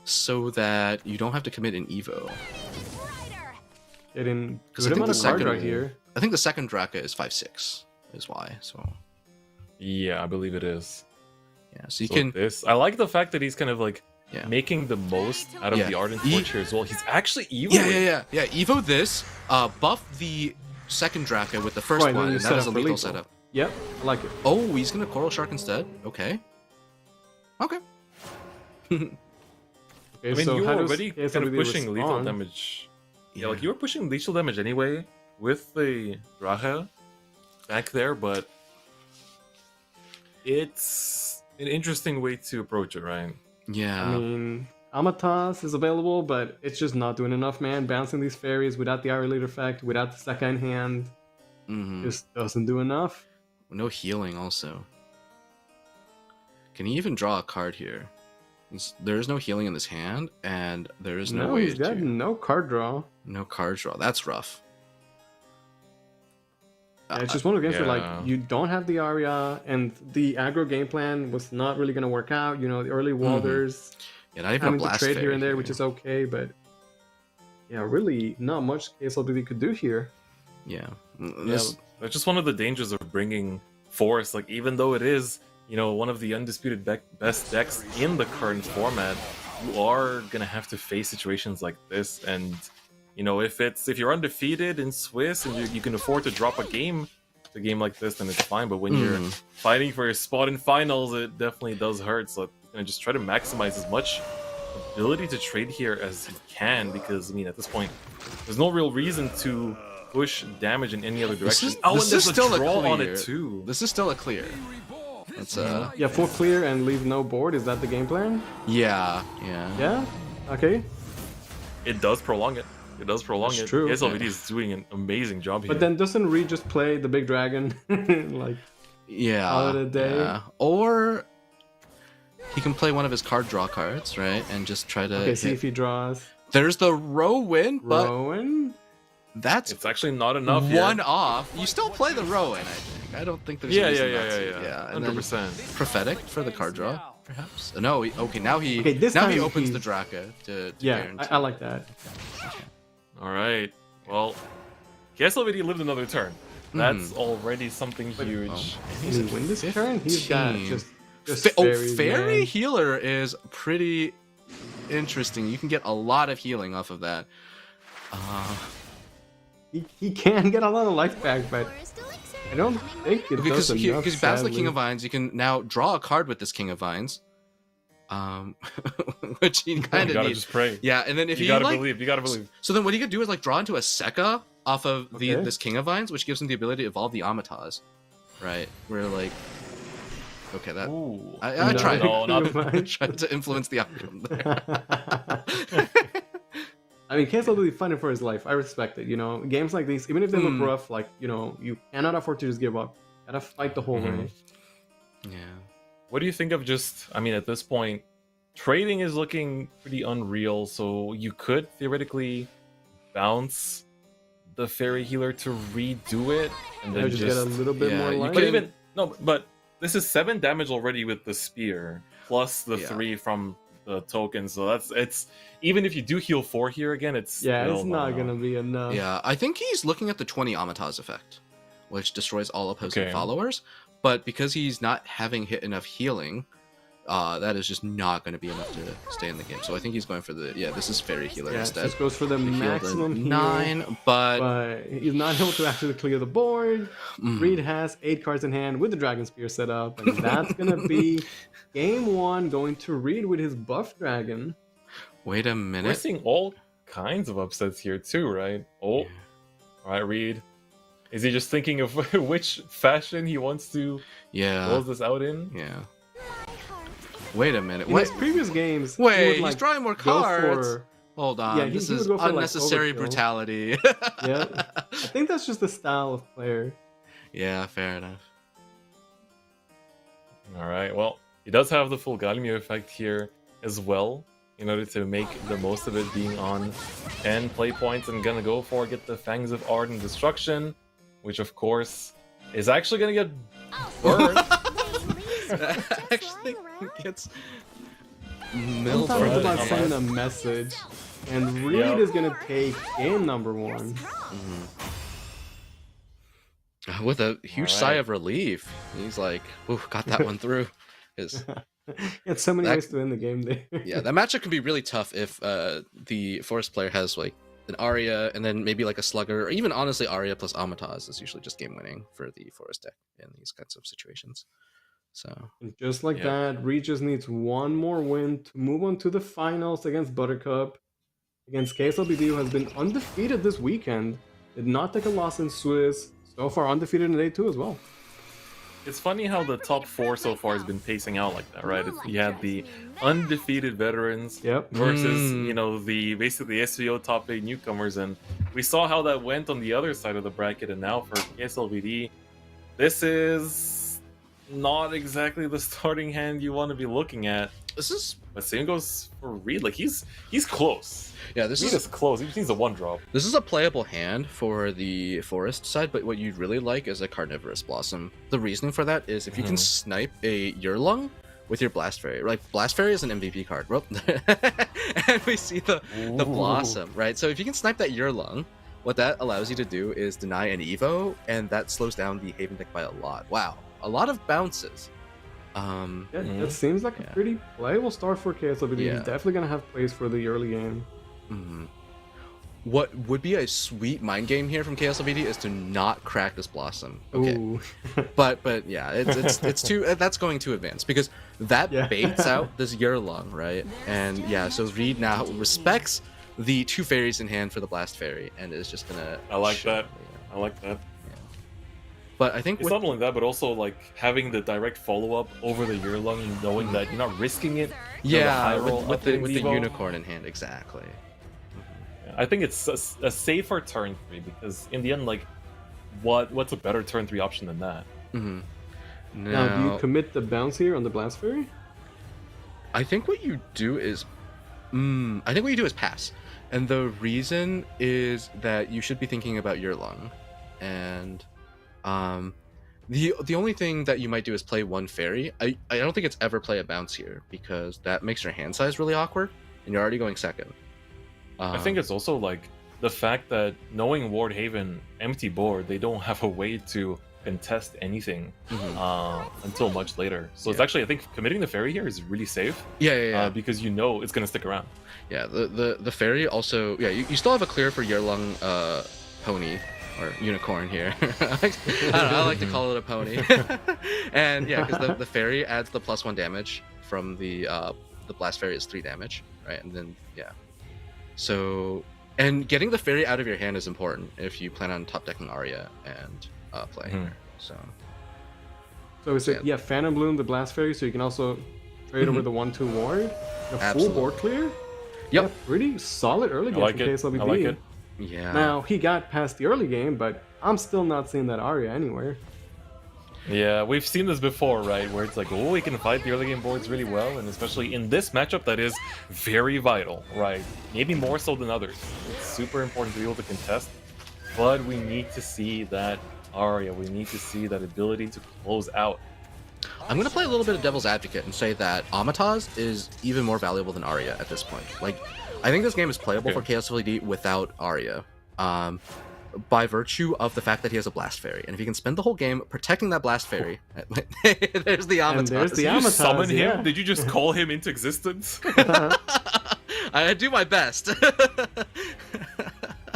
so that you don't have to commit an Evo. Getting Because good I think amount the of card second right here. I think the second Draka is 5/6 is why. So Yeah, I believe it is. yeah, so you So can this. I like the fact that he's kind of like Yeah. making the most out of Yeah. the Ardent Torch here as well. He's actually evil. yeah. Evo this, buff the second Draka with the first Right, then one, you and set that is a up for lethal lethal. setup. Yep, I like it. Oh, he's gonna Coral Shark instead. Okay. Okay. Okay, I mean, so you how were does already kind of KSLVD pushing lethal respond? damage. Yeah, like you were pushing lethal damage anyway with the Draha back there, but it's an interesting way to approach it, right? Yeah. I mean, Amataz is available, but it's just not doing enough, man. Bouncing these fairies without the Iron Lead effect, without the second hand, Mhm. just doesn't do enough. No healing also. Can he even draw a card here? There is no healing in this hand, and there is no, No, way he's got to... no card draw. No card draw. That's rough. Yeah, it's just one of the games where yeah. like you don't have the Aria, and the aggro game plan was not really gonna work out. The early Walders Yeah, not even a having to blast trade here fairy and there, which is okay, but yeah, really not much KSLVD could do here. Yeah. Yeah, This- that's just one of the dangers of bringing Force. Like, even though it is, one of the undisputed best decks in the current format, you are gonna have to face situations like this. And if you're undefeated in Swiss and you can afford to drop a game like this, then it's fine. But when you're fighting for your spot in finals, it definitely does hurt. So just try to maximize as much ability to trade here as you can, because at this point, there's no real reason to push damage in any other direction. This and is there's still a a draw on clear. it too. This is still a clear. It's Yeah, full clear and leave no board. Is that the game plan? yeah. Yeah. Okay. It does prolong it. It does prolong That's it. true. SLVD is doing an amazing job here. But then doesn't Reed just play the big dragon? Like, Yeah. Call it a day. Yeah. Or he can play one of his card draw cards, right? And just try to okay, see hit- if he draws There's the Rowan, but Rowan. that's it's actually not enough here. one off. You still play the Rowan, I think. I don't think there's Yeah, a yeah, reason yeah, not to. yeah. And then 100%. Prophetic for the card draw, perhaps. No, now he Okay, this now he time opens he- the Draka to Yeah, guarantee. I like that. All right. Well, KSLVD lived another turn. That's already something huge. Oh. Can he win this turn? He's got 15. just fairies, Fairy man. Healer is pretty interesting. You can get a lot of healing off of that. He can get a lot of life back, but I don't think it Because does enough. Battles the King sadly. of Vines, you can now draw a card with this King of Vines. which he kind You of gotta needs. just pray. Yeah, and then if You you gotta like, believe. You gotta believe. so then what he could do is like draw into a Sekka off of Okay. this King of Vines, which gives him the ability to evolve the Amataz, right? We're like, okay, that Ooh. I No, tried. No, not- I tried to influence the outcome there. I mean, Kslvd fighting for his life. I respect it. You know, games like these, even if they look rough, like, you know, you cannot afford to just give up. Gotta fight the whole way. Yeah. What do you think of just? I mean, at this point, trading is looking pretty unreal. So you could theoretically bounce the fairy healer to redo it, and I then just get a little bit yeah, more you life. But can- even no, but this is 7 damage already with the spear, plus the Yeah. 3 from the token. So it's even if you do heal 4 here again, it's Yeah, still it's not gonna be enough. Yeah, I think he's looking at the 20 Amataz effect, which destroys all opposing Okay. followers. But because he's not having hit enough healing, that is just not going to be enough to stay in the game. So I think he's going for the this is fairy healer Yeah, instead. just goes for the To heal the maximum heal, 9, but but he's not able to actually clear the board. Reed has 8 cards in hand with the Dragon Spear set up, and that's gonna be game 1 going to Reed with his buff dragon. wait a We're minute. seeing all kinds of upsets here too, right? Oh, all right, Reed. Is he just thinking of which fashion he wants to Yeah, close this out in? yeah. Wait a minute. In Wait, his previous games, he wait. would, He's like, drawing more go cards. for- Hold on. Yeah, he this would is go for, like, unnecessary overkill. brutality. Yeah, I think that's just the style of player. Yeah, fair enough. All right. Well, he does have the full Galmir effect here as well, in order to make the most of it being on 10 play points, and gonna go for get the Fangs of Ardent Destruction, which of course is actually gonna get burned. Actually gets I'm milled talking Alright, about alright. sending a message, and Reed Yep. is gonna take game number 1. with a huge All sigh right. of relief. He's like, "Ooh, got that one through." 'Cause, It's so many That- ways to win the game there. yeah, that matchup can be really tough if the forest player has like an Arya and then maybe like a Slugger, or even honestly Arya plus Amataz is usually just game winning for the forest deck in these kinds of situations. So And just like Yeah. that, Reed just needs one more win to move on to the finals against Buttercup. Against Kslvd, who has been undefeated this weekend. Did not take a loss in Swiss. So far undefeated in day 2 as well. It's funny how the top 4 so far has been pacing out like that, right? You had the undefeated veterans Yep. versus, you know, the basically SVO top 8 newcomers, and we saw how that went on the other side of the bracket. And now for Kslvd, this is not exactly the starting hand you want to be looking at. this is But same goes for Reed. Like he's close. this Reed is close. He just needs a 1-drop. This is a playable hand for the forest side, but what you'd really like is a Carnivorous Blossom. The reasoning for that is if you can snipe a Yearlung with your Blast Fairy. Like, Blast Fairy is an MVP card. Well, and we see the Blossom, right? So if you can snipe that Yearlung, what that allows you to do is deny an Evo, and that slows down the Haven deck by a lot. Wow. A lot of bounces. Yeah, that seems like a Yeah. pretty playable start for Kslvd. Yeah. He's definitely going to have plays for the early game. What would be a sweet mind game here from Kslvd is to not crack this Blossom. Okay. Ooh. But yeah, it's too that's going too advanced because that Yeah. baits out this Yearlung, right? And yeah, so Reed now respects the 2 fairies in hand for the Blast Fairy and is just gonna. I like show- that. yeah. I like that. But I think It's with, not only that, but also like having the direct follow-up over the Yearlung and knowing that you're not risking it. yeah, high roll with up the in Evo. unicorn in hand, exactly. I think it's a safer turn 3 because in the end, like, what's a better turn 3 option than that? Mm-hmm. Now, do you commit the bounce here on the Blast Fairy? I think what you do is, pass, and the reason is that you should be thinking about your lung, and the only thing that you might do is play 1 fairy. I don't think it's ever play a bounce here because that makes your hand size really awkward, and you're already going second. I think it's also like the fact that knowing Ward Haven empty board, they don't have a way to contest anything until much later. So it's Yeah. actually, I think committing the fairy here is really safe. Yeah. Because you know it's gonna stick around. Yeah, the fairy also, yeah, you still have a clear for Yearlung pony or unicorn here. I don't know, I like to call it a pony. And yeah, because the fairy adds the +1 damage from the the blast fairy is 3 damage, right? And then yeah, so and getting the fairy out of your hand is important if you plan on top decking Arya and playing her. So is it Phantom Bloom, the blast fairy, so you can also trade over the 1/2 ward, a full Absolutely. board clear. Yep. Yeah, pretty solid early game like from it. Kslvd. I like it. Yeah. Now he got past the early game, but I'm still not seeing that Arya anywhere. Yeah, we've seen this before, right? Where it's like, oh, we can fight the early game boards really well, and especially in this matchup that is very vital, right? Maybe more so than others. It's super important to be able to contest, but we need to see that Arya, we need to see that ability to close out. I'm gonna play a little bit of devil's advocate and say that Amataz is even more valuable than Arya at this point. Like, I think this game is playable for Kslvd without Arya, by virtue of the fact that he has a blast fairy, and if he can spend the whole game protecting that blast fairy, there's the Amataz. And there's the Did you Amataz, summon him? yeah. Did you just call him into existence? I do my best.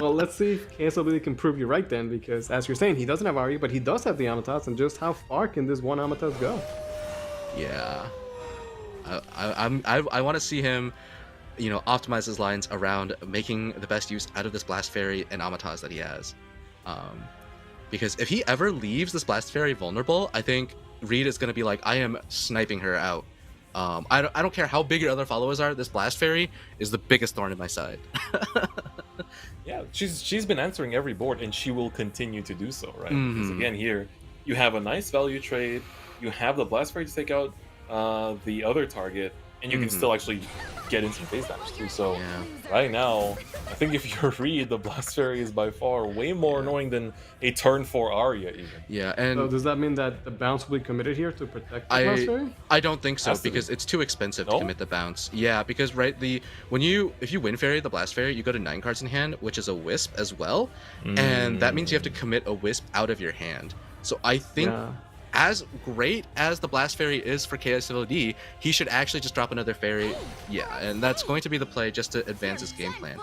Well, let's see if Kslvd can prove you right then, because as you're saying, he doesn't have Arya, but he does have the Amataz, and just how far can this one Amataz go? Yeah, I want to see him, you know, optimize his lines around making the best use out of this blast fairy and Amataz that he has, because if he ever leaves this blast fairy vulnerable, I think Reed is going to be like, I am sniping her out. I don't care how big your other followers are. This blast fairy is the biggest thorn in my side. Yeah, she's been answering every board, and she will continue to do so, right? Because again, here you have a nice value trade. You have the blast fairy to take out the other target, and you can still actually get instant face damage too. So right now, I think if you're Reed, the blast fairy is by far way more annoying than a turn 4 Arya even. Yeah, and So does that mean that the bounce will be committed here to protect the blast fairy? I don't think so, Has to be. because it's too expensive to No? commit the bounce. Yeah, because if you win fairy the blast fairy, you go to 9 cards in hand, which is a wisp as well, and that means you have to commit a wisp out of your hand. So I think as great as the blast fairy is for Kslvd, he should actually just drop another fairy. Yeah, and that's going to be the play just to advance his game plan.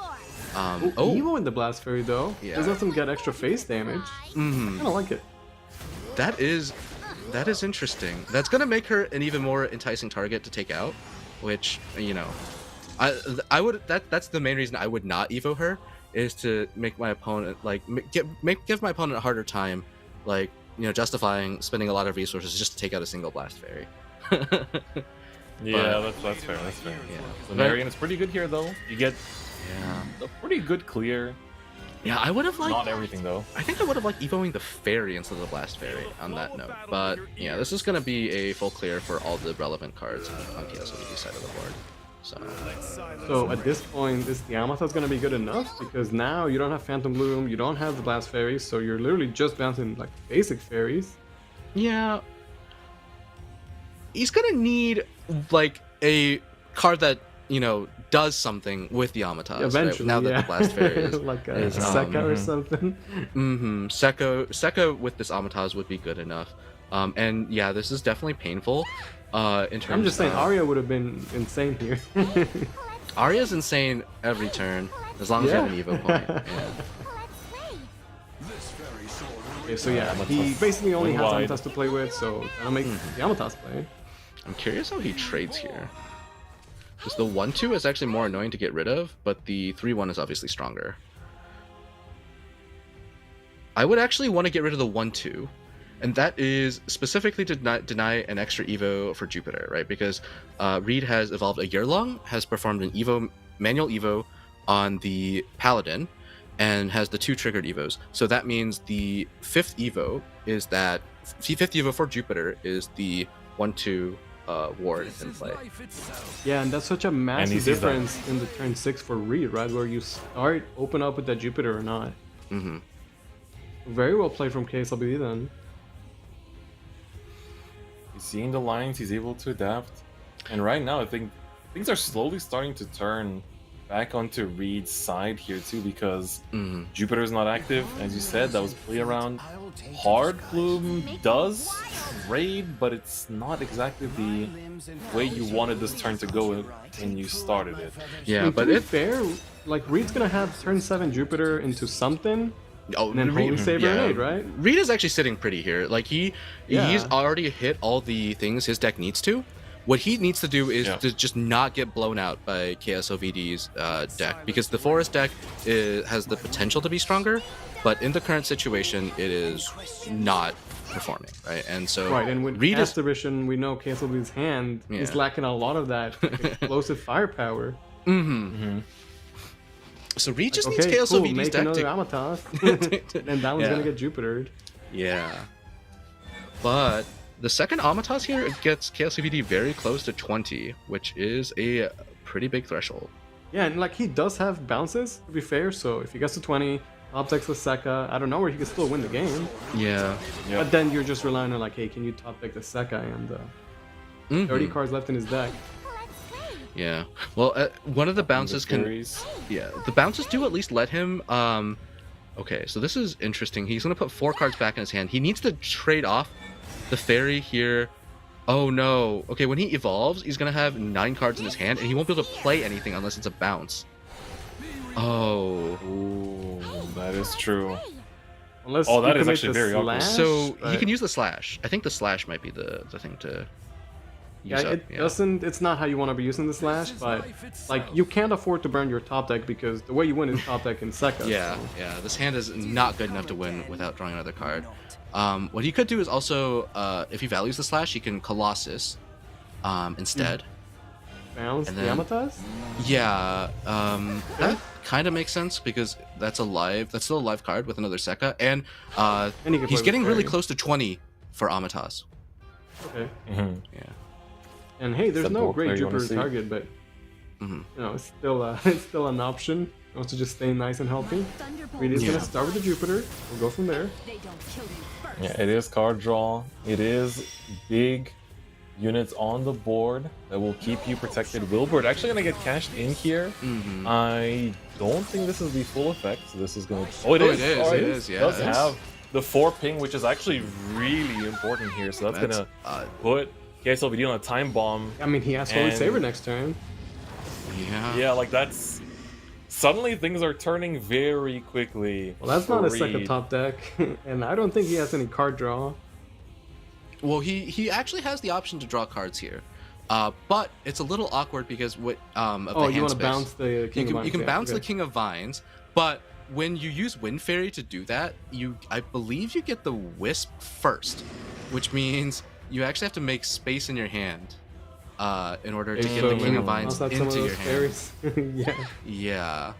Evo in the blast fairy though. Yeah. This lets him get extra face damage. I don't like it. That is interesting. That's gonna make her an even more enticing target to take out, which, you know, I would that's the main reason I would not Evo her, is to make my opponent like give my opponent a harder time, like, you know, justifying spending a lot of resources just to take out a single blast fairy. Yeah, that's fair. That's fair. Yeah. The Marion is pretty good here though. You get a pretty good clear. Yeah, I would have liked. Not everything though. I think I would have liked evoing the fairy instead of the blast fairy on that note. But yeah, this is gonna be a full clear for all the relevant cards on Kslvd side of the board. So at this point, is the Amataz going to be good enough? Because now you don't have Phantom Bloom, you don't have the Blast Fairies, so you're literally just bouncing like basic fairies. Yeah, he's gonna need like a card that, you know, does something with the Amataz. Eventually, right? Now that the blast fairy is like a Sekka or something. Sekka with this Amataz would be good enough. And yeah, this is definitely painful. In terms I'm just saying, of, Arya would have been insane here. Arya's insane every turn, as long as you have an Evo point. Yeah. Okay, so yeah, he basically only has Amataz to play with, so that'll make the Amataz play. I'm curious how he trades here. Because the 1/2 is actually more annoying to get rid of, but the 3/1 is obviously stronger. I would actually want to get rid of the 1/2. And that is specifically to deny an extra Evo for Jupiter, right? Because Reed has evolved a year long, has performed an manual Evo on the Paladin, and has the 2 triggered Evos. So that means the 5th Evo is that 5th Evo for Jupiter is the 1/2 ward in play. Yeah, and that's such a massive he sees that. difference in the turn 6 for Reed, right? Where you start open up with that Jupiter or not. Very well played from Kslvd then. He's seeing the lines, he's able to adapt. And right now, I think things are slowly starting to turn back onto Reed's side here too, because Jupiter's not active. As you said, that was play around. Hard Plume does trade, but it's not exactly the way you wanted this turn to go when you started it. Yeah, but to be it's fair, like Reed's gonna have turn 7 Jupiter into something, and then Reed- Holy Saber yeah. Raid, right? Reed is actually sitting pretty here. Like he's already hit all the things his deck needs to, What he needs to do is Yeah. to just not get blown out by KSLVD's deck, because the Forest deck has the potential to be stronger, but in the current situation, it is not performing, right? And so Right, and with Reed is Cast Division, we know Kslvd's hand is Yeah. lacking a lot of that explosive firepower. so Reed just needs Okay, cool, KSLVD's make deck another to Amatas, and that one's Yeah. gonna get Jupitered. Yeah. But the second Amatas here gets KSVD very close to 20, which is a pretty big threshold. Yeah, and like he does have bounces, to be fair, so if he gets to 20, top decks with Sekka, I don't know where he can still win the game. Yeah. Yep. But then you're just relying on like, hey, can you top deck the Sekka and 30 cards left in his deck. Yeah. Well, one of the bounces can. Series. Yeah, the bounces do at least let him. Okay, so this is interesting. He's gonna put 4 cards back in his hand. He needs to trade off the fairy here. Oh no. Okay, when he evolves, he's gonna have 9 cards in his hand, and he won't be able to play anything unless it's a bounce. Oh. Ooh, that is true. Unless Oh, you that is commit actually the very awkward. slash, So he but- can use the slash. I think the slash might be the thing to Yeah, use up. it doesn't. It's not how you want to be using the slash, but like you can't afford to burn your top deck because the way you win is top deck and Sekka. Yeah, so- yeah. This hand is not good enough to win without drawing another card. What he could do is also, if he values the slash, he can Colossus instead. Bounce And the then- Amatas. Yeah, that kind of makes sense because that's still a live card with another Sekka, and And he can play he's with getting really fairy. close to 20 for Amatas. Okay. Mhm. Yeah. And hey, there's that no board great player you wanna Jupiter see? target, but Mhm. you know, it's still it's still an option. He wants to just stay nice and healthy. Reed is Yeah. gonna start with the Jupiter. We'll go from there. Yeah, it is card draw. It is big units on the board that will keep you protected. Wilbur actually gonna get cashed in here. Mhm. I don't think this is the full effect, so this is gonna. Oh, it Oh, is. it is, Oh, it is, yeah, does it is. have the 4 ping, which is actually really important here. So that's gonna put KSLVD on a time bomb. I mean, he has Holy And- Saber next turn. Yeah. Yeah, like that's. Suddenly things are turning very quickly. Well, that's not a for second Reed. top deck, and I don't think he has any card draw. Well, he actually has the option to draw cards here, but it's a little awkward because of Oh, the you hand want to space. bounce the King of Vines, You can yeah, bounce okay. the King of Vines, but when you use Wind Fairy to do that, I believe you get the Wisp first, which means you actually have to make space in your hand in order to Okay, get so the King when of Vines bounce out some of into those your hand. fairies. Yeah. Yeah.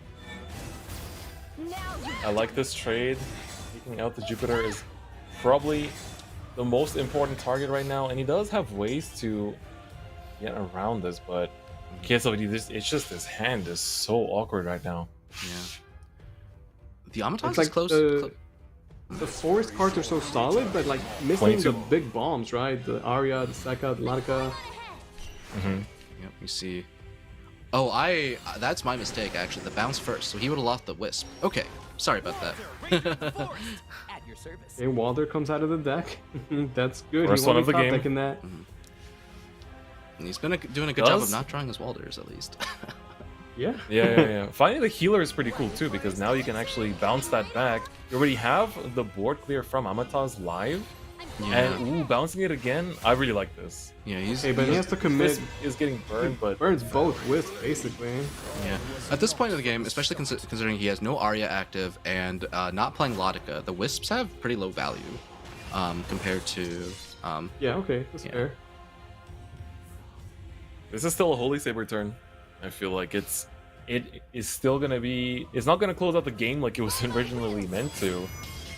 I like this trade. Taking out the Jupiter is probably the most important target right now, and he does have ways to get around this, but KSLVD, it's just his hand is so awkward right now. Yeah. The Amatas It's is like close. the forest cards are so solid, but like missing 22. the big bombs, right? The Arya, the Sekka, the Latika. Yep, you see. Oh, that's my mistake, actually. The bounce first, so he would have lost the Wisp. Okay, sorry about that. Okay, Walder comes out of the deck. That's good. First he one won't of be the top game. decking that. And he's been doing a good job of Does- not drawing his Walders, at least. Yeah. Yeah. Finding the healer is pretty cool too, because now you can actually bounce that back. You already have the board clear from Amatas live, and ooh, bouncing it again. I really like this. Yeah, he's. Okay, but he has to commit. Wisp is getting burned, but Burns both with basically. Yeah. At this point in the game, especially considering he has no Arya active and not playing Latika, the Wisps have pretty low value compared to. Yeah. Okay, that's Yeah. fair. this is still a Holy Saber turn. I feel like it is still gonna be. It's not gonna close out the game like it was originally meant to,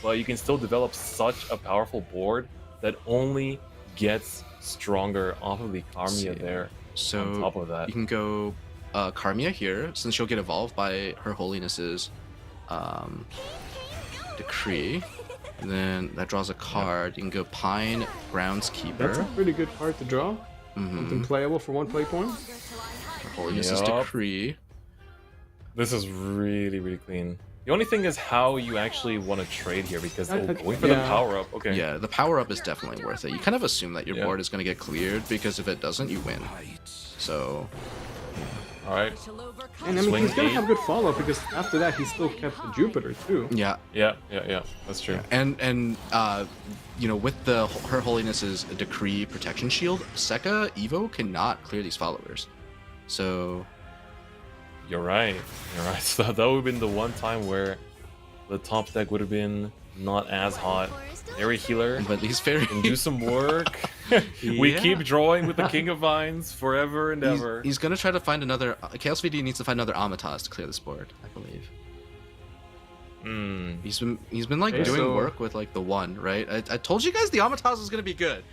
but you can still develop such a powerful board that only gets stronger off of the Karmia there. So on top of that, you can go Karmia here, since she'll get evolved by Her Holiness's decree. And then that draws a card. You can go Pine, Groundskeeper. That's a pretty good card to draw. Mhm. Something playable for 1 play point. Her Holiness's Yup. decree. this is really clean. The only thing is how you actually want to trade here, because I- going for the yeah. power up. Okay. Yeah, the power up is definitely worth it. You kind of assume that your Yeah. board is going to get cleared because if it doesn't, you win. So All right. And I mean, Swing he's gonna 8. have good follow-up because after that, he still kept the Jupiter too. Yeah, Yeah. That's true. and you know, with Her Holiness's decree protection shield, Sekka Evo cannot clear these followers. So You're right. So that would have been the one time where the top deck would have been not as hot. Fairy healer but he's very can do some work. We Yeah. keep drawing with the King of Vines forever and ever. he's gonna try to find another Kslvd needs to find another Amatas to clear this board, I believe. He's been like Okay, doing so- work with like the one, right? I told you guys the Amatas was gonna be good,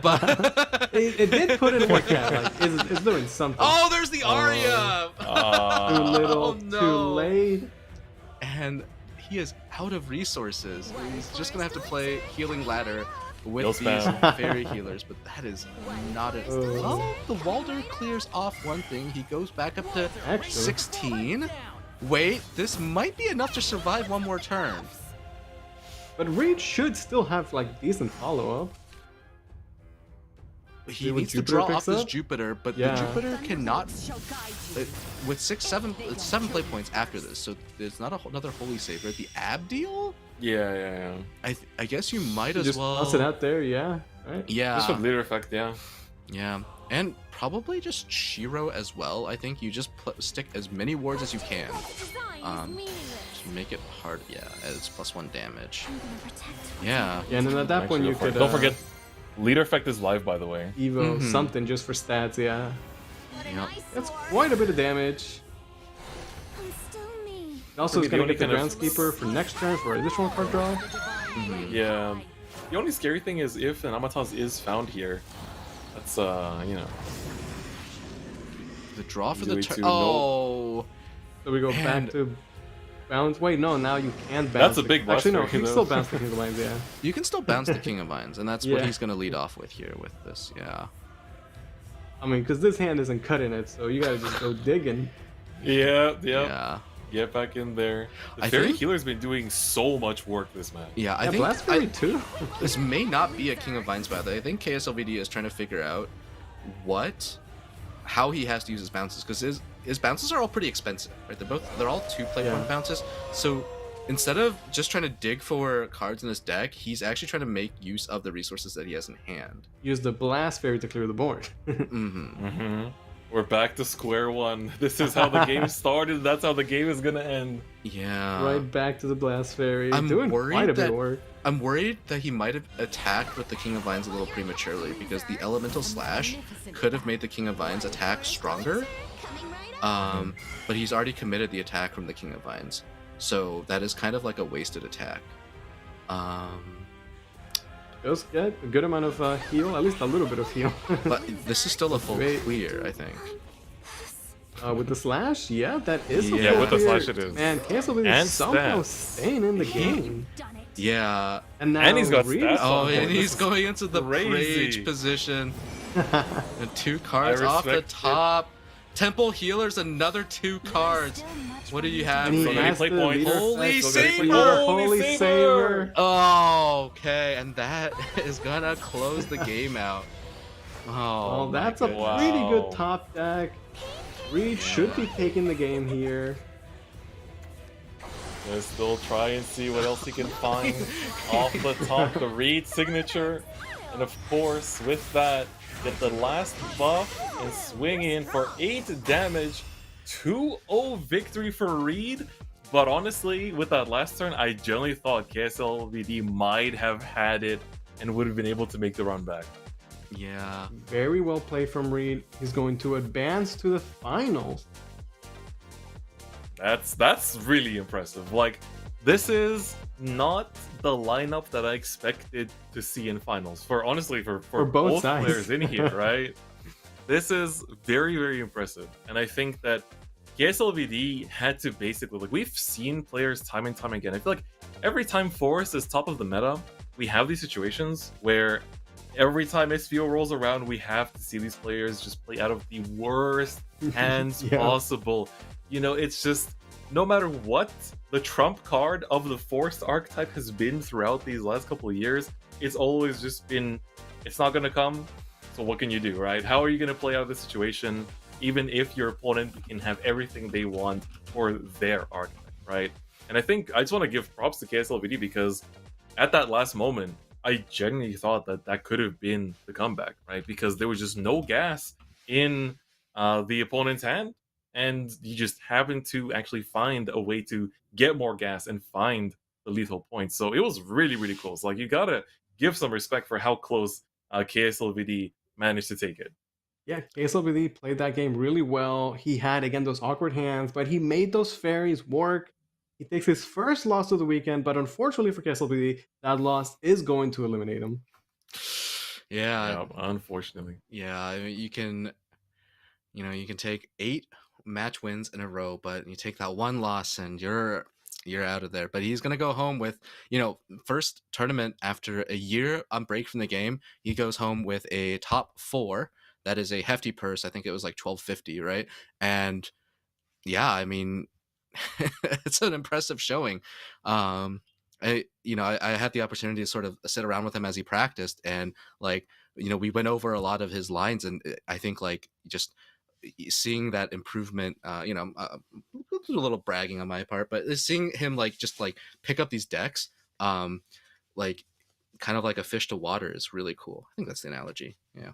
but It did put it like that. Like, it's doing something. oh, there's the Arya. Too little, Oh, too no. late. And he is out of resources. He's just gonna have to play healing ladder with Heal these spam. fairy healers, but that is not it. Oh. Well, the Walder clears off one thing. He goes back up to Actually. 16. Wait, this might be enough to survive one more turn. But Reed should still have like decent follow-up. He See what needs to Jupiter draw off picks this up? Jupiter, but Yeah. the Jupiter cannot. With 7 play points after this, so there's not another Holy Saver. The Abdeal? Yeah. I guess you might You as just well. toss it out there, yeah. Right? Yeah. Just with leader effect, yeah. Yeah, and probably just Shiro as well. I think you just stick as many wards as you can. Just make it hard. Yeah, it's +1 damage. Yeah. Yeah, and then at that Actually, point you go for it. could Don't forget, leader effect is live, by the way. Evo Mhm. something just for stats, yeah. Yep. That's quite a bit of damage. And also, Maybe it's gonna the get the only kind of- Groundskeeper for next turn for additional card draw. Yeah. The only scary thing is if an Amatas is found here, that's you know. The draw for Do the we turn. too? Oh. So we go Man. back to bounce. Wait, no, now you can't bounce. That's a the- big bust Actually, no, for you you, can though. still bounce the King of Vines, yeah. You can still bounce the King of Vines, and that's what Yeah. he's gonna lead off with here with this. Yeah. I mean, because this hand isn't cutting it, so you gotta just go digging. Yep. Yeah. Get back in there. The I Fairy think- Healer's been doing so much work this match. Yeah, I Yeah, think Blast Fairy too. this may not be a King of Vines battle. I think KSLVD is trying to figure out how he has to use his bounces, because his bounces are all pretty expensive, right? They're all 2 play point Yeah. bounces. So instead of just trying to dig for cards in his deck, he's actually trying to make use of the resources that he has in hand. Use the Blast Fairy to clear the board. Mm-hmm. We're back to square one. This is how the game started. That's how the game is gonna end. Yeah. Right back to the Blast Fairy. I'm Doing worried quite a bit that- of work. I'm worried that he might have attacked with the King of Vines a little prematurely, because the Elemental Slash could have made the King of Vines attack stronger. But he's already committed the attack from the King of Vines, so that is kind of like a wasted attack. Does get a good amount of heal, at least a little bit of heal. But this is still a full Wait. clear, I think. With the slash, yeah, that is. a Yeah, full with the clear. slash it is. Man, Kslvd And is somehow stats. staying in the game. Yeah. And now And he's got Reed stats is on Oh, on and board. he's going into the crazy. rage position. And 2 cards off the respect it. top. Temple Healer's another 2 cards. What do you have? And he So many has play the points. leader Holy effect. Saber! Yeah, Holy Holy Saber! Saber! Oh, okay, and that is gonna close the game out. Oh, Well, my that's a goodness. pretty Wow. good top deck. Reed should be taking the game here. Gonna still try and see what else he can find off the top. The Reed signature, and of course, with that, get the last buff and swing in for 8 damage. 2-0 victory for Reed. But honestly, with that last turn, I generally thought KSLVD might have had it and would have been able to make the run back. Yeah. Very well played from Reed. He's going to advance to the finals. That's really impressive. Like, this is not the lineup that I expected to see in finals. For honestly, for both both sides. players in here, right? This is very, very impressive. And I think that KSLVD had to basically, like, we've seen players time and time again. I feel like every time Forest is top of the meta, we have these situations where every time SVO rolls around, we have to see these players just play out of the worst hands Yeah. possible. You know, it's just, no matter what the trump card of the Forest archetype has been throughout these last couple of years, it's always just been, it's not going to come, so what can you do, right? How are you going to play out this situation? even if your opponent can have everything they want for their artifact, right? And I think I just want to give props to KSLVD because at that last moment, I genuinely thought that that could have been the comeback, right? Because there was just no gas in the opponent's hand, and you just happened to actually find a way to get more gas and find the lethal point. So it was really, really close. Like, you gotta give some respect for how close KSLVD managed to take it. Yeah, Kslvd played that game really well. He had, again, those awkward hands, but he made those fairies work. He takes his first loss of the weekend, but unfortunately for Kslvd, that loss is going to eliminate him. Yeah, Unfortunately. yeah. I mean, you can take 8 match wins in a row, but you take that one loss and you're out of there. But he's gonna go home with, first tournament after a year on break from the game. He goes home with a top 4. That is a hefty purse. I think it was like 1250, right? And yeah, I mean, it's an impressive showing. I had the opportunity to sort of sit around with him as he practiced, and we went over a lot of his lines, and I think like just seeing that improvement, a little bragging on my part, but seeing him just pick up these decks, like kind of like a fish to water is really cool. I think that's the analogy. Yeah.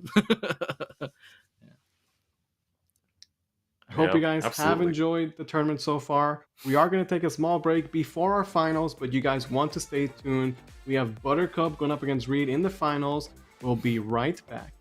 I hope Yeah, you guys have absolutely. enjoyed the tournament so far. We are going to take a small break before our finals, but you guys want to stay tuned. We have Buttercup going up against Reed in the finals. We'll be right back.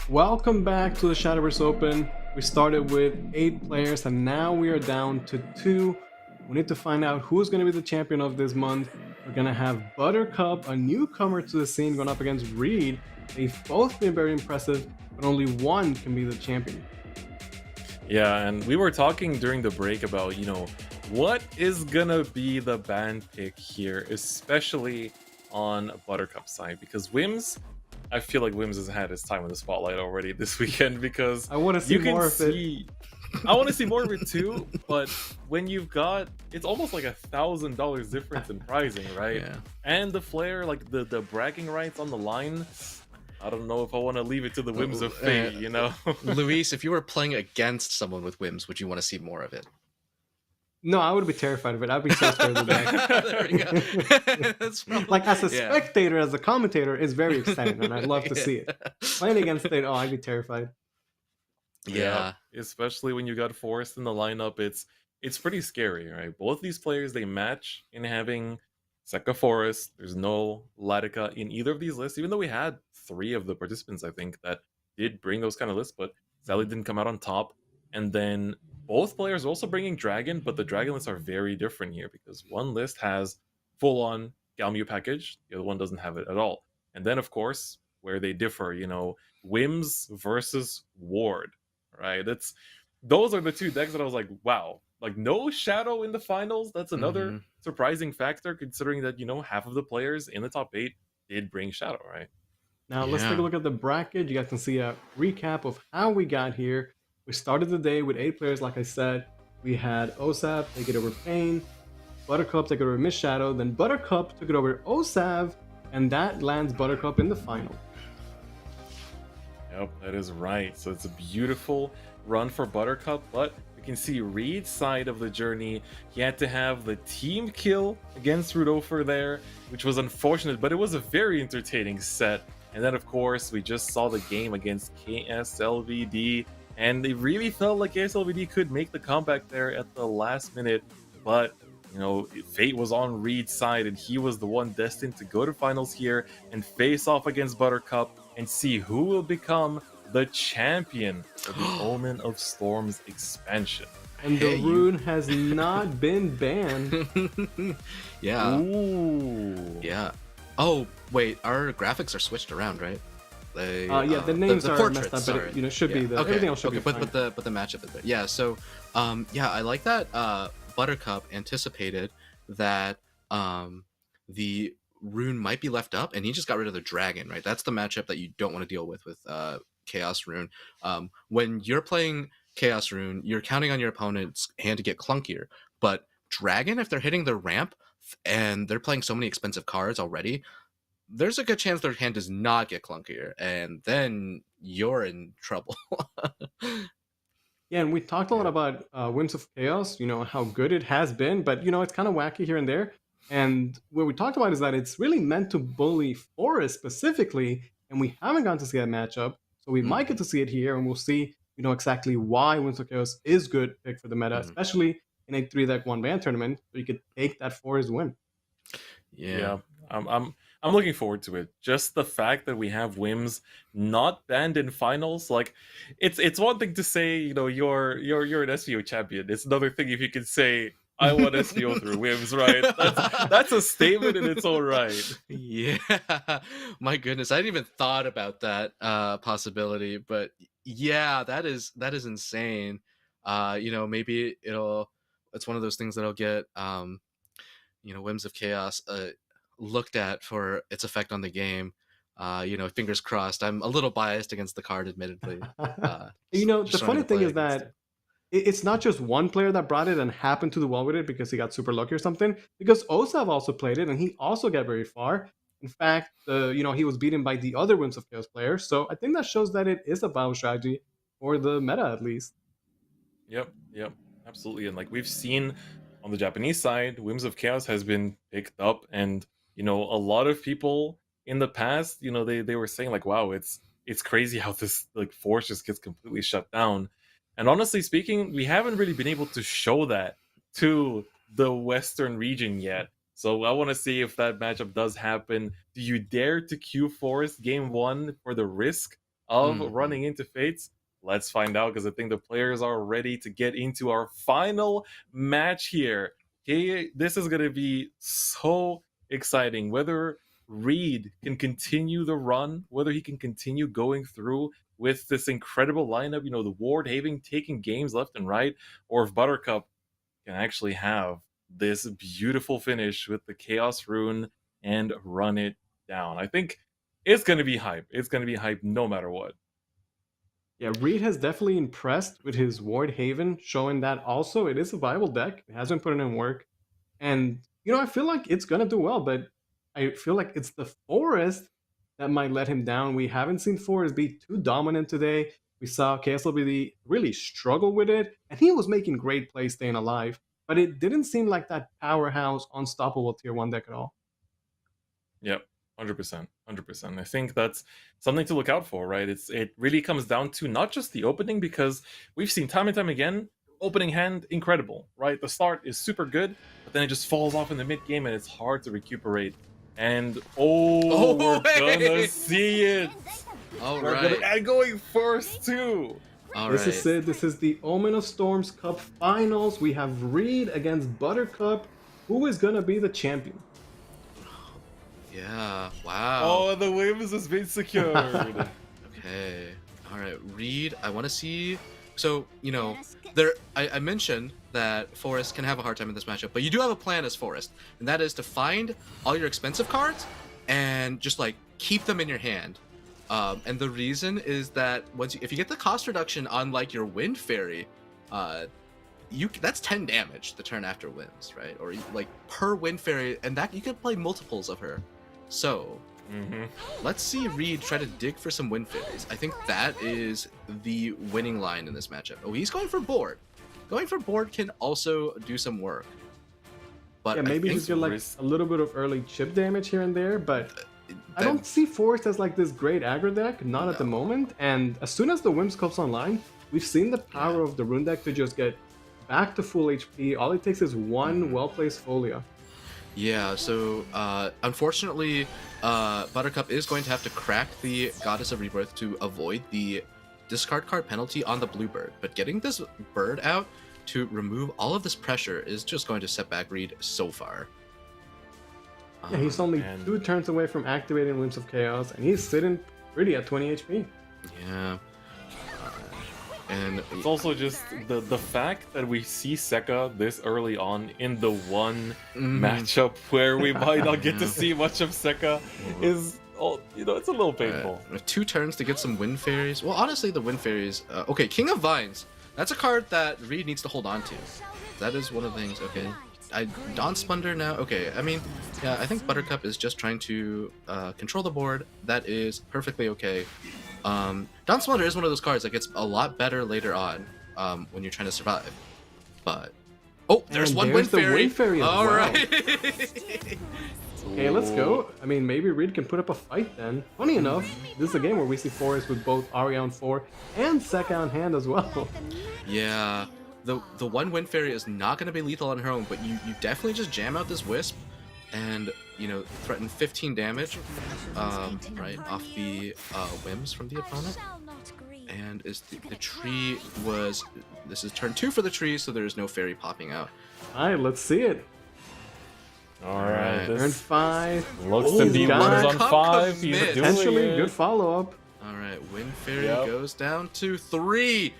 Welcome back to the Shadowverse Open. We started with 8 players and now we are down to 2. We need to find out who's going to be the champion of this month. We're going to have Buttercup, a newcomer to the scene, going up against Reed. They've both been very impressive, but only one can be the champion. Yeah, and we were talking during the break about, what is gonna be the ban pick here, especially on Buttercup's side, because Wims, I feel like Wims has had his time in the spotlight already this weekend because I want to see you can more of see. I want to see more of it too, but when you've got, it's almost like $1,000 difference in pricing, right? Yeah. And the flair, like the bragging rights on the line. I don't know if I want to leave it to the whims of fate, Luis, if you were playing against someone with whims, would you want to see more of it? No, I would be terrified of it. I'd be so scared of that. There we go. That's probably, Like as a spectator, as a commentator, it's very exciting, and I'd love to see it. Playing against it, oh, I'd be terrified. Yeah. Especially when you got Forrest in the lineup, it's pretty scary, right? Both these players, they match in having Sekka Forest. There's no Latika in either of these lists, even though we had 3 of the participants, I think, that did bring those kind of lists, but Sally didn't come out on top. And then both players are also bringing Dragon, but the Dragon lists are very different here because one list has full-on Galmu package, the other one doesn't have it at all. And then, of course, where they differ, Wims versus Ward, right? Those are the 2 decks that I was like, wow, like no Shadow in the finals. That's another surprising factor, considering that half of the players in the top 8 did bring Shadow, right? Now let's take a look at the bracket. You guys can see a recap of how we got here. We started the day with 8 players, like I said. We had Osap take it over Payne, Buttercup take it over Miss Shadow, then Buttercup took it over Osap, and that lands Buttercup in the final. Yep, that is right. So it's a beautiful run for Buttercup, but we can see Reed's side of the journey. He had to have the team kill against Rudofer there, which was unfortunate, but it was a very entertaining set. And then, of course, we just saw the game against Kslvd, and it really felt like Kslvd could make the comeback there at the last minute, but fate was on Reed's side, and he was the one destined to go to finals here and face off against Buttercup and see who will become the champion of the Omen of Storms expansion. And the rune has not been banned. Yeah. Ooh. Yeah. Oh, wait, our graphics are switched around, right? Yeah, the names the are portraits, messed up, but sorry. it should be the everything else should be fine. But the matchup is there. Yeah, so I like that Buttercup anticipated that the rune might be left up, and he just got rid of the dragon, right? That's the matchup that you don't want to deal with Chaos Rune. When you're playing Chaos Rune, you're counting on your opponent's hand to get clunkier, but dragon, if they're hitting the ramp and they're playing so many expensive cards already, there's a good chance their hand does not get clunkier, and then you're in trouble. Yeah, and we talked a lot about Winds of Chaos, how good it has been, but, it's kind of wacky here and there. And what we talked about is that it's really meant to bully Forest specifically, and we haven't gotten to see that matchup, so we might get to see it here, and we'll see, exactly why Winds of Chaos is good pick for the meta, especially in a 3-deck 1-ban tournament, so you could take that Forest win. Yeah. I'm looking forward to it. Just the fact that we have Wims not banned in finals, like it's one thing to say, you're an SVO champion. It's another thing if you can say I won SVO through Wims, right? That's a statement in its own right. Yeah, my goodness, I hadn't even thought about that possibility, but yeah, that is insane. Maybe it's one of those things that'll get Whims of Chaos looked at for its effect on the game. Fingers crossed. I'm a little biased against the card, admittedly. The funny thing is that it's not just one player that brought it and happened to do well with it because he got super lucky or something, because Osap also played it and he also got very far. In fact, he was beaten by the other Winds of Chaos players, so I think that shows that it is a viable strategy for the meta, at least. Yep, absolutely. And like we've seen on the Japanese side, Winds of Chaos has been picked up, and a lot of people in the past, they were saying like, wow, it's crazy how this like force just gets completely shut down. And honestly speaking, we haven't really been able to show that to the Western region yet. So I want to see if that matchup does happen. Do you dare to queue Forest game 1 for the risk of Mhm. running into Fates? Let's find out, because I think the players are ready to get into our final match here. Okay, this is going to be so exciting. Whether Reed can continue the run, whether he can continue going through with this incredible lineup, the Ward Haven taking games left and right, or if Buttercup can actually have this beautiful finish with the Chaos Rune and run it down. I think it's going to be hype. It's going to be hype no matter what. Yeah, Reed has definitely impressed with his Ward Haven, showing that also it is a viable deck. It has been putting in work. And, I feel like it's going to do well, but I feel like it's the Forest that might let him down. We haven't seen Forest be too dominant today. We saw Kslvd really struggle with it, and he was making great plays staying alive. But it didn't seem like that powerhouse, unstoppable tier 1 deck at all. Yep, 100%, 100%. I think that's something to look out for, right? It really comes down to not just the opening, because we've seen time and time again, opening hand incredible, right? The start is super good, but then it just falls off in the mid game, and it's hard to recuperate. And we're gonna see it. All We're right. and going first too. All This right. is it. This is the Omen of Storms Cup Finals. We have Reed against Buttercup. Who is going to be the champion? Yeah. Wow. Oh, the Wims has been secured. Okay. All right. Reed, I want to see. So, there. I mentioned that Forest can have a hard time in this matchup, but you do have a plan as Forest, and that is to find all your expensive cards and just keep them in your hand. And the reason is that if you get the cost reduction on your Wind Fairy, that's 10 damage the turn after wins, right? Or per Wind Fairy, and that you can play multiples of her. So let's see Reed try to dig for some Wind Fairies. I think that is the winning line in this matchup. Oh, he's going for board. Going for board can also do some work. But Yeah, maybe I he's think get a little bit of early chip damage here and there, but I don't see Forest as this great aggro deck, not at the moment. And as soon as the Whims comes online, we've seen the power of the Rune deck to just get back to full HP. All it takes is one well-placed Folia. Yeah, so unfortunately, Buttercup is going to have to crack the Goddess of Rebirth to avoid the discard card penalty on the blue bird. But getting this bird out to remove all of this pressure is just going to set back Reed so far. Yeah, he's only and- 2 turns away from activating Winds of Chaos, and he's sitting pretty at 20 HP. Yeah. And It's also just the fact that we see Sekka this early on in the one matchup where we might not get to see much of Sekka is, it's a little painful. 2 turns to get some Wind Fairies. Well, honestly, the Wind Fairies... okay, King of Vines. That's a card that Reed needs to hold on to. That is one of the things. Okay. Dawn Splendor now. Okay, I mean, yeah, I think Buttercup is just trying to control the board. That is perfectly okay. Dawn Splendor is one of those cards that gets a lot better later on when you're trying to survive. But there's And one there's Wind the Fairy. Wind Fairy as All well. right. Okay, let's go. I mean, maybe Reed can put up a fight then. Funny enough, this is a game where we see Forest with both Arya on 4 and Sekka on hand as well. Yeah, the one Wind Fairy is not going to be lethal on her own, but you definitely just jam out this Wisp and, threaten 15 damage right off the Whims from the opponent. And the tree was... This is turn 2 for the tree, so there is no fairy popping out. Alright, let's see it. Alright, Turn this 5. looks to be got Wims it. on Come 5. He's commit. doing Potentially it. good follow-up. All right, Wind Fairy Yep. goes down to 3.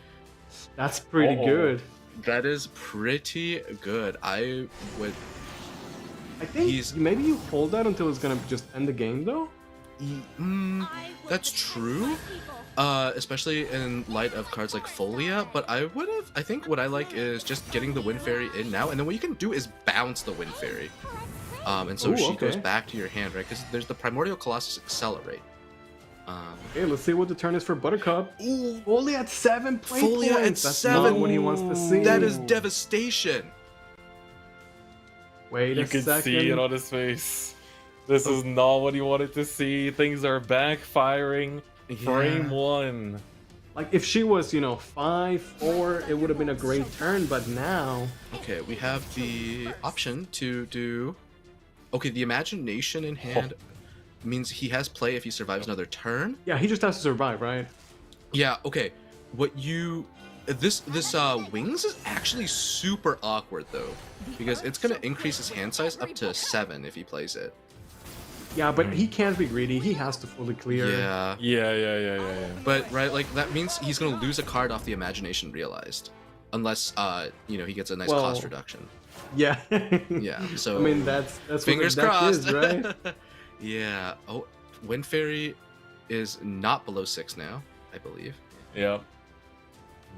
That's pretty good. That is pretty good. I think He's- maybe you hold that until it's gonna just end the game though. That's true. Especially in light of cards like Folia, but I think what I like is just getting the Wind Fairy in now, and then what you can do is bounce the Wind Fairy. And so Ooh, she goes okay. back to your hand, right? Because there's the Primordial Colossus Accelerate. Okay, let's see what the turn is for Buttercup. Ooh, Folia at 7 play Folia at points. That's 7. not what he wants to see. that is devastation. Wait You a can second. see it on his face. This is not what he wanted to see. Things are backfiring. Frame 1. Like if she was, 5-4, it would have been a great turn, but now Okay, we have the option to do... Okay, the Imagination in hand. means he has play if he survives another turn. Yeah, he just has to survive, right? Yeah, okay. What you this wings is actually super awkward though, because it's gonna increase his hand size up to 7 if he plays it. Yeah, but he can't be greedy. He has to fully clear. Yeah. But right, like that means he's gonna lose a card off the imagination realized, unless you know, he gets a nice cost reduction. Yeah. Yeah. So I mean, that's fingers what the deck crossed, is, right? Yeah. Oh, Wind Fairy is not below 6 now, I believe. Yep.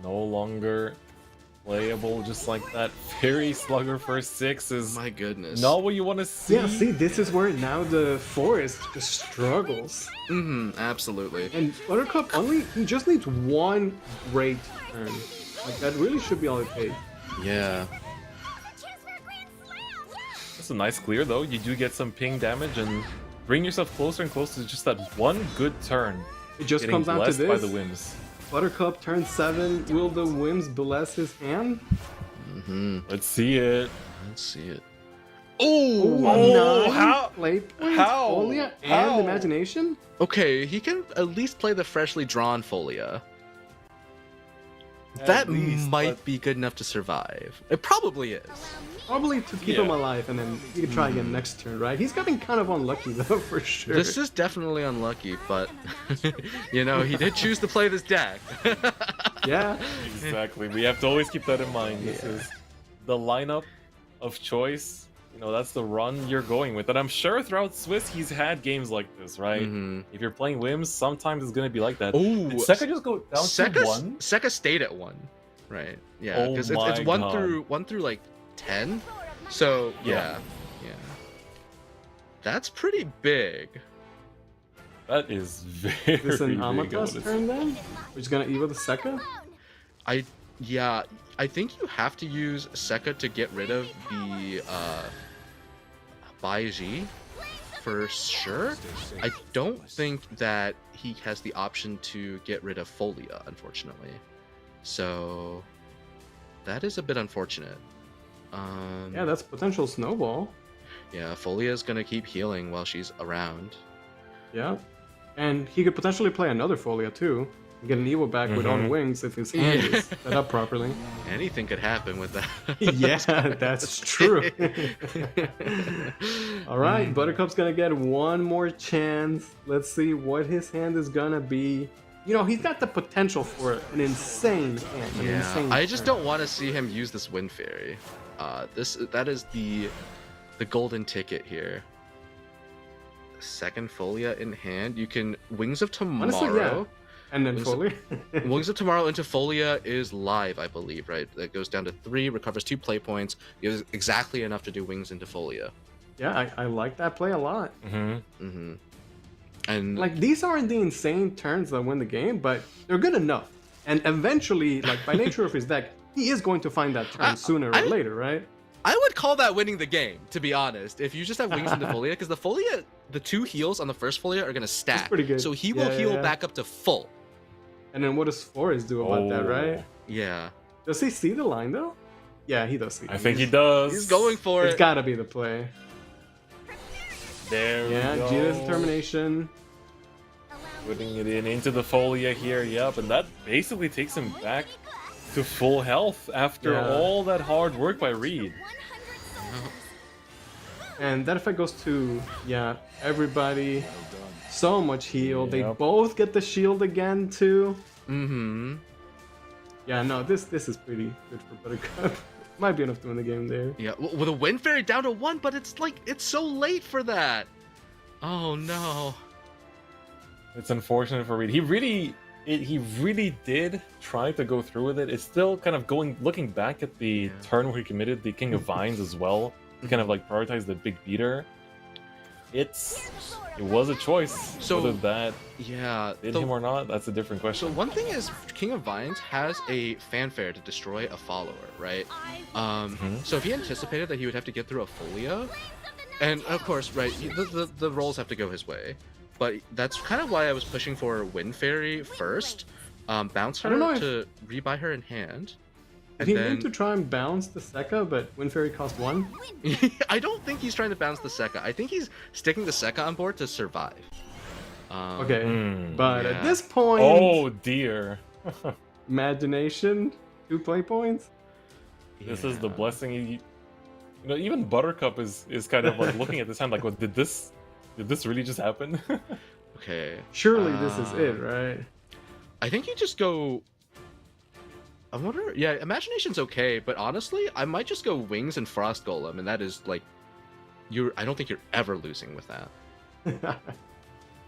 No longer playable just like that. Fairy Slugger for 6 is My goodness. not what you want to see. Yeah, see, this is where now the forest just struggles. Absolutely. And Buttercup he just needs one great turn. Like, that really should be all it takes. Yeah. That's a nice clear though. You do get some ping damage and bring yourself closer and closer to just that one good turn. It just Getting comes down to blessed by this. the whims. Buttercup turn 7. Will the whims bless his hand? Let's see it. Let's see it. Oh, 9 how? play points, How? Folia, How? and Imagination? Okay, he can at least play the freshly drawn Folia. At That least, might but- be good enough to survive. It probably is. Probably to keep Yeah. him alive, and then he can try again next turn, right? He's getting kind of unlucky though, for sure. This is definitely unlucky, but you know, he did choose to play this deck. Yeah. Exactly. We have to always keep that in mind. This is the lineup of choice. You know, that's the run you're going with. And I'm sure throughout Swiss, he's had games like this, right? If you're playing Whims, sometimes it's going to be like that. Ooh, Did Seka just go down to 1? Seka stayed at 1, right? Yeah, Oh because my it's 1 God. through like 10. So Yeah. yeah. That's pretty big. That is very This an big, I Amata's would turn then? We're just gonna Evo the Seka? I think you have to use Seka to get rid of the Baiji for sure. I don't think that he has the option to get rid of Folia, unfortunately. So that is a bit unfortunate. Yeah, that's potential snowball. Yeah, Folia is gonna keep healing while she's around. Yeah. And he could potentially play another Folia too. And get an Evo back with on wings if his hand is set up properly. Anything could happen with that. Yeah, that's true. Alright, Buttercup's gonna get one more chance. Let's see what his hand is gonna be. You know, he's got the potential for an insane hand. An insane I just turn. don't want to see him use this Wind Fairy. That is the golden ticket here. Second Folia in hand. You can Wings of Tomorrow. Honestly, yeah. And then Wings- Folia. Wings of Tomorrow into Folia is live, I believe, right? That goes down to 3, recovers 2 play points, gives exactly enough to do Wings into Folia. Yeah, I like that play a lot. And Like, these aren't the insane turns that win the game, but they're good enough. And eventually, like, by nature of his deck, he is going to find that turn sooner or later, right? I would call that winning the game, to be honest. If you just have Wings into Folia, because the Folia, the 2 heals on the first Folia are going to stack. pretty good. So he will Yeah, heal yeah. back up to full. And then what does Forrest do about that, right? Yeah. Does he see the line, though? Yeah, he does see it. I think he does. He's going for It's it. gotta be the play. There Yeah, we go. Jita's determination. Putting it into the Folia here, yep, and that basically takes him back to full health after Yeah. all that hard work by Reed. And that effect goes to, yeah, everybody. So much heal. They Yep. both get the shield again, too. Mm-hmm. Yeah, no, this is pretty good for Buttercup. Might be enough to win the game there. Yeah, with a Wind Fairy down to 1, but it's like, it's so late for that. Oh, no. It's unfortunate for Reed. He really did try to go through with it. It's still kind of looking back at the turn where he committed the King of Vines as well, to kind of like prioritize the big beater. It was a choice. So, whether that Yeah. did him or not, that's a different So question. one thing is, King of Vines has a fanfare to destroy a follower, right? So if he anticipated that he would have to get through a Folia, and of course, right, the rolls have to go his way, but that's kind of why I was pushing for Wind Fairy first, bounce I don't know her if- to rebuy her in hand. Did he then mean to try and bounce the Sekka, but Wind Fairy cost 1? I don't think he's trying to bounce the Sekka. I think he's sticking the Sekka on board to survive. Okay, but yeah. at this point, Oh dear. imagination, 2 play points. This is the blessing. You know, even Buttercup is kind of like looking at this hand like, what did this really just happen? Okay. Surely this is it, right? I think you just go. I wonder. Yeah, imagination's okay, but honestly, I might just go Wings and Frost Golem, and that is like, I don't think you're ever losing with that.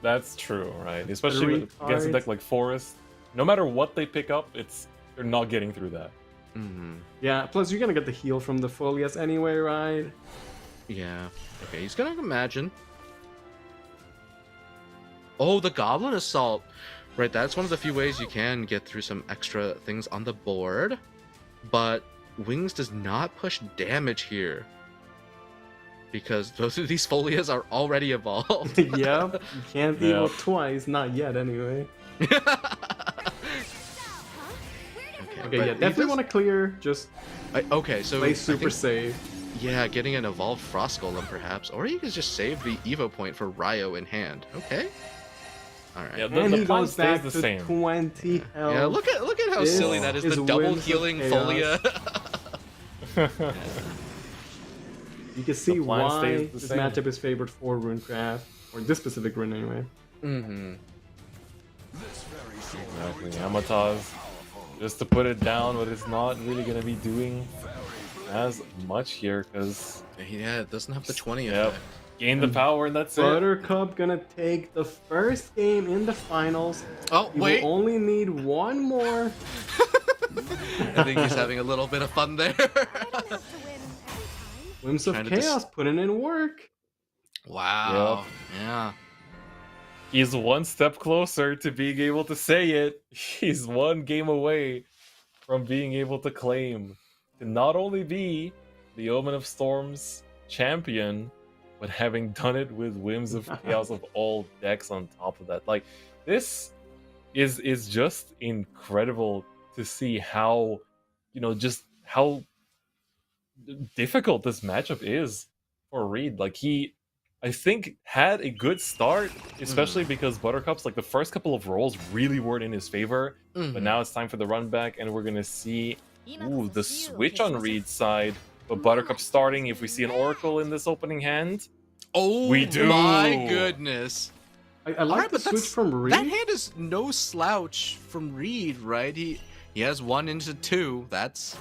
That's true, right? Especially Three against a deck cards. like Forest. No matter what they pick up, they're not getting through that. Yeah, plus you're gonna get the heal from the Folias anyway, right? Yeah. Okay, he's gonna imagine. Oh, the Goblin Assault. Right, that's one of the few ways you can get through some extra things on the board. But Wings does not push damage here. Because both of these Folias are already evolved. Yep, you can't Yeah. evolve twice, not yet anyway. Okay, Okay, yeah, definitely want to clear, just okay, so play I super think- safe. Yeah, getting an evolved Frost Golem perhaps, or you could just save the Evo point for Ryo in hand. Okay. All right. Yeah, And the he plan goes stays back the to same. 20 health. Yeah, look at how This silly that is. is The double Winds of healing Chaos. Folia. You can see The plan why stays the this same. matchup is favored for Runecraft, or this specific rune anyway. Mm-hmm. Exactly. Amataz, just to put it down, but it's not really going to be doing as much here because Yeah, it doesn't have the 20 yep, effect. gain the power and that's it. Buttercup gonna take the first game in the finals. Oh, He wait. will only need one more. I think he's having a little bit of fun there. Whims of Trying to Chaos putting in work. Wow. Yeah. He's one step closer to being able to say it. He's one game away from being able to claim to not only be the Omen of Storms champion, but having done it with Whims of Chaos of all decks on top of that. Like, this is just incredible to see how, just how difficult this matchup is for Reed. Like, he, I think, had a good start, especially because Buttercup's, like, the first couple of rolls really weren't in his favor, but now it's time for the run back, and we're gonna see, the switch on Reed's side, but Buttercup starting. If we see an Oracle in this opening hand, Oh, we do. my goodness. I like Alright, the but switch that's- from Reed. That hand is no slouch from Reed, right? He has 1 into 2. That's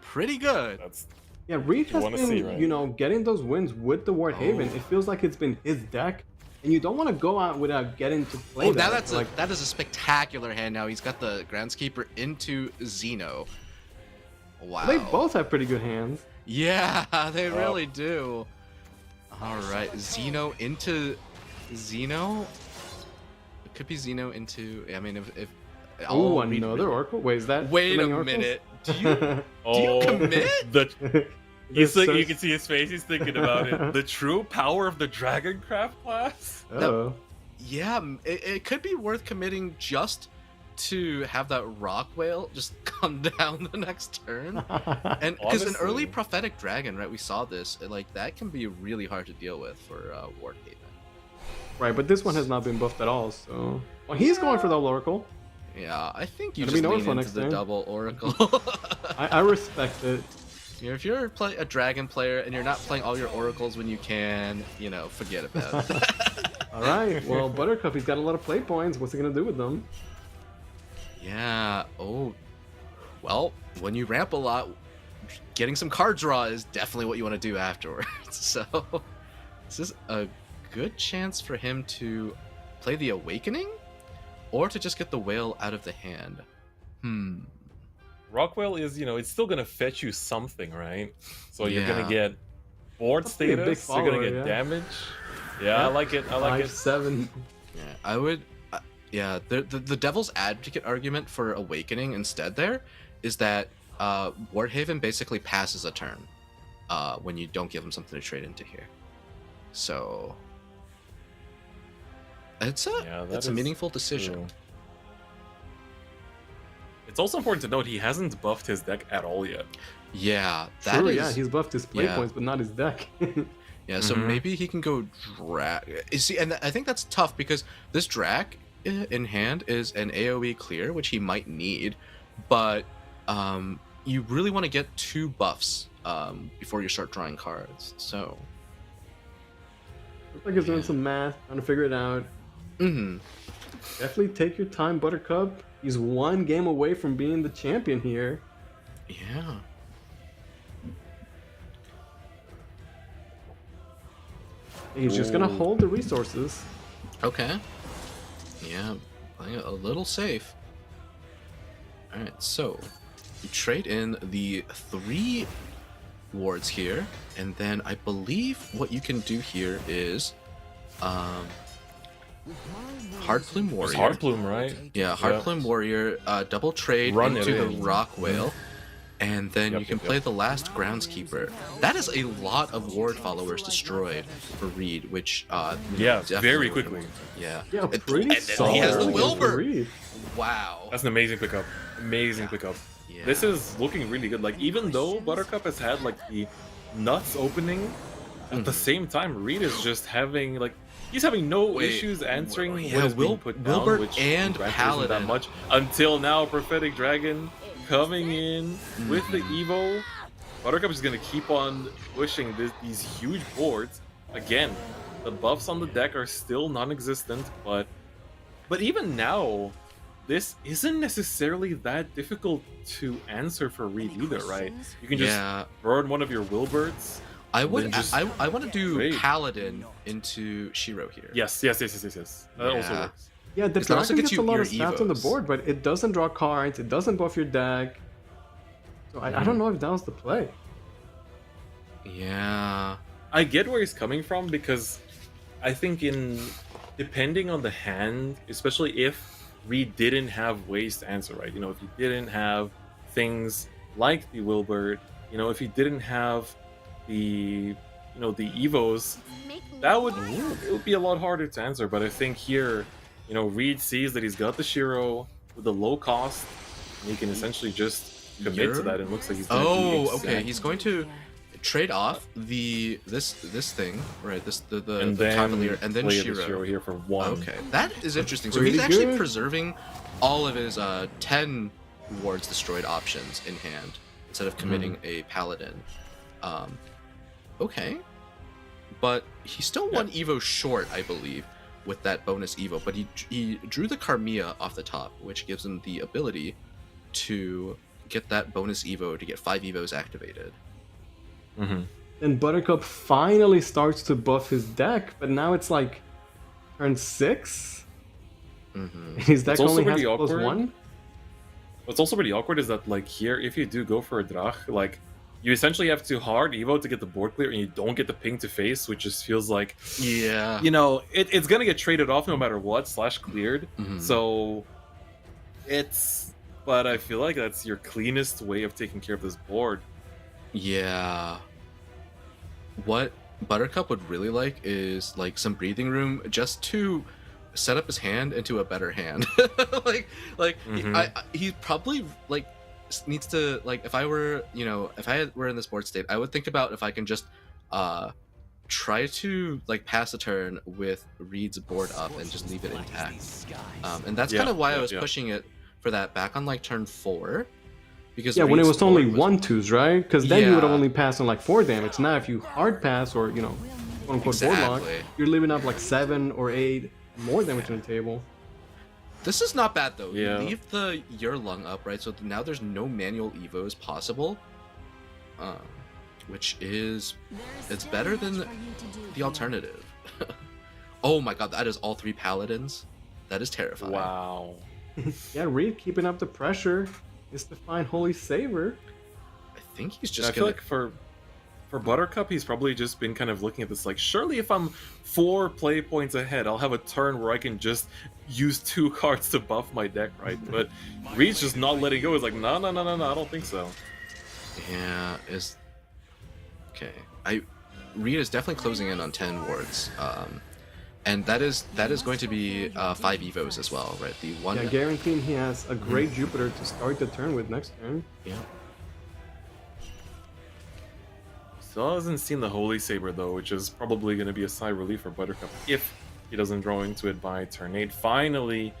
pretty good. that's Yeah, Reed has wanna been, see, right? getting those wins with the Ward Haven. Oh. It feels like it's been his deck, and you don't want to go out without getting to play Oh, that. now that is a spectacular hand. Now he's got the Groundskeeper into Xeno. Wow. They both have pretty good hands. Yeah, they really do. All right, Xeno into Xeno. It could be Xeno into. I mean, if Oh, I'll read- another Oracle? Wait, is that Wait too a many Oracles? minute. Do you commit? He's This like, you is- can see his face. He's thinking about it. The true power of the Dragoncraft class. Oh. Yeah, it could be worth committing just to have that rock whale just come down the next turn. And because an early Honestly. prophetic dragon, right? We saw this. Like that can be really hard to deal with for Ward Haven. Right, but this one has not been buffed at all, so... Well, he's going for the Oracle. Yeah, I think you Gonna be just lean Oracle into next the turn. double oracle. I respect it. If you're a dragon player and you're not playing all your oracles when you can, forget about it. Alright, well, Buttercup, he's got a lot of play points. What's he gonna do with them? Yeah. Oh. Well, when you ramp a lot, getting some card draw is definitely what you want to do afterwards. So, this is a good chance for him to play the Awakening, or to just get the whale out of the hand. Rockwell is, it's still gonna fetch you something, right? So you're Yeah. gonna get board Must be a big status. You're gonna follower, get yeah. damage. Yeah, I like it. I like it. 5-7. Yeah, I would. Yeah, the devil's advocate argument for Awakening instead there is that Wardhaven basically passes a turn when you don't give him something to trade into here. So it's Yeah, that it's a is meaningful decision. true. It's also important to note he hasn't buffed his deck at all yet. Yeah, True, yeah, he's buffed his play yeah. points, but not his deck. Yeah, so maybe he can go drag. You see, and I think that's tough because this drag in hand is an AoE clear, which he might need, but you really want to get 2 buffs before you start drawing cards. So Looks like he's doing some math, trying to figure it out. Definitely take your time, Buttercup. He's 1 game away from being the champion here. yeah. He's just gonna hold the resources. Okay. Yeah, playing it a little safe. Alright, so you trade in the 3 wards here, and then I believe what you can do here is Hard Plume Warrior. It's Hard Plume, right? Yeah, Hard Plume Warrior, double trade Run into it the in. Rock Whale, and then you can yep. play the last Groundskeeper. That is a lot of ward followers destroyed for Reed, which Yeah, definitely very wouldn't- quickly. Yeah. Yeah, And- pretty and then solid. he has the Really good for Wilbur. Reed. Wow. That's an amazing pickup. Amazing pickup. Yeah. This is looking really good. Like, even though Buttercup has had like the nuts opening, at the same time, Reed is just having like he's having no Wait, issues answering yeah, what is being put down, Wilbur which and granted isn't Paladin. that much until now. Prophetic Dragon coming in with the Evo. Buttercup is gonna keep on pushing these huge boards. Again, the buffs on the deck are still non-existent, but even now, this isn't necessarily that difficult to answer for Reed either, right? You can just Yeah. burn one of your Wilbirds. I then would. just I want to do trade. Paladin into Shiro here. Yes. That also Yeah. works. Yeah, the Because that also dragon gets gets a you lot your of stats on the evos. board, but it doesn't draw cards, it doesn't buff your deck. So I don't know if that was the play. Yeah. I get where he's coming from because I think depending on the hand, especially if Reed didn't have ways to answer, right? You know, if he didn't have things like the Wilbert, you know, if he didn't have the the Evos, that it would be a lot harder to answer. But I think here, Reed sees that he's got the Shiro with the low cost, and he can essentially just commit to that. And it looks like he's gonna be Oh, okay. He's going to trade off this thing, right? The and then Cavalier, and then play the Shiro. Shiro here for 1. Okay, that is interesting. So Pretty he's actually good. preserving all of his 10 wards destroyed options in hand instead of committing a Paladin. Okay, but he's still one Evo short, I believe, with that bonus Evo. But he drew the Carmia off the top, which gives him the ability to get that bonus Evo to get 5 Evos activated. Then Buttercup finally starts to buff his deck, but now it's like turn 6? And his deck It's also only has really plus awkward. 1? What's also pretty awkward is that, like, here, if you do go for a Drach, like, you essentially have to hard Evo to get the board clear, and you don't get the ping to face, which just feels like, Yeah. it's gonna get traded off no matter what, / cleared. So, but I feel like that's your cleanest way of taking care of this board. Yeah. What Buttercup would really like is like some breathing room just to set up his hand into a better hand. He probably like needs to like if I were were in this board state, I would think about if I can just try to like pass a turn with Reed's board up and just leave it intact. And that's kind of why I was pushing it for that back on like turn 4. Because Yeah, when it Reed's was only board 1/2s, right? Because then you would have Yeah. only passed on like 4 damage. Now if you hard pass or, quote unquote board lock, Exactly. you're leaving up like 7 or 8 more damage on the table. This is not bad though. Yeah. You leave the your lung up, right? So now there's no manual evos possible, which is it's better than the alternative. Oh my god, that is all 3 paladins. That is terrifying. Wow. Yeah, Reed keeping up the pressure is to find Holy Saver. I think he's I just feel gonna. like for Buttercup, he's probably just been kind of looking at this like, surely if I'm 4 play points ahead, I'll have a turn where I can just use 2 cards to buff my deck, right? But Reed's just not letting go. He's like, no, I don't think so. Yeah, is okay. Reed is definitely closing in on 10 wards. And that is going to be 5 evos as well, right? The one. Yeah, guaranteeing he has a great Jupiter to start the turn with next turn. Yeah. Still hasn't seen the Holy Saber though, which is probably going to be a sigh of relief for Buttercup if he doesn't draw into it by turn 8. Finally,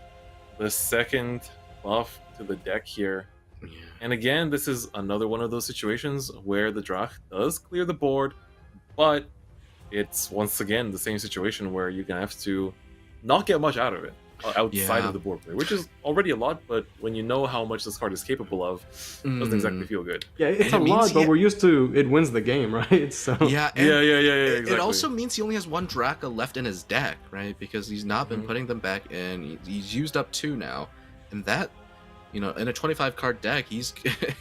the second buff to the deck here. Yeah. And again, this is another one of those situations where the Drach does clear the board, but it's once again the same situation where you're gonna have to not get much out of it outside Yeah. of the board play, which is already a lot, but when you know how much this card is capable of, it doesn't exactly feel good. Yeah, it's And a it means lot, but he- we're used to it wins the game, right? So Yeah, and Yeah, It exactly. also means he only has 1 Draka left in his deck, right? Because he's not been Mhm. putting them back in. He's used up 2 now, and that, you know, in a 25 card deck, he's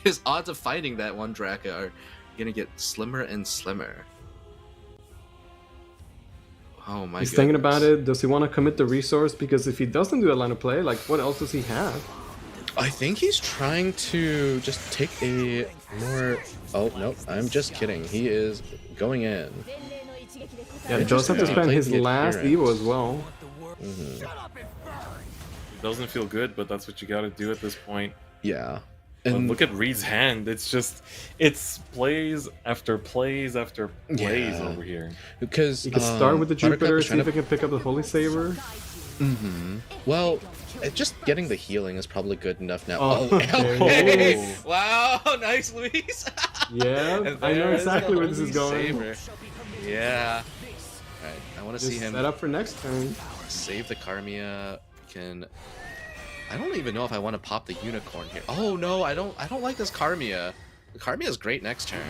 his odds of finding that 1 Draka are gonna get slimmer and slimmer. Oh my! he's thinking about goodness. it. Does he want to commit the resource? Because if he doesn't do a line of play, like what else does he have? I think he's trying to just take a more. Oh no, I'm just kidding. He is going in. Yeah, he does have to Interesting. spend He his played last Adherence. Evo as well. It doesn't feel good, but that's what you gotta do at this point. Yeah, But and look at Reed's hand. It's plays after plays after plays Yeah. over here. because He can start with the Buttercup Jupiter, is see trying if he can pick up the Holy Saber. Well, just getting the healing is probably good enough now. Oh, Oh, there okay. he is. Wow, nice, Luis. Yeah, And I know there's exactly the where this is Holy going. Saber. Yeah. Alright, I want to see Just him set up for next turn. save the Karmia. Can I don't even know if I want to pop the unicorn here. Oh no, I don't like this Karmia. The Karmia is great next turn,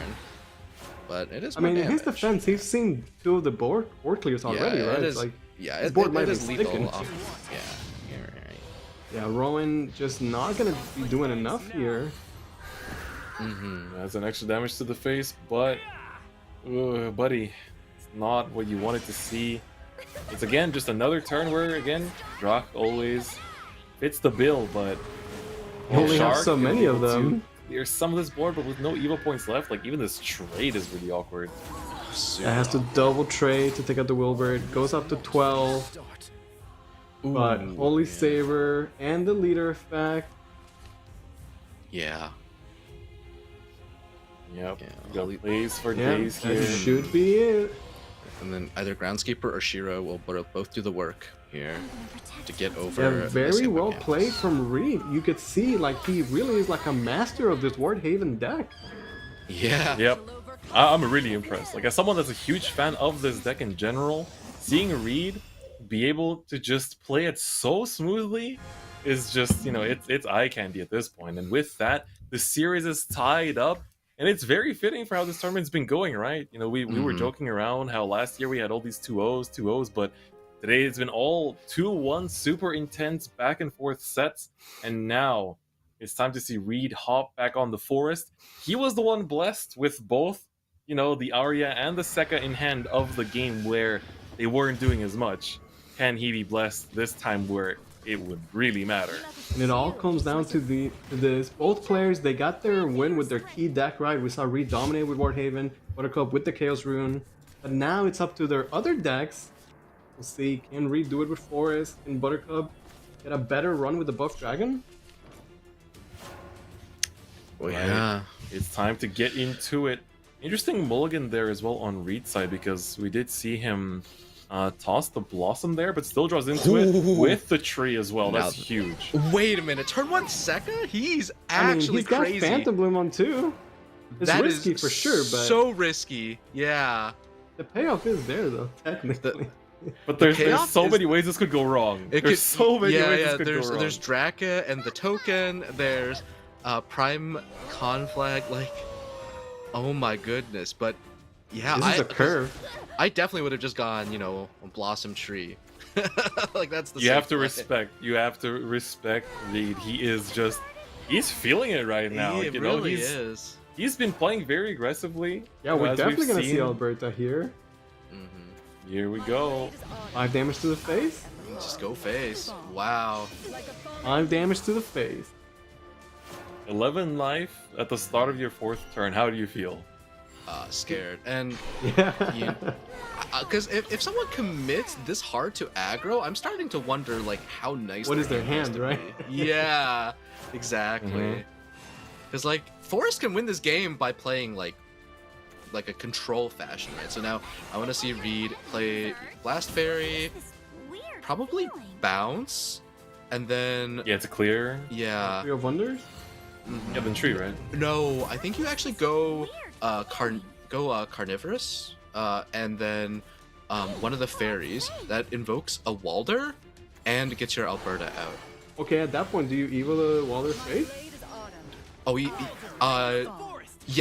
but it is. I mean, more in his damage. defense, he's seen 2 of the board clears already, Yeah, right? it It's is. like, Yeah, his it, board it, might it be is lethal. sticking. Yeah, you're right. yeah, Rowan just not gonna be doing enough here. That's an extra damage to the face, but buddy, it's not what you wanted to see. It's again just another turn where again Drak always fits the bill, but You only have Shark so is many of able to them. clear some of this board, but with no Evo points left, like even this trade is really awkward. Yeah, has to double trade to take out the Wilbur. It goes up to 12. But Holy Saber and the leader effect. Yeah. Yep, Yeah, you got Holy- plays for Yeah, days that here. should be it. And then either Groundskeeper or Shiro will both do the work here to get over. Yeah, this very well Hippocamp. played from Reed. You could see like he really is like a master of this Ward Haven deck. Yeah. Yep. I'm really impressed. Like, as someone that's a huge fan of this deck in general, seeing Reed be able to just play it so smoothly is just, you know, it's eye candy at this point. And with that, the series is tied up, and it's very fitting for how this tournament's been going, right? You know, we were joking around how last year we had all these 2-0s, but today it's been all 2-1 super intense back and forth sets, and now it's time to see Reed hop back on the forest. He was the one blessed with both, you know, the Arya and the Sekka in hand of the game where they weren't doing as much. Can he be blessed this time where it would really matter? And it all comes down to this. Both players, they got their win with their key deck right. We saw Reed dominate with Ward Haven, Buttercup with the Chaos Rune. But now it's up to their other decks. We'll see, can Reed do it with Forest and Buttercup? Get a better run with the Buff Dragon? Oh, yeah. It's time to get into it. Interesting mulligan there as well on Reed's side, because we did see him toss the Blossom there, but still draws into it with the tree as well. That's Now- huge. Wait a minute. Turn 1 Sekka? He's I mean, actually he's got crazy. Phantom Bloom on too. It's That risky is for sure, but so risky. Yeah. the payoff is there though, technically. But there's payoff so is- many ways this could go wrong. There's so many ways this could there's go wrong. there's Draka and the token. There's Prime Conflag. Like, oh my goodness. But yeah, This is a curve. I definitely would have just gone, you know, on Blossom Tree. Like that's the. You safe have to play. respect. You have to respect Reed. He is just. He's feeling it right now. He you know, really is. he's been playing very aggressively. Yeah, you know, we're as we've definitely gonna see seen. Alberta here. Here we go. 5 damage to the face. Just go face. Wow. 5 damage to the face. 11 life at the start of your 4th turn. How do you feel? Scared. And Yeah. you, because if someone commits this hard to aggro, I'm starting to wonder like how nice. What is their game has hand, to right? be. Yeah, exactly. Because like Forest can win this game by playing like a control fashion, right? So now I want to see Reed play Blast Fairy, probably bounce, and then Yeah, it's a clear. yeah. Three of Wonders? Yeah, then tree, right? No, I think you actually go carnivorous, and then one of the fairies that invokes a Walder and gets your Alberta out. Okay, at that point, do you evil the Walder's face? Oh, yeah,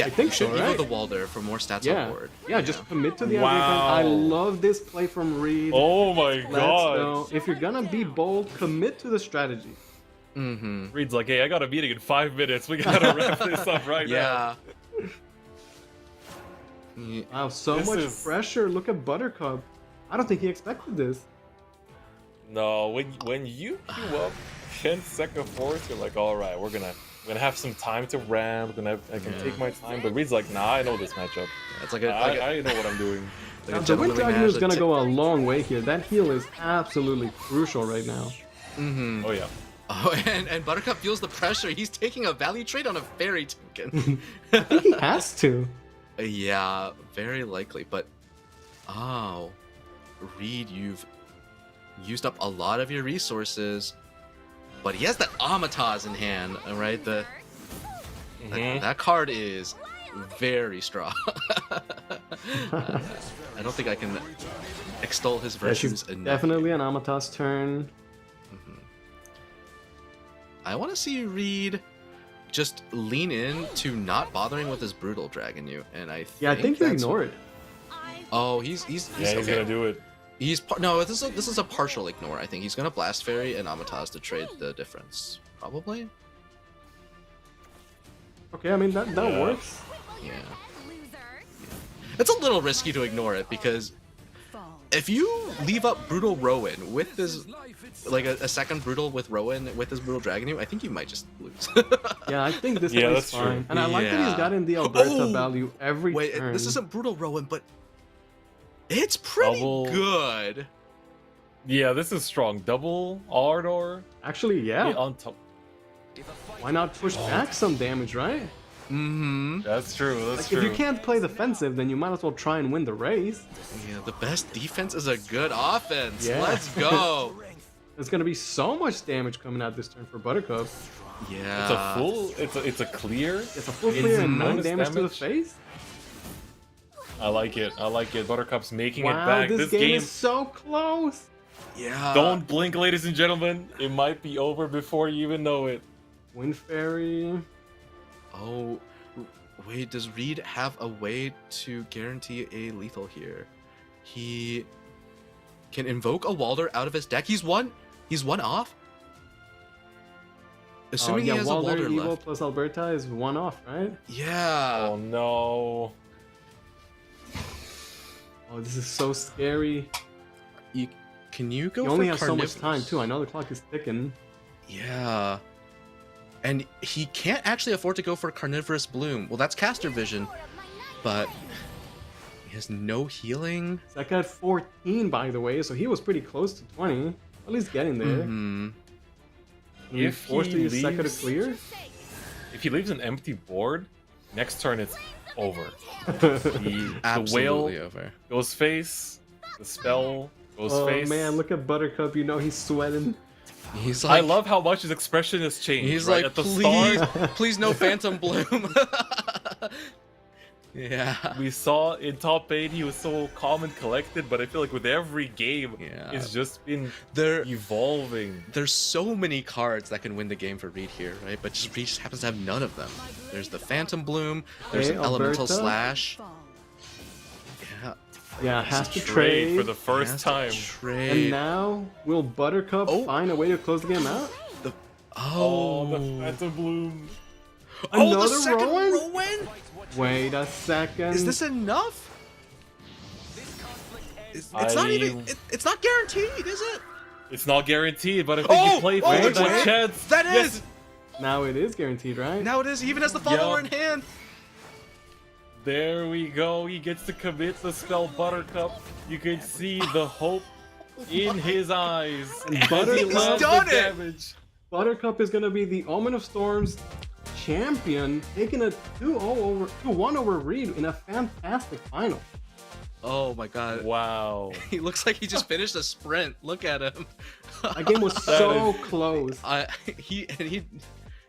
I think you should so, evil right? the Walder for more stats Yeah. on board. Yeah, just commit to the Wow. everything. I love this play from Reed. Oh my Let's god. go. If you're gonna be bold, commit to the strategy. Mm-hmm. Reed's like, hey, I got a meeting in 5 minutes. We gotta wrap this up right now. Yeah. Wow, so This much is- pressure. Look at Buttercup. I don't think he expected this. No, when you queue up 10-second force, you're like, all right, we're gonna have some time to ramp. I can take my time. But Reed's like, nah, I know this matchup. It's like I know what I'm doing. Now, the Wind Dragon is gonna go a long way here. That heal is absolutely crucial right now. Mm-hmm. Oh yeah. Oh, and Buttercup feels the pressure. He's taking a value trade on a fairy token. I think he has to. Yeah, very likely. But Reed, you've used up a lot of your resources. But he has that Amataz in hand, all right? That card is very strong. I don't think I can extol his versions enough. Definitely an Amata's turn. I want to see Reed just lean in to not bothering with his brutal dragon you, and I think you that's ignore it. Oh, he's He's okay. gonna do it. No, this is a partial ignore. I think he's gonna Blast Fairy and Amataz to trade the difference. Probably. Okay, I mean that works. Yeah. It's a little risky to ignore it because if you leave up Brutal Rowan with this, like a second Brutal with Rowan with this Brutal Dragon you, I think you might just lose. Yeah, I think this Yeah, plays that's true. fine. And I like that he's Yeah. gotten the Alberta Oh! value every Wait, turn. this isn't Brutal Rowan, but it's pretty Double- good. Yeah, this is strong. Double Ardor. Actually, yeah. On top. Why not push back some damage, right? Mm-hmm. That's true. That's Like, true. if you can't play defensive, then you might as well try and win the race. Yeah, the best defense is a good offense. Yeah. Let's go. There's gonna be so much damage coming out this turn for Buttercup. Yeah. It's a full. It's a clear. It's a full It's clear and 9 bonus damage to the damage. face. I like it. I like it. Buttercup's making it Wow, back. this game is so close. Yeah. Don't blink, ladies and gentlemen. It might be over before you even know it. Wind Fairy. Oh, wait, does Reed have a way to guarantee a lethal here? He can invoke a Walder out of his deck. He's one off? Assuming yeah, he has Walder, a Walder Evil left. plus Alberta is 1 off, right? Yeah. Oh no. Oh, this is so scary. Can you go You only for have so much Carnivorous? time, too. I know the clock is ticking. Yeah. And he can't actually afford to go for Carnivorous Bloom. Well, that's Caster Vision, but he has no healing. Zach had 14, by the way, so he was pretty close to 20. At least getting there. Mm-hmm. You If forced to he use Sekka to leaves- clear? If he leaves an empty board, next turn it's over. The whale Absolutely over. goes face. The spell goes Oh face. man, look at Buttercup. You know he's sweating. He's I like, love how much his expression has changed. he's right? like, At the please, start, please no Phantom Bloom. Yeah. we saw in top 8 he was so calm and collected, but I feel like with every game, Yeah. it's just been There, evolving. there's so many cards that can win the game for Reed here, right? But Reed just happens to have none of them. There's the Phantom Bloom. There's Okay, an Elemental Alberta. Slash. Yeah. Yeah, has to Trade trade. for the first Has to time. And Trade. now, will Buttercup Oh. find a way to close the game out? Oh, the Phantom Bloom. Oh, Another the second Rowan? Rowan? Wait a second. Is this enough? It's I- not even. It's not guaranteed, is it? It's not guaranteed, but I think Oh! you play for Oh, that wait. chance. That Yes. is. Now it is guaranteed, right? Now it is. He even has the follower Yeah. in hand. There we go. He gets to commit the spell Buttercup. You can see the hope in his eyes. And as he Buttercup- lands the done it! damage. Buttercup is gonna be the Omen of Storms champion, taking a 2-1 over Reed in a fantastic final. Oh my god. Wow. He looks like he just finished a sprint. Look at him. That game was so close. He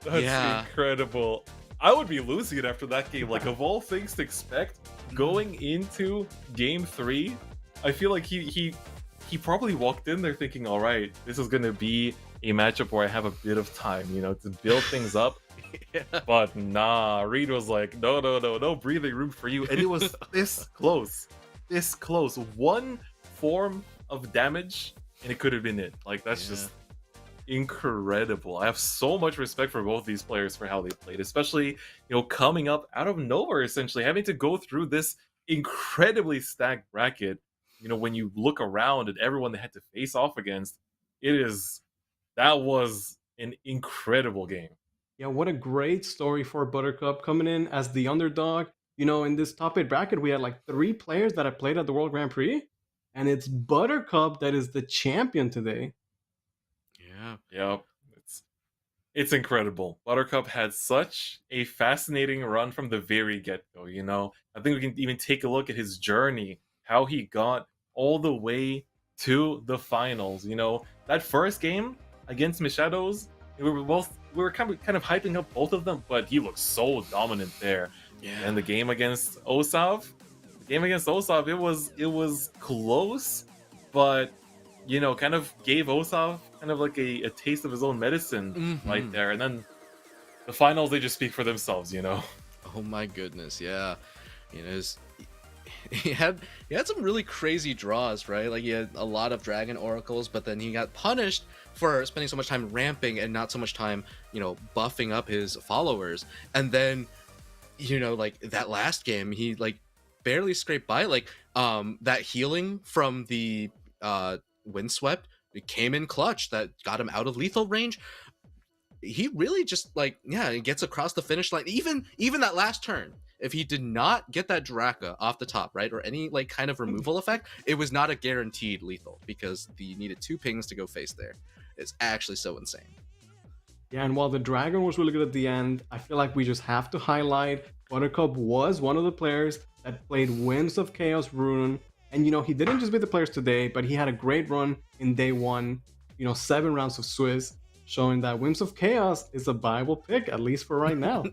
That's Yeah. incredible. I would be losing it after that game. Like, of all things to expect, going into game 3, I feel like he probably walked in there thinking, all right, this is going to be a matchup where I have a bit of time, you know, to build things up. Yeah. But nah, Reed was like, no breathing room for you. And it was this close. This close. One form of damage, and it could have been it. Like, that's just incredible. I have so much respect for both these players for how they played, especially, you know, coming up out of nowhere, essentially having to go through this incredibly stacked bracket. You know, when you look around at everyone they had to face off against, that was an incredible game. Yeah, what a great story for Buttercup coming in as the underdog. You know, in this top 8 bracket, we had like 3 players that have played at the World Grand Prix, and it's Buttercup that is the champion today. Yeah. Yep. It's incredible. Buttercup had such a fascinating run from the very get-go, you know? I think we can even take a look at his journey, how he got all the way to the finals, you know? That first game against Mishadows, we were kind of hyping up both of them, but he looked so dominant there. Yeah. And the game against Osap, it was close, but you know, kind of gave Osap kind of like a taste of his own medicine right there. And then the finals, they just speak for themselves, you know? Oh my goodness, yeah. You know, he had some really crazy draws, right? Like he had a lot of Dragon Oracles, but then he got punished for spending so much time ramping and not so much time, you know, buffing up his followers. And then, you know, like that last game, he like barely scraped by. Like that healing from the Windswept, it came in clutch that got him out of lethal range. He really just like, yeah, he gets across the finish line. Even that last turn, if he did not get that Draka off the top, right, or any like kind of removal effect, it was not a guaranteed lethal because you needed 2 pings to go face there. It's actually so insane. Yeah, and while the Dragon was really good at the end, I feel like we just have to highlight Buttercup was one of the players that played Winds of Chaos Rune. And, you know, he didn't just beat the players today, but he had a great run in day 1. You know, 7 rounds of Swiss, showing that Winds of Chaos is a viable pick, at least for right now.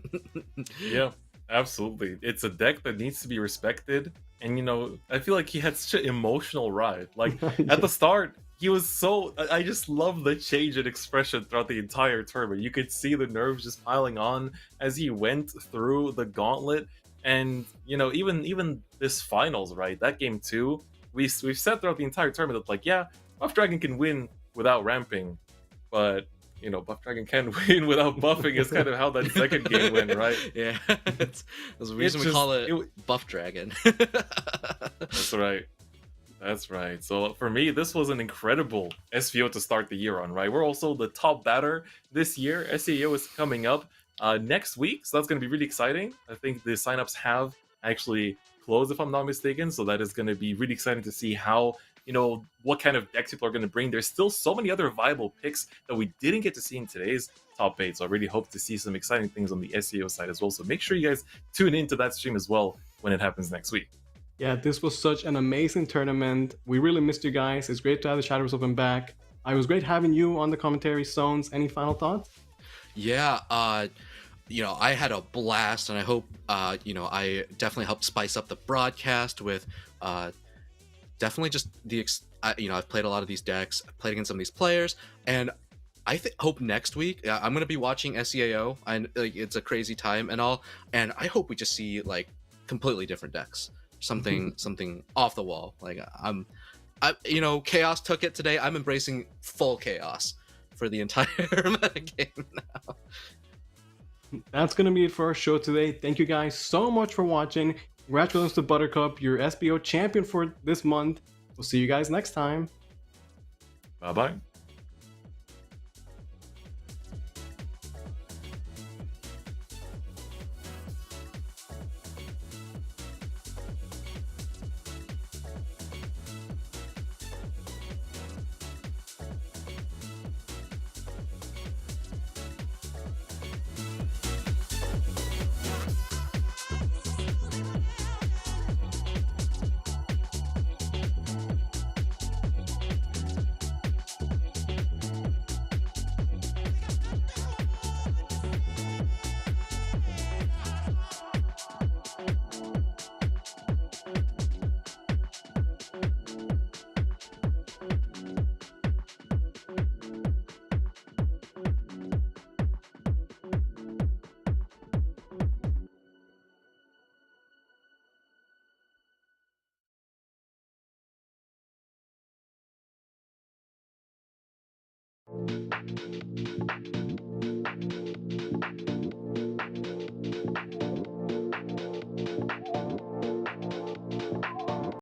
Yeah, absolutely. It's a deck that needs to be respected. And, you know, I feel like he had such an emotional ride. Like, at the start, he was so... I just love the change in expression throughout the entire tournament. You could see the nerves just piling on as he went through the gauntlet. And, you know, even this finals, right? That game too, we've said throughout the entire tournament that, like, yeah, Buff Dragon can win without ramping, but, you know, Buff Dragon can win without buffing is kind of how that second game went, right? Yeah, that's the reason we call it Buff Dragon. That's right. That's right. So for me, this was an incredible SVO to start the year on, right? We're also the top batter this year. SVO is coming up next week, so that's going to be really exciting. I think the signups have actually closed, if I'm not mistaken, so that is going to be really exciting to see how, you know, what kind of decks people are going to bring. There's still so many other viable picks that we didn't get to see in today's top 8, so I really hope to see some exciting things on the SEO side as well. So make sure you guys tune into that stream as well when it happens next week. Yeah, this was such an amazing tournament. We really missed you guys. It's great to have the Shadowverse Open back. It was great having you on the commentary. Stones, any final thoughts? Yeah, you know, I had a blast, and I hope, you know, I definitely helped spice up the broadcast with, definitely just you know, I've played a lot of these decks, I've played against some of these players, and I hope next week, I'm going to be watching SEAO, and like, it's a crazy time and all, and I hope we just see, like, completely different decks. Something off the wall. Like, you know, Chaos took it today. I'm embracing full Chaos for the entire game now. That's going to be it for our show today. Thank you guys so much for watching. Congratulations to Buttercup, your SBO champion for this month. We'll see you guys next time. Bye-bye.